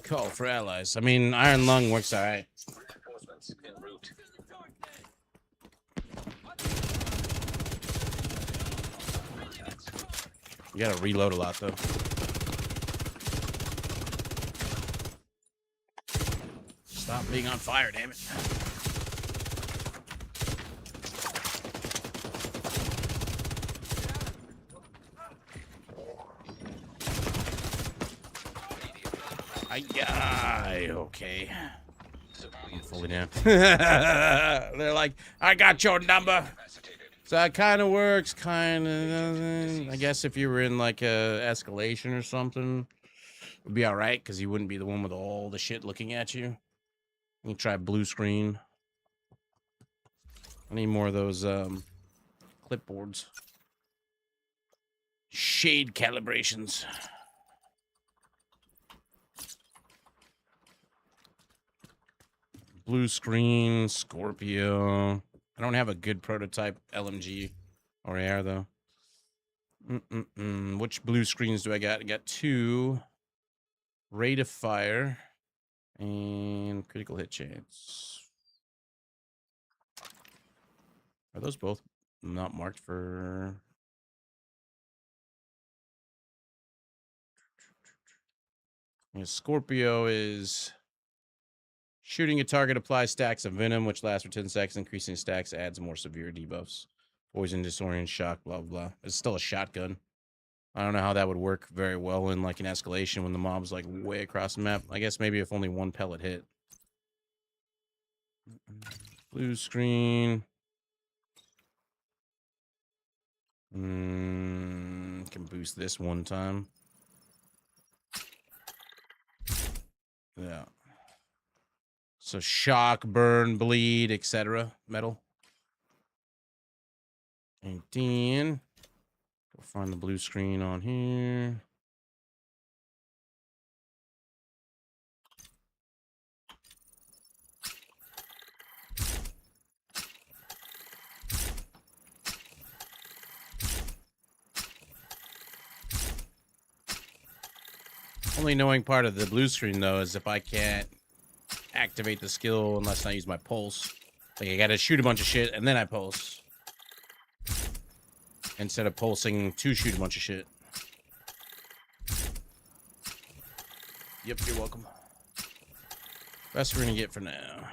Speaker 3: Call for allies. I mean, Iron Lung works alright.
Speaker 2: Reinforcements en route.
Speaker 3: You gotta reload a lot, though. Stop being on fire, damn it. Okay. I'm fully down. They're like, I got your number.
Speaker 2: Incapacitated.
Speaker 3: So that kind of works, kind of doesn't. I guess if you were in like a Escalation or something, it'd be all right because you wouldn't be the one with all the shit looking at you. You try Bluescreen. I need more of those clipboards. Shade calibrations. Bluescreen, Scorpio. I don't have a good prototype LMG or AR though. Which Bluescreens do I got? I got 2. Rate of fire and critical hit chance. Are those both not marked for? Yeah, Scorpio is shooting a target applies stacks of venom, which lasts for 10 seconds. Increasing stacks adds more severe debuffs. Poison, disorient, shock, blah, blah. It's still a shotgun. I don't know how that would work very well in like an Escalation when the mob's like way across the map. I guess maybe if only one pellet hit. Bluescreen. Can boost this one time. Yeah. So shock, burn, bleed, etc. Metal. 18. We'll find the Bluescreen on here. Only annoying part of the Bluescreen though is if I can't activate the skill unless I use my pulse. Like I gotta shoot a bunch of shit and then I pulse. Instead of pulsing to shoot a bunch of shit. Yep, you're welcome. Best we're gonna get for now.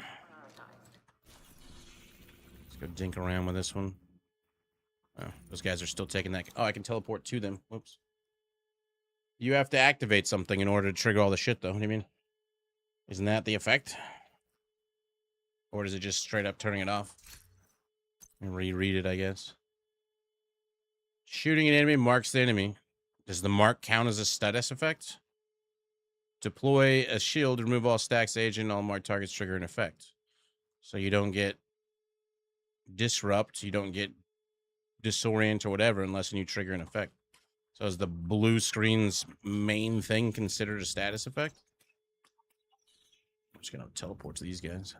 Speaker 3: Let's go dink around with this one. Oh, those guys are still taking that. Oh, I can teleport to them. Whoops. You have to activate something in order to trigger all the shit, though. What do you mean? Isn't that the effect? Or is it just straight up turning it off? And reread it, I guess. Shooting an enemy marks the enemy. Does the mark count as a status effect? Deploy a shield, remove all stacks agent, all marked targets trigger an effect. So you don't get disrupt, you don't get disorient or whatever unless you trigger an effect. So is the Bluescreen's main thing considered a status effect? I'm just gonna teleport to these guys.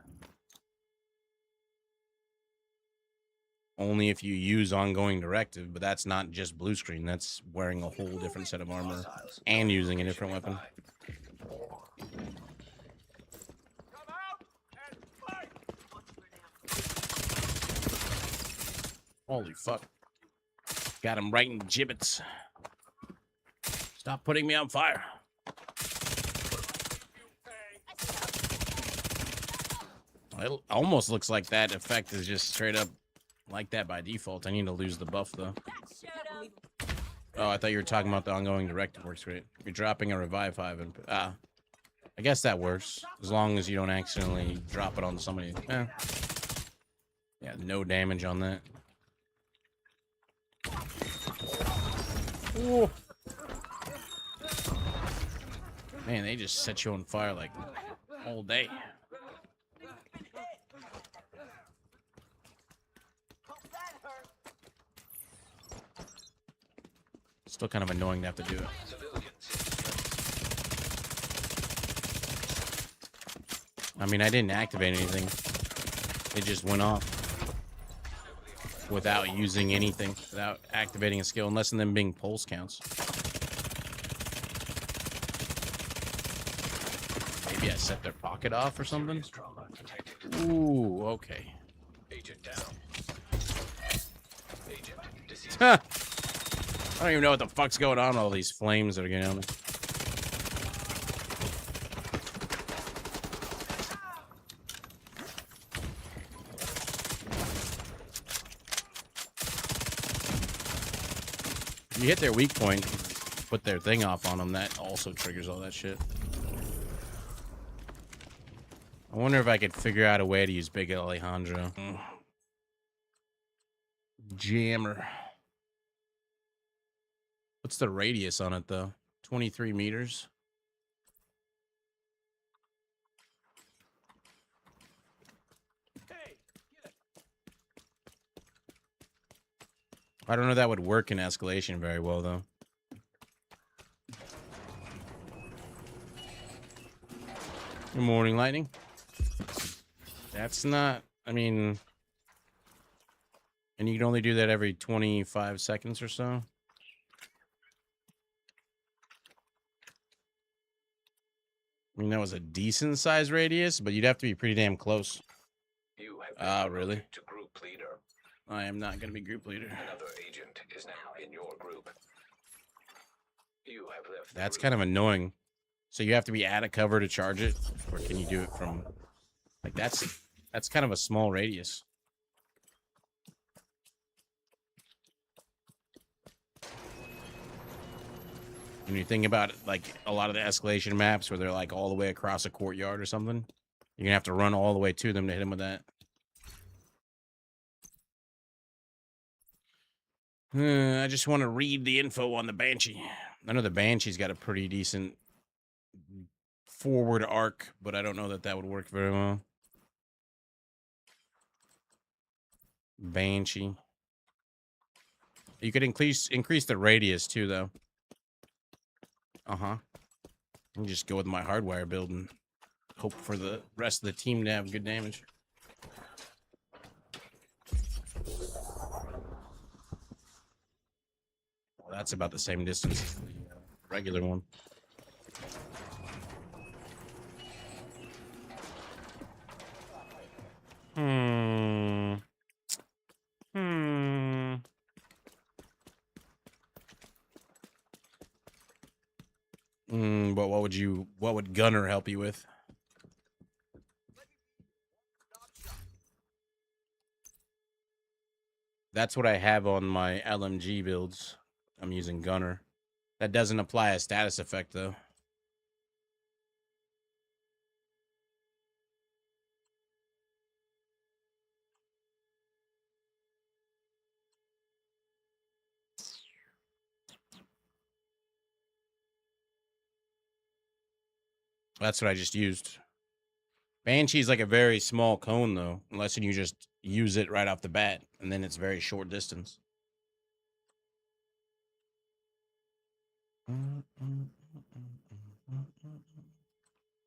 Speaker 3: Only if you use Ongoing Directive, but that's not just Bluescreen. That's wearing a whole different set of armor and using a different weapon.
Speaker 6: Come out and fight!
Speaker 3: Holy fuck. Got him right in the gibbets. Stop putting me on fire. It almost looks like that effect is just straight up like that by default. I need to lose the buff, though. Oh, I thought you were talking about the Ongoing Directive works great. You're dropping a revive 5 and... I guess that works. As long as you don't accidentally drop it on somebody. Yeah, no damage on that. Ooh. Man, they just set you on fire like all day. Still kind of annoying to have to do it. I mean, I didn't activate anything. It just went off without using anything, without activating a skill, unless in them being pulse counts. Maybe I set their pocket off or something. Ooh, okay.
Speaker 2: Agent down. Agent deceased.
Speaker 3: I don't even know what the fuck's going on with all these flames that are getting on me. You hit their weak point, put their thing off on them, that also triggers all that shit. I wonder if I could figure out a way to use Big Alejandro. Jammer. What's the radius on it, though? 23 meters?
Speaker 6: Hey, get it.
Speaker 3: I don't know if that would work in Escalation very well, though. Good morning, Lightning. That's not... I mean... And you can only do that every 25 seconds or so? I mean, that was a decent-sized radius, but you'd have to be pretty damn close.
Speaker 2: You have been
Speaker 3: Really?
Speaker 2: promoted to group leader.
Speaker 3: I am not going to be group leader.
Speaker 2: Another agent is now in your group. You have left.
Speaker 3: That's kind of annoying. So you have to be at a cover to charge it? Or can you do it from... Like, that's kind of a small radius. When you think about it, like a lot of the Escalation maps where they're like all the way across a courtyard or something, you're gonna have to run all the way to them to hit them with that. I just want to read the info on the Banshee. I know the Banshee's got a pretty decent forward arc, but I don't know that that would work very well. Banshee. You could increase the radius too, though. And just go with my hardwire build and hope for the rest of the team to have good damage. Well, that's about the same distance as the regular one. But what would Gunner help you with? That's what I have on my LMG builds. I'm using Gunner. That doesn't apply a status effect, though. That's what I just used. Banshee's like a very small cone, though, unless you just use it right off the bat, and then it's very short distance.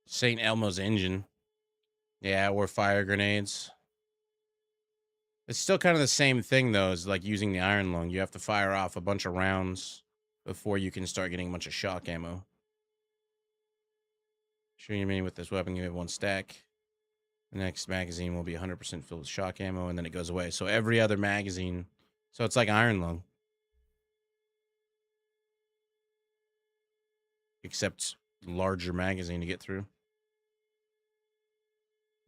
Speaker 3: St. Elmo's engine. Yeah, or fire grenades. It's still kind of the same thing, though, as like using the Iron Lung. You have to fire off a bunch of rounds before you can start getting a bunch of shock ammo. Shooting me with this weapon, you have one stack. The next magazine will be 100% filled with shock ammo, and then it goes away. So every other magazine... So it's like Iron Lung. Except larger magazine to get through.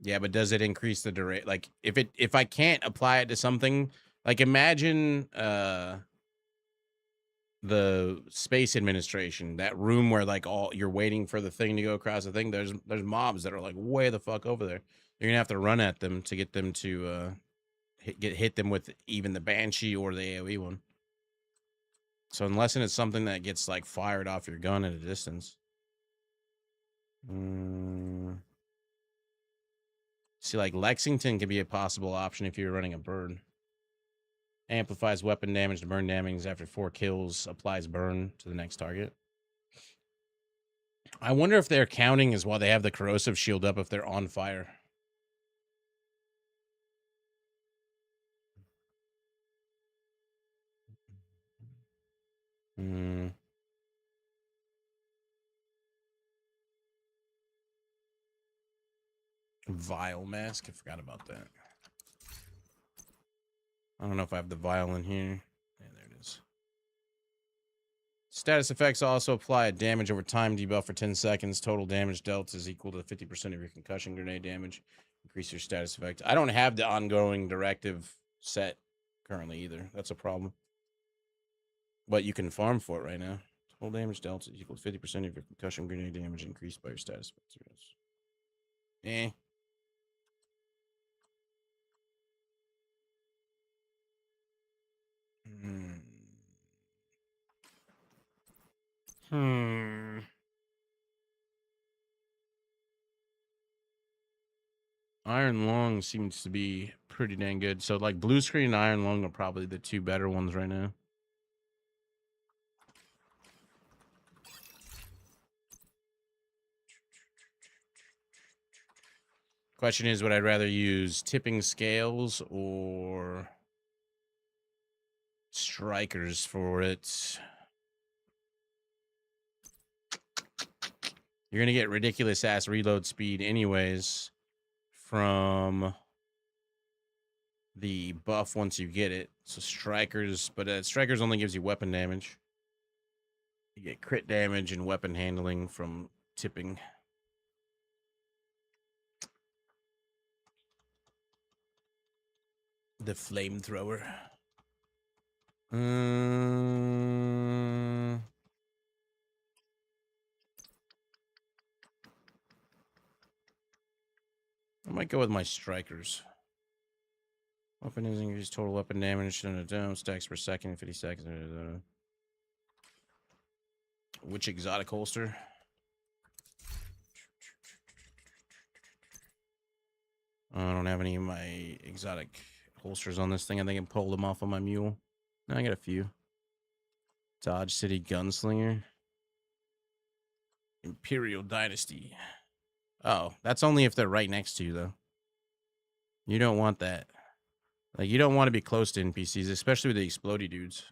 Speaker 3: Yeah, but does it increase the duration? Like, if I can't apply it to something... Like, imagine... the Space Administration, that room where like you're waiting for the thing to go across the thing. There's mobs that are like way the fuck over there. You're gonna have to run at them to get them to hit them with even the Banshee or the AoE one. So unless it's something that gets like fired off your gun at a distance. See, like Lexington could be a possible option if you're running a bird. Amplifies weapon damage to burn damage after 4 kills. Applies burn to the next target. I wonder if they're counting as while they have the corrosive shield up if they're on fire. Hmm. Vial mask. I forgot about that. I don't know if I have the vial in here. Yeah, there it is. Status effects also apply a damage over time debuff for 10 seconds. Total damage dealt is equal to 50% of your concussion grenade damage. Increase your status effect. I don't have the ongoing directive set currently either. That's a problem. But you can farm for it right now. Total damage dealt is equal to 50% of your concussion grenade damage increased by your status effects. Eh. Iron Lung seems to be pretty dang good. So, like, Bluescreen and Iron Lung are probably the two better ones right now. Question is, would I rather use tipping scales or strikers for it? You're going to get ridiculous ass reload speed anyways from the buff once you get it. So strikers, but strikers only gives you weapon damage. You get crit damage and weapon handling from tipping. The flamethrower. I might go with my strikers. Weapon is increased total weapon damage. Stacks per second, 50 seconds. Which exotic holster? I don't have any of my exotic holsters on this thing. I think I pulled them off on my mule. No, I got a few. Dodge City Gunslinger. Imperial Dynasty. Oh, that's only if they're right next to you, though. You don't want that. Like, you don't want to be close to NPCs, especially with the explodey dudes.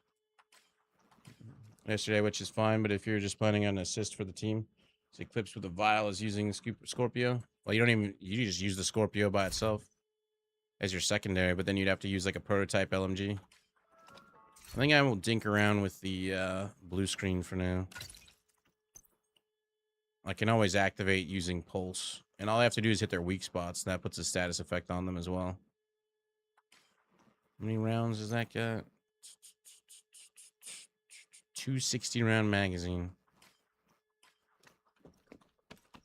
Speaker 3: Yesterday, which is fine, but if you're just planning on an assist for the team, so Eclipse with the vial is using Scorpio. Well, you just use the Scorpio by itself as your secondary, but then you'd have to use like a prototype LMG. I think I will dink around with the Bluescreen for now. I can always activate using Pulse, and all I have to do is hit their weak spots. That puts a status effect on them as well. How many rounds does that get? 260 round magazine.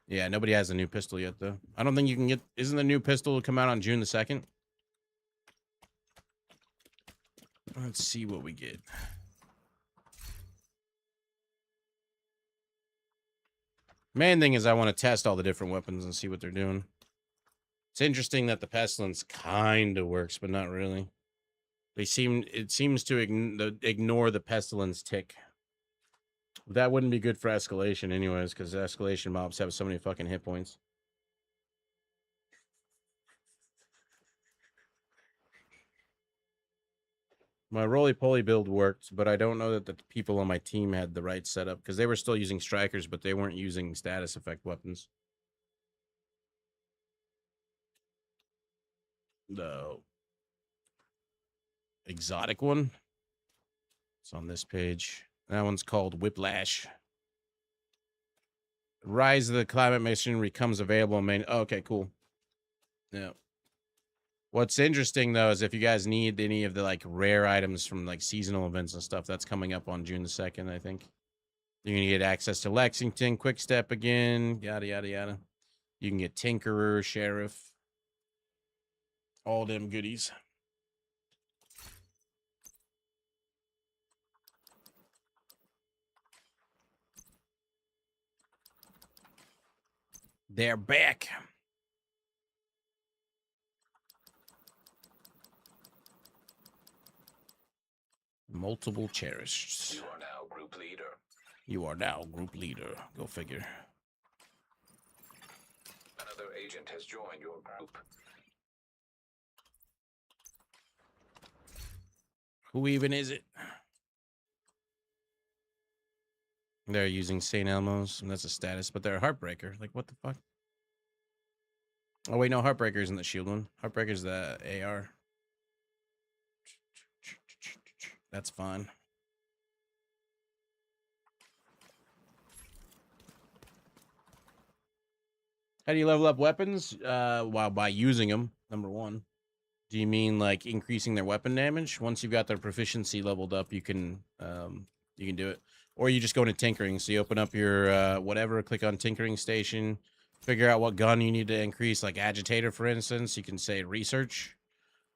Speaker 3: Yeah, nobody has a new pistol yet, though. I don't think you can get... Isn't the new pistol come out on June the 2nd? Let's see what we get. Main thing is I want to test all the different weapons and see what they're doing. It's interesting that the Pestilence kind of works, but not really. It seems to ignore the Pestilence tick. That wouldn't be good for Escalation anyways, because Escalation mobs have so many fucking hit points. My roly-poly build worked, but I don't know that the people on my team had the right setup, because they were still using strikers, but they weren't using status effect weapons. The exotic one. It's on this page. That one's called Whiplash. Rise of the Climate Machinery comes available in main. Oh, okay, cool. Yeah. What's interesting though is if you guys need any of the like rare items from like seasonal events and stuff, that's coming up on June the 2nd, I think. You're gonna get access to Lexington, Quick Step again, yada yada yada. You can get Tinkerer, Sheriff, all them goodies. They're back. Multiple cherished.
Speaker 2: You are now group leader.
Speaker 3: You are now group leader. Go figure.
Speaker 2: Another agent has joined your group.
Speaker 3: Who even is it? They're using St. Elmo's, and that's a status, but they're a Heartbreaker. Like, what the fuck? Oh, wait, no, Heartbreaker isn't the shield one. Heartbreaker's the AR. That's fine. How do you level up weapons? Well, by using them, number one. Do you mean like increasing their weapon damage? Once you've got their proficiency leveled up, you can do it. Or you just go into tinkering. So you open up your whatever, click on tinkering station, figure out what gun you need to increase, like agitator, for instance. You can say research,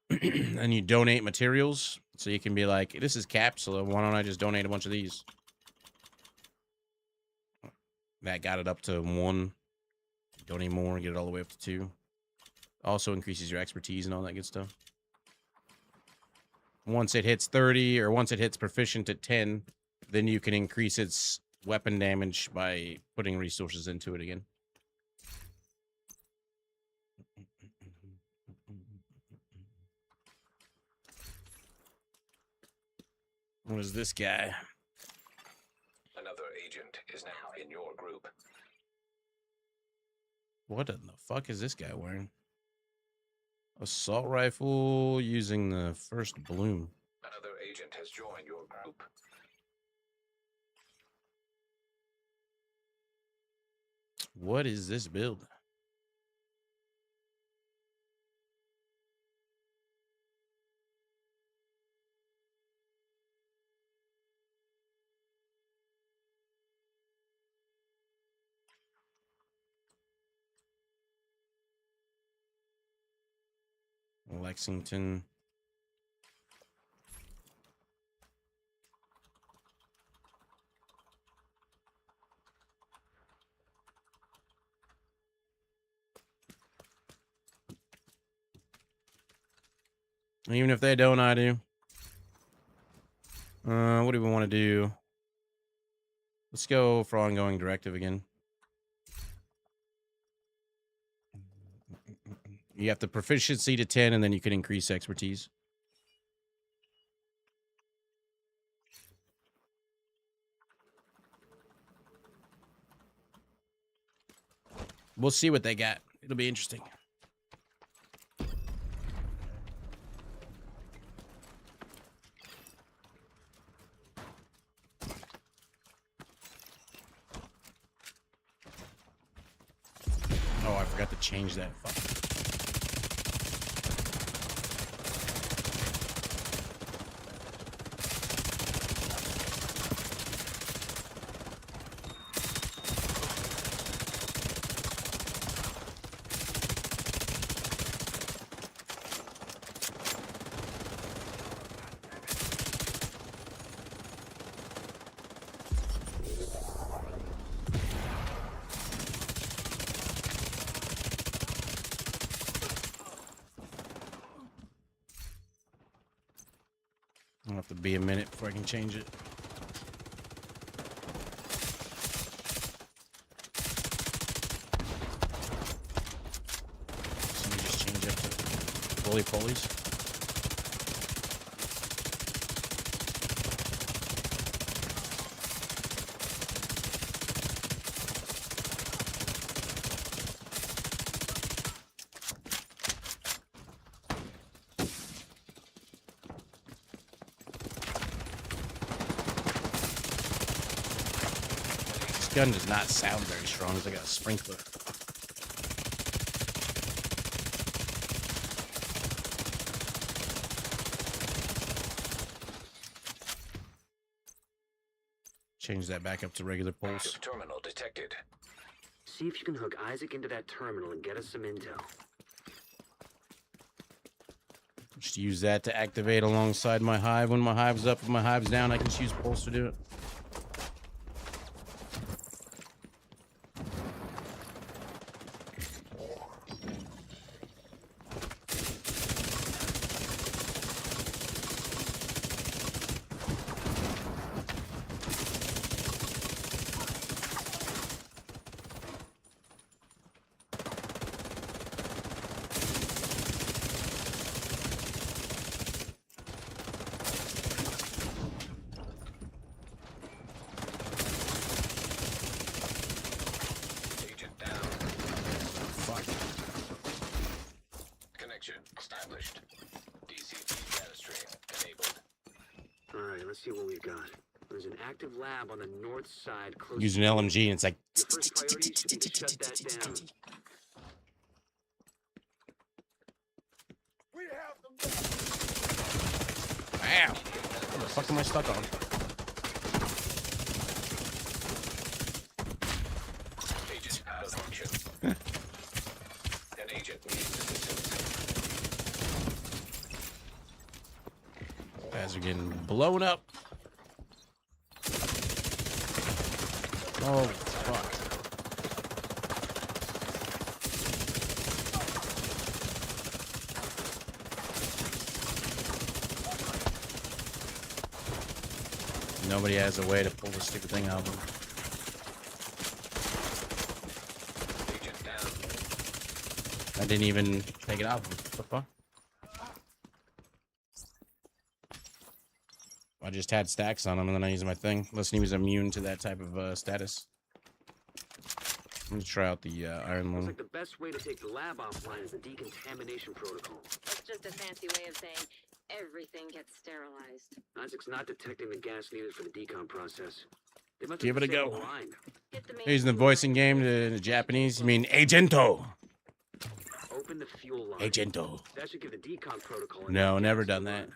Speaker 3: and you donate materials. So you can be like, this is capped, so why don't I just donate a bunch of these? That got it up to 1. Donate more, get it all the way up to 2. Also increases your expertise and all that good stuff. Once it hits 30, or once it hits proficient at 10, then you can increase its weapon damage by putting resources into it again. What is this guy?
Speaker 2: Another agent is now in your group.
Speaker 3: What in the fuck is this guy wearing? Assault rifle using the first bloom.
Speaker 2: Another agent has joined your group.
Speaker 3: What is this build? Lexington. Even if they don't, I do. What do we want to do? Let's go for ongoing directive again. You have the proficiency to 10, and then you can increase expertise. We'll see what they got. It'll be interesting. Oh, I forgot to change that. Fuck. I'll have to be a minute before I can change it. So let me just change up to roly polies. Gun does not sound very strong. It's like a sprinkler. Change that back up to regular pulse.
Speaker 2: Active terminal detected.
Speaker 5: See if you can hook Isaac into that terminal and get us some intel.
Speaker 3: Just use that to activate alongside my hive. When my hive's up, if my hive's down, I can just use pulse to do it.
Speaker 5: Let's see what we've got. There's an active lab on the north side close
Speaker 3: Using
Speaker 5: to
Speaker 3: an LMG, and it's like.
Speaker 5: Your first priority should be to shut that down.
Speaker 3: Bam! What the fuck am I stuck on?
Speaker 2: Agent malfunction. An agent needs assistance.
Speaker 3: Guys are getting blown up. Oh, fuck. Nobody has a way to pull this stupid thing out of them.
Speaker 2: Agent down.
Speaker 3: I didn't even take it out of them. What the fuck? I just had stacks on him and then I used my thing. Listen, he was immune to that type of status. Let me try out the iron
Speaker 5: Looks
Speaker 3: lung.
Speaker 5: like the best way to take the lab offline is the decontamination protocol.
Speaker 4: That's just a fancy way of saying everything gets sterilized.
Speaker 5: Isaac's not detecting the gas needed for the decon process. They must
Speaker 3: Give
Speaker 5: have
Speaker 3: it a
Speaker 5: disabled
Speaker 3: go.
Speaker 5: the line.
Speaker 4: Hit the main
Speaker 3: Using the
Speaker 4: fuel
Speaker 3: voicing
Speaker 4: line.
Speaker 3: game to Japanese, you mean Agento.
Speaker 5: Open the fuel line.
Speaker 3: Agento.
Speaker 5: That should give the decon protocol.
Speaker 3: No,
Speaker 5: enough
Speaker 3: never
Speaker 5: gas to
Speaker 3: done that.
Speaker 5: run.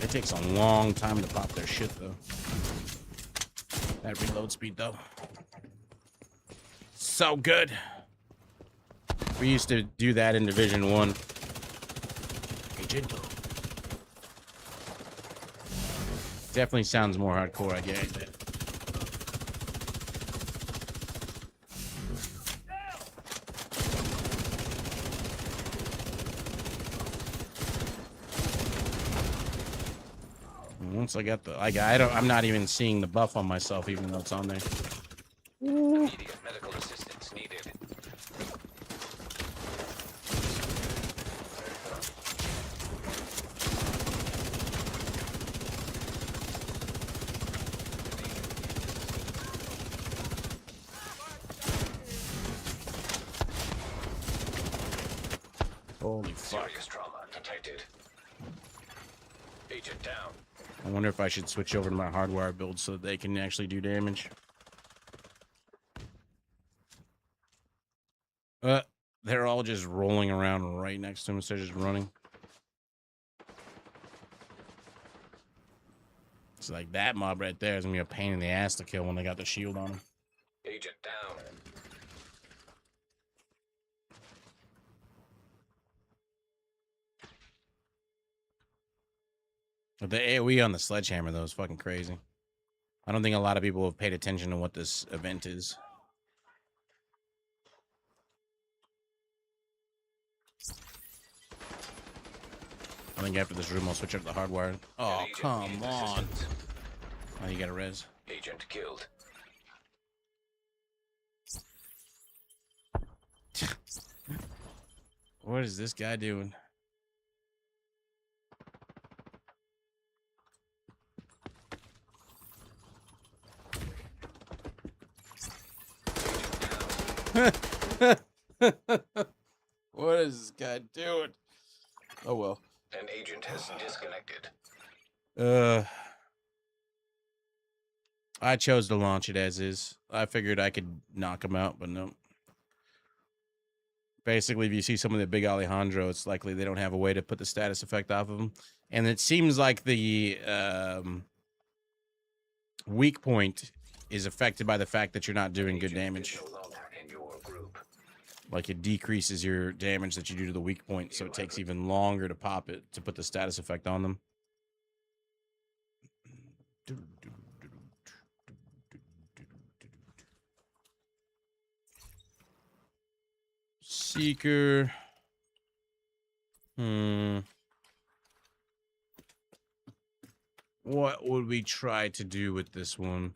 Speaker 3: It takes a long time to pop their shit, though. That reload speed, though. So good. We used to do that in Division 1. Agento. Definitely sounds more hardcore, I get it. Once I got the, I'm not even seeing the buff on myself, even though it's on there.
Speaker 2: Immediate medical assistance needed.
Speaker 3: Holy fuck.
Speaker 2: Serious trauma detected. Agent down.
Speaker 3: I wonder if I should switch over to my hardwire build so that they can actually do damage. They're all just rolling around right next to him instead of just running. It's like that mob right there is gonna be a pain in the ass to kill when they got the shield on him.
Speaker 2: Agent down.
Speaker 3: But the AoE on the sledgehammer, though, is fucking crazy. I don't think a lot of people have paid attention to what this event is. I think after this room, I'll switch up the hardwire. Oh,
Speaker 2: Agent
Speaker 3: come
Speaker 2: needs
Speaker 3: on.
Speaker 2: assistance.
Speaker 3: Oh, you got a res.
Speaker 2: Agent killed.
Speaker 3: What is this guy doing? What is this guy doing? Oh well.
Speaker 2: An agent has disconnected.
Speaker 3: I chose to launch it as is. I figured I could knock him out, but no. Basically, if you see some of the big Alejandro, it's likely they don't have a way to put the status effect off of him. And it seems like the weak point is affected by the fact that you're not doing good
Speaker 2: Agent
Speaker 3: damage.
Speaker 2: is no longer in your group.
Speaker 3: Like it decreases your damage that you do to the weak point, so it takes even longer to pop it, to put the status effect on them. Seeker. What would we try to do with this one?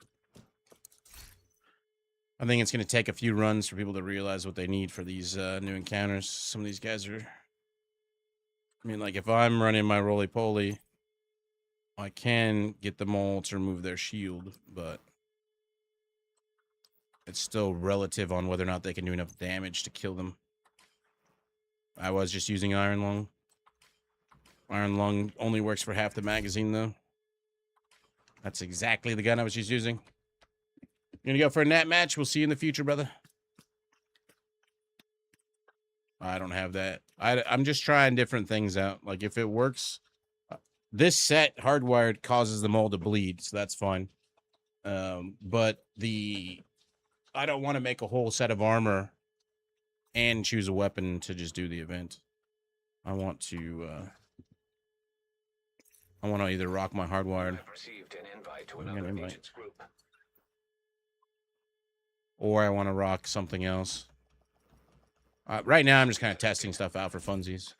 Speaker 3: I think it's going to take a few runs for people to realize what they need for these new encounters. Some of these guys are... I mean, like, if I'm running my roly-poly, I can get them all to remove their shield, but it's still relative on whether or not they can do enough damage to kill them. I was just using Iron Lung. Iron Lung only works for half the magazine, though. That's exactly the gun I was just using. You gonna go for a nat match? We'll see you in the future, brother. I don't have that. I'm just trying different things out. Like, if it works... This set, hardwired, causes them all to bleed, so that's fine. But I don't want to make a whole set of armor and choose a weapon to just do the event. I want to either rock my hardwired...
Speaker 2: I've received an invite to
Speaker 3: I got an
Speaker 2: another
Speaker 3: invite.
Speaker 2: agent's group.
Speaker 3: Or I want to rock something else. Right now, I'm just kind of testing stuff out for funsies.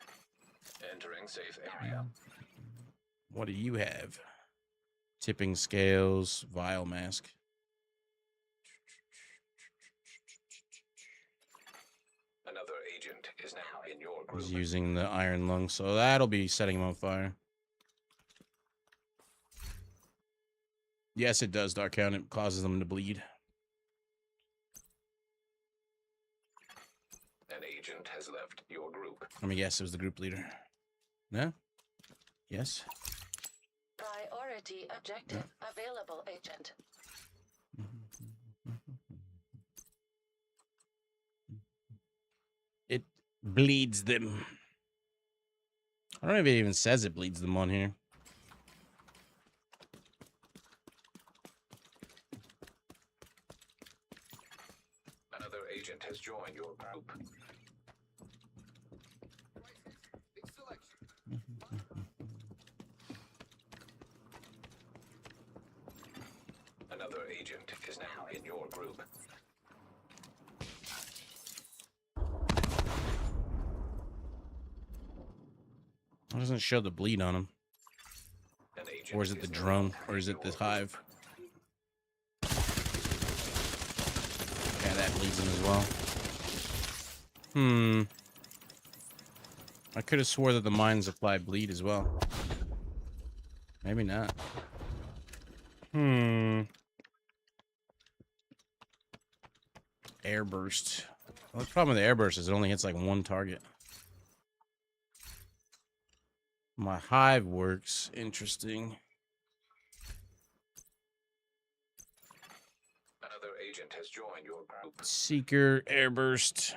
Speaker 2: Entering safe area.
Speaker 3: What do you have? Tipping scales, vial mask.
Speaker 2: Another agent is now in your group.
Speaker 3: He's using the iron lung, so that'll be setting him on fire. Yes, it does, Dark Count. It causes them to bleed.
Speaker 2: An agent has left your group.
Speaker 3: Let me guess, it was the group leader. No? Yes?
Speaker 7: Priority objective available, agent.
Speaker 3: It bleeds them. I don't know if it even says it bleeds them on here.
Speaker 2: Another agent has joined your group. Another agent is now in your group.
Speaker 3: It doesn't show the bleed on him.
Speaker 2: An agent
Speaker 3: Or is it the
Speaker 2: no
Speaker 3: drone?
Speaker 2: longer
Speaker 3: Or is
Speaker 2: in
Speaker 3: it the
Speaker 2: your
Speaker 3: hive? Yeah, that bleeds him as well. I could have swore that the mines apply bleed as well. Maybe not. Airburst. Well, the problem with the airburst is it only hits like one target. My hive works. Interesting.
Speaker 2: Another agent has joined your group.
Speaker 3: Seeker, airburst.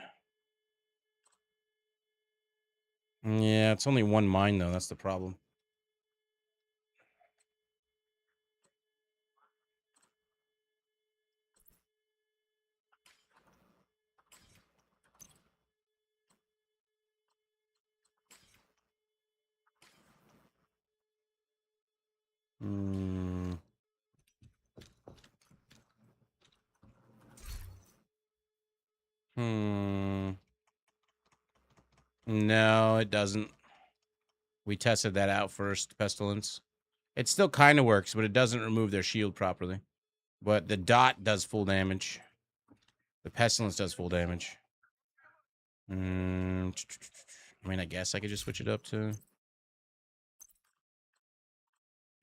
Speaker 3: Yeah, it's only one mine though. That's the problem. No, it doesn't. We tested that out first, Pestilence. It still kind of works, but it doesn't remove their shield properly. But the dot does full damage. The Pestilence does full damage. I mean, I guess I could just switch it up to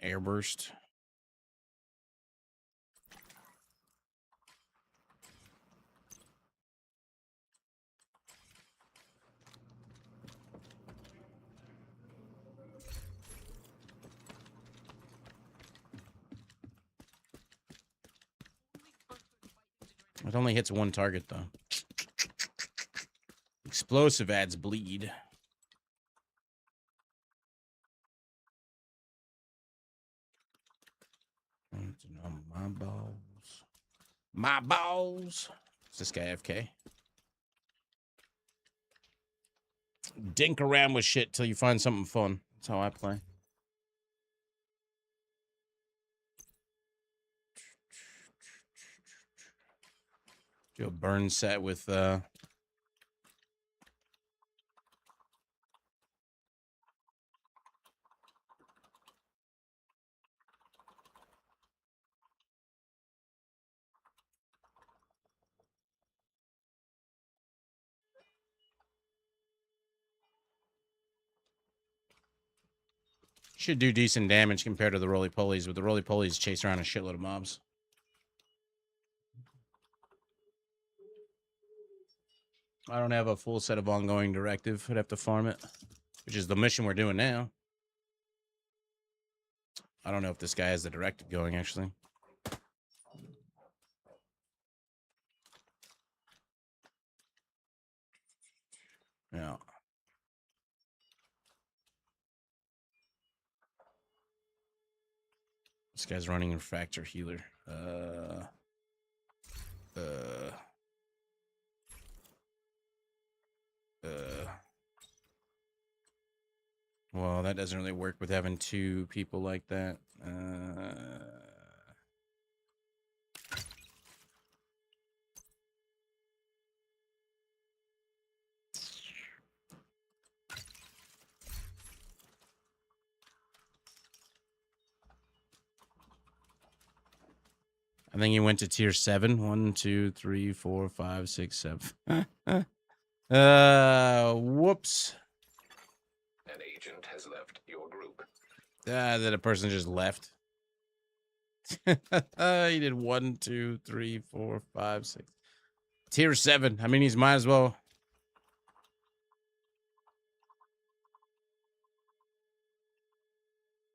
Speaker 3: Airburst. It only hits one target, though. Explosive adds bleed. My balls. My balls. Is this guy AFK? Dink around with shit till you find something fun. That's how I play. Do a burn set with Should do decent damage compared to the roly-polies, but the roly-polies chase around a shitload of mobs. I don't have a full set of Ongoing Directive. I'd have to farm it, which is the mission we're doing now. I don't know if this guy has the Directive going, actually. Yeah. This guy's running Refractor Healer. Well, that doesn't really work with having two people like that. I think he went to tier 7. 1, 2, 3, 4, 5, 6, 7. Whoops.
Speaker 2: An agent has left your group.
Speaker 3: That a person just left. He did 1, 2, 3, 4, 5, 6. Tier 7. I mean, he's might as well.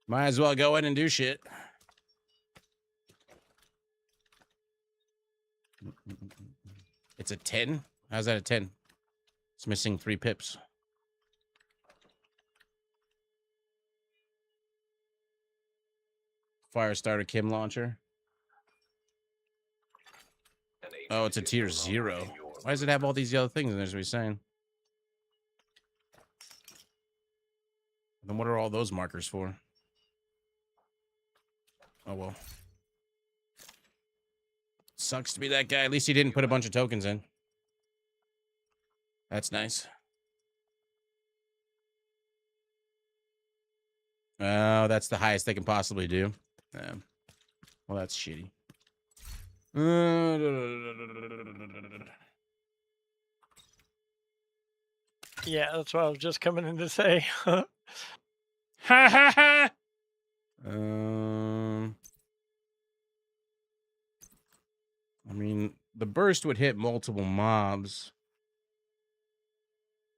Speaker 3: Might as well go in and do shit. It's a 10? How's that a 10? It's missing 3 pips. Firestarter Kim launcher.
Speaker 2: An agent
Speaker 3: Oh, it's a
Speaker 2: is
Speaker 3: tier
Speaker 2: no longer
Speaker 3: 0.
Speaker 2: in your
Speaker 3: Why does it have all these other things in there, as we're saying? Then what are all those markers for? Oh, well. Sucks to be that guy. At least he didn't put a bunch of tokens in. That's nice. Oh, that's the highest they can possibly do. Well, that's shitty.
Speaker 6: Yeah, that's what I was just coming in to say.
Speaker 1: Ha ha ha!
Speaker 3: I mean, the burst would hit multiple mobs.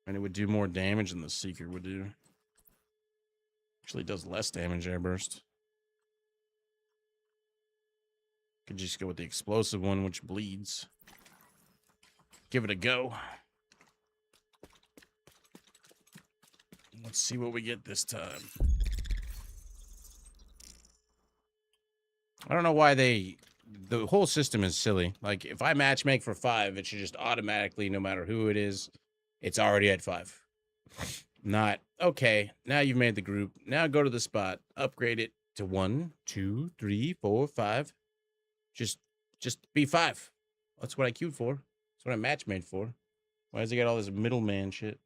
Speaker 3: And it would do more damage than the Seeker would do. Actually, it does less damage, air burst. Could just go with the explosive one, which bleeds. Give it a go. Let's see what we get this time. I don't know why the whole system is silly. Like, if I matchmake for 5, it should just automatically, no matter who it is, it's already at 5. Not, okay, now you've made the group. Now go to the spot. Upgrade it to 1, 2, 3, 4, 5. Just be 5. That's what I queued for. That's what I matchmade for. Why does he got all this middleman shit?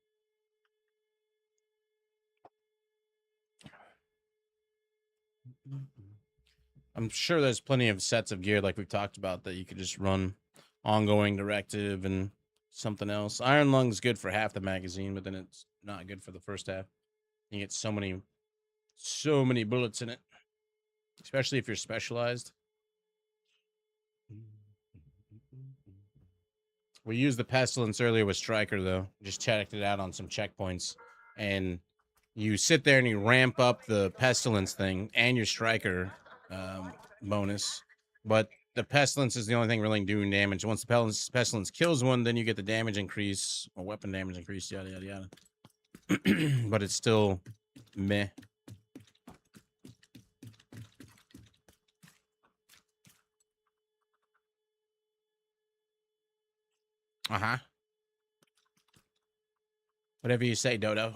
Speaker 3: I'm sure there's plenty of sets of gear like we've talked about that you could just run Ongoing Directive and something else. Iron Lung's good for half the magazine, but then it's not good for the first half. You get so many bullets in it, especially if you're specialized. We used the Pestilence earlier with Striker, though. Just checked it out on some checkpoints. And you sit there and you ramp up the Pestilence thing and your Striker bonus. But the Pestilence is the only thing really doing damage. Once the Pestilence kills one, then you get the damage increase or weapon damage increase, yada, yada, yada. But it's still meh. Uh-huh. Whatever you say, Dodo.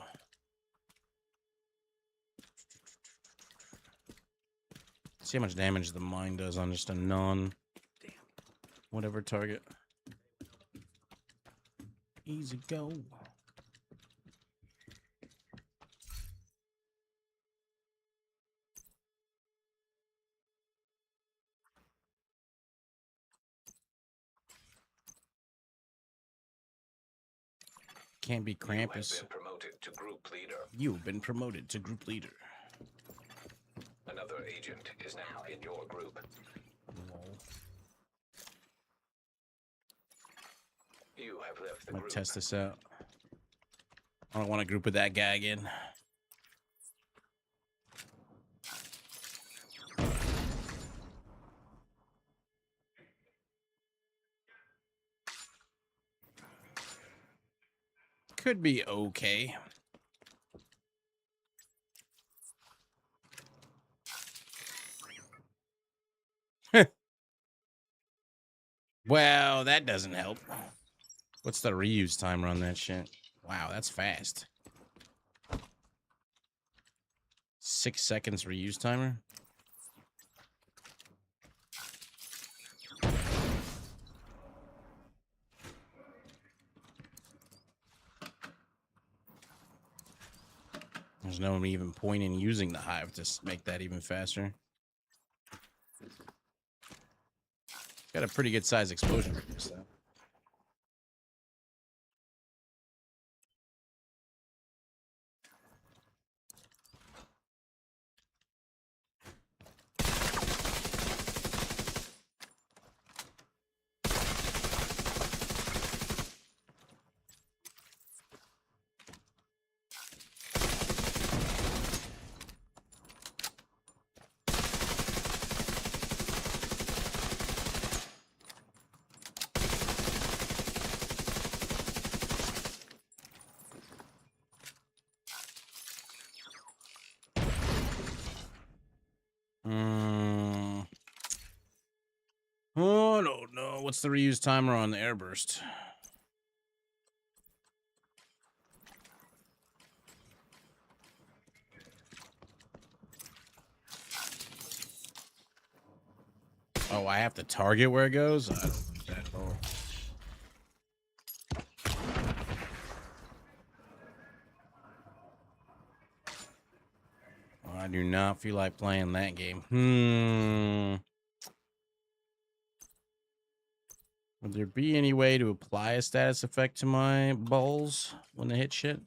Speaker 3: See how much damage the mine does on just a whatever target. Easy go. Can't be Krampus.
Speaker 2: You have been promoted to group leader.
Speaker 3: You've been promoted to group leader.
Speaker 2: Another agent is now in your group. You have left the
Speaker 3: I'm gonna
Speaker 2: group.
Speaker 3: test this out. I don't want to group with that guy again. Could be okay. Well, that doesn't help. What's the reuse timer on that shit? Wow, that's fast. 6 seconds reuse timer? There's no even point in using the hive to make that even faster. Got a pretty good size explosion radius though. Oh, no. What's the reuse timer on the airburst? Oh, I have to target where it goes? I don't like that at all. I do not feel like playing that game. Would there be any way to apply a status effect to my balls when they hit shit?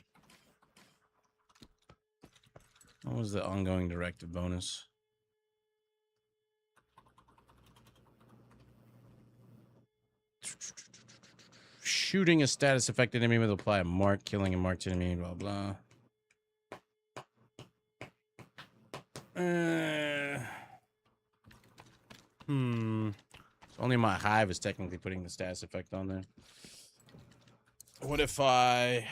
Speaker 3: What was the ongoing directive bonus? Shooting a status affected enemy will apply a mark, killing a marked enemy, blah blah. Only my hive is technically putting the status effect on there. What if I...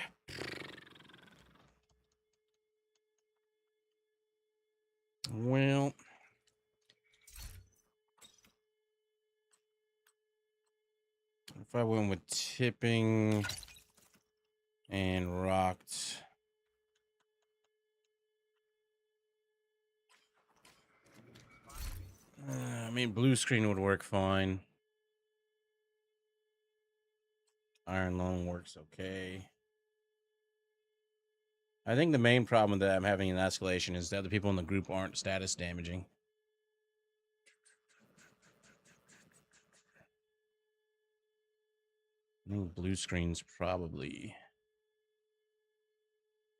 Speaker 3: Well... If I went with tipping and rocked... I mean, Bluescreen would work fine. Iron Lung works okay. I think the main problem that I'm having in Escalation is that the people in the group aren't status damaging. I think Bluescreen's probably...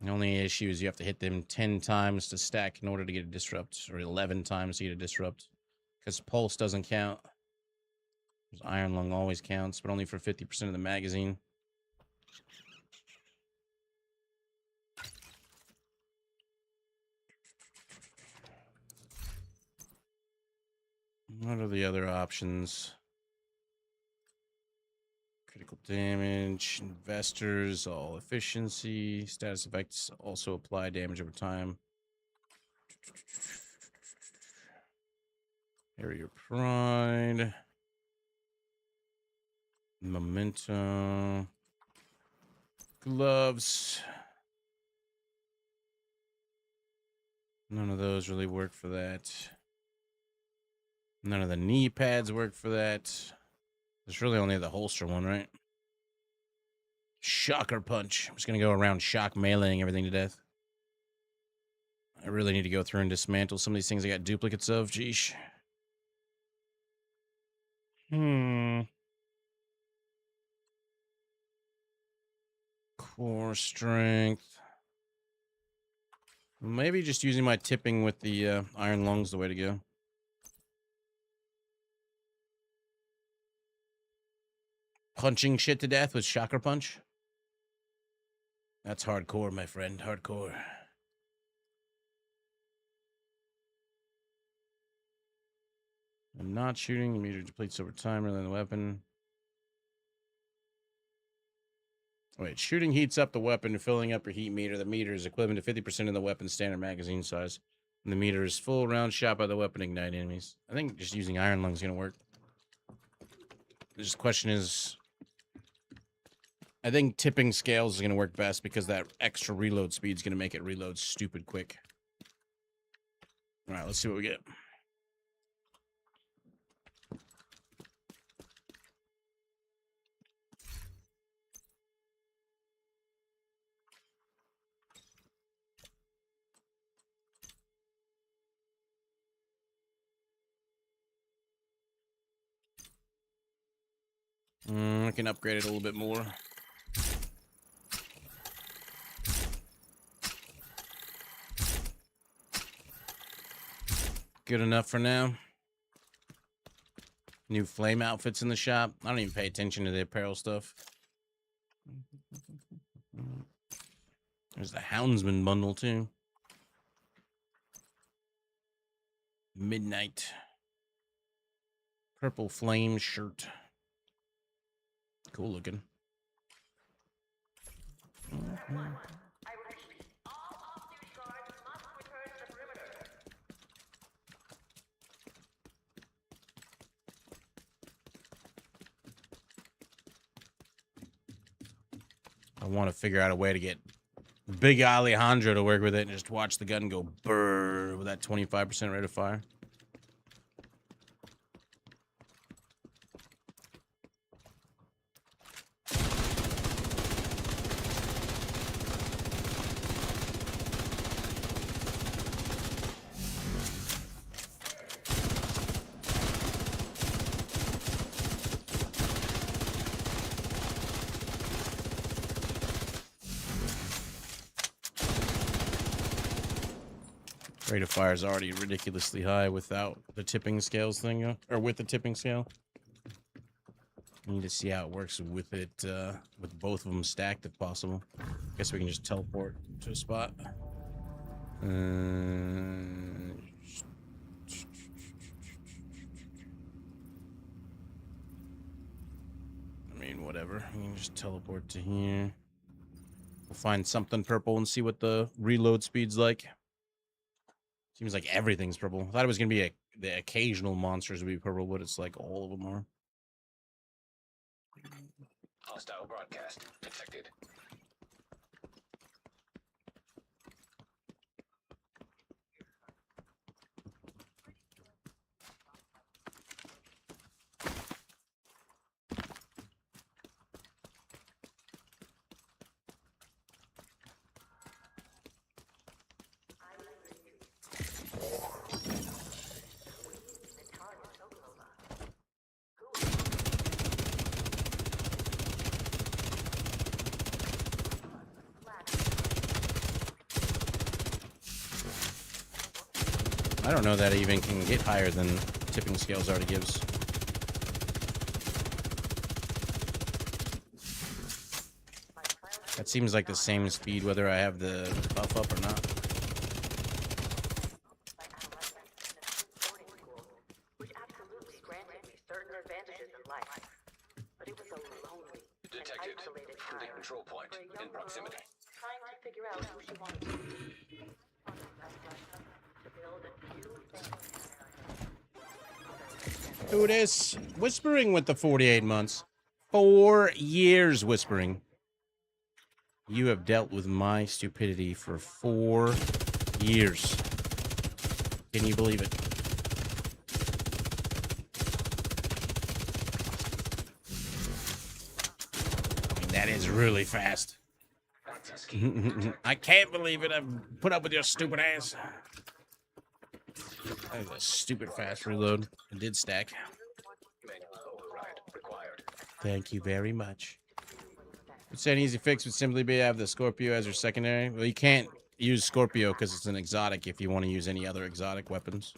Speaker 3: The only issue is you have to hit them 10 times to stack in order to get a disrupt, or 11 times to get a disrupt. Because pulse doesn't count. Iron Lung always counts, but only for 50% of the magazine. What are the other options? Critical damage, investors, all efficiency, status effects also apply damage over time. Area pride. Memento. Gloves. None of those really work for that. None of the knee pads work for that. There's really only the holster one, right? Shocker punch. I'm just gonna go around shock meleeing everything to death. I really need to go through and dismantle some of these things I got duplicates of. Geesh. Core strength. Maybe just using my tipping with the iron lungs the way to go. Punching shit to death with shocker punch. That's hardcore, my friend. Hardcore. I'm not shooting. The meter depletes over time rather than the weapon. Wait, shooting heats up the weapon, filling up your heat meter. The meter is equivalent to 50% of the weapon's standard magazine size. And the meter is full round shot by the weapon ignite enemies. I think just using iron lung is going to work. The question is, I think tipping scales is going to work best because that extra reload speed is going to make it reload stupid quick. All right, let's see what we get. I can upgrade it a little bit more. Good enough for now. New flame outfits in the shop. I don't even pay attention to the apparel stuff. There's the Houndsman bundle too. Midnight. Purple flame shirt. Cool looking. I want to figure out a way to get Big Alejandro to work with it and just watch the gun go brrr with that 25% rate of fire. Rate of fire is already ridiculously high without the tipping scales thing, or with the tipping scale. I need to see how it works with it, with both of them stacked if possible. Guess we can just teleport to a spot. I mean, whatever. We can just teleport to here. We'll find something purple and see what the reload speed's like. Seems like everything's purple. I thought it was going to be the occasional monsters would be purple, but it's like all of them are.
Speaker 2: Hostile broadcast detected.
Speaker 3: I don't know that it even can get higher than tipping scales already gives. That seems like the same speed whether I have the buff up or not.
Speaker 2: Detected from the control point in proximity.
Speaker 3: Who this? Whispering with the 48 months. 4 years whispering. You have dealt with my stupidity for 4 years. Can you believe it? I mean, that is really fast. I can't believe it. I've put up with your stupid ass. That was a stupid fast reload. It did stack.
Speaker 2: Manual override required.
Speaker 3: Thank you very much. It's an easy fix would simply be have the Scorpio as your secondary. Well, you can't use Scorpio because it's an exotic if you want to use any other exotic weapons.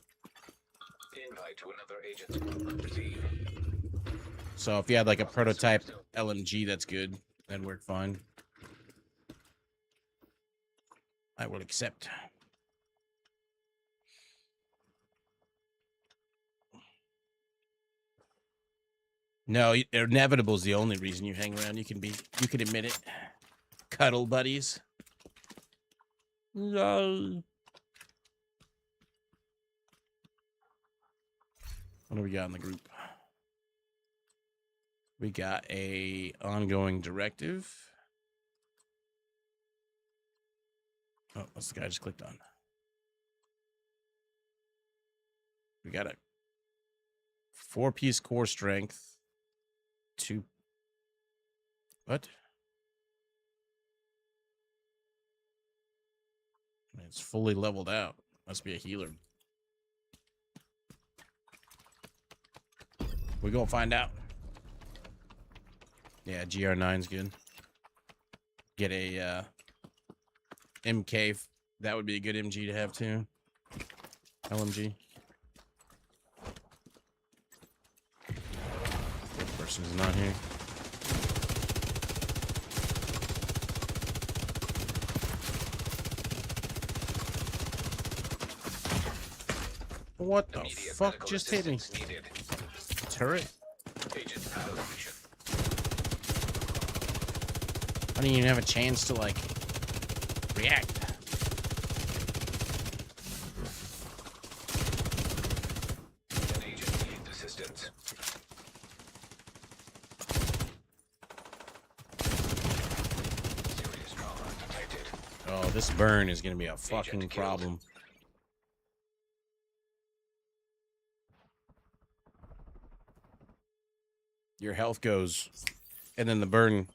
Speaker 2: Invite to another agent's group received.
Speaker 3: So if you had like a prototype LMG that's good, that'd work fine. I will accept. No, inevitable is the only reason you hang around. You can admit it. Cuddle buddies. No. What do we got in the group? We got a ongoing directive. Oh, what's the guy I just clicked on? We got a 4-piece core strength. 2. What? It's fully leveled out. Must be a healer. We're gonna find out. Yeah, GR9's good. Get a MK. That would be a good MG to have too. LMG. This person's not here. What the
Speaker 2: Immediate
Speaker 3: fuck
Speaker 2: medical
Speaker 3: just hit me?
Speaker 2: assistance needed.
Speaker 3: Turret?
Speaker 2: Agent out of mission.
Speaker 3: I didn't even have a chance to like react.
Speaker 2: An agent needs assistance. Serious trauma detected.
Speaker 3: Oh, this burn is gonna be a fucking problem. Your health goes, and then the burn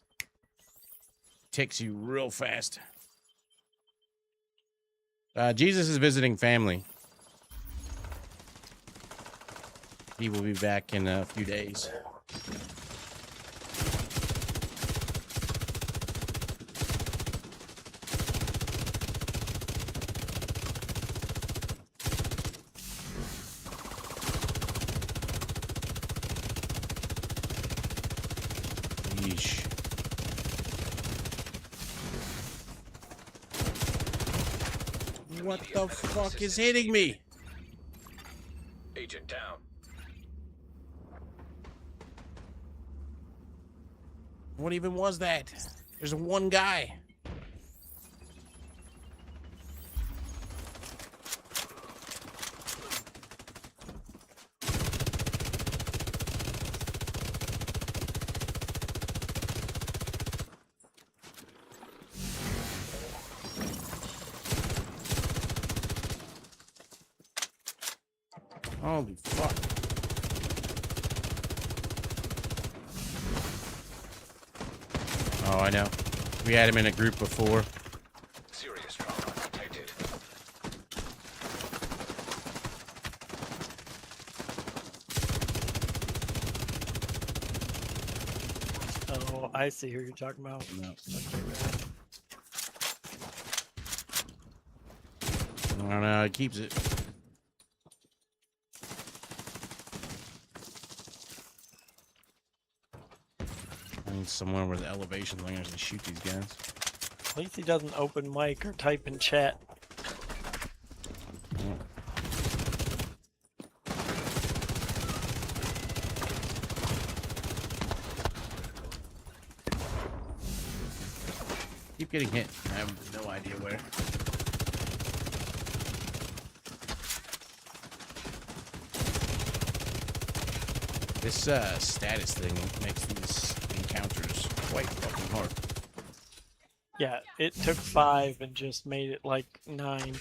Speaker 3: takes you real fast. Jesus is visiting family. He will be back in a few days. Yeesh. What the fuck is hitting me?
Speaker 2: Agent down.
Speaker 3: What even was that? There's one guy. Holy fuck. Oh, I know. We had him in a group before.
Speaker 2: Serious trauma detected.
Speaker 6: Oh, I see who you're talking about.
Speaker 3: No.
Speaker 6: Okay, man.
Speaker 3: I don't know how he keeps it. I need somewhere where the elevation's like I can shoot these guys.
Speaker 6: At least he doesn't open mic or type in chat.
Speaker 3: Keep getting hit. I have no idea where. This status thing makes these encounters quite fucking hard.
Speaker 6: Yeah, it took 5 and just made it like 9.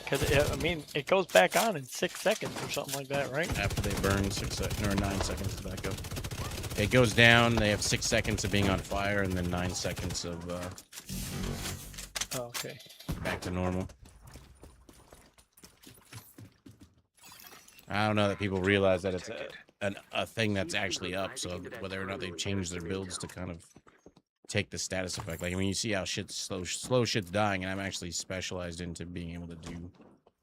Speaker 6: Because, I mean, it goes back on in 6 seconds or something like that, right?
Speaker 3: After they burn 6 seconds or 9 seconds is back up. It goes down. They have 6 seconds of being on fire, and then 9 seconds of
Speaker 6: Oh, okay.
Speaker 3: back to normal. I don't know that people realize that it's a thing that's actually up. So whether or not they've changed their builds to kind of take the status effect. Like, I mean, you see how shit's slow shit's dying, and I'm actually specialized into being able to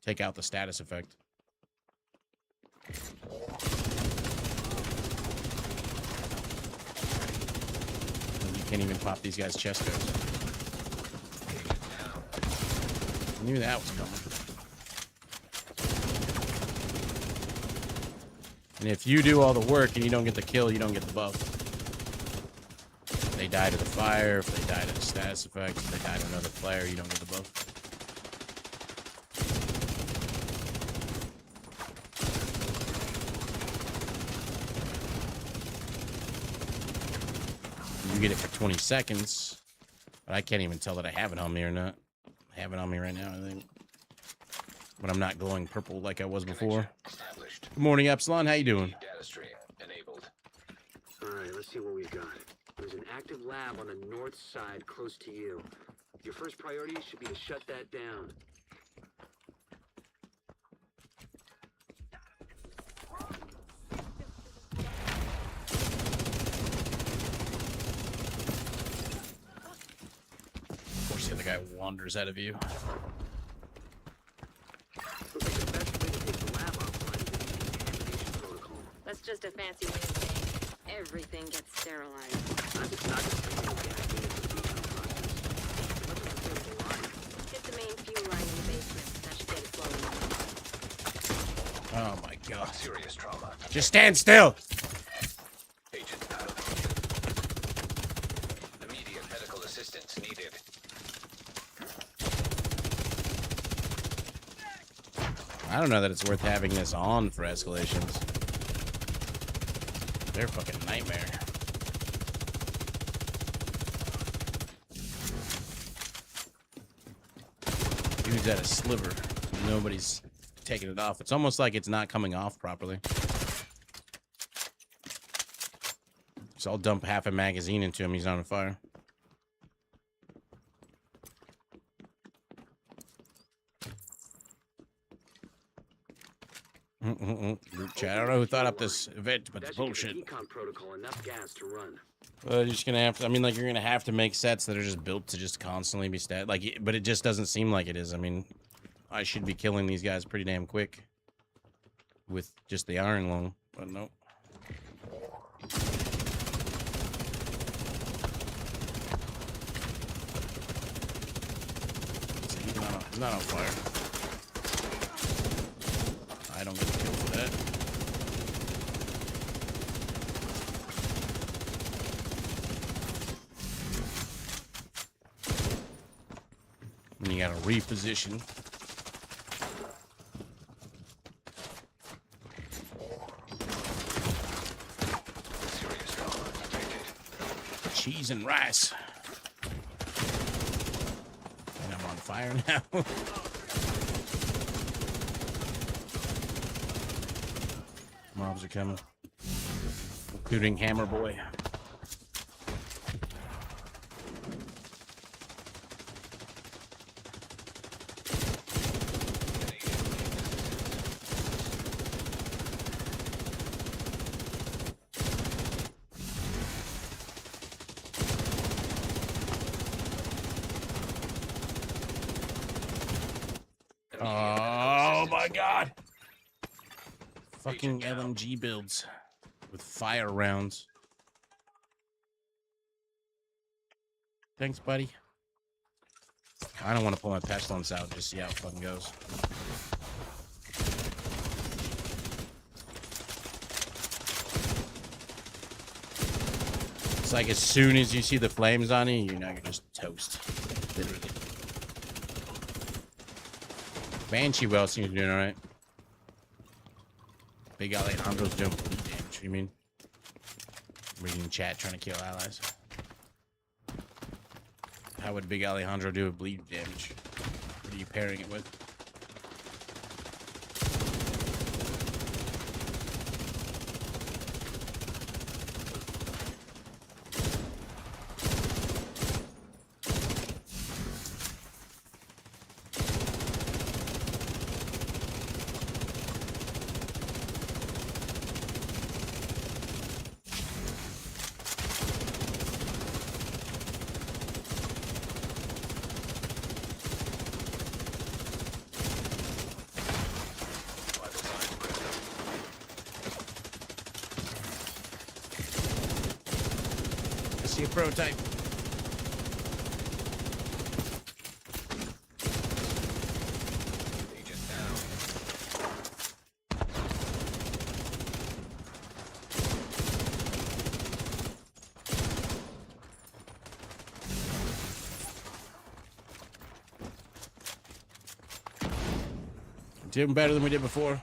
Speaker 3: take out the status effect. You can't even pop these guys' chest codes. I knew that was coming. And if you do all the work and you don't get the kill, you don't get the buff. If they die to the fire, if they die to the status effect, if they die to another player, you don't get the buff. You get it for 20 seconds, but I can't even tell that I have it on me or not. I have it on me right now, I think. But I'm not glowing purple like I was before. Good morning, Epsilon. How you doing?
Speaker 2: Data stream enabled.
Speaker 5: Alright, let's see what we've got. There's an active lab on the north side close to you. Your first priority should be to shut that down.
Speaker 3: Of course, the other guy wanders out of view.
Speaker 5: Looks like the best way to take the lab offline is to use the contamination protocol.
Speaker 4: That's just a fancy way of saying everything gets sterilized.
Speaker 5: Not just taking the gas needed for the decon process. But the physical line.
Speaker 4: Hit the main fuel line in the basement. That should get it flowing.
Speaker 3: Oh my god.
Speaker 2: Serious trauma.
Speaker 3: Just stand still!
Speaker 2: Agent out of function. Immediate medical assistance needed.
Speaker 3: I don't know that it's worth having this on for escalations. They're a fucking nightmare. Dude's at a sliver. Nobody's taking it off. It's almost like it's not coming off properly. So I'll dump half a magazine into him. He's on fire. Group chat. I don't know who thought up this event, but it's
Speaker 5: That should give
Speaker 3: bullshit.
Speaker 5: the decon protocol enough gas to run.
Speaker 3: You're just gonna have to. I mean, like, you're gonna have to make sets that are just built to just constantly be stat. Like, but it just doesn't seem like it is. I mean, I should be killing these guys pretty damn quick with just the iron lung, but nope. See, he's not on fire. I don't get the kill for that. And you gotta reposition.
Speaker 2: Serious trauma detected.
Speaker 3: Cheese and rice. And I'm on fire now. Mobs are coming. Including Hammer Boy. Oh my god! Fucking LMG builds with fire rounds. Thanks, buddy. I don't want to pull my Pestilence out, just see how it fucking goes. It's like as soon as you see the flames on you, you're not gonna just toast. Literally. Banshee well seems to be doing alright. Big Alejandro's doing bleed damage, you mean? Reading chat, trying to kill allies. How would Big Alejandro do a bleed damage? What are you pairing it with? I see a prototype.
Speaker 2: Agent down.
Speaker 3: Doing better than we did before.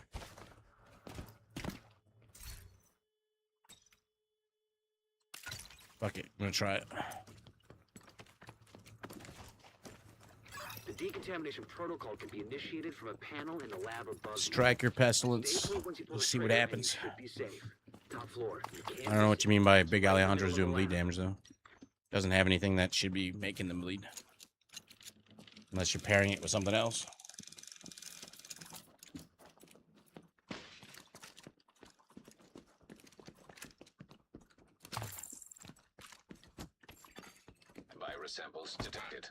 Speaker 3: Fuck it. I'm gonna try it.
Speaker 5: The decontamination protocol can be initiated from a panel in the lab above.
Speaker 3: Striker Pestilence.
Speaker 5: Basically, once you pull
Speaker 3: We'll
Speaker 5: the
Speaker 3: see what
Speaker 5: trigger,
Speaker 3: happens.
Speaker 5: you should be safe. Top floor. You can't
Speaker 3: I don't know what
Speaker 5: miss
Speaker 3: you mean by Big Alejandro's doing bleed damage, though. Doesn't have anything that should be making them bleed. Unless you're pairing it with something else.
Speaker 2: Virus samples detected.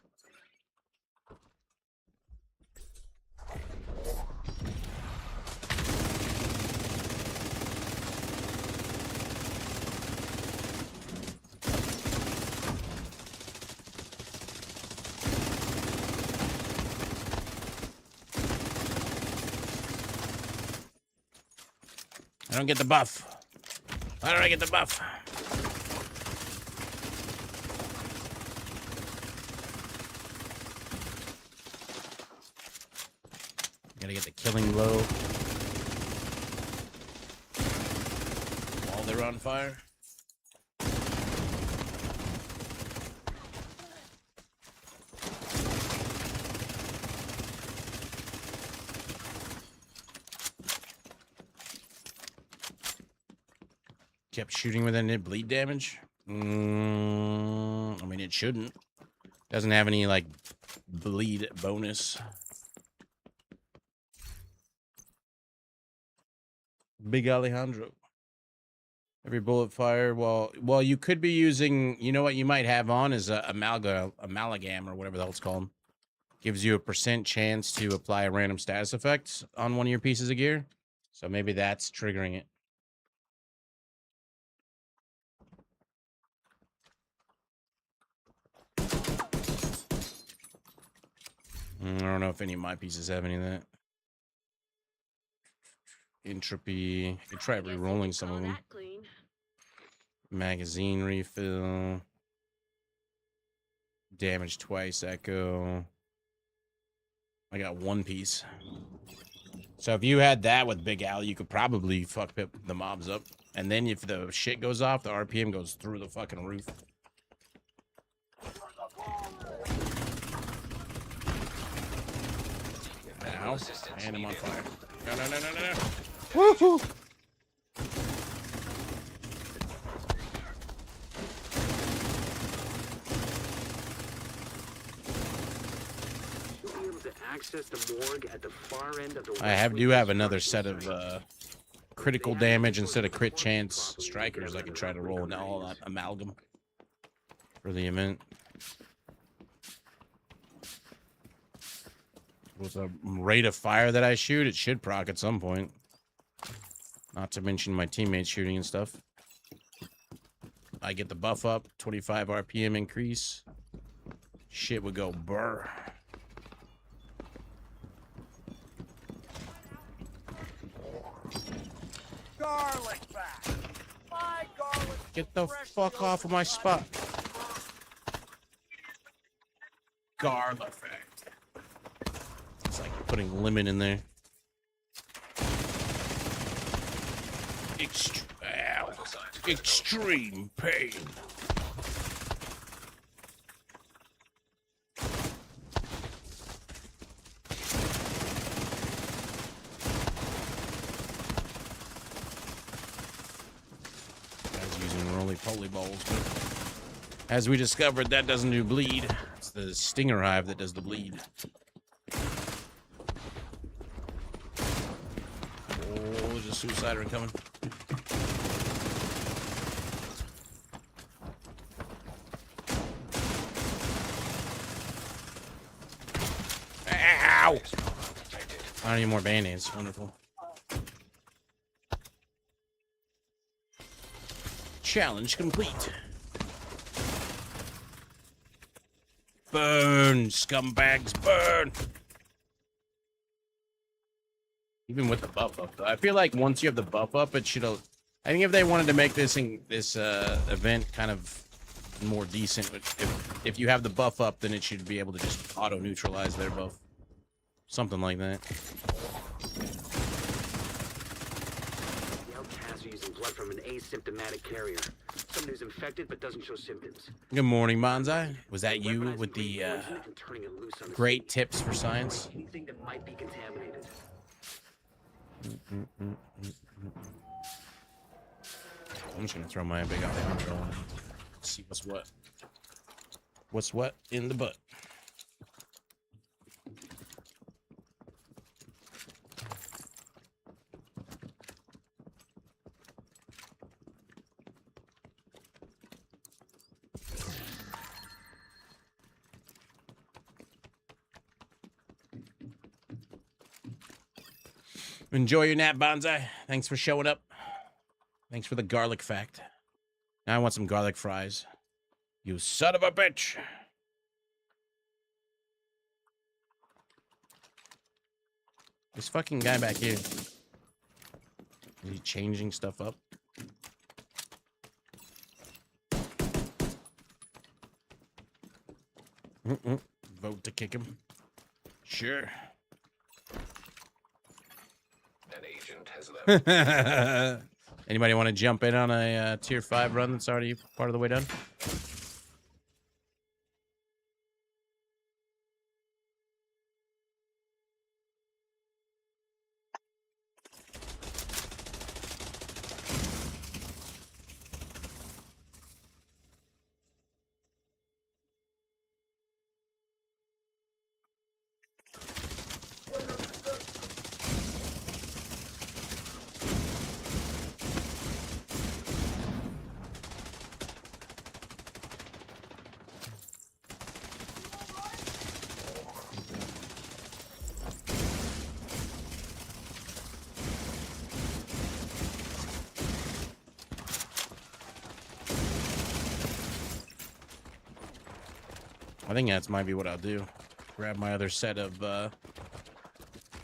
Speaker 3: I don't get the buff. Why don't I get the buff? Gotta get the killing blow while they're on fire. Kept shooting with it, bleed damage. I mean, it shouldn't. Doesn't have any like bleed bonus. Big Alejandro. Every bullet fire. Well, you could be using. You know what you might have on is a amalgam or whatever the hell it's called. Gives you a % chance to apply a random status effect on one of your pieces of gear. So maybe that's triggering it. I don't know if any of my pieces have any of that. Entropy. I could try
Speaker 4: Guess you
Speaker 3: re-rolling
Speaker 4: could
Speaker 3: some
Speaker 4: call
Speaker 3: of them.
Speaker 4: that clean.
Speaker 3: Magazine refill. Damage twice, echo. I got one piece. So if you had that with Big Al, you could probably fuck the mobs up. And then if the shit goes off, the RPM goes through the fucking roof. Ow. And I'm on fire. No, no, no, no, no, no. Woohoo!
Speaker 5: You'll be able to access the morgue at the far end of the
Speaker 3: I
Speaker 5: west
Speaker 3: do
Speaker 5: wing
Speaker 3: have another set
Speaker 5: construction
Speaker 3: of
Speaker 5: site.
Speaker 3: critical damage instead of crit chance strikers. I could try to roll an all amalgam for the event. With a rate of fire that I shoot, it should proc at some point. Not to mention my teammates shooting and stuff. I get the buff up, 25 RPM increase. Shit would go burr.
Speaker 8: Garlic back. My garlic.
Speaker 3: Get the fuck off of my spot. Garlic effect. It's like putting lemon in there. Ow. Extreme pain. Guys using roly-poly balls, but as we discovered, that doesn't do bleed. It's the stinger hive that does the bleed. Oh, there's a suicider incoming. Ow! I don't need more band-aids. Wonderful. Challenge complete. Burn, scumbags, burn. Even with the buff up, though. I feel like once you have the buff up, it should. I think if they wanted to make this event kind of more decent, if you have the buff up, then it should be able to just auto neutralize their buff, something like that.
Speaker 5: The outcasts are using blood from an asymptomatic carrier. Someone who's infected but doesn't show symptoms.
Speaker 3: Good morning, Bonsai. Was that you
Speaker 5: Weaponizing
Speaker 3: with
Speaker 5: green
Speaker 3: the
Speaker 5: poison and turning it loose on the
Speaker 3: great
Speaker 5: scene.
Speaker 3: tips for science?
Speaker 5: Anything that might be contaminated.
Speaker 3: I'm just gonna throw my big Alejandro on. See what's what. What's what in the butt. Enjoy your nap, Bonsai. Thanks for showing up. Thanks for the garlic fact. Now I want some garlic fries. You son of a bitch. This fucking guy back here. Is he changing stuff up? Vote to kick him. Sure.
Speaker 2: An agent has left.
Speaker 3: Anybody want to jump in on a tier 5 run that's already part of the way done? I think that's might be what I'll do. Grab my other set of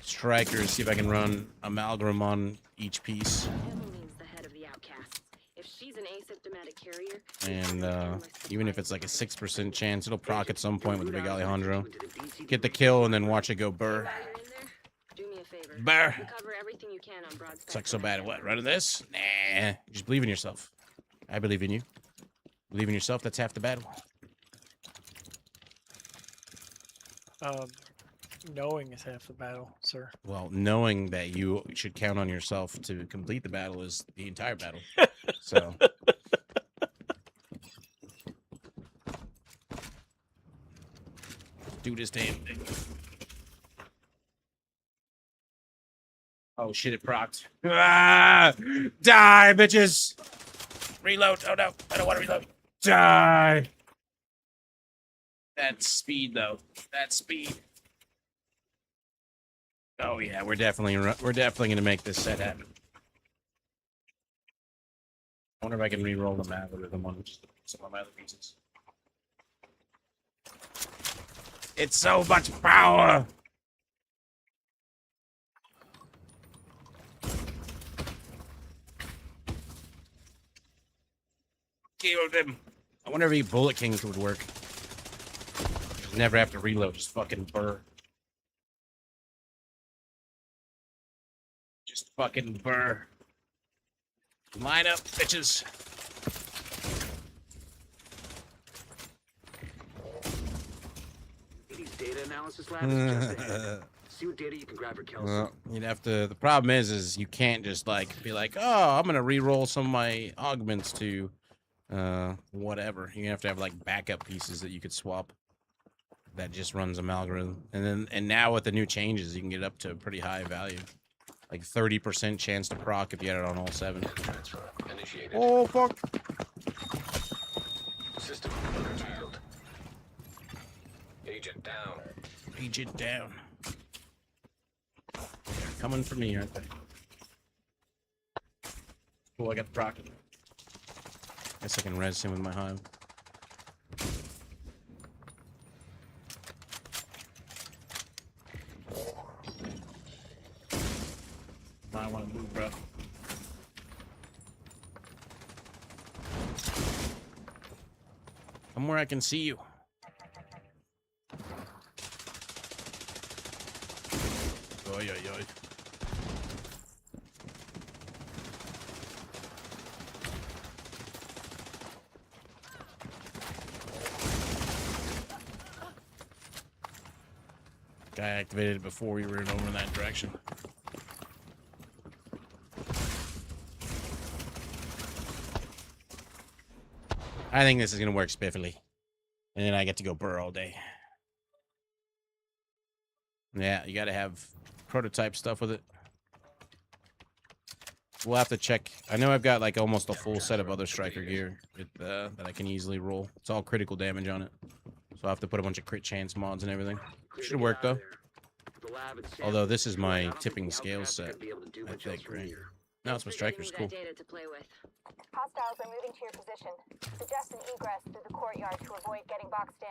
Speaker 3: strikers, see if I can run Amalgam on each piece.
Speaker 4: Emmeline's the head of the outcasts. If she's an asymptomatic carrier,
Speaker 3: And even if it's like a 6% chance, it'll proc at some point with the big Alejandro. Get the kill and then watch it go burr.
Speaker 4: while you're in there, do me a favor.
Speaker 3: Burr.
Speaker 4: Recover everything you can on broad
Speaker 3: Sucks so bad at what? Running this? Nah. Just believe in yourself. I believe in you. Believe in yourself, that's half the battle.
Speaker 6: Knowing is half the battle, sir.
Speaker 3: Well, knowing that you should count on yourself to complete the battle is the entire battle. So. Do this damn thing. Oh shit, it procced. Ah! Die, bitches! Reload. Oh no, I don't want to reload. Die! That's speed, though. That's speed. Oh yeah, we're definitely gonna make this set happen. I wonder if I can re-roll the algorithm on some of my other pieces. It's so much power. Killed him. I wonder if Bullet Kings would work. Never have to reload, just fucking burr. Just fucking burr. Line up, bitches.
Speaker 5: These data analysis lab is just ahead. See what data you can grab for Kelsey.
Speaker 3: Well, you'd have to. The problem is you can't just like be like, oh, I'm gonna re-roll some of my augments to, whatever. You have to have like backup pieces that you could swap. That just runs Amalgam, and now with the new changes, you can get up to a pretty high value, like 30% chance to proc if you had it on all 7.
Speaker 2: Transfer initiated.
Speaker 3: Oh fuck!
Speaker 2: System curtailed. Agent down.
Speaker 3: Agent down. They're coming for me, aren't they? Cool, I got the proc. Guess I can res him with my hive. Come where I can see you. Oi, oi, oi. Guy activated it before we were over in that direction. I think this is going to work spiffily. And then I get to go burr all day. Yeah, you got to have prototype stuff with it. We'll have to check. I know I've got like almost a full set of other striker gear that I can easily roll. It's all critical damage on it. So I have to put a bunch of crit chance mods and everything. Should work though. Although this is my tipping scale set, I think, right? No, it's my strikers. Cool.
Speaker 4: Data to play with.
Speaker 9: Hostiles are moving to your position. Suggest an egress through the courtyard to avoid getting boxed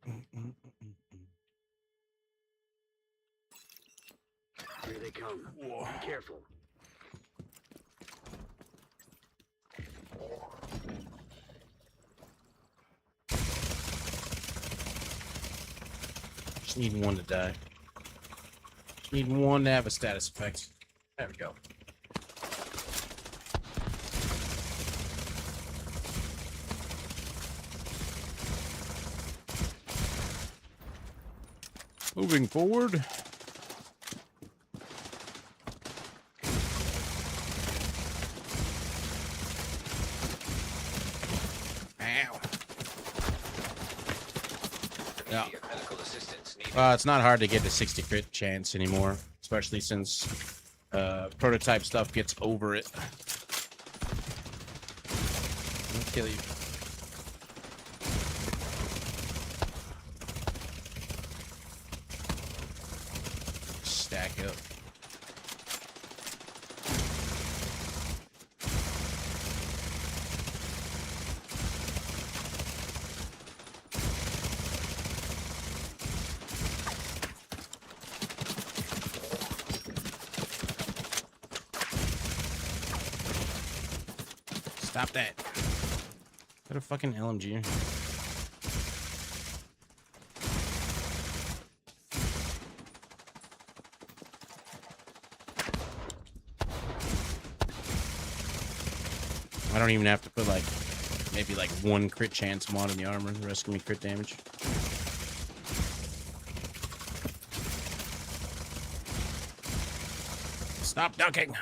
Speaker 9: in.
Speaker 5: Here they come.
Speaker 3: Whoa.
Speaker 5: Be careful.
Speaker 3: Just need one to die. Just need one to have a status effect. There we go. Moving forward. Ow. Yeah.
Speaker 2: Medical assistance needed.
Speaker 3: It's not hard to get the 60 crit chance anymore, especially since prototype stuff gets over it. I'll kill you. Stack up. Stop that. Is that a fucking LMG? I don't even have to put like maybe like one crit chance mod in the armor. The rest can be crit damage. Stop ducking.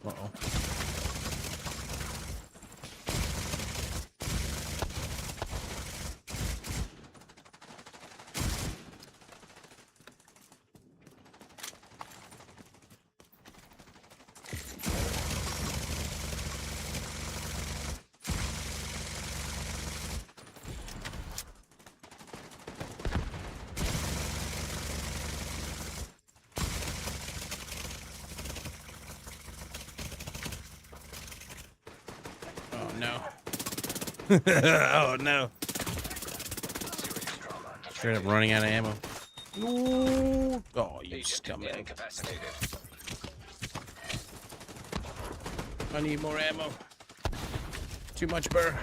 Speaker 3: Uh-oh. Oh no. Oh no.
Speaker 2: Serious trauma.
Speaker 3: Straight up running out of ammo. No. Oh, you
Speaker 2: Agent
Speaker 3: scumbag.
Speaker 2: incapacitated.
Speaker 3: I need more ammo. Too much burr.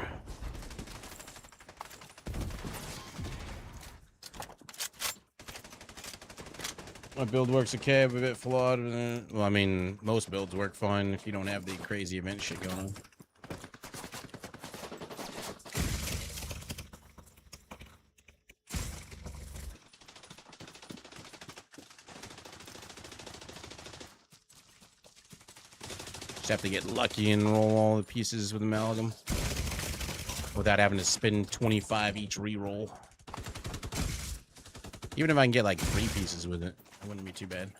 Speaker 3: My build works okay, I'm a bit flawed. Well, I mean, most builds work fine if you don't have the crazy event shit going on. Just have to get lucky and roll all the pieces with Amalgam without having to spend 25 each reroll. Even if I can get like 3 pieces with it, it wouldn't be too bad.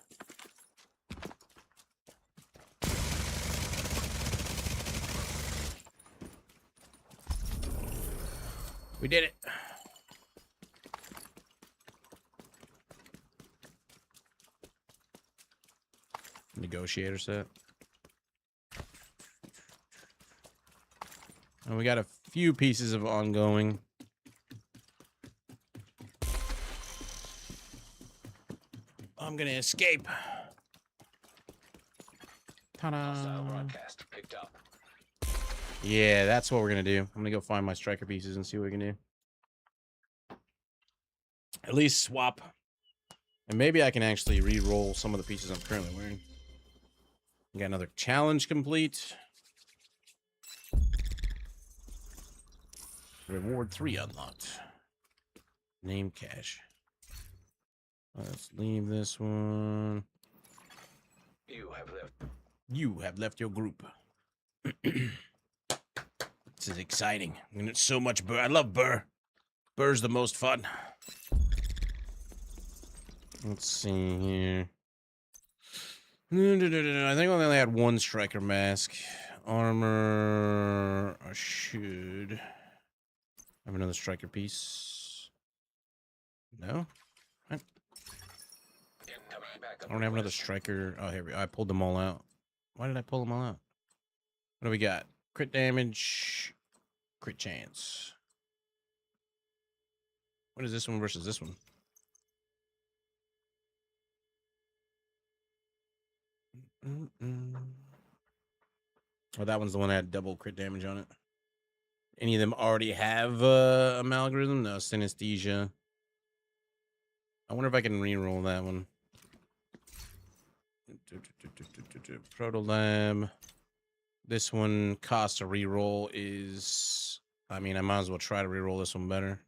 Speaker 3: We did it. Negotiator set. And we got a few pieces of ongoing. I'm gonna escape.
Speaker 2: Hostile
Speaker 3: Ta-da!
Speaker 2: broadcast picked up.
Speaker 3: Yeah, that's what we're gonna do. I'm gonna go find my striker pieces and see what we can do. At least swap. And maybe I can actually re-roll some of the pieces I'm currently wearing. Got another challenge complete. Reward 3 unlocked. Name cache. Let's leave this one.
Speaker 2: You have left.
Speaker 3: You have left your group. This is exciting. And it's so much burr. I love burr. Burr's the most fun. Let's see here. I think I only had one striker mask. Armor. I should have another striker piece. No?
Speaker 2: Incoming backup
Speaker 3: I don't have another
Speaker 2: request.
Speaker 3: striker. Oh, here we go. I pulled them all out. Why did I pull them all out? What do we got? Crit damage. Crit chance. What is this one versus this one? Oh, that one's the one that had double crit damage on it. Any of them already have Amalgam? No, Synesthesia. I wonder if I can re-roll that one. Proto Lab. This one cost a re-roll is... I mean, I might as well try to re-roll this one better.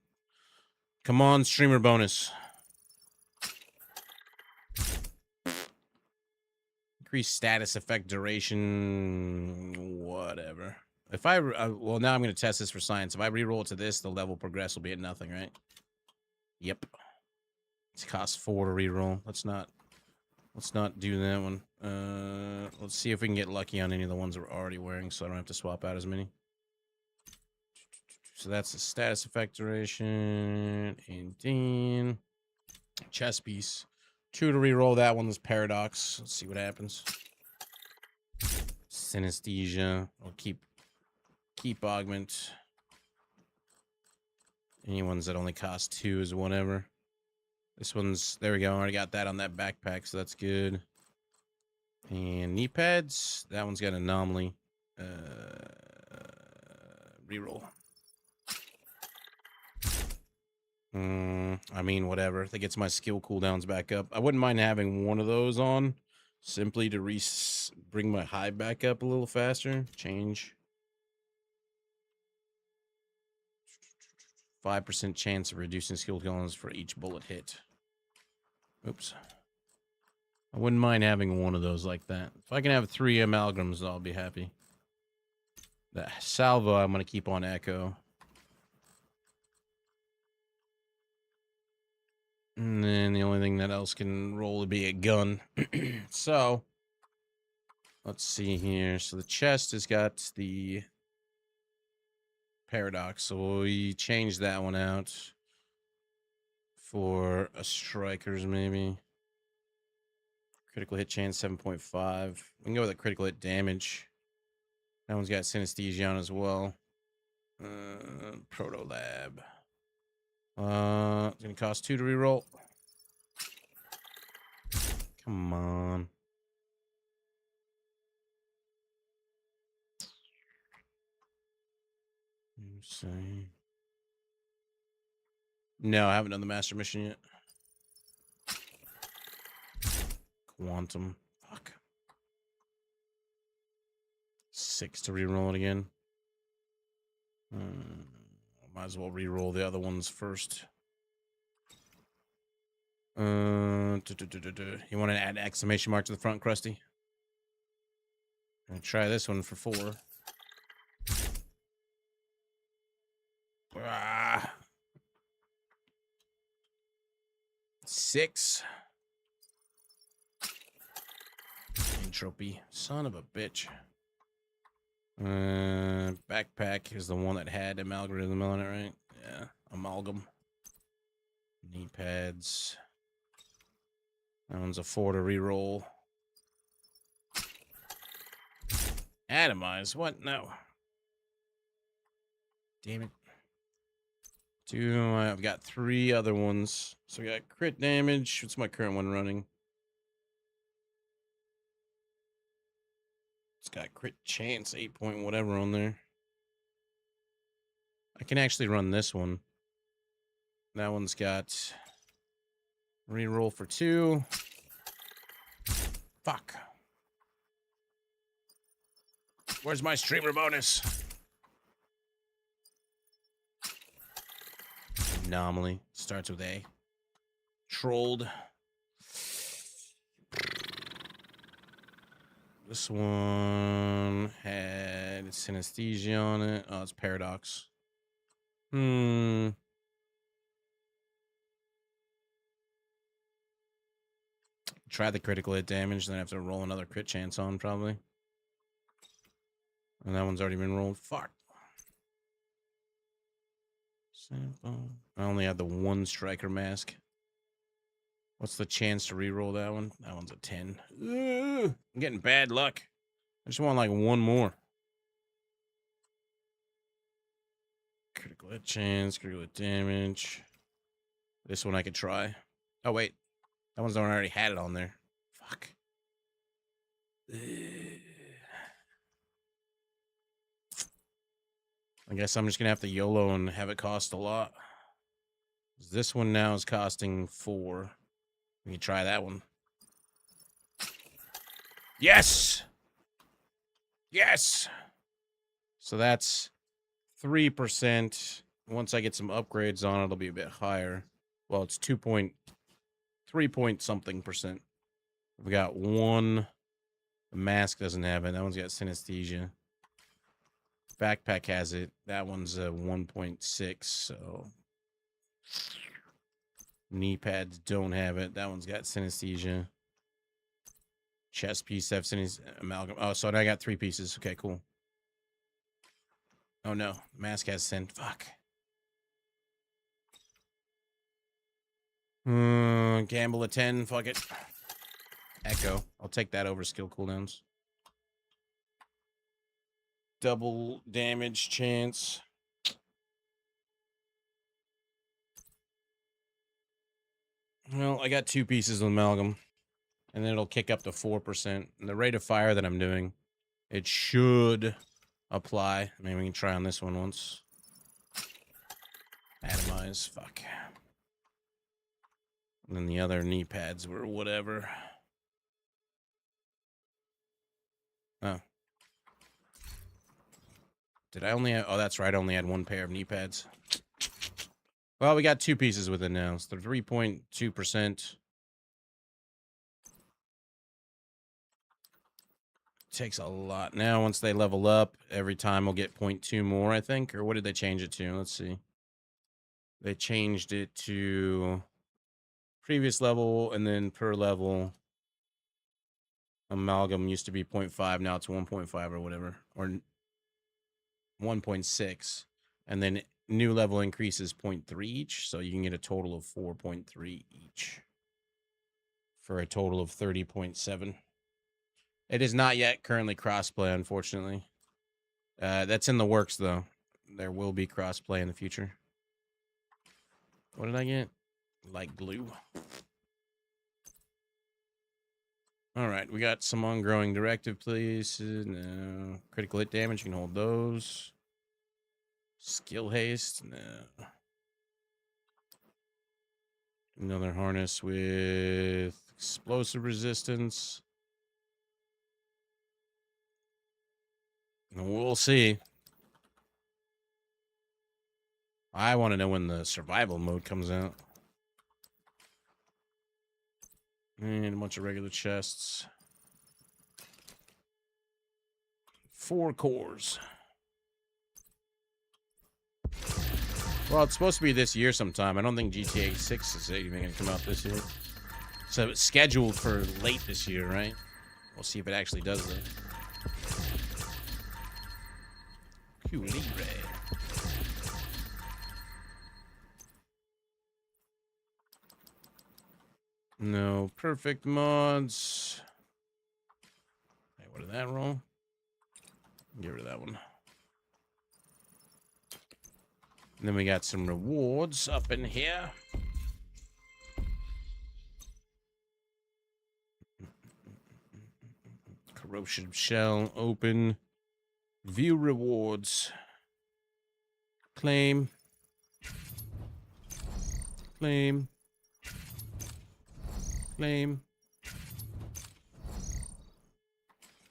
Speaker 3: Come on, streamer bonus. Increase status effect duration. Whatever. If I... well, now I'm going to test this for science. If I re-roll it to this, the level progress will be at nothing, right? Yep. It costs 4 to re-roll. Let's not do that one. Let's see if we can get lucky on any of the ones we're already wearing, so I don't have to swap out as many. So that's the status effect duration. 18. Chest piece. 2 to re-roll that one. This paradox. Let's see what happens. Synesthesia. I'll keep augment. Any ones that only cost 2 is whatever. This one's, there we go. I already got that on that backpack, so that's good. And knee pads. That one's got anomaly. Reroll. I mean, whatever. That gets my skill cooldowns back up. I wouldn't mind having one of those on, simply to bring my high back up a little faster. Change. 5% chance of reducing skill cooldowns for each bullet hit. Oops. I wouldn't mind having one of those like that. If I can have 3 amalgams, I'll be happy. The salvo, I'm going to keep on echo. And then the only thing that else can roll would be a gun. So, let's see here. So the chest has got the paradox. So we change that one out for a strikers, maybe. Critical hit chance 7.5. We can go with a critical hit damage. That one's got synesthesia on as well. Proto Lab. It's gonna cost 2 to reroll. Come on. Let's see. No, I haven't done the master mission yet. Quantum. Fuck. 6 to reroll it again. Might as well re-roll the other ones first. You want to add exclamation mark to the front, Krusty? I'm gonna try this one for 4. Ah. 6. Entropy. Son of a bitch. Backpack is the one that had amalgam on it, right? Yeah, amalgam. Knee pads. That one's a 4 to reroll. Atomize? What? No. Damn it. 2. I've got 3 other ones. So we got crit damage. What's my current one running? It's got crit chance, 8 point whatever on there. I can actually run this one. That one's got reroll for 2. Fuck. Where's my streamer bonus? Anomaly. Starts with A. Trolled. This one had synesthesia on it. Oh, it's paradox. Try the critical hit damage, then I have to roll another crit chance on, probably. And that one's already been rolled. Fuck. Sample. I only have the 1 striker mask. What's the chance to reroll that one? That one's a 10. Ugh, I'm getting bad luck. I just want like 1 more. Critical hit chance, critical hit damage. This one I could try. Oh, wait. That one's the one I already had it on there. Fuck. I guess I'm just going to have to YOLO and have it cost a lot. This one now is costing 4. We can try that one. Yes! Yes! So that's 3%. Once I get some upgrades on it, it'll be a bit higher. Well, it's 2.3 point something percent. We got 1. The mask doesn't have it. That one's got synesthesia. Backpack has it. That one's a 1.6, so... Knee pads don't have it. That one's got synesthesia. Chest piece have synesthesia. Amalgam. Oh, so I got 3 pieces. Okay, cool. Oh no, mask has syn. Fuck. Gamble a 10. Fuck it. Echo. I'll take that over skill cooldowns. Double damage chance. Well, I got 2 pieces of amalgam. And then it'll kick up to 4%. And the rate of fire that I'm doing, it should apply. Maybe we can try on this one once. Atomize. Fuck. And then the other knee pads were whatever. Oh. Did I only have... Oh, that's right. I only had 1 pair of knee pads. Well, we got 2 pieces with it now. So 3.2%. Takes a lot. Now, once they level up, every time we'll get 0.2 more, I think. Or what did they change it to? Let's see. They changed it to previous level, and then per level. Amalgam used to be 0.5. Now it's 1.5 or whatever. Or 1.6. And then new level increases 0.3 each. So you can get a total of 4.3 each. For a total of 30.7. It is not yet currently crossplay, unfortunately. That's in the works, though. There will be crossplay in the future. What did I get? Light blue. All right, we got some ongoing directive, please. No. Critical hit damage, you can hold those. Skill haste, no. Another harness with explosive resistance. We'll see. I want to know when the survival mode comes out. And a bunch of regular chests. 4 cores. Well, it's supposed to be this year sometime. I don't think GTA 6 is even going to come out this year. So it's scheduled for late this year, right? We'll see if it actually does that. Libre. No perfect mods. Hey, what did that roll? Get rid of that one. And then we got some rewards up in here. Corrosive Shell, open. View rewards. Claim. Claim. Claim.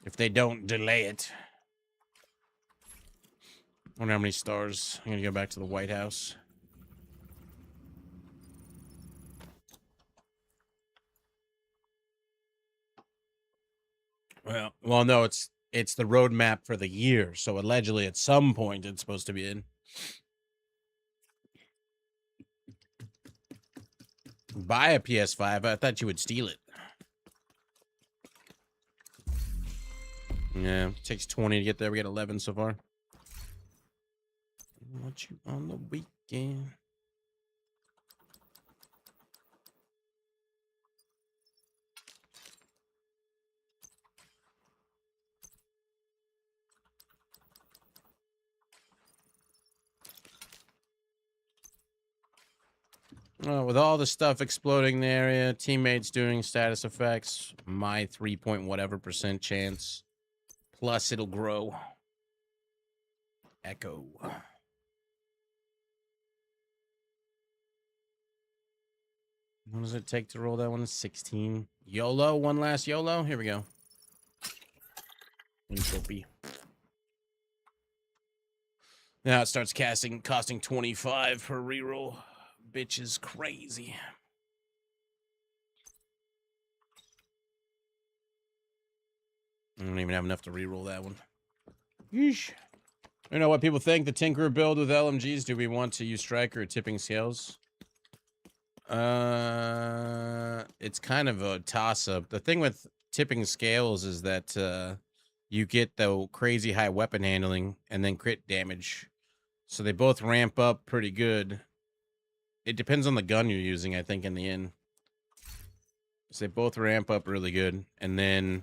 Speaker 3: If they don't, delay it. I wonder how many stars. I'm gonna go back to the White House. Well, no, it's the roadmap for the year. So allegedly, at some point, it's supposed to be in. Buy a PS5. I thought you would steal it. Yeah, it takes 20 to get there. We got 11 so far. Want you on the weekend? With all the stuff exploding in the area, teammates doing status effects, my 3 point whatever% chance. Plus, it'll grow. Echo. What does it take to roll that one? 16. YOLO. One last YOLO. Here we go. Entropy. Now it starts costing 25 per reroll. Bitch is crazy. I don't even have enough to reroll that one. Yeesh. You know what people think? The Tinkerer build with LMGs. Do we want to use Striker or Tipping Scales? It's kind of a toss-up. The thing with Tipping Scales is that you get the crazy high weapon handling and then crit damage. So they both ramp up pretty good. It depends on the gun you're using, I think, in the end. So they both ramp up really good. And then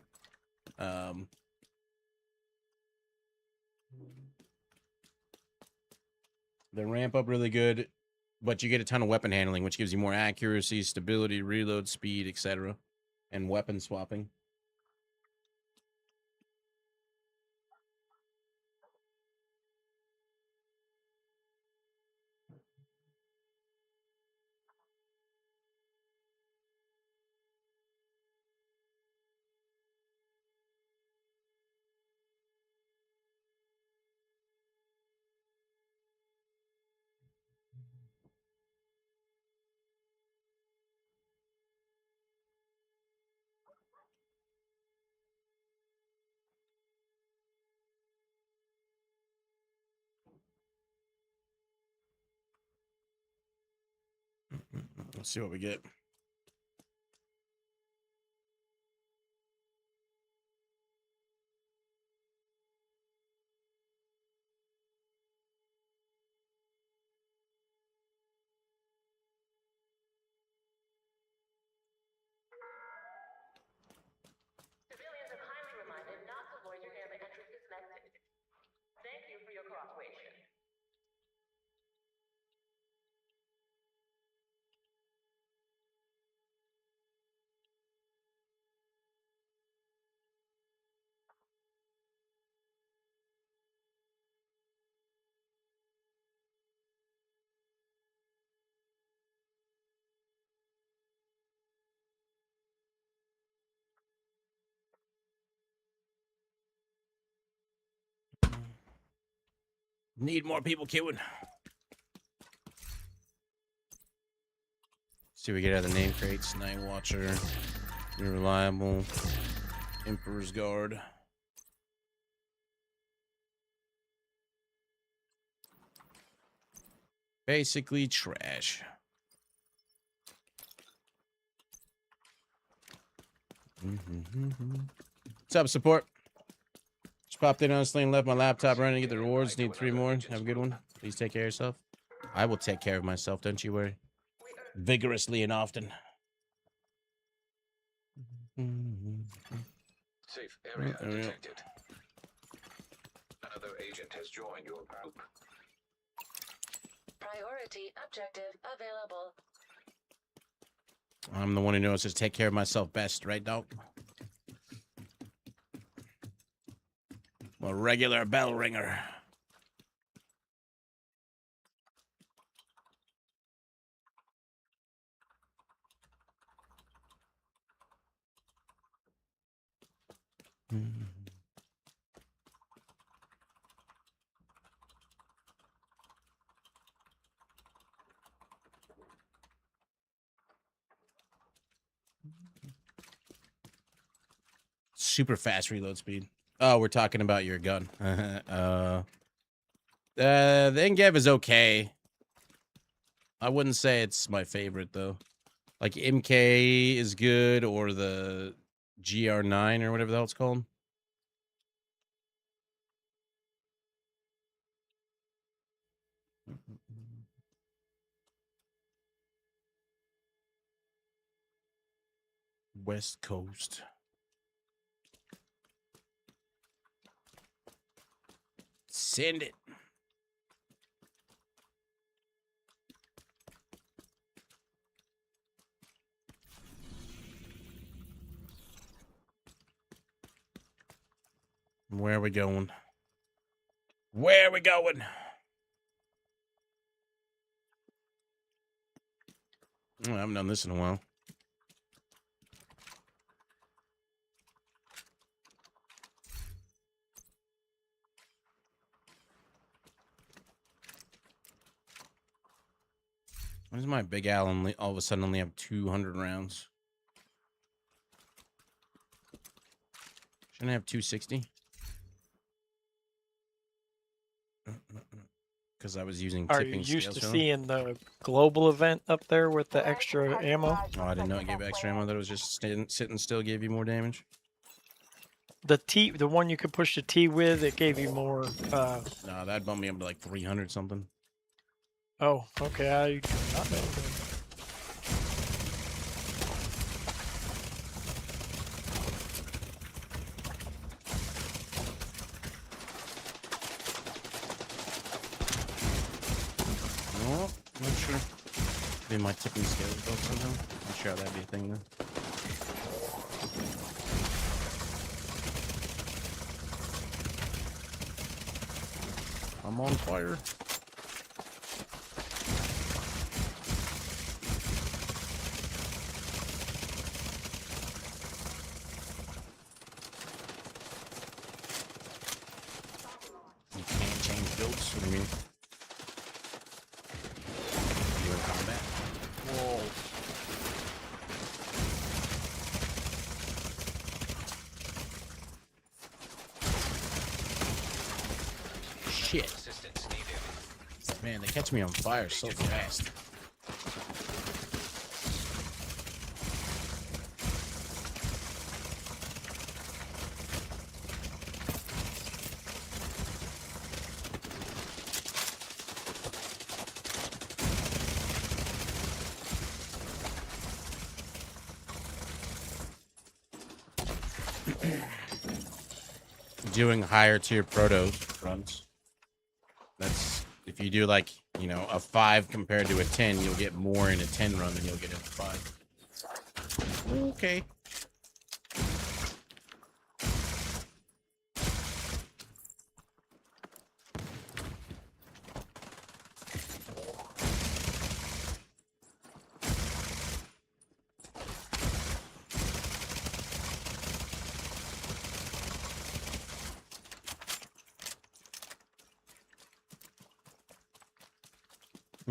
Speaker 3: they ramp up really good, but you get a ton of weapon handling, which gives you more accuracy, stability, reload speed, etc. And weapon swapping. Let's see what we get.
Speaker 7: Civilians are kindly reminded not to loiter near the entry to connect. Thank you for your cooperation.
Speaker 3: Need more people queuing. See what we get out of the name crates. Night Watcher. Reliable. Emperor's Guard. Basically trash. What's up, support? Just popped in honestly and left my laptop running to get the rewards. Need 3 more. Have a good one. Please take care of yourself. I will take care of myself, don't you worry. Vigorously and often.
Speaker 2: Safe area detected. Another agent has joined your group.
Speaker 7: Priority objective available.
Speaker 3: I'm the one who knows to take care of myself best, right, dog? regular bell ringer. Super fast reload speed. Oh, we're talking about your gun. The Endgame is okay. I wouldn't say it's my favorite though. Like MK is good, or the GR9 or whatever the hell it's called. West Coast. Send it. Where are we going? Where are we going? Oh, I haven't done this in a while. Why does my Big Al only all of a sudden only have 200 rounds? Shouldn't I have 260? Because I was using
Speaker 6: Are
Speaker 3: tipping
Speaker 6: you used
Speaker 3: scales
Speaker 6: to
Speaker 3: for them.
Speaker 6: seeing the global event up there with the extra ammo?
Speaker 3: Oh, I didn't know it gave extra ammo. That it was just sitting still gave you more damage.
Speaker 6: The one you could push the T with, it gave you more.
Speaker 3: No, that bumped me up to like 300 something.
Speaker 6: Oh, okay. I do not know.
Speaker 3: Oh, not sure. Maybe my tipping scale built somehow. I'm sure that'd be a thing then. I'm on fire. You can't change builds. What do you mean? You're in combat.
Speaker 6: Whoa.
Speaker 3: Shit.
Speaker 2: Assistance needed.
Speaker 3: Man, they catch me on fire so fast. Doing higher tier proto runs. That's if you do like, you know, a 5 compared to a 10, you'll get more in a 10 run than you'll get in a 5. Okay.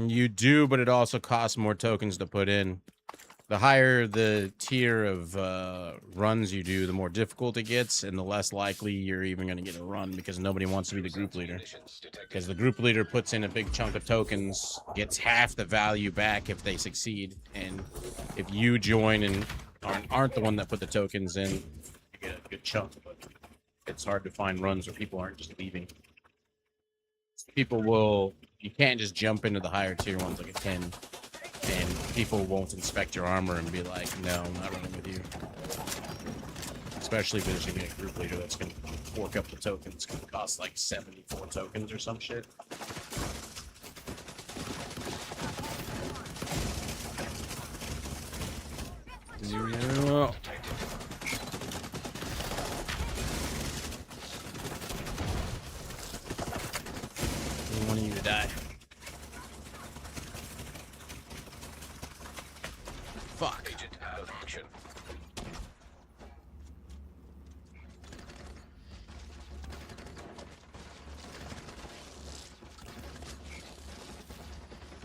Speaker 3: You do, but it also costs more tokens to put in. The higher the tier of runs you do, the more difficult it gets, and the less likely you're even going to get a run, because nobody wants to be the group leader. Because the group leader puts in a big chunk of tokens, gets half the value back if they succeed, and if you join and aren't the one that put the tokens in, you get a good chunk. But it's hard to find runs where people aren't just leaving. People will... You can't just jump into the higher tier ones like a 10, and people won't inspect your armor and be like, no, I'm not running with you. Especially if there's going to be a group leader that's going to fork up the tokens. It's going to cost like 74 tokens or some shit. Yeah. to die. Fuck.
Speaker 2: Agent out of action.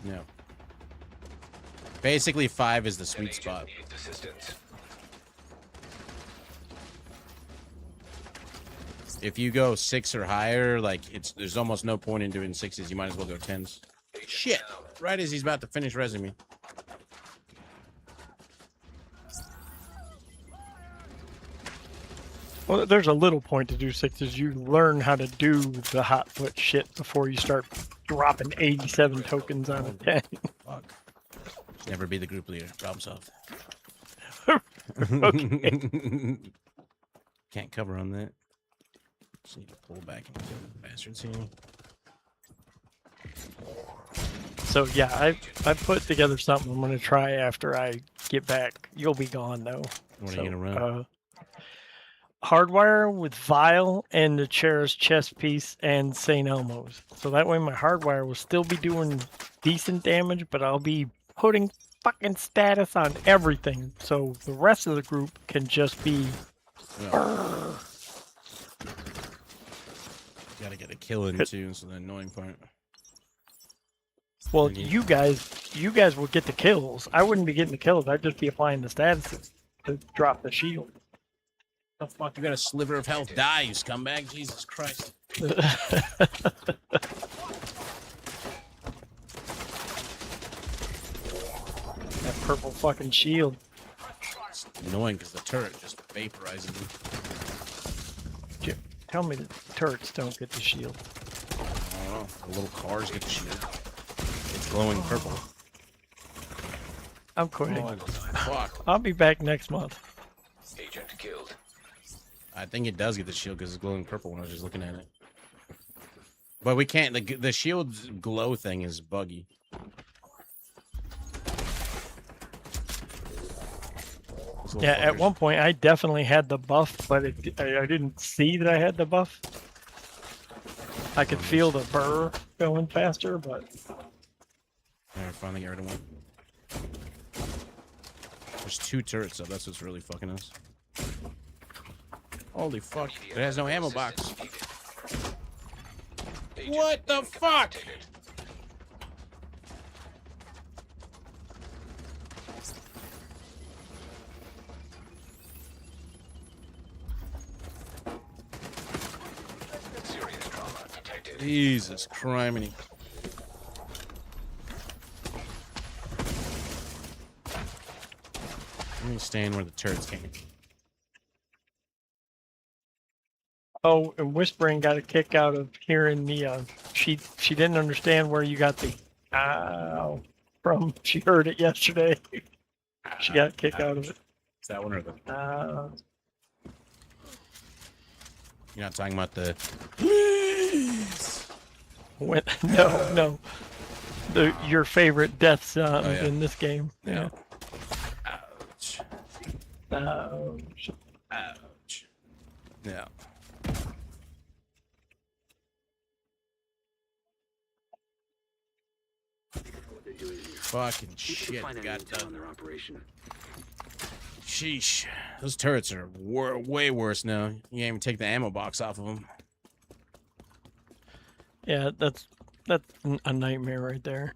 Speaker 3: No. Basically, 5 is the
Speaker 2: An
Speaker 3: sweet
Speaker 2: agent
Speaker 3: spot.
Speaker 2: needs assistance.
Speaker 3: If you go 6 or higher, like there's almost no point in doing 6s. You might as well go 10s.
Speaker 2: Agent
Speaker 3: Shit!
Speaker 2: down.
Speaker 3: Right as he's about to finish resing me.
Speaker 6: Well, there's a little point to do 6s. You learn how to do the hot foot shit before you start dropping 87 tokens on a 10.
Speaker 3: Fuck. Never be the group leader. Problem solved.
Speaker 6: Okay.
Speaker 3: Can't cover on that. Just need to pull back and kill the bastards here.
Speaker 6: So yeah, I put together something I'm gonna try after I get back. You'll be gone though.
Speaker 3: What are you gonna run?
Speaker 6: Hardwire with Vial and the chair's chest piece and St. Elmo's. So that way my hardwire will still be doing decent damage, but I'll be putting fucking status on everything. So the rest of the group can just be
Speaker 3: Well, gotta get a kill in too, so the annoying part.
Speaker 6: well,
Speaker 3: Mhm.
Speaker 6: you guys will get the kills. I wouldn't be getting the kills. I'd just be applying the statuses to drop the shield.
Speaker 3: The fuck, you got a sliver of health. Die, you scumbag. Jesus Christ.
Speaker 6: That purple fucking shield.
Speaker 3: It's annoying because the turret just vaporizes me.
Speaker 6: Tell me the turrets don't get the shield.
Speaker 3: I don't know. The little cars get the shield. It's glowing purple.
Speaker 6: I'm quitting.
Speaker 3: Oh, fuck.
Speaker 6: I'll be back next month.
Speaker 2: Agent killed.
Speaker 3: I think it does get the shield because it's glowing purple when I was just looking at it. But we can't. The shield's glow thing is buggy. Those little
Speaker 6: Yeah, at
Speaker 3: fuckers.
Speaker 6: one point I definitely had the buff, but I didn't see that I had the buff. I could feel the burr going faster, but
Speaker 3: There, finally got rid of one. There's 2 turrets up. That's what's really fucking us. Holy fuck! It has no ammo box.
Speaker 2: Agent
Speaker 3: What the fuck?
Speaker 2: incapacitated. Serious trauma detected.
Speaker 3: Jesus criminy. Let me stand where the turrets came.
Speaker 6: oh, and Whispering got a kick out of hearing me. She didn't understand where you got the ow from. She heard it yesterday. She got a kick out of it.
Speaker 3: Is that one or the? You're not talking about the.
Speaker 6: No. Your favorite death sound
Speaker 3: yeah.
Speaker 6: in this game.
Speaker 3: Yeah.
Speaker 6: Yeah.
Speaker 3: Ouch.
Speaker 6: Ouch.
Speaker 3: Ouch. Yeah.
Speaker 5: What they're doing here.
Speaker 3: Fucking
Speaker 5: See if you can
Speaker 3: shit.
Speaker 5: find any
Speaker 3: Got
Speaker 5: intel on
Speaker 3: done.
Speaker 5: their operation.
Speaker 3: Sheesh. Those turrets are way worse now. You can't even take the ammo box off of them.
Speaker 6: Yeah, that's a nightmare right there.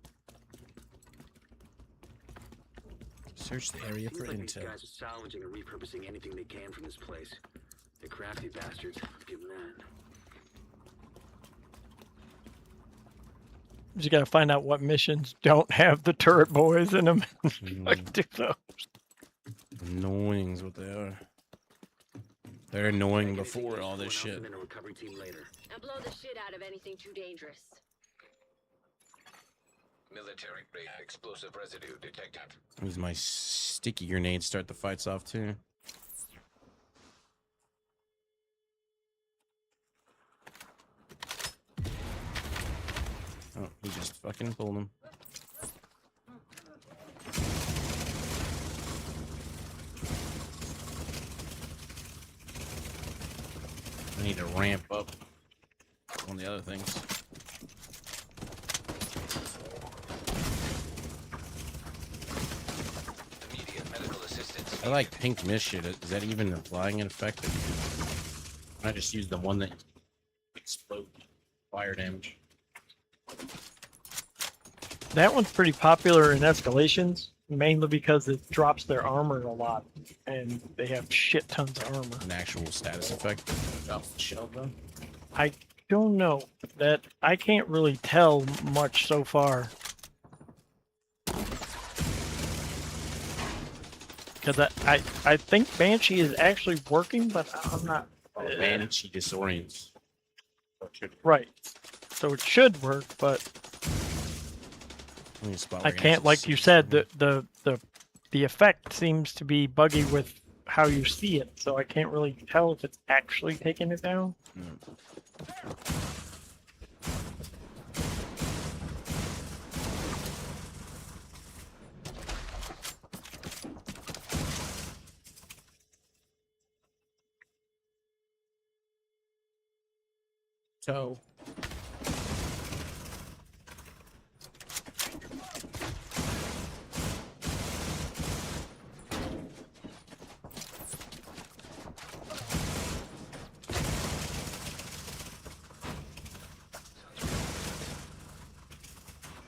Speaker 3: Search the area for
Speaker 5: Seems like these
Speaker 3: intel.
Speaker 5: guys are salvaging or repurposing anything they can from this place. They're crafty bastards. I'll give them that.
Speaker 6: You gotta find out what missions don't have the turret boys in them. Like, do those.
Speaker 3: Annoying is what they are. They're annoying
Speaker 5: Take
Speaker 3: before
Speaker 5: anything
Speaker 3: all this
Speaker 5: else,
Speaker 3: shit.
Speaker 5: and then a recovery team later.
Speaker 4: I'll blow the shit out of anything too dangerous.
Speaker 2: Military grade explosive residue detected.
Speaker 3: Use my sticky grenades start the fights off too. Oh, he just fucking pulled him. I need to ramp up on the other things. I like pink mist shit. Is that even applying an effect? I just use the one that explodes fire damage.
Speaker 6: That one's pretty popular in escalations, mainly because it drops their armor a lot, and they have shit tons of armor.
Speaker 3: An actual status effect. Drops the shell though.
Speaker 6: I don't know. That I can't really tell much so far. Because I think Banshee is actually working, but I'm not.
Speaker 3: Banshee disorients.
Speaker 6: Right. So it should work, but
Speaker 3: Let me spot
Speaker 6: I
Speaker 3: where can
Speaker 6: can't.
Speaker 3: actually
Speaker 6: Like
Speaker 3: see
Speaker 6: you said,
Speaker 3: something.
Speaker 6: the effect seems to be buggy with how you see it, so I can't really tell if it's actually taking it down.
Speaker 3: So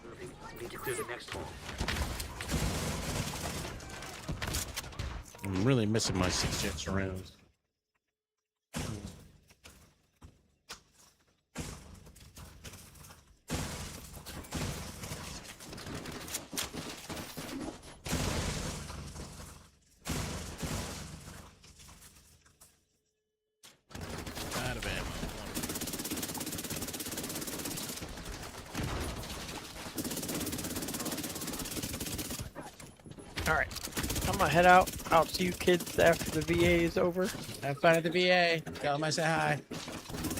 Speaker 5: Moving. We need to clear the next hall.
Speaker 3: I'm really missing my 6-jet surrounds. Out of ammo.
Speaker 6: All right, I'm gonna head out. I'll see you kids after the VA is over.
Speaker 3: Have fun at the VA. Tell him I say hi.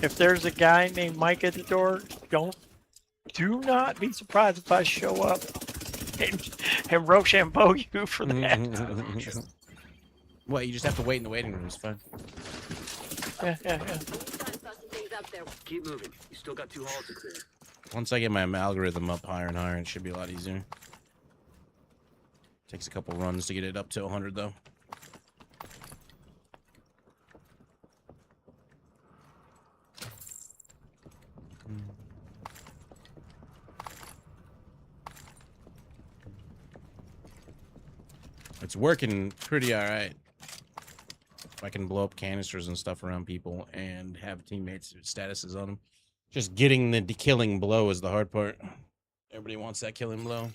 Speaker 6: If there's a guy named Mike at the door, do not be surprised if I show up and Rochambeau you for that.
Speaker 3: What, you just have to wait in the waiting room. It's fine.
Speaker 6: Yeah.
Speaker 4: Time busting things up there.
Speaker 5: Keep moving. You still got 2 halls to clear.
Speaker 3: Once I get my algorithm up higher and higher, it should be a lot easier. Takes a couple runs to get it up to 100, though. It's working pretty alright. I can blow up canisters and stuff around people and have teammates with statuses on them. Just getting the killing blow is the hard part. Everybody wants that killing blow.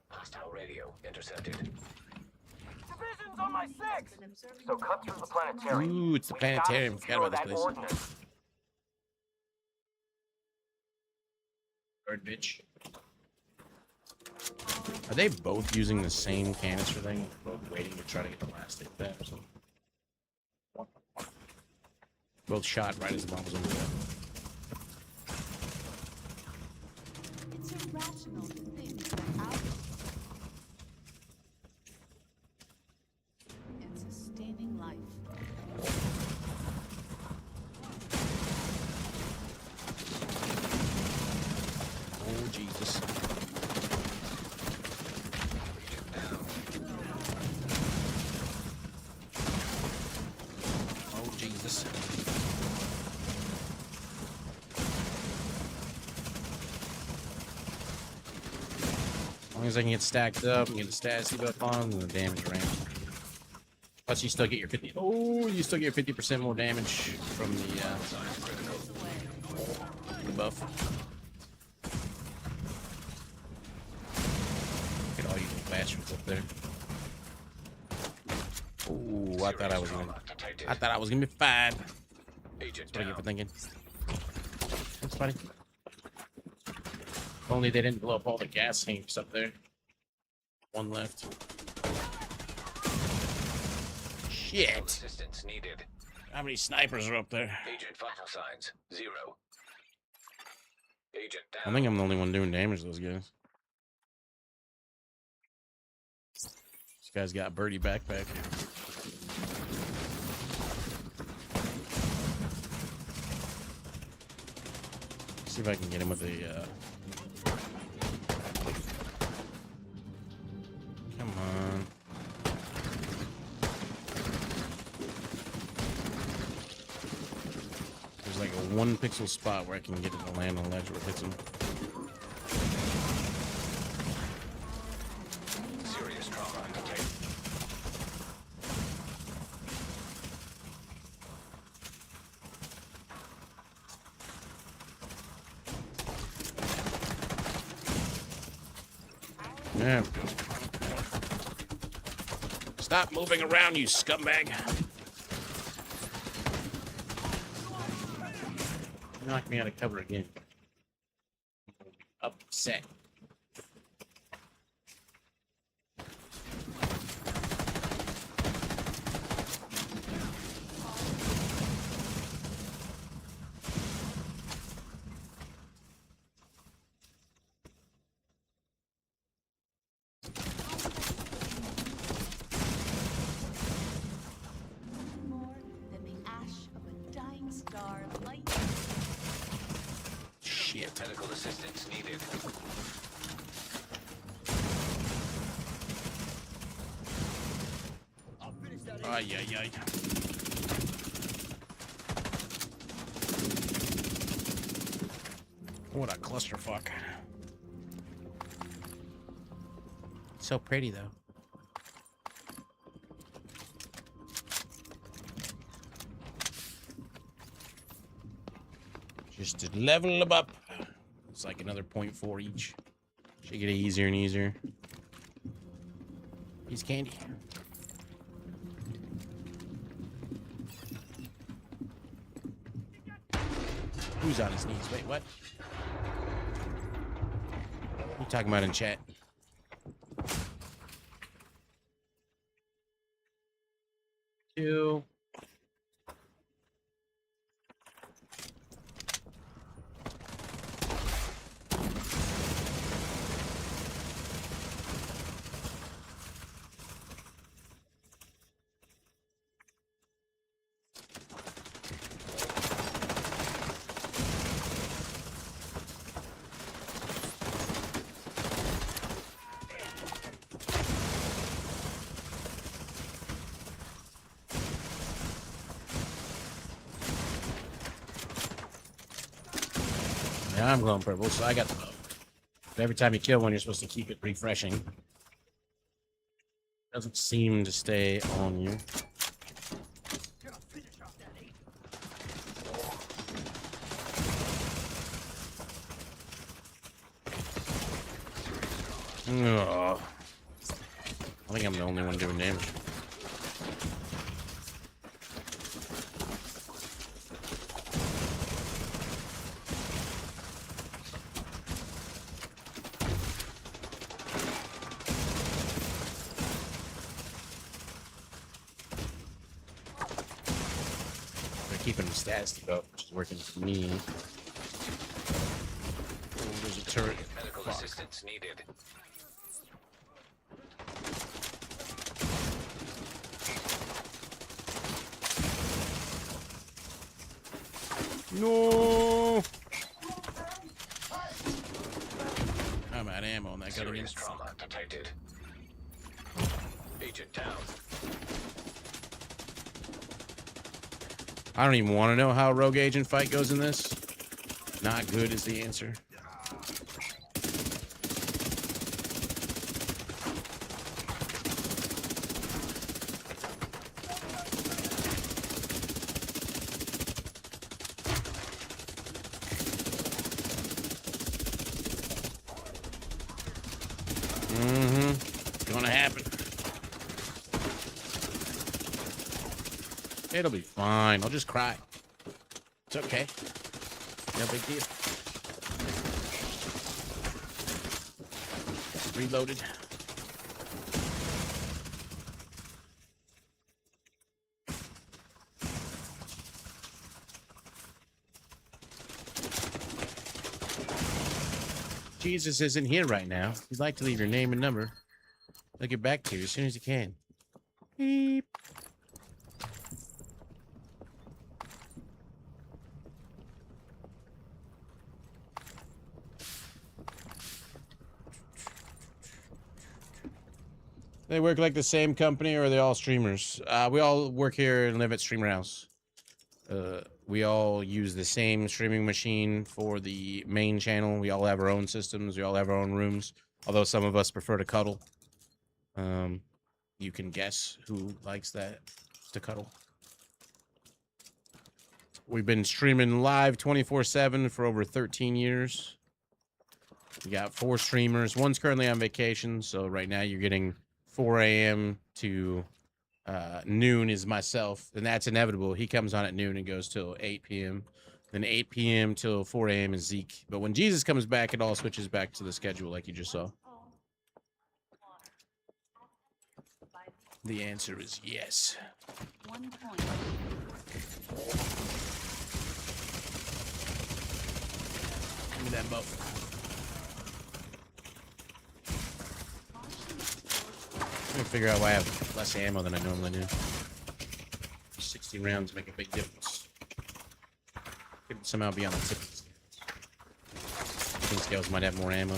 Speaker 2: Hostile radio intercepted.
Speaker 8: Division's on my 6! So cut through the planetarium.
Speaker 3: Ooh, it's the
Speaker 8: We gotta
Speaker 3: planetarium. Forgot
Speaker 8: secure
Speaker 3: about this
Speaker 8: that
Speaker 3: place.
Speaker 8: ordnance.
Speaker 3: Bird bitch. Are they both using the same canister thing? Both waiting to try to get the last hit there or something? Both shot right as the bomb was over there.
Speaker 10: It's irrational to think that our and sustaining life.
Speaker 3: Oh, Jesus. Oh, Jesus. As long as I can get stacked up and get the status buff on, and the damage range. Plus, you still get your 50. Oh, you still get 50% more damage from the buff. Look at all you little bastards up there. Oh, I thought I was gonna be fine.
Speaker 2: Agent
Speaker 3: That's what I get
Speaker 2: down.
Speaker 3: for thinking. That's funny. If only they didn't blow up all the gas tanks up there. One left. Shit.
Speaker 2: Assistance needed.
Speaker 3: How many snipers are up there?
Speaker 2: Agent vital signs 0. Agent down.
Speaker 3: I think I'm the only one doing damage to those guys. This guy's got a birdie backpack. See if I can get him with a come on. one pixel spot where I can get it to land on the ledge where it hits him.
Speaker 2: Serious trauma detected.
Speaker 3: Yeah. Stop moving around, you scumbag. Knock me out of cover again. Upset.
Speaker 10: More than the ash of a dying star light.
Speaker 3: Shit.
Speaker 2: Medical assistance needed.
Speaker 3: Ay, ay, ay. What a clusterfuck. So pretty, though. Just to level them up. It's like another 0.4 each. Should get easier and easier. Piece of candy. Who's on his knees? Wait, what? What are you talking about in chat? Two. Yeah, I'm glowing purple, so I got the bow. But every time you kill one, you're supposed to keep it refreshing. Doesn't seem to stay on you. Ugh. I think I'm the only one doing damage. They're keeping the stats to go, which is working for me. Oh, there's a turret.
Speaker 2: Medical
Speaker 3: Fuck.
Speaker 2: assistance needed.
Speaker 3: No! I'm out of ammo on that gun again.
Speaker 2: Serious trauma detected. Agent down.
Speaker 3: I don't even want to know how a rogue agent fight goes in this. Not good is the answer. Gonna happen. It'll be fine. I'll just cry. It's okay. No big deal. Reloaded. Jesus isn't here right now. You'd like to leave your name and number. They'll get back to you as soon as you can. Beep. They work like the same company, or are they all streamers? We all work here and live at Streamer House. we all use the same streaming machine for the main channel. We all have our own systems. We all have our own rooms. Although some of us prefer to cuddle. You can guess who likes that to cuddle. We've been streaming live 24/7 for over 13 years. We got 4 streamers. One's currently on vacation, so right now you're getting 4 a.m. to noon is myself, and that's inevitable. He comes on at noon and goes till 8 p.m. Then 8 p.m. till 4 a.m. is Zeke. But when Jesus comes back, it all switches back to the schedule like you just saw. The answer is yes.
Speaker 10: 1 point.
Speaker 3: Give me that buff. Let me figure out why I have less ammo than I normally do. 60 rounds make a big difference. Could somehow be on the tip. These scales might have more ammo.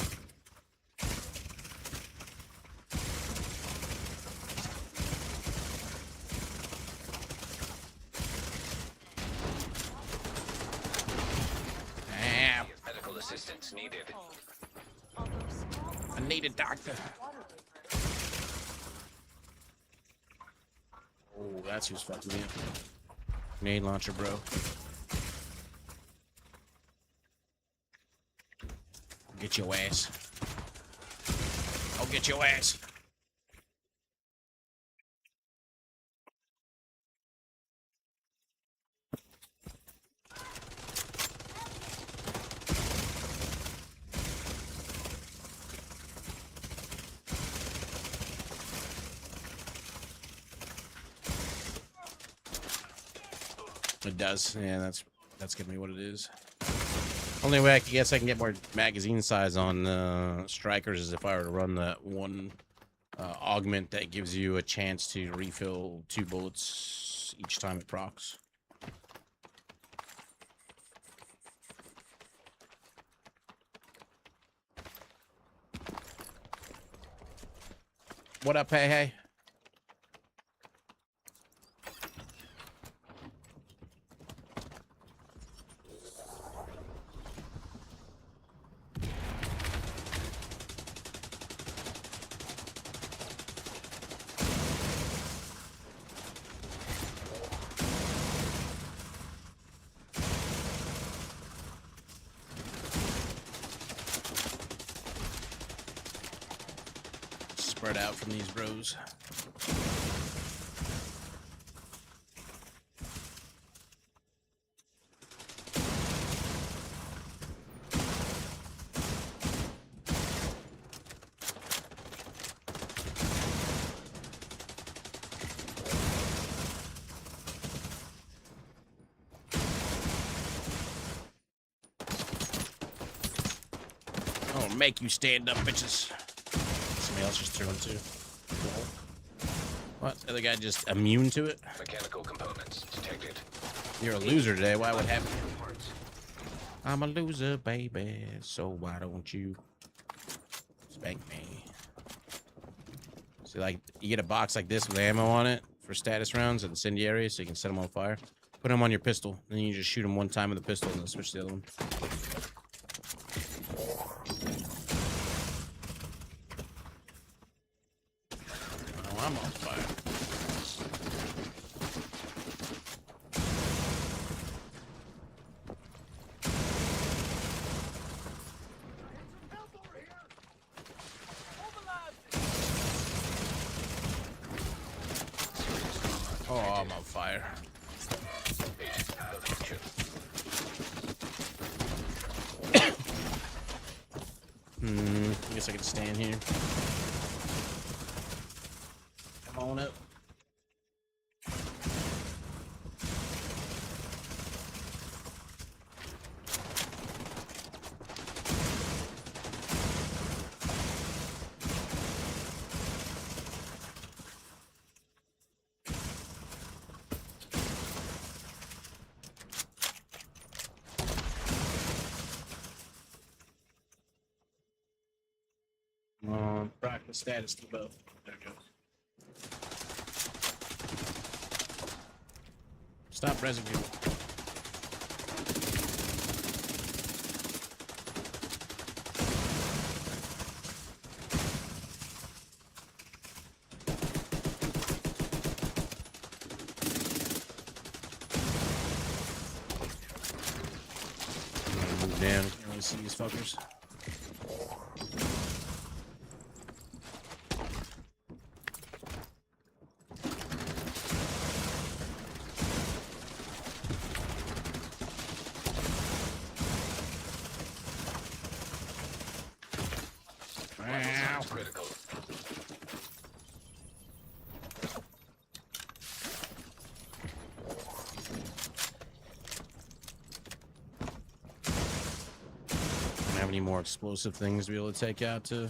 Speaker 3: Damn.
Speaker 2: Medical assistance needed.
Speaker 3: I need a doctor. Oh, that's who's fucking me up. Grenade launcher, bro. I'll get your ass. I'll get your ass. It does. Yeah, that's gonna be what it is. Only way I guess I can get more magazine size on strikers is if I were to run that one augment that gives you a chance to refill 2 bullets each time it procs. What up, hey hey? Spread out from these bros. I'll make you stand up, bitches. Somebody else just threw one too. What? The other guy just immune to it?
Speaker 2: Mechanical components detected.
Speaker 3: You're a loser today. Why would happen? I'm a loser, baby. So why don't you spank me? See, like, you get a box like this with ammo on it for status rounds and incendiary, so you can set them on fire. Put them on your pistol, then you just shoot them one time with the pistol and then switch to the other one. Oh, I'm on fire. Oh, I'm on fire. I guess I can stand here. Come on up. Practice status to both. There it goes. Stop resin people. down. You can't really see these fuckers.
Speaker 2: Sounds critical.
Speaker 3: Don't have any more explosive things to be able to take out to.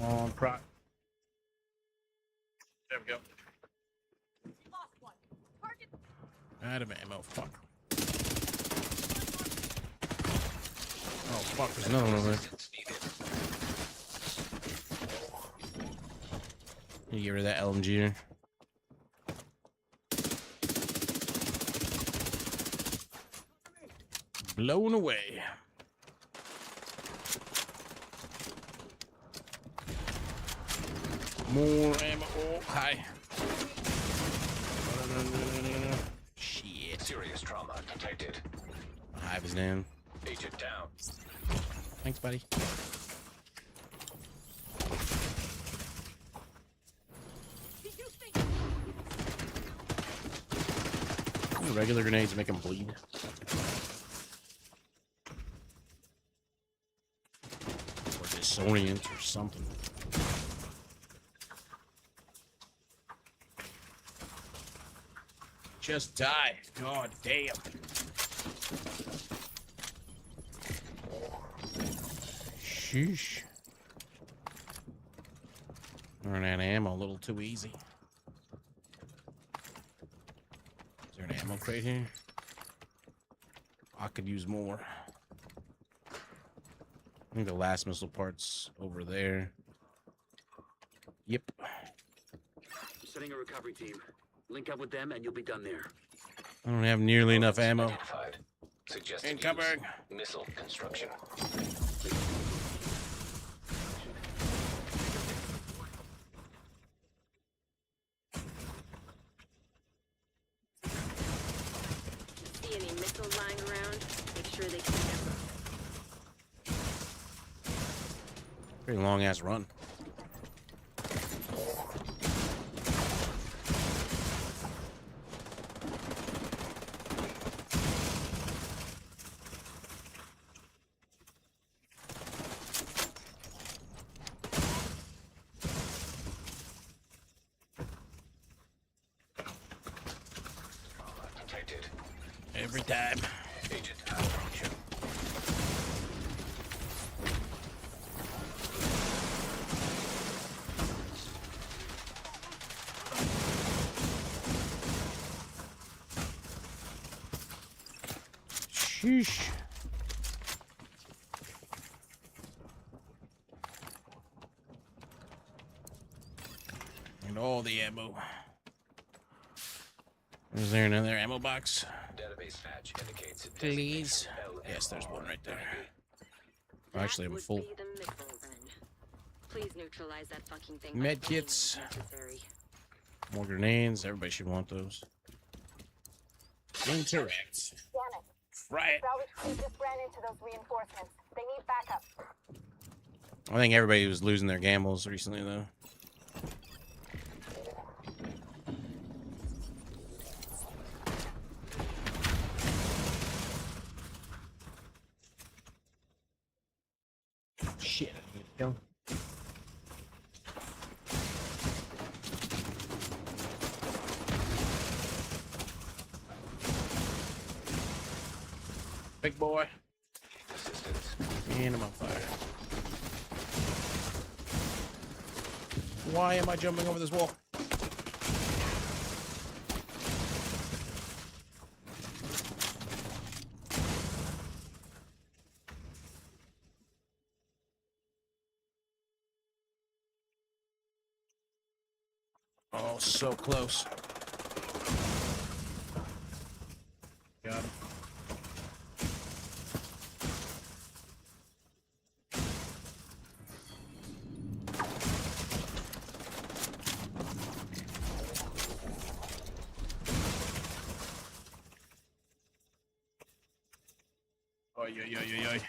Speaker 3: On pro. There we go. Out of ammo. Fuck. Oh fuck! There's another one over there. You get rid of that LMG. Blown away. More ammo. Oh, hi. Shit.
Speaker 2: Serious trauma detected.
Speaker 3: Hive is down.
Speaker 2: Agent down.
Speaker 3: Thanks, buddy. Regular grenades make them bleed. Or disorient or something. Just die. God damn. Sheesh. Running out of ammo a little too easy. Is there an ammo crate here? I could use more. I think the last missile part's over there. Yep.
Speaker 5: I'm setting a recovery team. Link up with them and you'll be done there.
Speaker 3: I don't have nearly enough ammo.
Speaker 2: Identified. Suggested
Speaker 3: Incoming.
Speaker 2: use. Missile construction.
Speaker 4: See any missiles lying around? Make sure they can never.
Speaker 3: Pretty long ass run.
Speaker 2: Detected.
Speaker 3: Every time.
Speaker 2: Agent out of function.
Speaker 3: Sheesh. And all the ammo. Is there another ammo box?
Speaker 2: Database patch indicates
Speaker 3: Please.
Speaker 2: LMR
Speaker 3: Yes, there's one right there.
Speaker 4: That
Speaker 3: Actually, I'm
Speaker 4: would
Speaker 3: full.
Speaker 4: be the missile, then. Please neutralize that fucking thing.
Speaker 3: Med
Speaker 4: by finding
Speaker 3: kits.
Speaker 4: them necessary.
Speaker 3: More grenades. Everybody should want those. Interact.
Speaker 9: Damn it.
Speaker 3: Right.
Speaker 9: Salvage crew just ran into those reinforcements. They need backup.
Speaker 3: I think everybody was losing their gambles recently, though. Shit. I need to kill. Big boy.
Speaker 2: assistance.
Speaker 3: And I'm on fire. Why am I jumping over this wall? Oh, so close. Got him. Oy, oy, oy, oy, oy.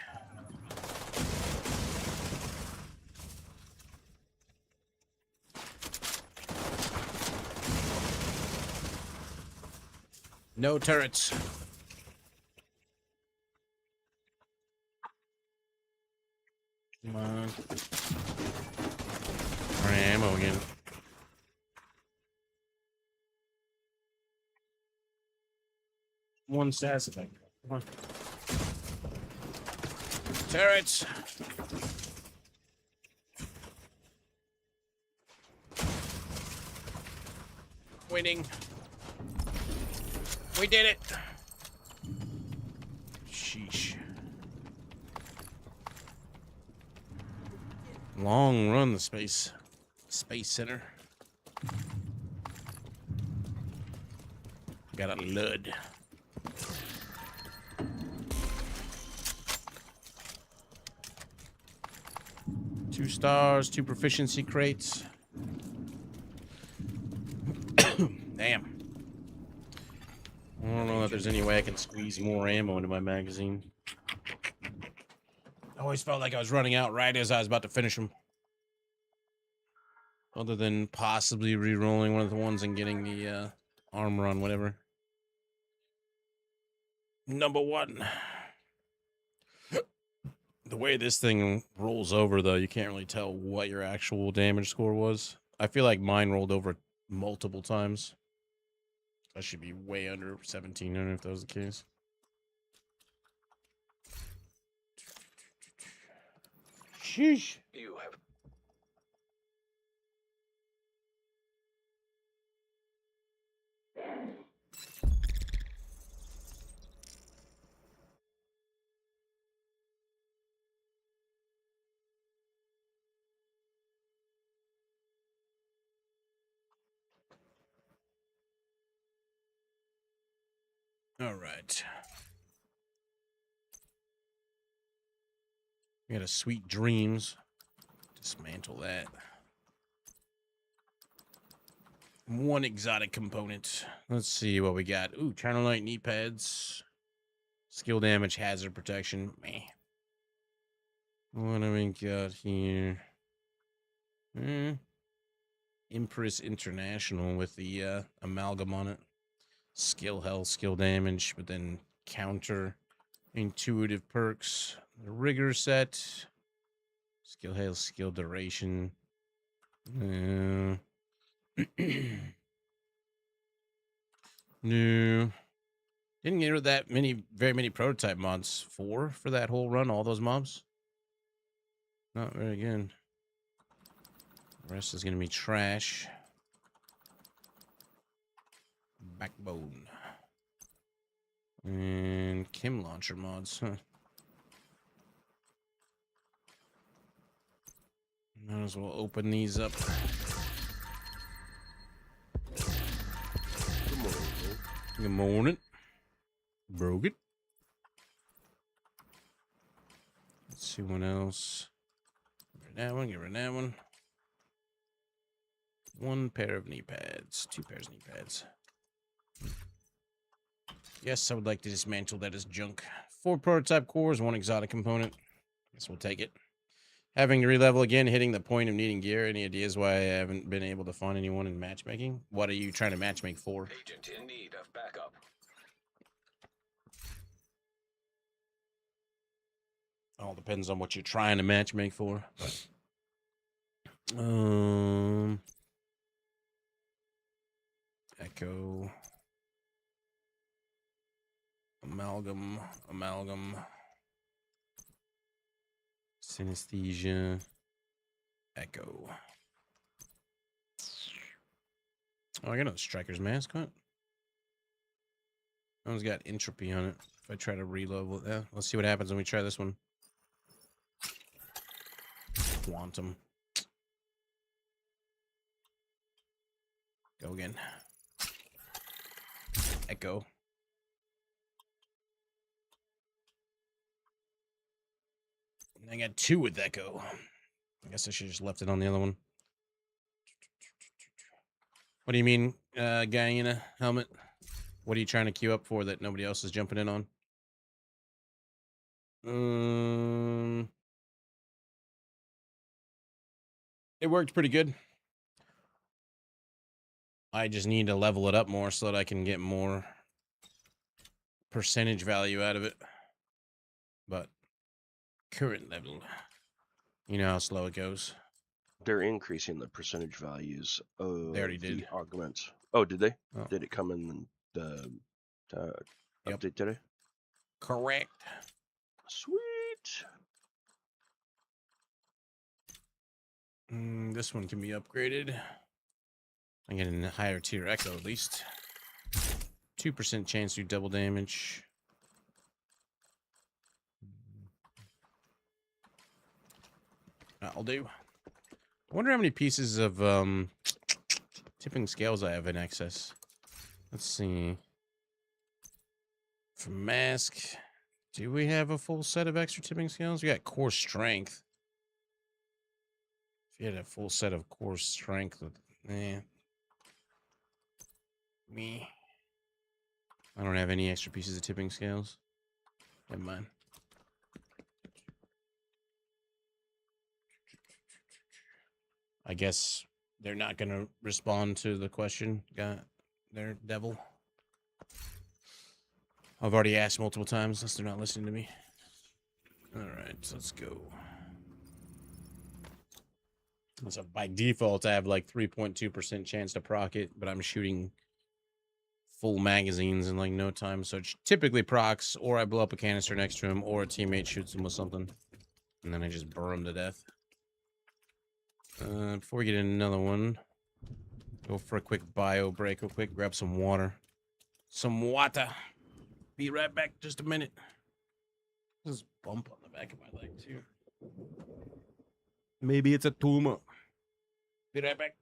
Speaker 3: No turrets. Come on. More ammo again. One stats effect. Come on. Turrets. Winning. We did it. Sheesh. Long run the space center. Got a lud. Two stars, 2 proficiency crates. Damn. I don't know if there's any way I can squeeze more ammo into my magazine. I always felt like I was running out right as I was about to finish them. Other than possibly re-rolling one of the ones and getting the armor on whatever. Number 1. The way this thing rolls over, though, you can't really tell what your actual damage score was. I feel like mine rolled over multiple times. I should be way under 1700 if that was the case. Sheesh.
Speaker 2: You have
Speaker 3: All right. We got a Sweet Dreams. Dismantle that. 1 exotic component. Let's see what we got. Ooh, Channel Light knee pads. Skill damage, hazard protection. Meh. What do we got here? Empress International with the amalgam on it. Skill health, skill damage, but then counter intuitive perks. The rigor set. Skill health, skill duration. No. Didn't get that very many prototype mods. 4 for that whole run, all those mobs. Not very good. The rest is gonna be trash. Backbone. And Kim launcher mods, huh? Might as well open these up. Good morning. Broke it. Let's see what else. Get rid of that one, get rid of that one. 1 pair of knee pads. 2 pairs of knee pads. Yes, I would like to dismantle that as junk. 4 prototype cores, 1 exotic component. Guess we'll take it. Having to re-level again, hitting the point of needing gear. Any ideas why I haven't been able to find anyone in matchmaking? What are you trying to matchmake for?
Speaker 2: agent in need of backup.
Speaker 3: All depends on what you're trying to matchmake for. Echo. Amalgam. Synesthesia. Echo. Oh, I got a striker's mask, huh? That one's got entropy on it. If I try to reload, let's see what happens when we try this one. Quantum. Go again. Echo. And I got 2 with Echo. I guess I should just left it on the other one. What do you mean, guy in a helmet? What are you trying to queue up for that nobody else is jumping in on? It worked pretty good. I just need to level it up more so that I can get more percentage value out of it. But current level, you know how slow it goes.
Speaker 11: They're increasing the percentage values of
Speaker 3: They already did.
Speaker 11: the augments. Oh, did they?
Speaker 3: Oh.
Speaker 11: Did it come in the
Speaker 3: Yep.
Speaker 11: update today?
Speaker 3: Correct.
Speaker 11: Sweet.
Speaker 3: This one can be upgraded. I'm getting a higher tier echo at least. 2% chance to do double damage. That'll do. I wonder how many pieces of tipping scales I have in excess. Let's see. For mask, do we have a full set of extra tipping scales? We got core strength. If you had a full set of core strength, me. I don't have any extra pieces of tipping scales. Never mind. I guess they're not going to respond to the question. Got their devil. I've already asked multiple times, unless they're not listening to me. Alright, so let's go. So by default, I have like 3.2% chance to proc it, but I'm shooting full magazines in like no time. So it typically procs, or I blow up a canister next to him, or a teammate shoots him with something. And then I just burn him to death. Before we get another one, go for a quick bio break real quick, grab some water. Some water. Be right back, just a minute. This bump on the back of my leg, too. Maybe it's a tumor. Be right back.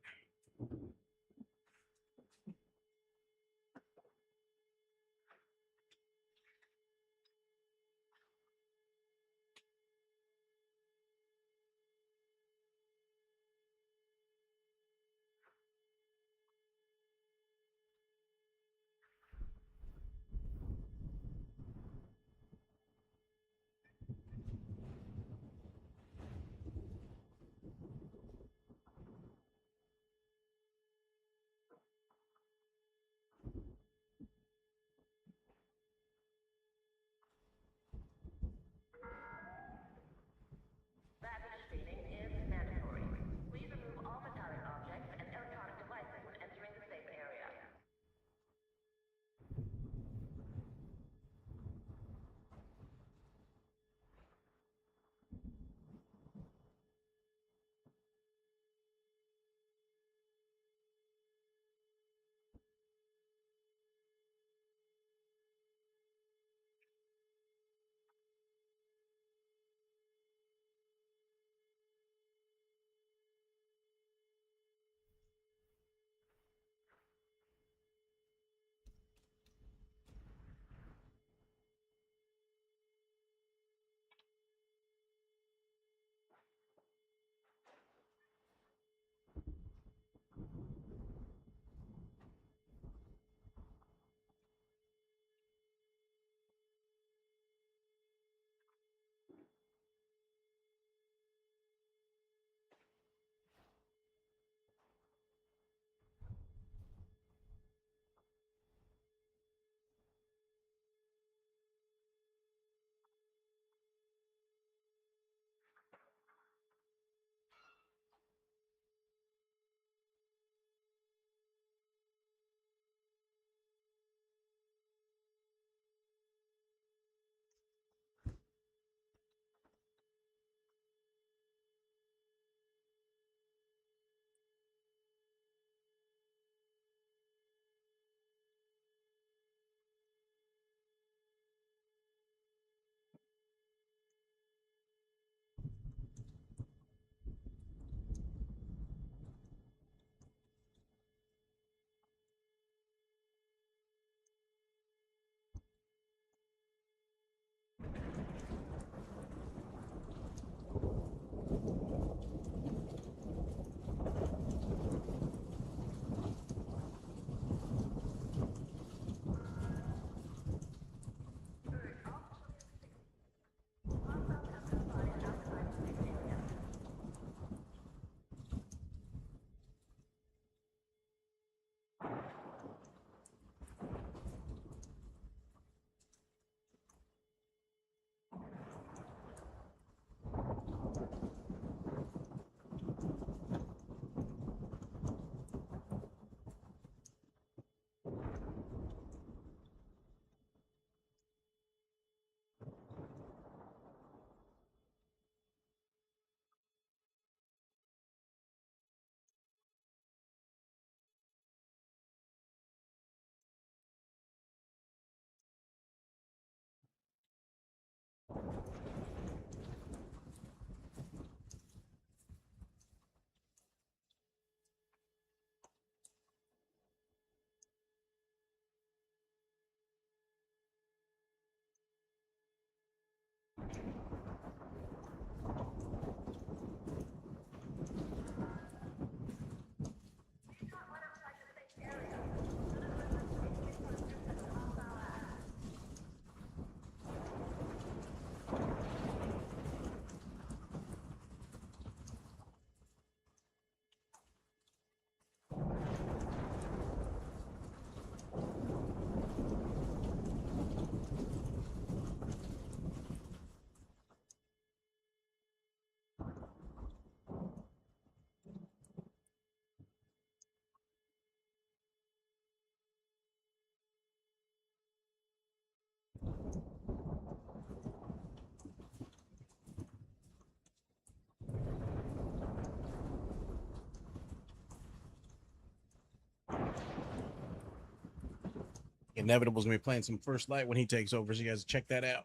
Speaker 3: Inevitable's gonna be playing some First Light when he takes over, so you guys check that out.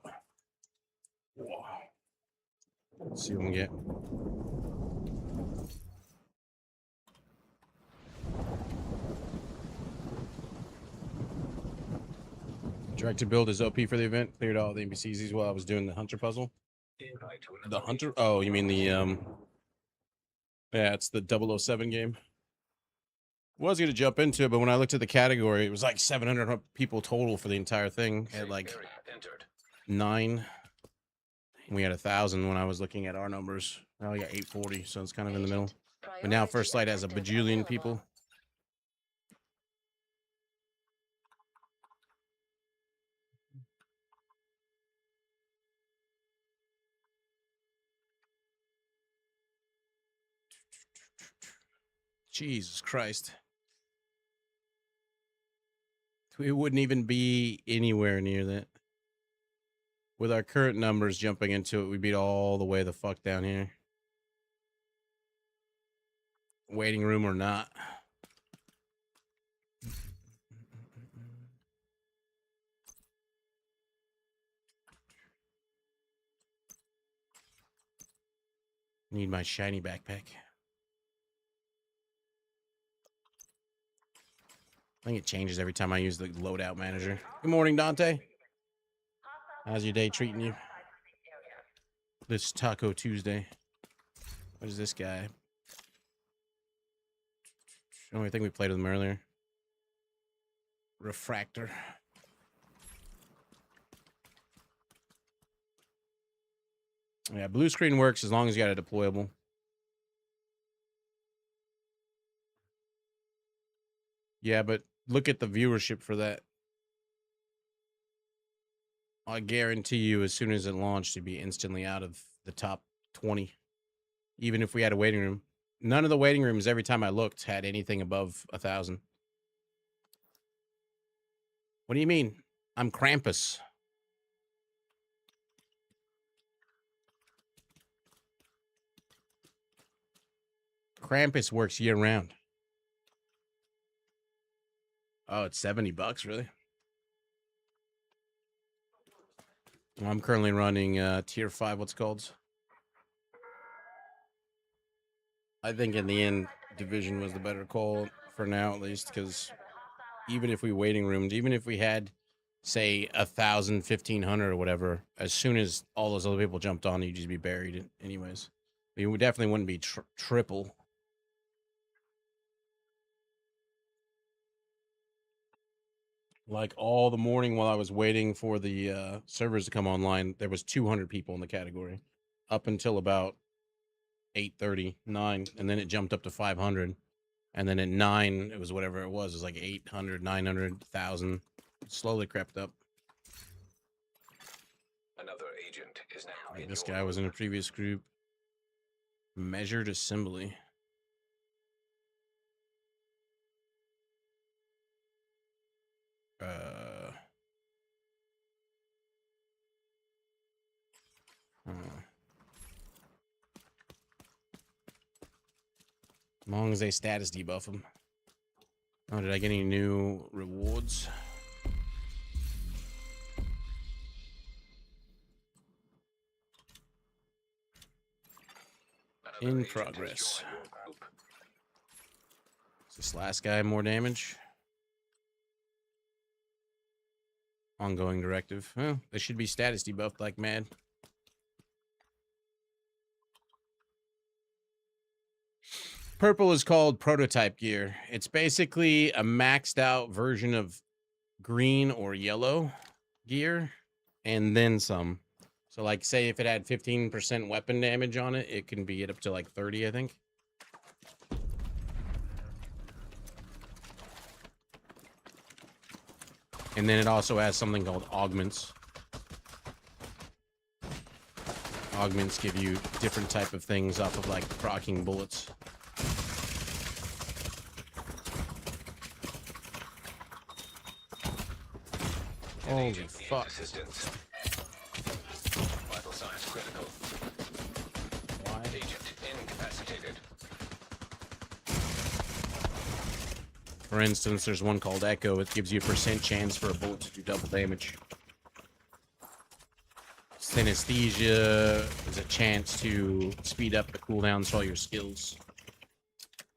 Speaker 3: Whoa. Let's see what we get. Directed build is OP for the event. Cleared all the NPCs while I was doing the hunter puzzle.
Speaker 2: Invite to
Speaker 3: The
Speaker 2: another
Speaker 3: hunter? Oh, you mean the yeah, it's the 007 game. Was gonna jump into it, but when I looked at the category, it was like 700 people total for the entire thing at
Speaker 2: safe
Speaker 3: like
Speaker 2: area entered.
Speaker 3: 9. We had 1,000 when I was looking at our numbers. Now we got 840, so it's kind of in the middle. But now First Light has a bajillion people. Jesus Christ. We wouldn't even be anywhere near that. With our current numbers jumping into it, we'd be all the way the fuck down here. Waiting room or not. Need my shiny backpack. I think it changes every time I use the loadout manager. Good morning, Dante. How's your day treating you? This Taco Tuesday. What is this guy? Oh, I think we played with him earlier. Refractor. Yeah, Bluescreen works as long as you got a deployable. Yeah, but look at the viewership for that. I guarantee you, as soon as it launched, it'd be instantly out of the top 20. Even if we had a waiting room. None of the waiting rooms, every time I looked, had anything above 1,000. What do you mean? I'm Krampus. Krampus works year round. Oh, it's $70, really? Well, I'm currently running tier 5, what's it called? I think in the end, Division was the better call for now, at least, because even if we waiting roomed, even if we had, say, 1,000, 1,500 or whatever, as soon as all those other people jumped on, you'd just be buried anyways. We definitely wouldn't be triple. Like all the morning while I was waiting for the servers to come online, there was 200 people in the category up until about 8:30, 9, and then it jumped up to 500. And then at 9, it was whatever it was like 800, 900, 1,000. Slowly crept up.
Speaker 2: Another agent is now in
Speaker 3: This
Speaker 2: your
Speaker 3: guy was in a
Speaker 2: group.
Speaker 3: previous group. Measured assembly. As long as they status debuff them. Oh, did I get any new rewards?
Speaker 2: Another
Speaker 3: In
Speaker 2: agent has
Speaker 3: progress.
Speaker 2: joined your group.
Speaker 3: Is this last guy more damage? Ongoing Directive. Well, they should be status debuffed like mad. Purple is called prototype gear. It's basically a maxed out version of green or yellow gear and then some. So like say if it had 15% weapon damage on it, it can be up to like 30, I think. And then it also has something called Augments. Augments give you different type of things off of like proccing bullets. Holy fuck.
Speaker 2: Assistance. Vital signs critical.
Speaker 3: Why?
Speaker 2: Agent incapacitated.
Speaker 3: For instance, there's one called Echo. It gives you a % chance for a bullet to do double damage. Synesthesia is a chance to speed up the cooldowns for all your skills.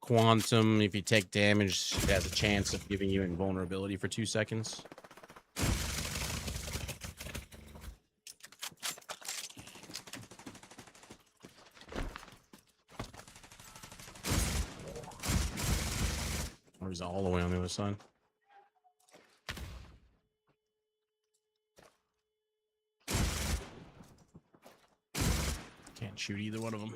Speaker 3: Quantum, if you take damage, it has a chance of giving you invulnerability for 2 seconds. Or is it all the way on the other side? Can't shoot either one of them.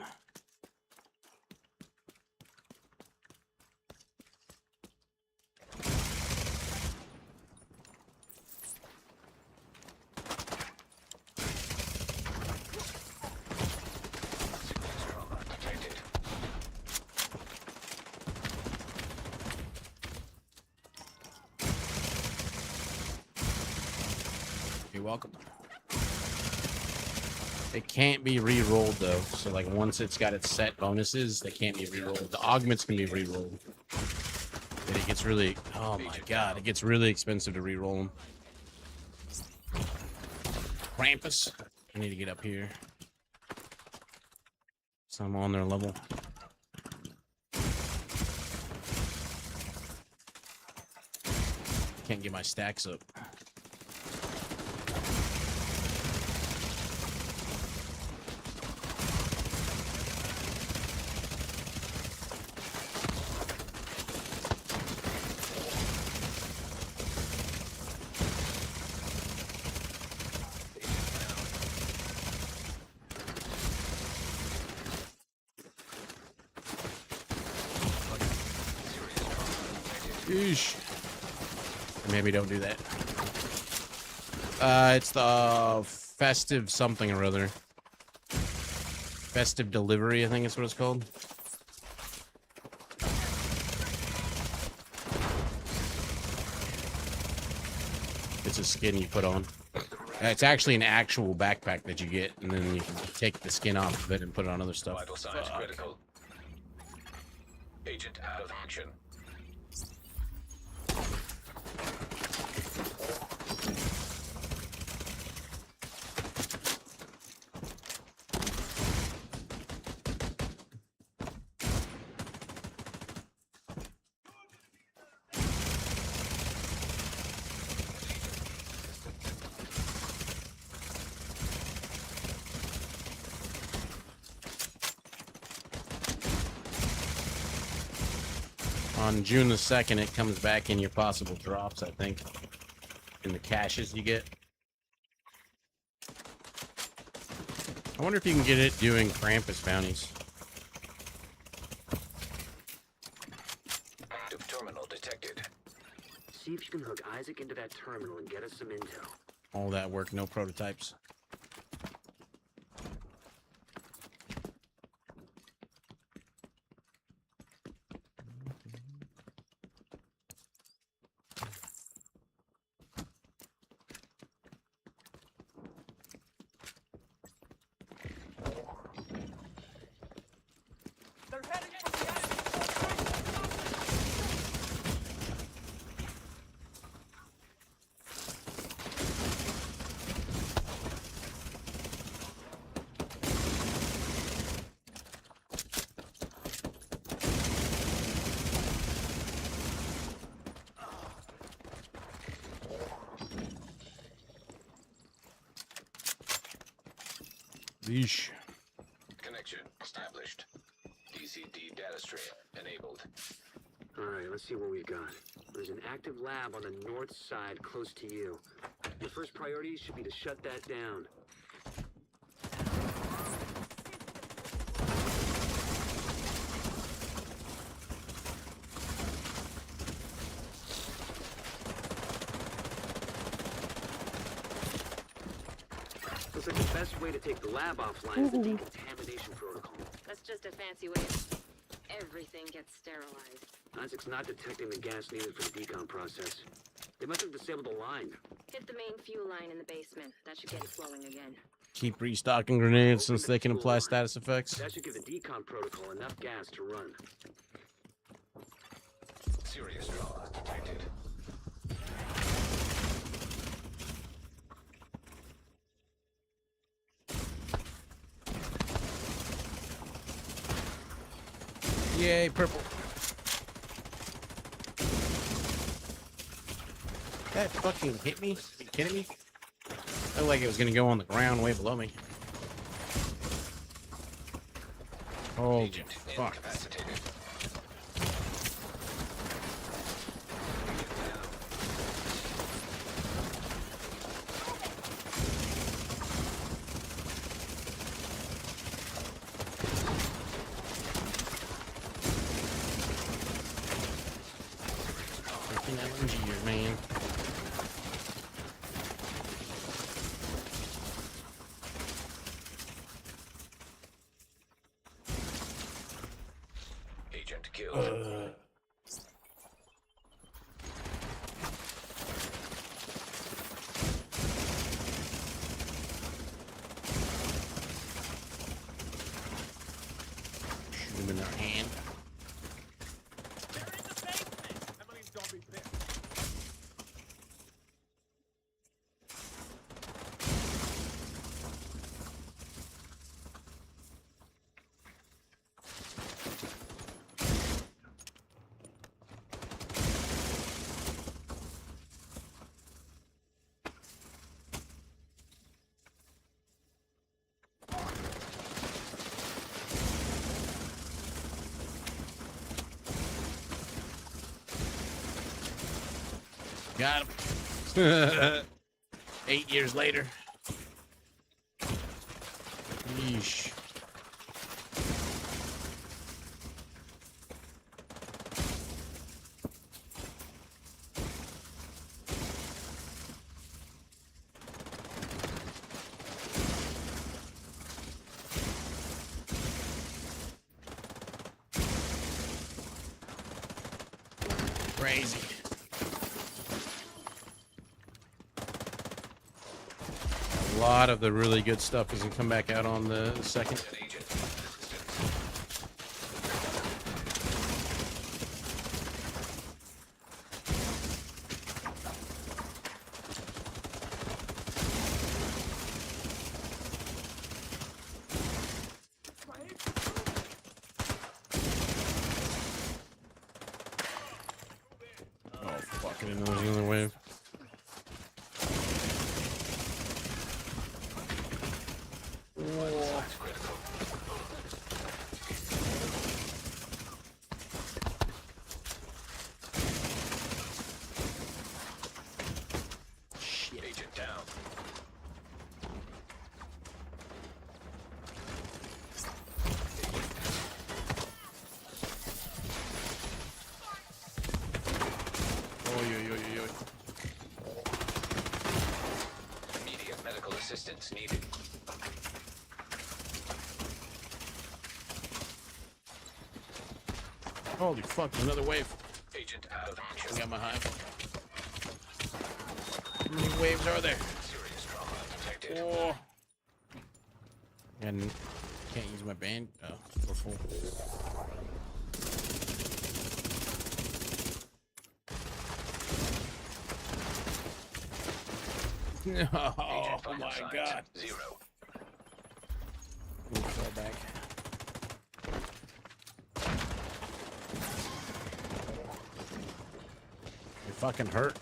Speaker 3: You're welcome. It can't be re-rolled though, so like once it's got its set bonuses, they can't be re-rolled. The augments can be re-rolled, but it gets really, oh my god, it gets really expensive to re-roll them. Krampus, I need to get up here, so I'm on their level. Can't get my stacks up. Eesh. Or maybe don't do that. It's the festive something or other. Festive delivery, I think is what it's called. It's a skin you put on. It's actually an actual backpack that you get, and then you can take the skin off of it and put it on other stuff.
Speaker 2: Vital signs critical. Agent out of action.
Speaker 3: On June the 2nd, it comes back in your possible drops, I think. In the caches you get. I wonder if you can get it doing Krampus bounties.
Speaker 2: Active terminal detected.
Speaker 5: See if you can hook Isaac into that terminal and get us some intel.
Speaker 3: All that work, no prototypes.
Speaker 8: They're heading for the enemy.
Speaker 3: Yeesh.
Speaker 2: Connection established. DCD data stream enabled.
Speaker 5: Alright, let's see what we've got. There's an active lab on the north side close to you. Your first priority should be to shut that down. Looks like the best way to take the lab offline is the decontamination protocol.
Speaker 4: That's just a fancy way of everything gets sterilized.
Speaker 5: Isaac's not detecting the gas needed for the decon process. They must have disabled the line.
Speaker 4: Hit the main fuel line in the basement. That should get it flowing again.
Speaker 3: Keep restocking grenades since they can apply status effects.
Speaker 5: That should give the decon protocol enough gas to run.
Speaker 2: Serious trauma detected.
Speaker 3: Yay, purple. That fucking hit me? Are you kidding me? Felt like it was gonna go on the ground way below me. Holy
Speaker 2: Agent
Speaker 3: fuck.
Speaker 2: incapacitated.
Speaker 3: Freaking LNG, man.
Speaker 2: Agent killed.
Speaker 3: Shoot him in their hand. Got him. 8 years later. Yeesh. Crazy. A lot of the really good stuff is gonna come back out on the second. Oh fuck! I didn't know there was another wave.
Speaker 2: Agent down. Immediate medical assistance needed.
Speaker 3: Holy fuck! Another wave.
Speaker 2: Agent out of
Speaker 3: I
Speaker 2: action.
Speaker 3: got my hive. How many waves are there?
Speaker 2: Serious trauma detected.
Speaker 3: Oh. And can't use my band. Oh, we're full. Oh,
Speaker 2: Agent
Speaker 3: my
Speaker 2: vital
Speaker 3: god.
Speaker 2: signs 0.
Speaker 3: Ooh, fall back. It fucking hurt.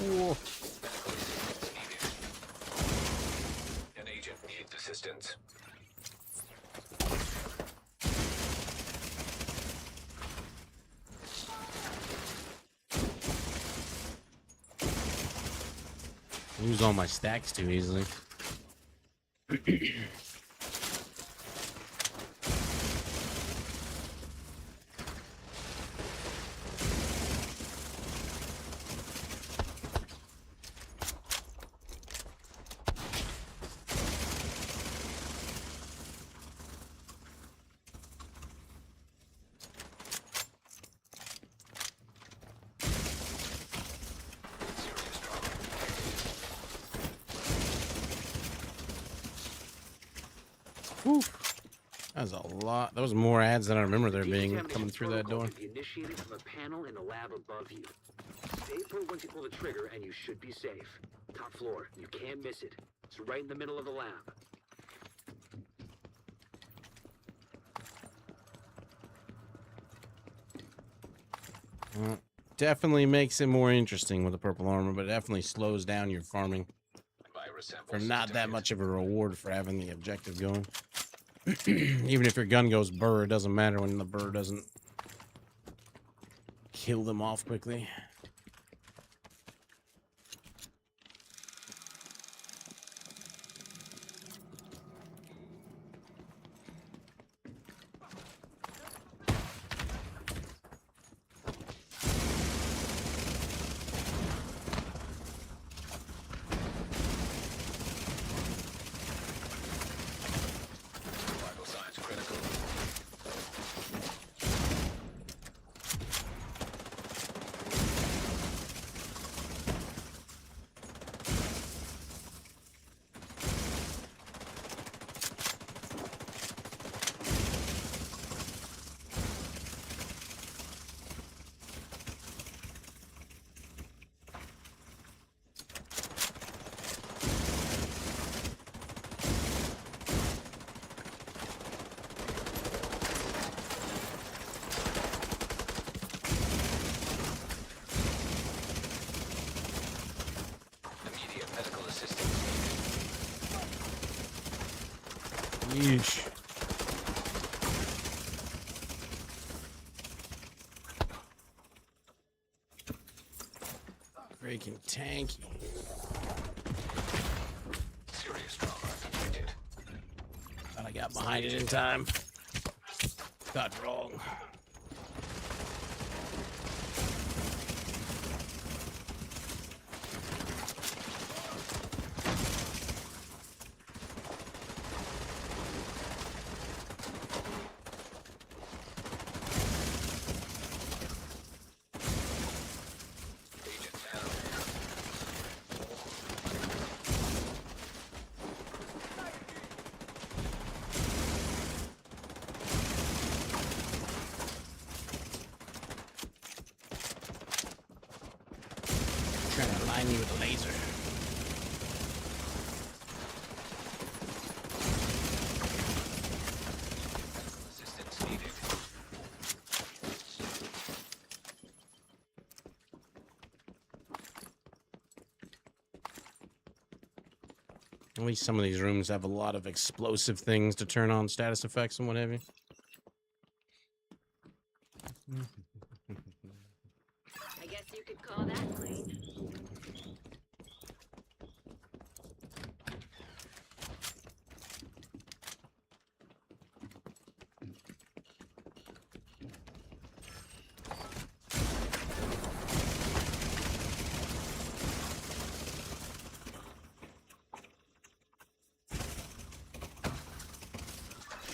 Speaker 3: Ooh.
Speaker 2: An agent needs assistance.
Speaker 3: Lose all my stacks too easily. Oof. That was a lot. That was more ads than I remember there being
Speaker 5: Decontamination
Speaker 3: coming through that
Speaker 5: protocol
Speaker 3: door.
Speaker 5: can be initiated from a panel in the lab above you. Stay put once you pull the trigger, and you should be safe. Top floor. You can't miss it. It's right in the middle of the lab.
Speaker 3: Definitely makes it more interesting with the purple armor, but it definitely slows down your farming
Speaker 2: Virus samples
Speaker 3: for not that
Speaker 2: detected.
Speaker 3: much of a reward for having the objective going. Even if your gun goes burr, it doesn't matter when the burr doesn't kill them off quickly.
Speaker 2: Vital signs critical. Immediate medical assistance.
Speaker 3: Yeesh. Freaking tanky.
Speaker 2: Serious trauma detected.
Speaker 3: Thought I got behind it in time. Got wrong.
Speaker 2: Agent down.
Speaker 3: Trying to line you with a laser.
Speaker 2: Assistance needed.
Speaker 3: At least some of these rooms have a lot of explosive things to turn on status effects and what have you.
Speaker 4: I guess you could call that clean.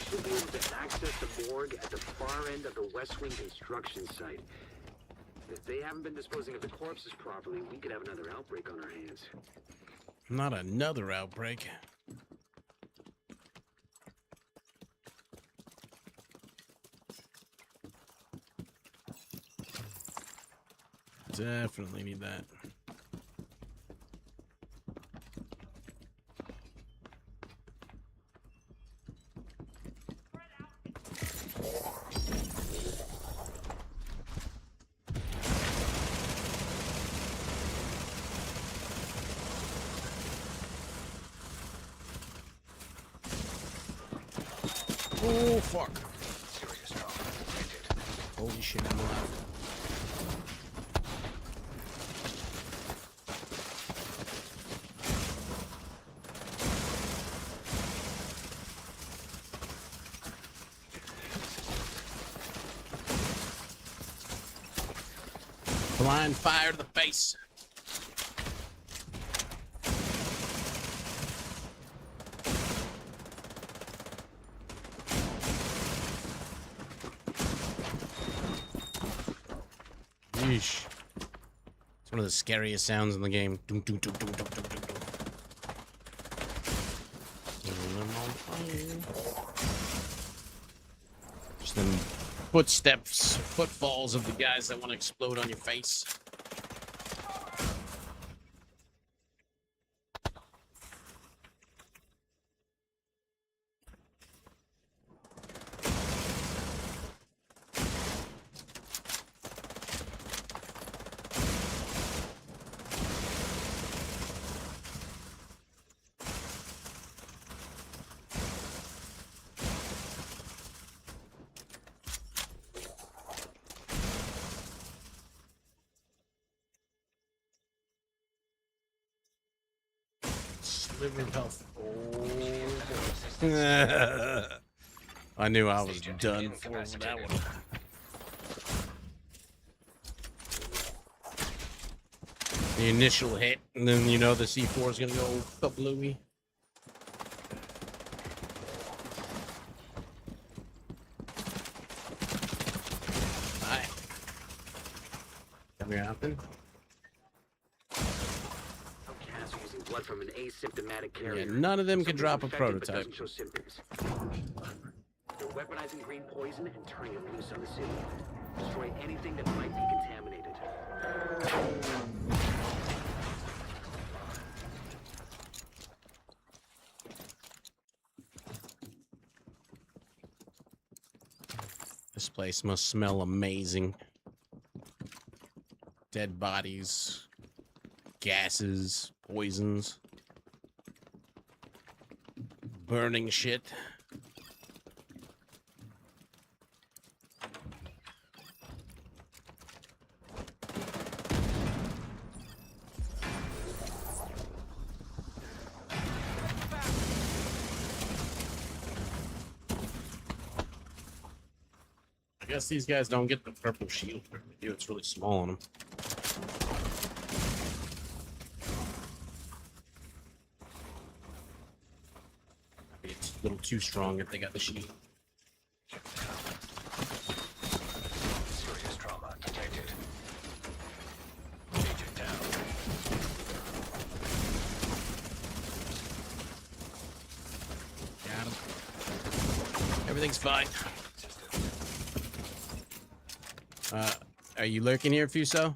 Speaker 5: You should be able to access the morgue at the far end of the West Wing construction site. If they haven't been disposing of the corpses properly, we could have another outbreak on our hands.
Speaker 3: Not another outbreak. Definitely need that. Oh, fuck.
Speaker 2: Serious trauma detected.
Speaker 3: Holy shit, I'm alive. Blind fire to the face. Yeesh. It's one of the scariest sounds in the game. Doom, doom, doom, doom, doom, doom, doom, doom. I'm on fire. It's them footsteps, footfalls of the guys that want to explode on your face. Sliver of health. Oh. I knew I was done for that one. The initial hit, and then you know the C4 is gonna go kablooey. Hi. Come here, happen.
Speaker 5: Using blood from an asymptomatic carrier.
Speaker 3: Yeah, none of them could
Speaker 5: Someone's
Speaker 3: drop a
Speaker 5: infected but
Speaker 3: prototype.
Speaker 5: doesn't show symptoms. They're weaponizing green poison and turning it loose on the city. Destroy anything that might be contaminated.
Speaker 3: This place must smell amazing. Dead bodies, gases, poisons, burning shit. I guess these guys don't get the purple shield. If they do, it's really small on them. It's a little too strong if they got the shield.
Speaker 2: Serious trauma detected. Agent down.
Speaker 3: Got him. Everything's fine. Are you lurking here, Fuso?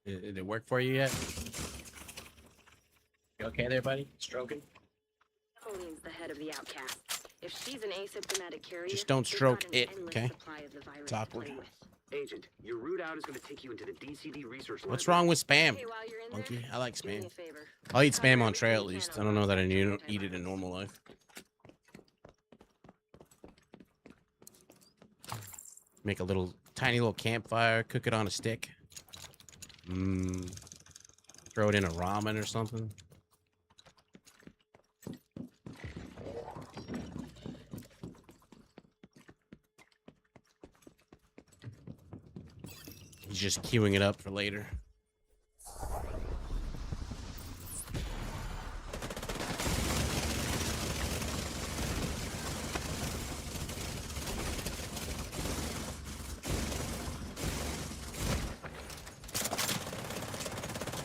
Speaker 3: Did it work for you yet? You okay there, buddy? Stroking?
Speaker 4: Napoleon's the head of the outcasts. If she's an asymptomatic carrier,
Speaker 3: Just don't
Speaker 4: they've
Speaker 3: stroke
Speaker 4: got an
Speaker 3: it,
Speaker 4: endless
Speaker 3: okay?
Speaker 4: supply of the virus
Speaker 3: It's
Speaker 4: to
Speaker 3: awkward.
Speaker 4: play with.
Speaker 5: Agent, your route out is going to take you into the DCD research
Speaker 3: What's
Speaker 5: library.
Speaker 3: wrong with spam?
Speaker 4: Hey, while you're in
Speaker 3: Monkey,
Speaker 4: there,
Speaker 3: I like
Speaker 4: do me
Speaker 3: spam.
Speaker 4: a favor.
Speaker 3: I'll eat spam
Speaker 4: Cover
Speaker 3: on trail at
Speaker 4: everything you
Speaker 3: least.
Speaker 4: can
Speaker 3: I don't know that I
Speaker 4: on
Speaker 3: eat it in normal life. Make a little tiny little campfire, cook it on a stick. Throw it in a ramen or something. He's just queuing it up for later.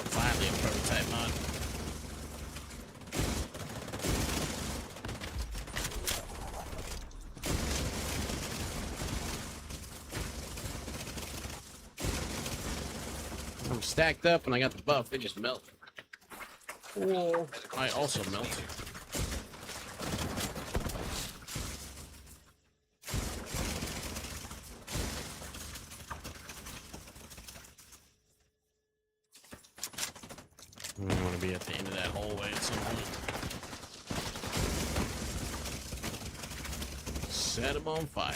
Speaker 3: Finally a prototype mod. I'm stacked up and I got the buff, they just melt. Whoa. I also melt. I want to be at the end of that hallway at some point. Set him on fire.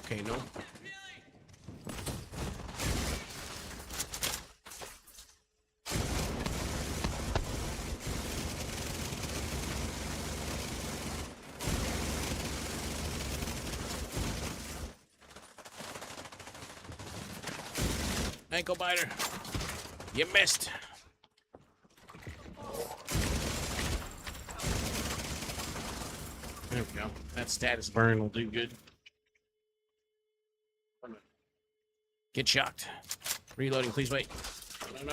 Speaker 3: Okay, no. Ankle biter. You missed. There we go. That status burn will do good. Get shocked. Reloading, please wait. No.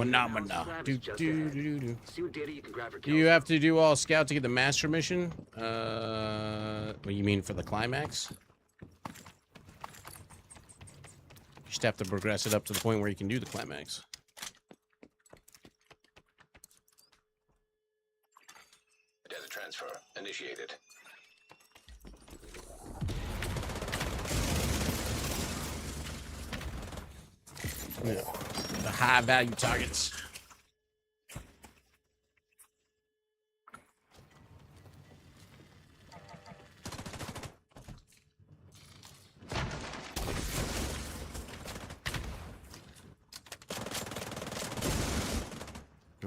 Speaker 3: Phenomena.
Speaker 5: Lab
Speaker 3: Do,
Speaker 5: is just
Speaker 3: do,
Speaker 5: ahead.
Speaker 3: do, do.
Speaker 5: See what data you can grab for
Speaker 3: Do you
Speaker 5: Kelso.
Speaker 3: have to do all scout to get the master mission? What you mean for the climax? You just have to progress it up to the point where you can do the climax.
Speaker 2: Data transfer initiated.
Speaker 3: Yeah. The high value targets.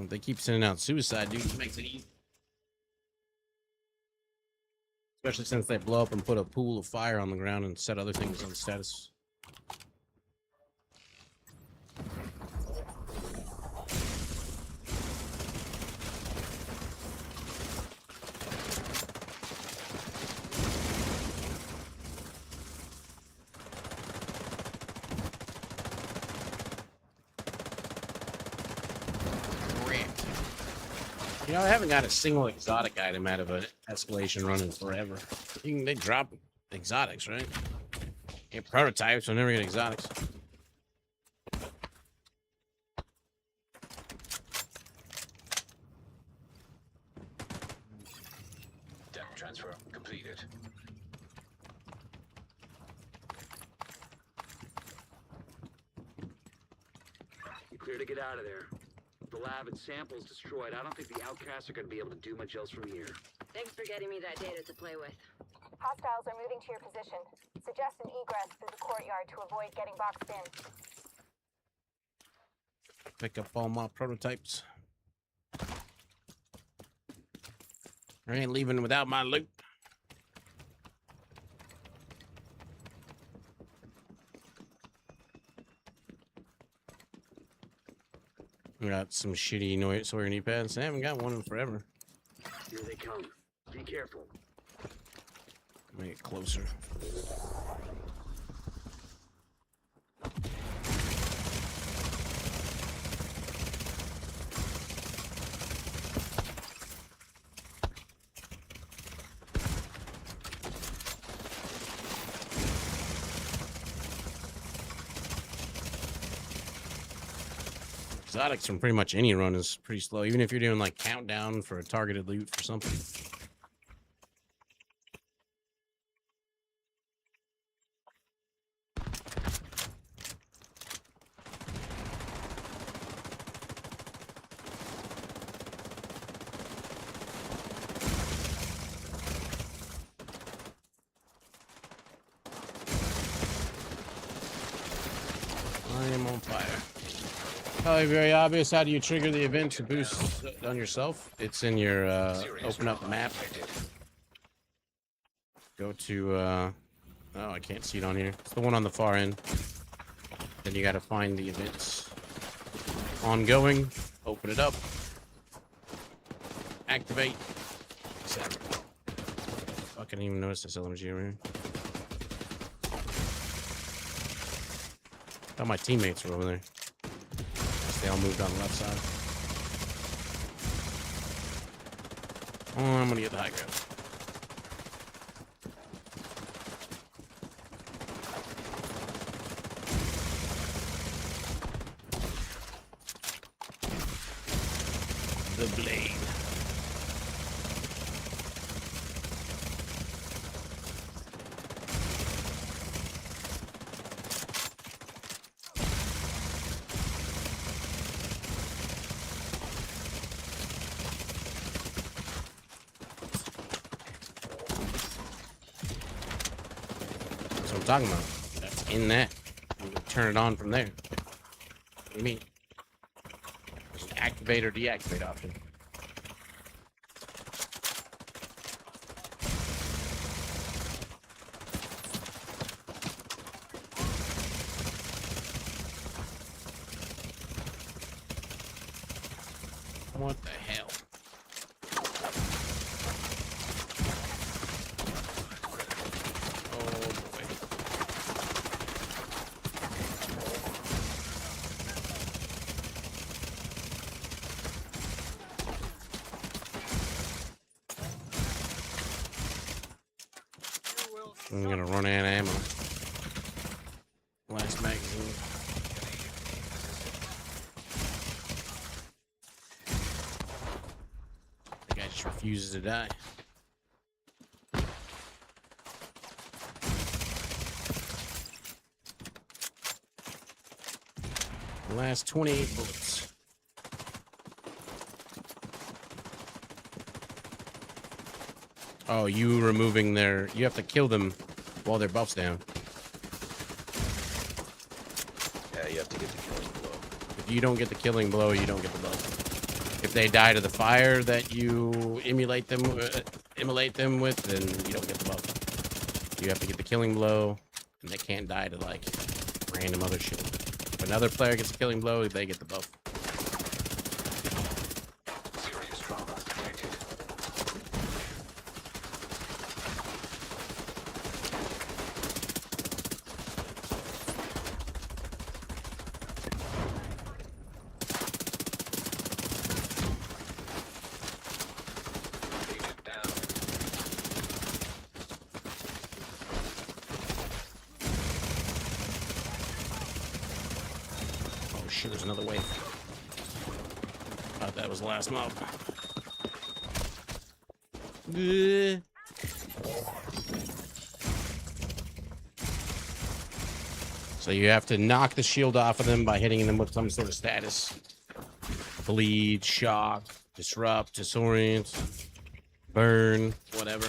Speaker 3: They keep sending out suicide dudes. It makes it easy. Especially since they blow up and put a pool of fire on the ground and set other things on status. You know, I haven't got a single exotic item out of an escalation run in forever. They drop exotics, right? Get prototypes, so never get exotics.
Speaker 2: Data transfer completed.
Speaker 5: You clear to get out of there. The lab and samples destroyed. I don't think the outcasts are going to be able to do much else from here.
Speaker 4: Thanks for getting me that data to play with.
Speaker 9: Hostiles are moving to your position. Suggest an egress through the courtyard to avoid getting boxed in.
Speaker 3: Pick up all my prototypes. I ain't leaving without my loot. We got some shitty Sawyer knee pads. I haven't got one in forever.
Speaker 5: Here they come. Be careful.
Speaker 3: Make it closer. Exotics from pretty much any run is pretty slow, even if you're doing like countdown for a targeted loot for something. I am on fire. Probably very obvious. How do you trigger the event to boost on yourself? It's in your open up map. Go to oh, I can't see it on here. It's the one on the far end. Then you got to find the events. Ongoing. Open it up. Activate. Set. Fucking even notice this LMG over here. Oh, my teammates were over there. They all moved on the left side. Oh, I'm gonna get the high ground. The blade. That's what I'm talking about. That's in that. You can turn it on from there. What do you mean? There's an activate or deactivate option. What the hell? Oh boy. I'm gonna run out of ammo. Last magazine. The guy just refuses to die. Last 28 bullets. Oh, you removing their... You have to kill them while their buff's down.
Speaker 11: Yeah, you have to get the killing blow.
Speaker 3: If you don't get the killing blow, you don't get the buff. If they die to the fire that you immolate them with, then you don't get the buff. You have to get the killing blow, and they can't die to, like, random other shit. If another player gets a killing blow, they get the buff.
Speaker 2: Serious trauma detected. Agent down.
Speaker 3: Oh shit, there's another wave. Thought that was the last mob. So you have to knock the shield off of them by hitting them with some sort of status. Bleed, shock, disrupt, disorient, burn, whatever.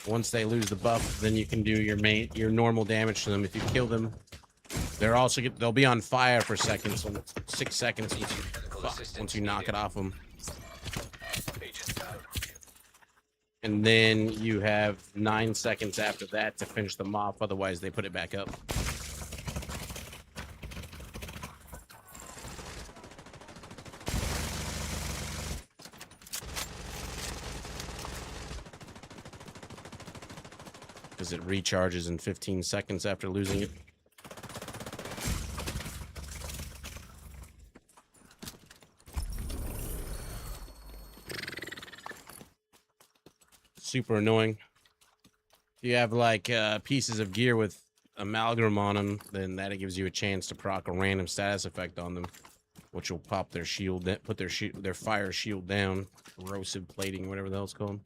Speaker 3: Once they lose the buff, then you can do your normal damage to them. If you kill them, they'll be on fire for seconds, 6 seconds once you knock it off them.
Speaker 2: Agent down.
Speaker 3: And then you have 9 seconds after that to finish them off, otherwise they put it back up. Because it recharges in 15 seconds after losing it. Super annoying. If you have like pieces of gear with Amalgam on them, then that gives you a chance to proc a random status effect on them, which will pop their shield, put their fire shield down, corrosive plating, whatever the hell it's called.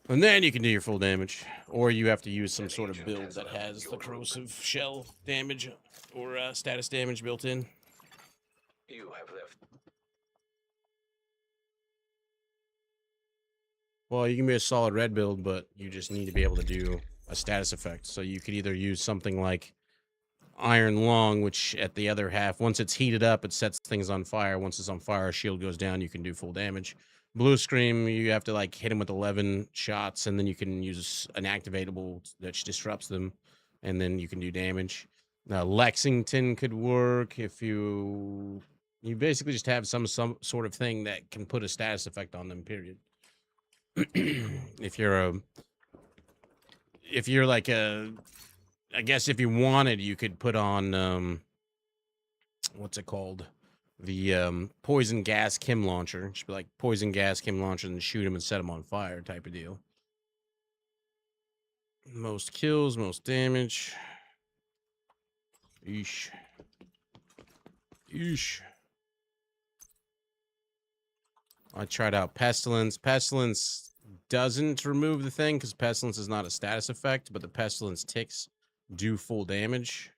Speaker 3: And then you can do your full damage, or you have to use some sort of build that has the corrosive shell damage or status damage built in.
Speaker 2: You have left.
Speaker 3: Well, you can be a solid red build, but you just need to be able to do a status effect. So you could either use something like Iron Lung, which at the other half, once it's heated up, it sets things on fire. Once it's on fire, shield goes down, you can do full damage. Bluescreen, you have to like hit him with 11 shots, and then you can use an activatable that disrupts them, and then you can do damage. Lexington could work if you basically just have some sort of thing that can put a status effect on them, period. If you're like I guess if you wanted, you could put on what's it called, the poison gas chem launcher. Just be like poison gas chem launcher and shoot him and set him on fire type of deal. Most kills, most damage. Eesh. I tried out Pestilence. Pestilence doesn't remove the thing because Pestilence is not a status effect, but the Pestilence ticks do full damage.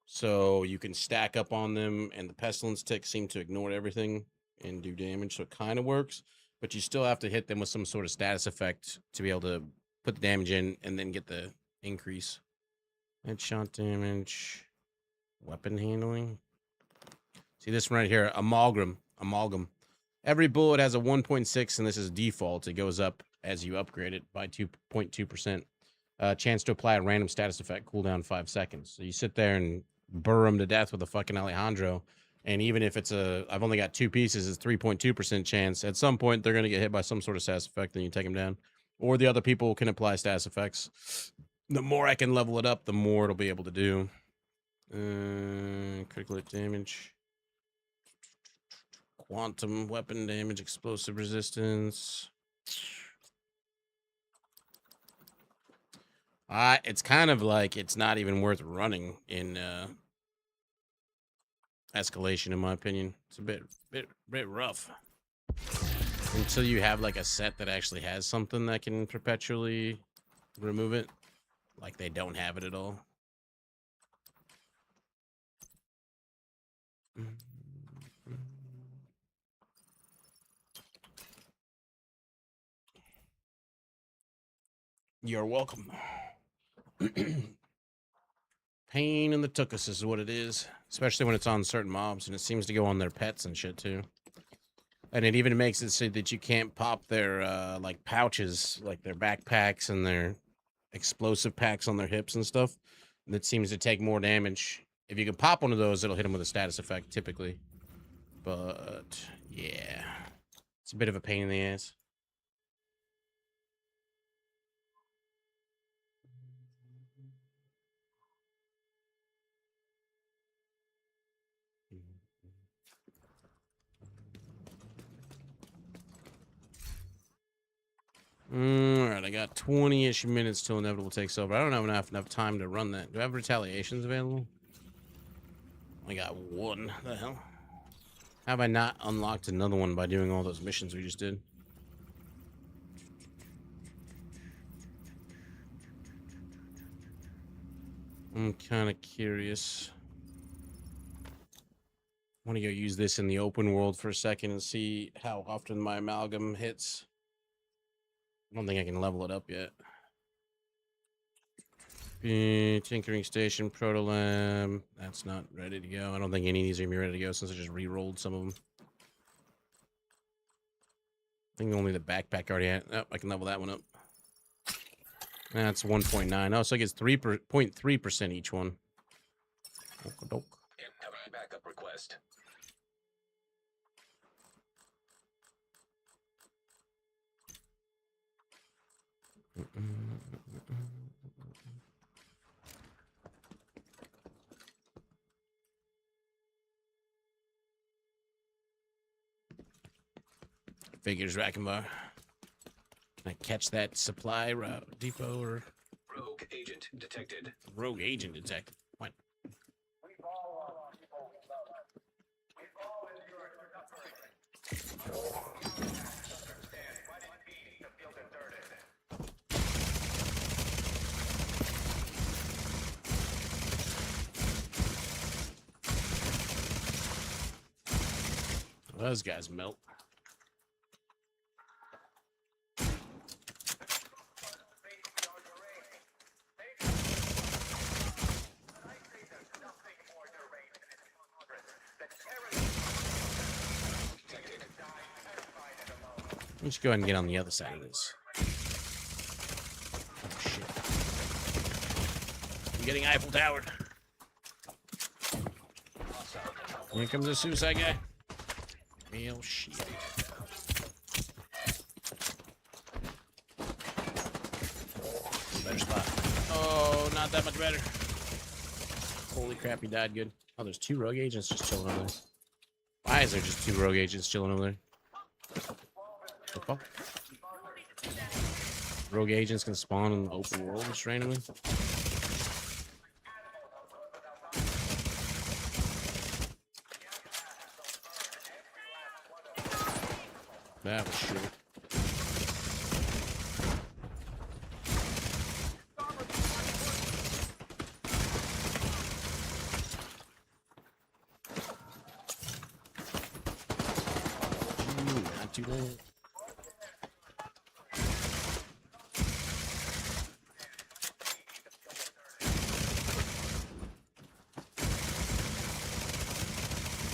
Speaker 3: So you can stack up on them, and the Pestilence ticks seem to ignore everything and do damage, so it kind of works. But you still have to hit them with some sort of status effect to be able to put the damage in and then get the increase. Headshot damage. Weapon handling. See this one right here, Amalgam. Every bullet has a 1.6, and this is default. It goes up as you upgrade it by 2.2%. Chance to apply a random status effect, cooldown 5 seconds. So you sit there and burr them to death with a fucking Alejandro, and even if it's I've only got 2 pieces, it's 3.2% chance. At some point, they're going to get hit by some sort of status effect, then you take them down. Or the other people can apply status effects. The more I can level it up, the more it'll be able to do. Critical hit damage. Quantum weapon damage, explosive resistance. It's kind of like it's not even worth running in Escalation, in my opinion. It's a bit rough until you have like a set that actually has something that can perpetually remove it. Like they don't have it at all. You're welcome. Pain in the tuchus is what it is, especially when it's on certain mobs, and it seems to go on their pets and shit too. And it even makes it so that you can't pop their like pouches, like their backpacks and their explosive packs on their hips and stuff. That seems to take more damage. If you can pop one of those, it'll hit them with a status effect typically. But yeah, it's a bit of a pain in the ass. All right, I got 20-ish minutes till Inevitable takes over. I don't have enough time to run that. Do I have retaliations available? I got one. The hell? Have I not unlocked another one by doing all those missions we just did? I'm kind of curious. I want to go use this in the open world for a second and see how often my amalgam hits. I don't think I can level it up yet. Tinkering station, protolab. That's not ready to go. I don't think any of these are gonna be ready to go since I just re-rolled some of them. I think only the backpack already had. Oh, I can level that one up. That's 1.9. Oh, so it gets 3.3% each one.
Speaker 2: Incoming backup request.
Speaker 3: Figures, Rackenbar. Can I catch that supply depot or
Speaker 2: Rogue agent detected.
Speaker 3: rogue agent detected? What? Those guys melt. Let's go ahead and get on the other side of this. Oh, shit. I'm getting Eiffel Towered. Here comes the suicide guy. Real shit. Better spot. Oh, not that much better. Holy crap, he died good. Oh, there's 2 rogue agents just chilling over there. Why is there just 2 rogue agents chilling over there? The fuck? Rogue agents can spawn in the open world just randomly? That was shit. Not too bad.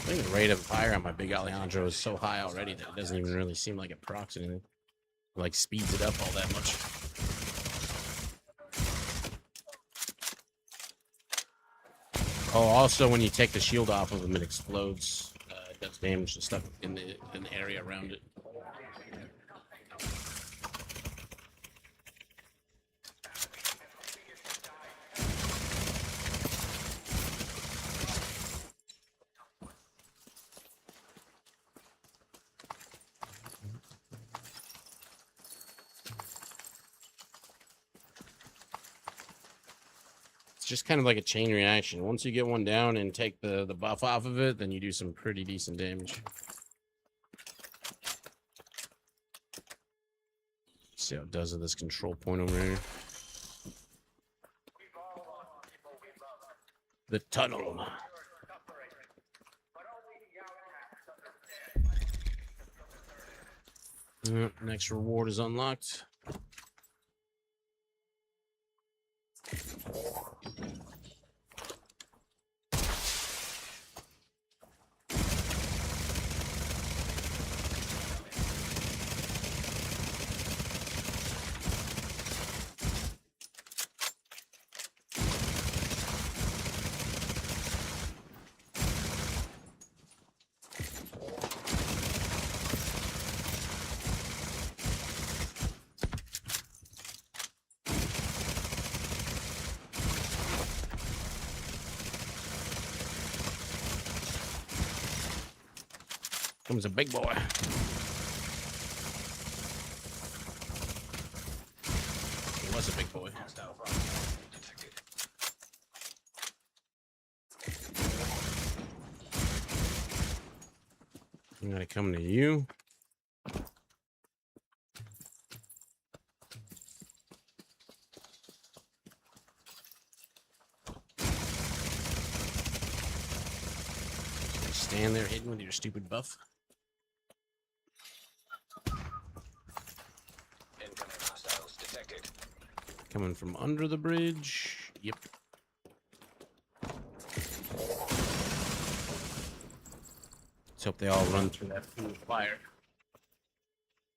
Speaker 3: I think the rate of fire on my big Alejandro is so high already that it doesn't even really seem like it procs anything. It, like, speeds it up all that much. Oh, also when you take the shield off of him, it explodes. It does damage to stuff in the area around it. It's just kind of like a chain reaction. Once you get one down and take the buff off of it, then you do some pretty decent damage. See how it does at this control point over here. The tunnel. Next reward is unlocked. Comes a big boy. He was a big boy. I'm gonna come to you. Stand there hidden with your stupid buff.
Speaker 2: Incoming hostiles detected.
Speaker 3: Coming from under the bridge. Yep. Let's hope they all run through that pool of fire.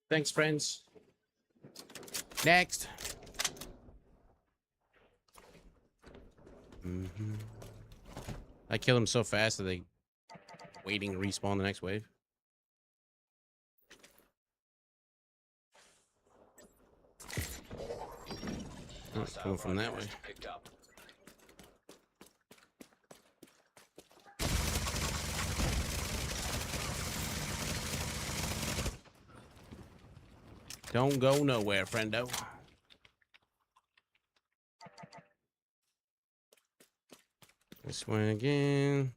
Speaker 3: Thanks, friends. Next. I kill them so fast that they waiting to respawn the next wave. Oh, coming from that way.
Speaker 2: Picked up.
Speaker 3: Don't go nowhere, friendo. This way again.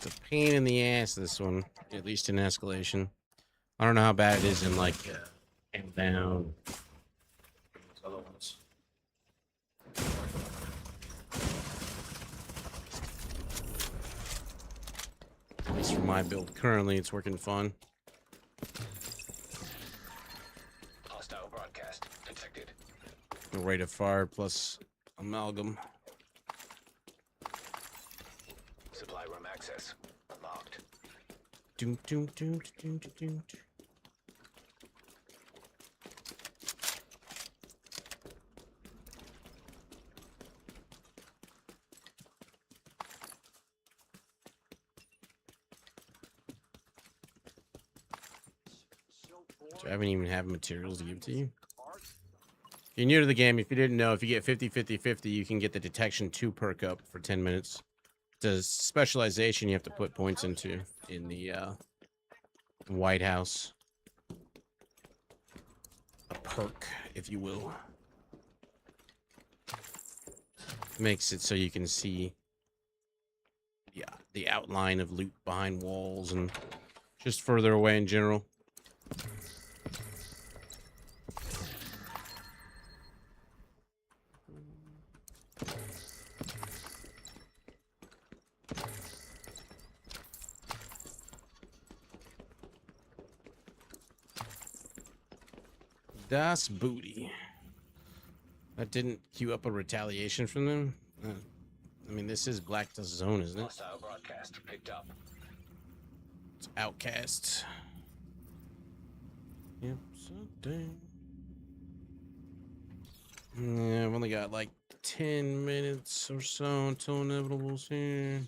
Speaker 3: It's a pain in the ass, this one, at least in Escalation. I don't know how bad it is in, like, Hands Down. Those other ones. At least for my build currently, it's working fun.
Speaker 2: Hostile broadcast detected.
Speaker 3: The rate of fire plus Amalgam.
Speaker 2: Supply room access unlocked.
Speaker 3: Doom, doom, doom, doom, doom, doom. I haven't even have materials to give to you. If you're new to the game, if you didn't know, if you get 50-50-50, you can get the detection 2 perk up for 10 minutes. It's a specialization you have to put points into in the White House. A perk, if you will. Makes it so you can see, yeah, the outline of loot behind walls and just further away in general. Das Booty. That didn't queue up a retaliation from them? I mean, this is Black Dust Zone, isn't it?
Speaker 2: Hostile broadcast picked up.
Speaker 3: It's Outcasts. Yep, so dang. Yeah, I've only got like 10 minutes or so until Inevitable's here.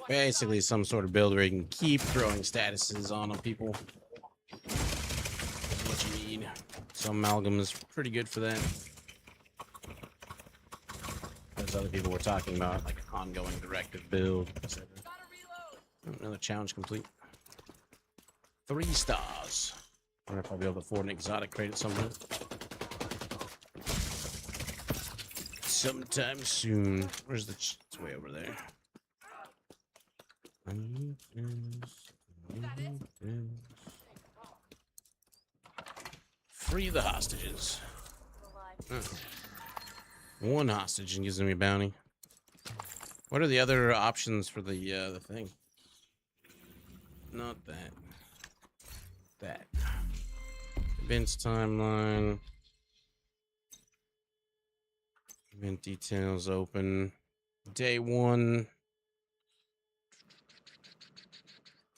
Speaker 3: Basically, some sort of build where you can keep throwing statuses on people. That's what you need. So Amalgam is pretty good for that. As other people were talking about, like an ongoing directive build, etc. Another challenge complete. 3 stars. I wonder if I'll be able to afford an exotic crate at some point. Sometime soon. Where's the... It's way over there. Free the hostages. One hostage and gives me a bounty. What are the other options for the thing? Not that. That. Events timeline. Event details open. Day 1.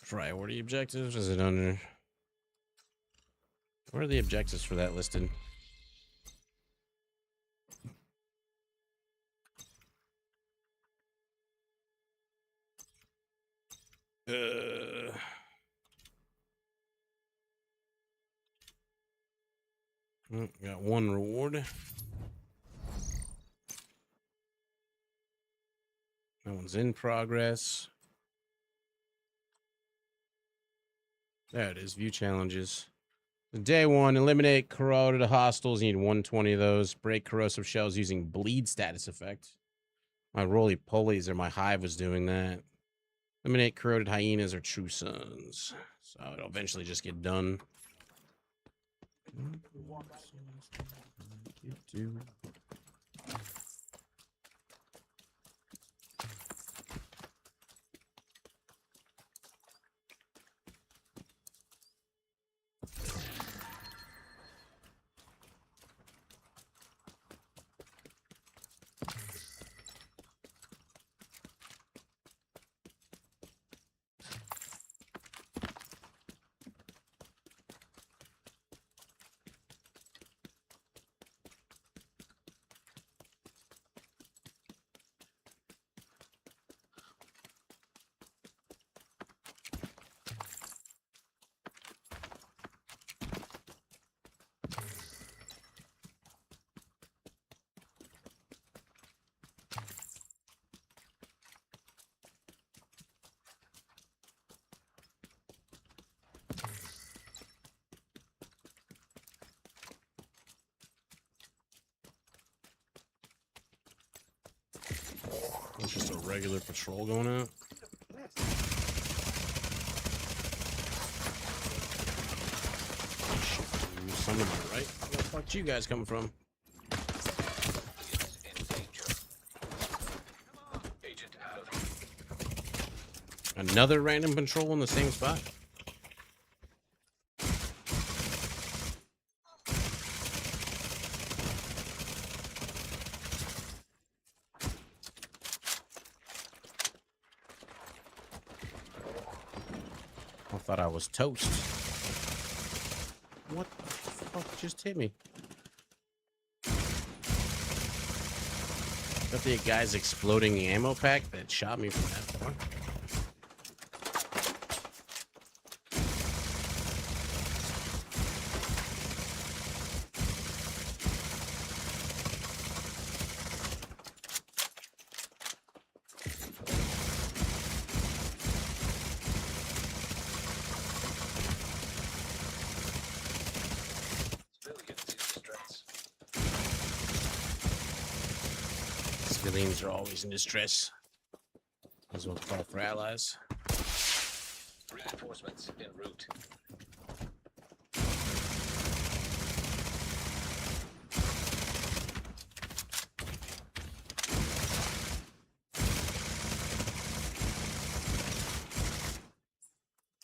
Speaker 3: Priority objectives? Is it under? Where are the objectives for that listed? Got 1 reward. That one's in progress. There it is. View challenges. Day 1, eliminate corroded hostiles. You need 120 of those. Break corrosive shells using bleed status effect. My roly-polies or my hive was doing that. Eliminate corroded hyenas or true sons. So it'll eventually just get done. It's just a regular patrol going out. Some of them, right? Where the fuck you guys coming from? Another random patrol in the same spot? I thought I was toast. What the fuck just hit me? Got the guy's exploding ammo pack that shot me from that far. Civilians are always in distress. As well call for allies.
Speaker 2: Reinforcements en route.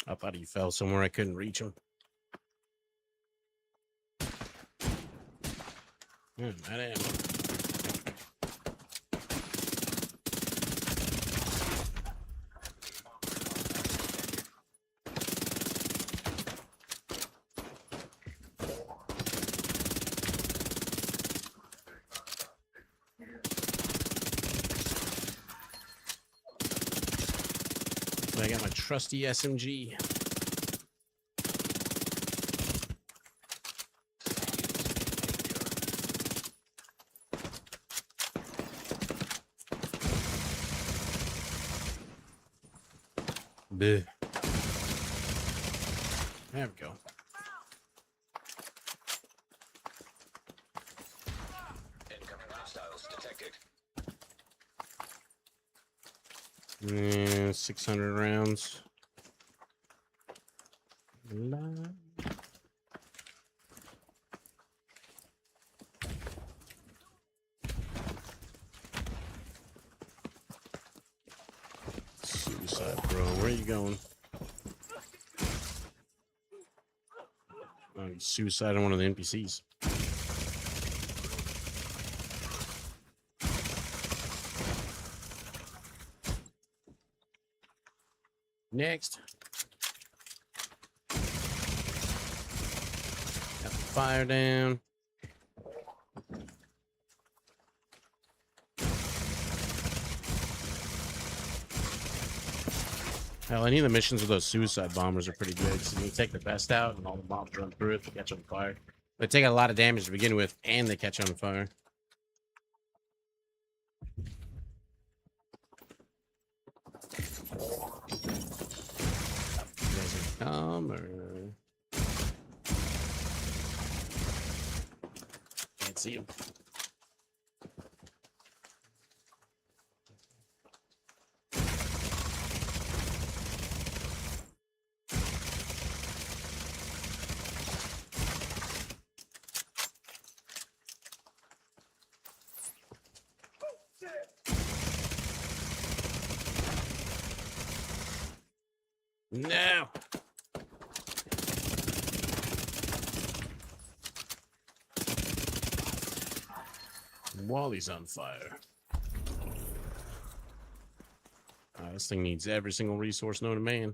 Speaker 3: I thought he fell somewhere I couldn't reach him. That ammo. I got my trusty SMG. Bleh. There we go.
Speaker 2: Incoming hostiles detected.
Speaker 3: Yeah, 600 rounds. Suicide, bro. Where are you going? Oh, suicide on one of the NPCs. Next. Got the fire down. Hell, any of the missions with those suicide bombers are pretty good. So you take the vest out and all the bombs run through it to catch on fire. They take a lot of damage to begin with, and they catch on fire. You guys gonna come or can't see them. No. Wally's on fire. This thing needs every single resource known to man.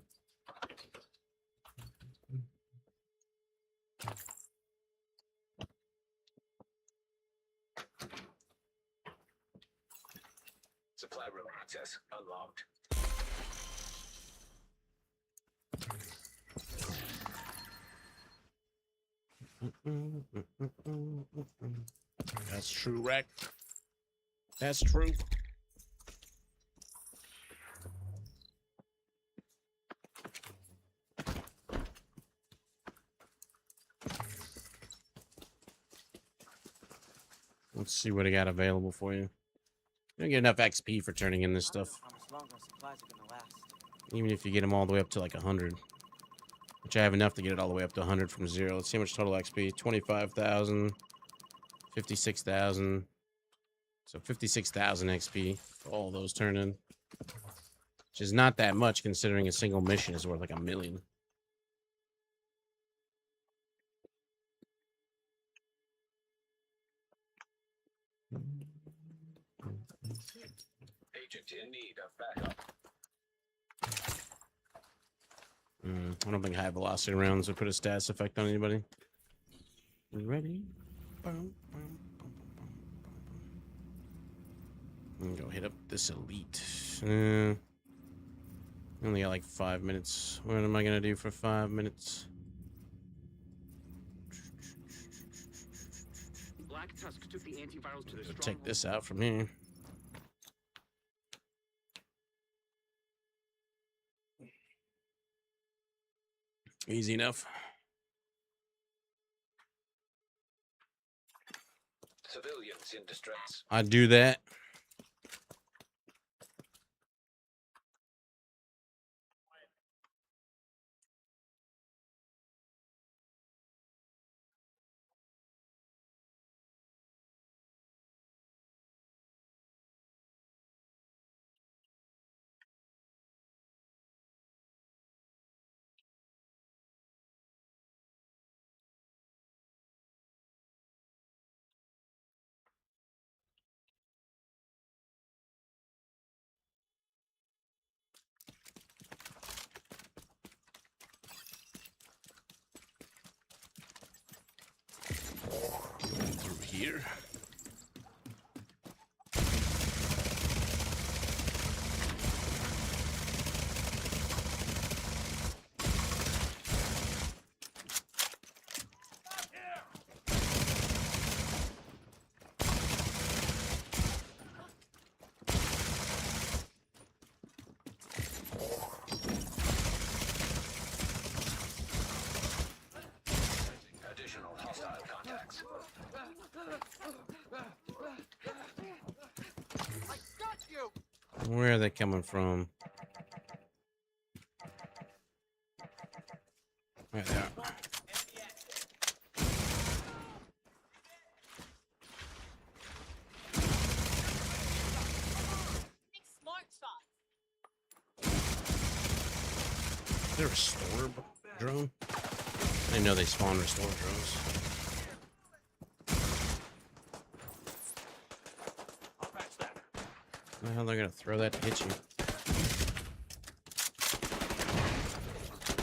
Speaker 2: Supply room access unlocked.
Speaker 3: That's true, Rack. That's true. Let's see what I got available for you. You don't get enough XP for turning in this stuff. Even if you get them all the way up to like 100. Which I have enough to get it all the way up to 100 from 0. Let's see how much total XP. 25,000. 56,000. So 56,000 XP. All those turned in. Which is not that much considering a single mission is worth like 1 million.
Speaker 2: Agent in need of backup.
Speaker 3: I don't think high velocity rounds would put a status effect on anybody. Ready? I'm gonna go hit up this elite. I only got like 5 minutes. What am I gonna do for 5 minutes?
Speaker 5: Black Tusk took the antivirals to the
Speaker 3: Go take this out from here. Easy enough.
Speaker 2: Civilians in distress.
Speaker 3: I'd do that. here.
Speaker 2: Additional hostile contacts.
Speaker 3: Where are they coming from? Right there.
Speaker 10: Smart shot.
Speaker 3: Is there a restore drone? I didn't know they spawn restore drones. How the hell they're gonna throw that to hit you?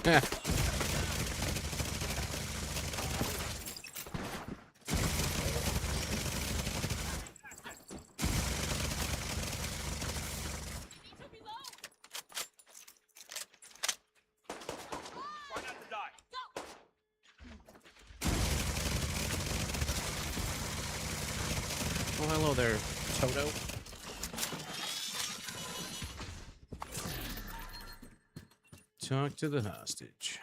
Speaker 3: Yeah.
Speaker 8: Try not to die.
Speaker 3: Oh, hello there, Toto. Talk to the hostage.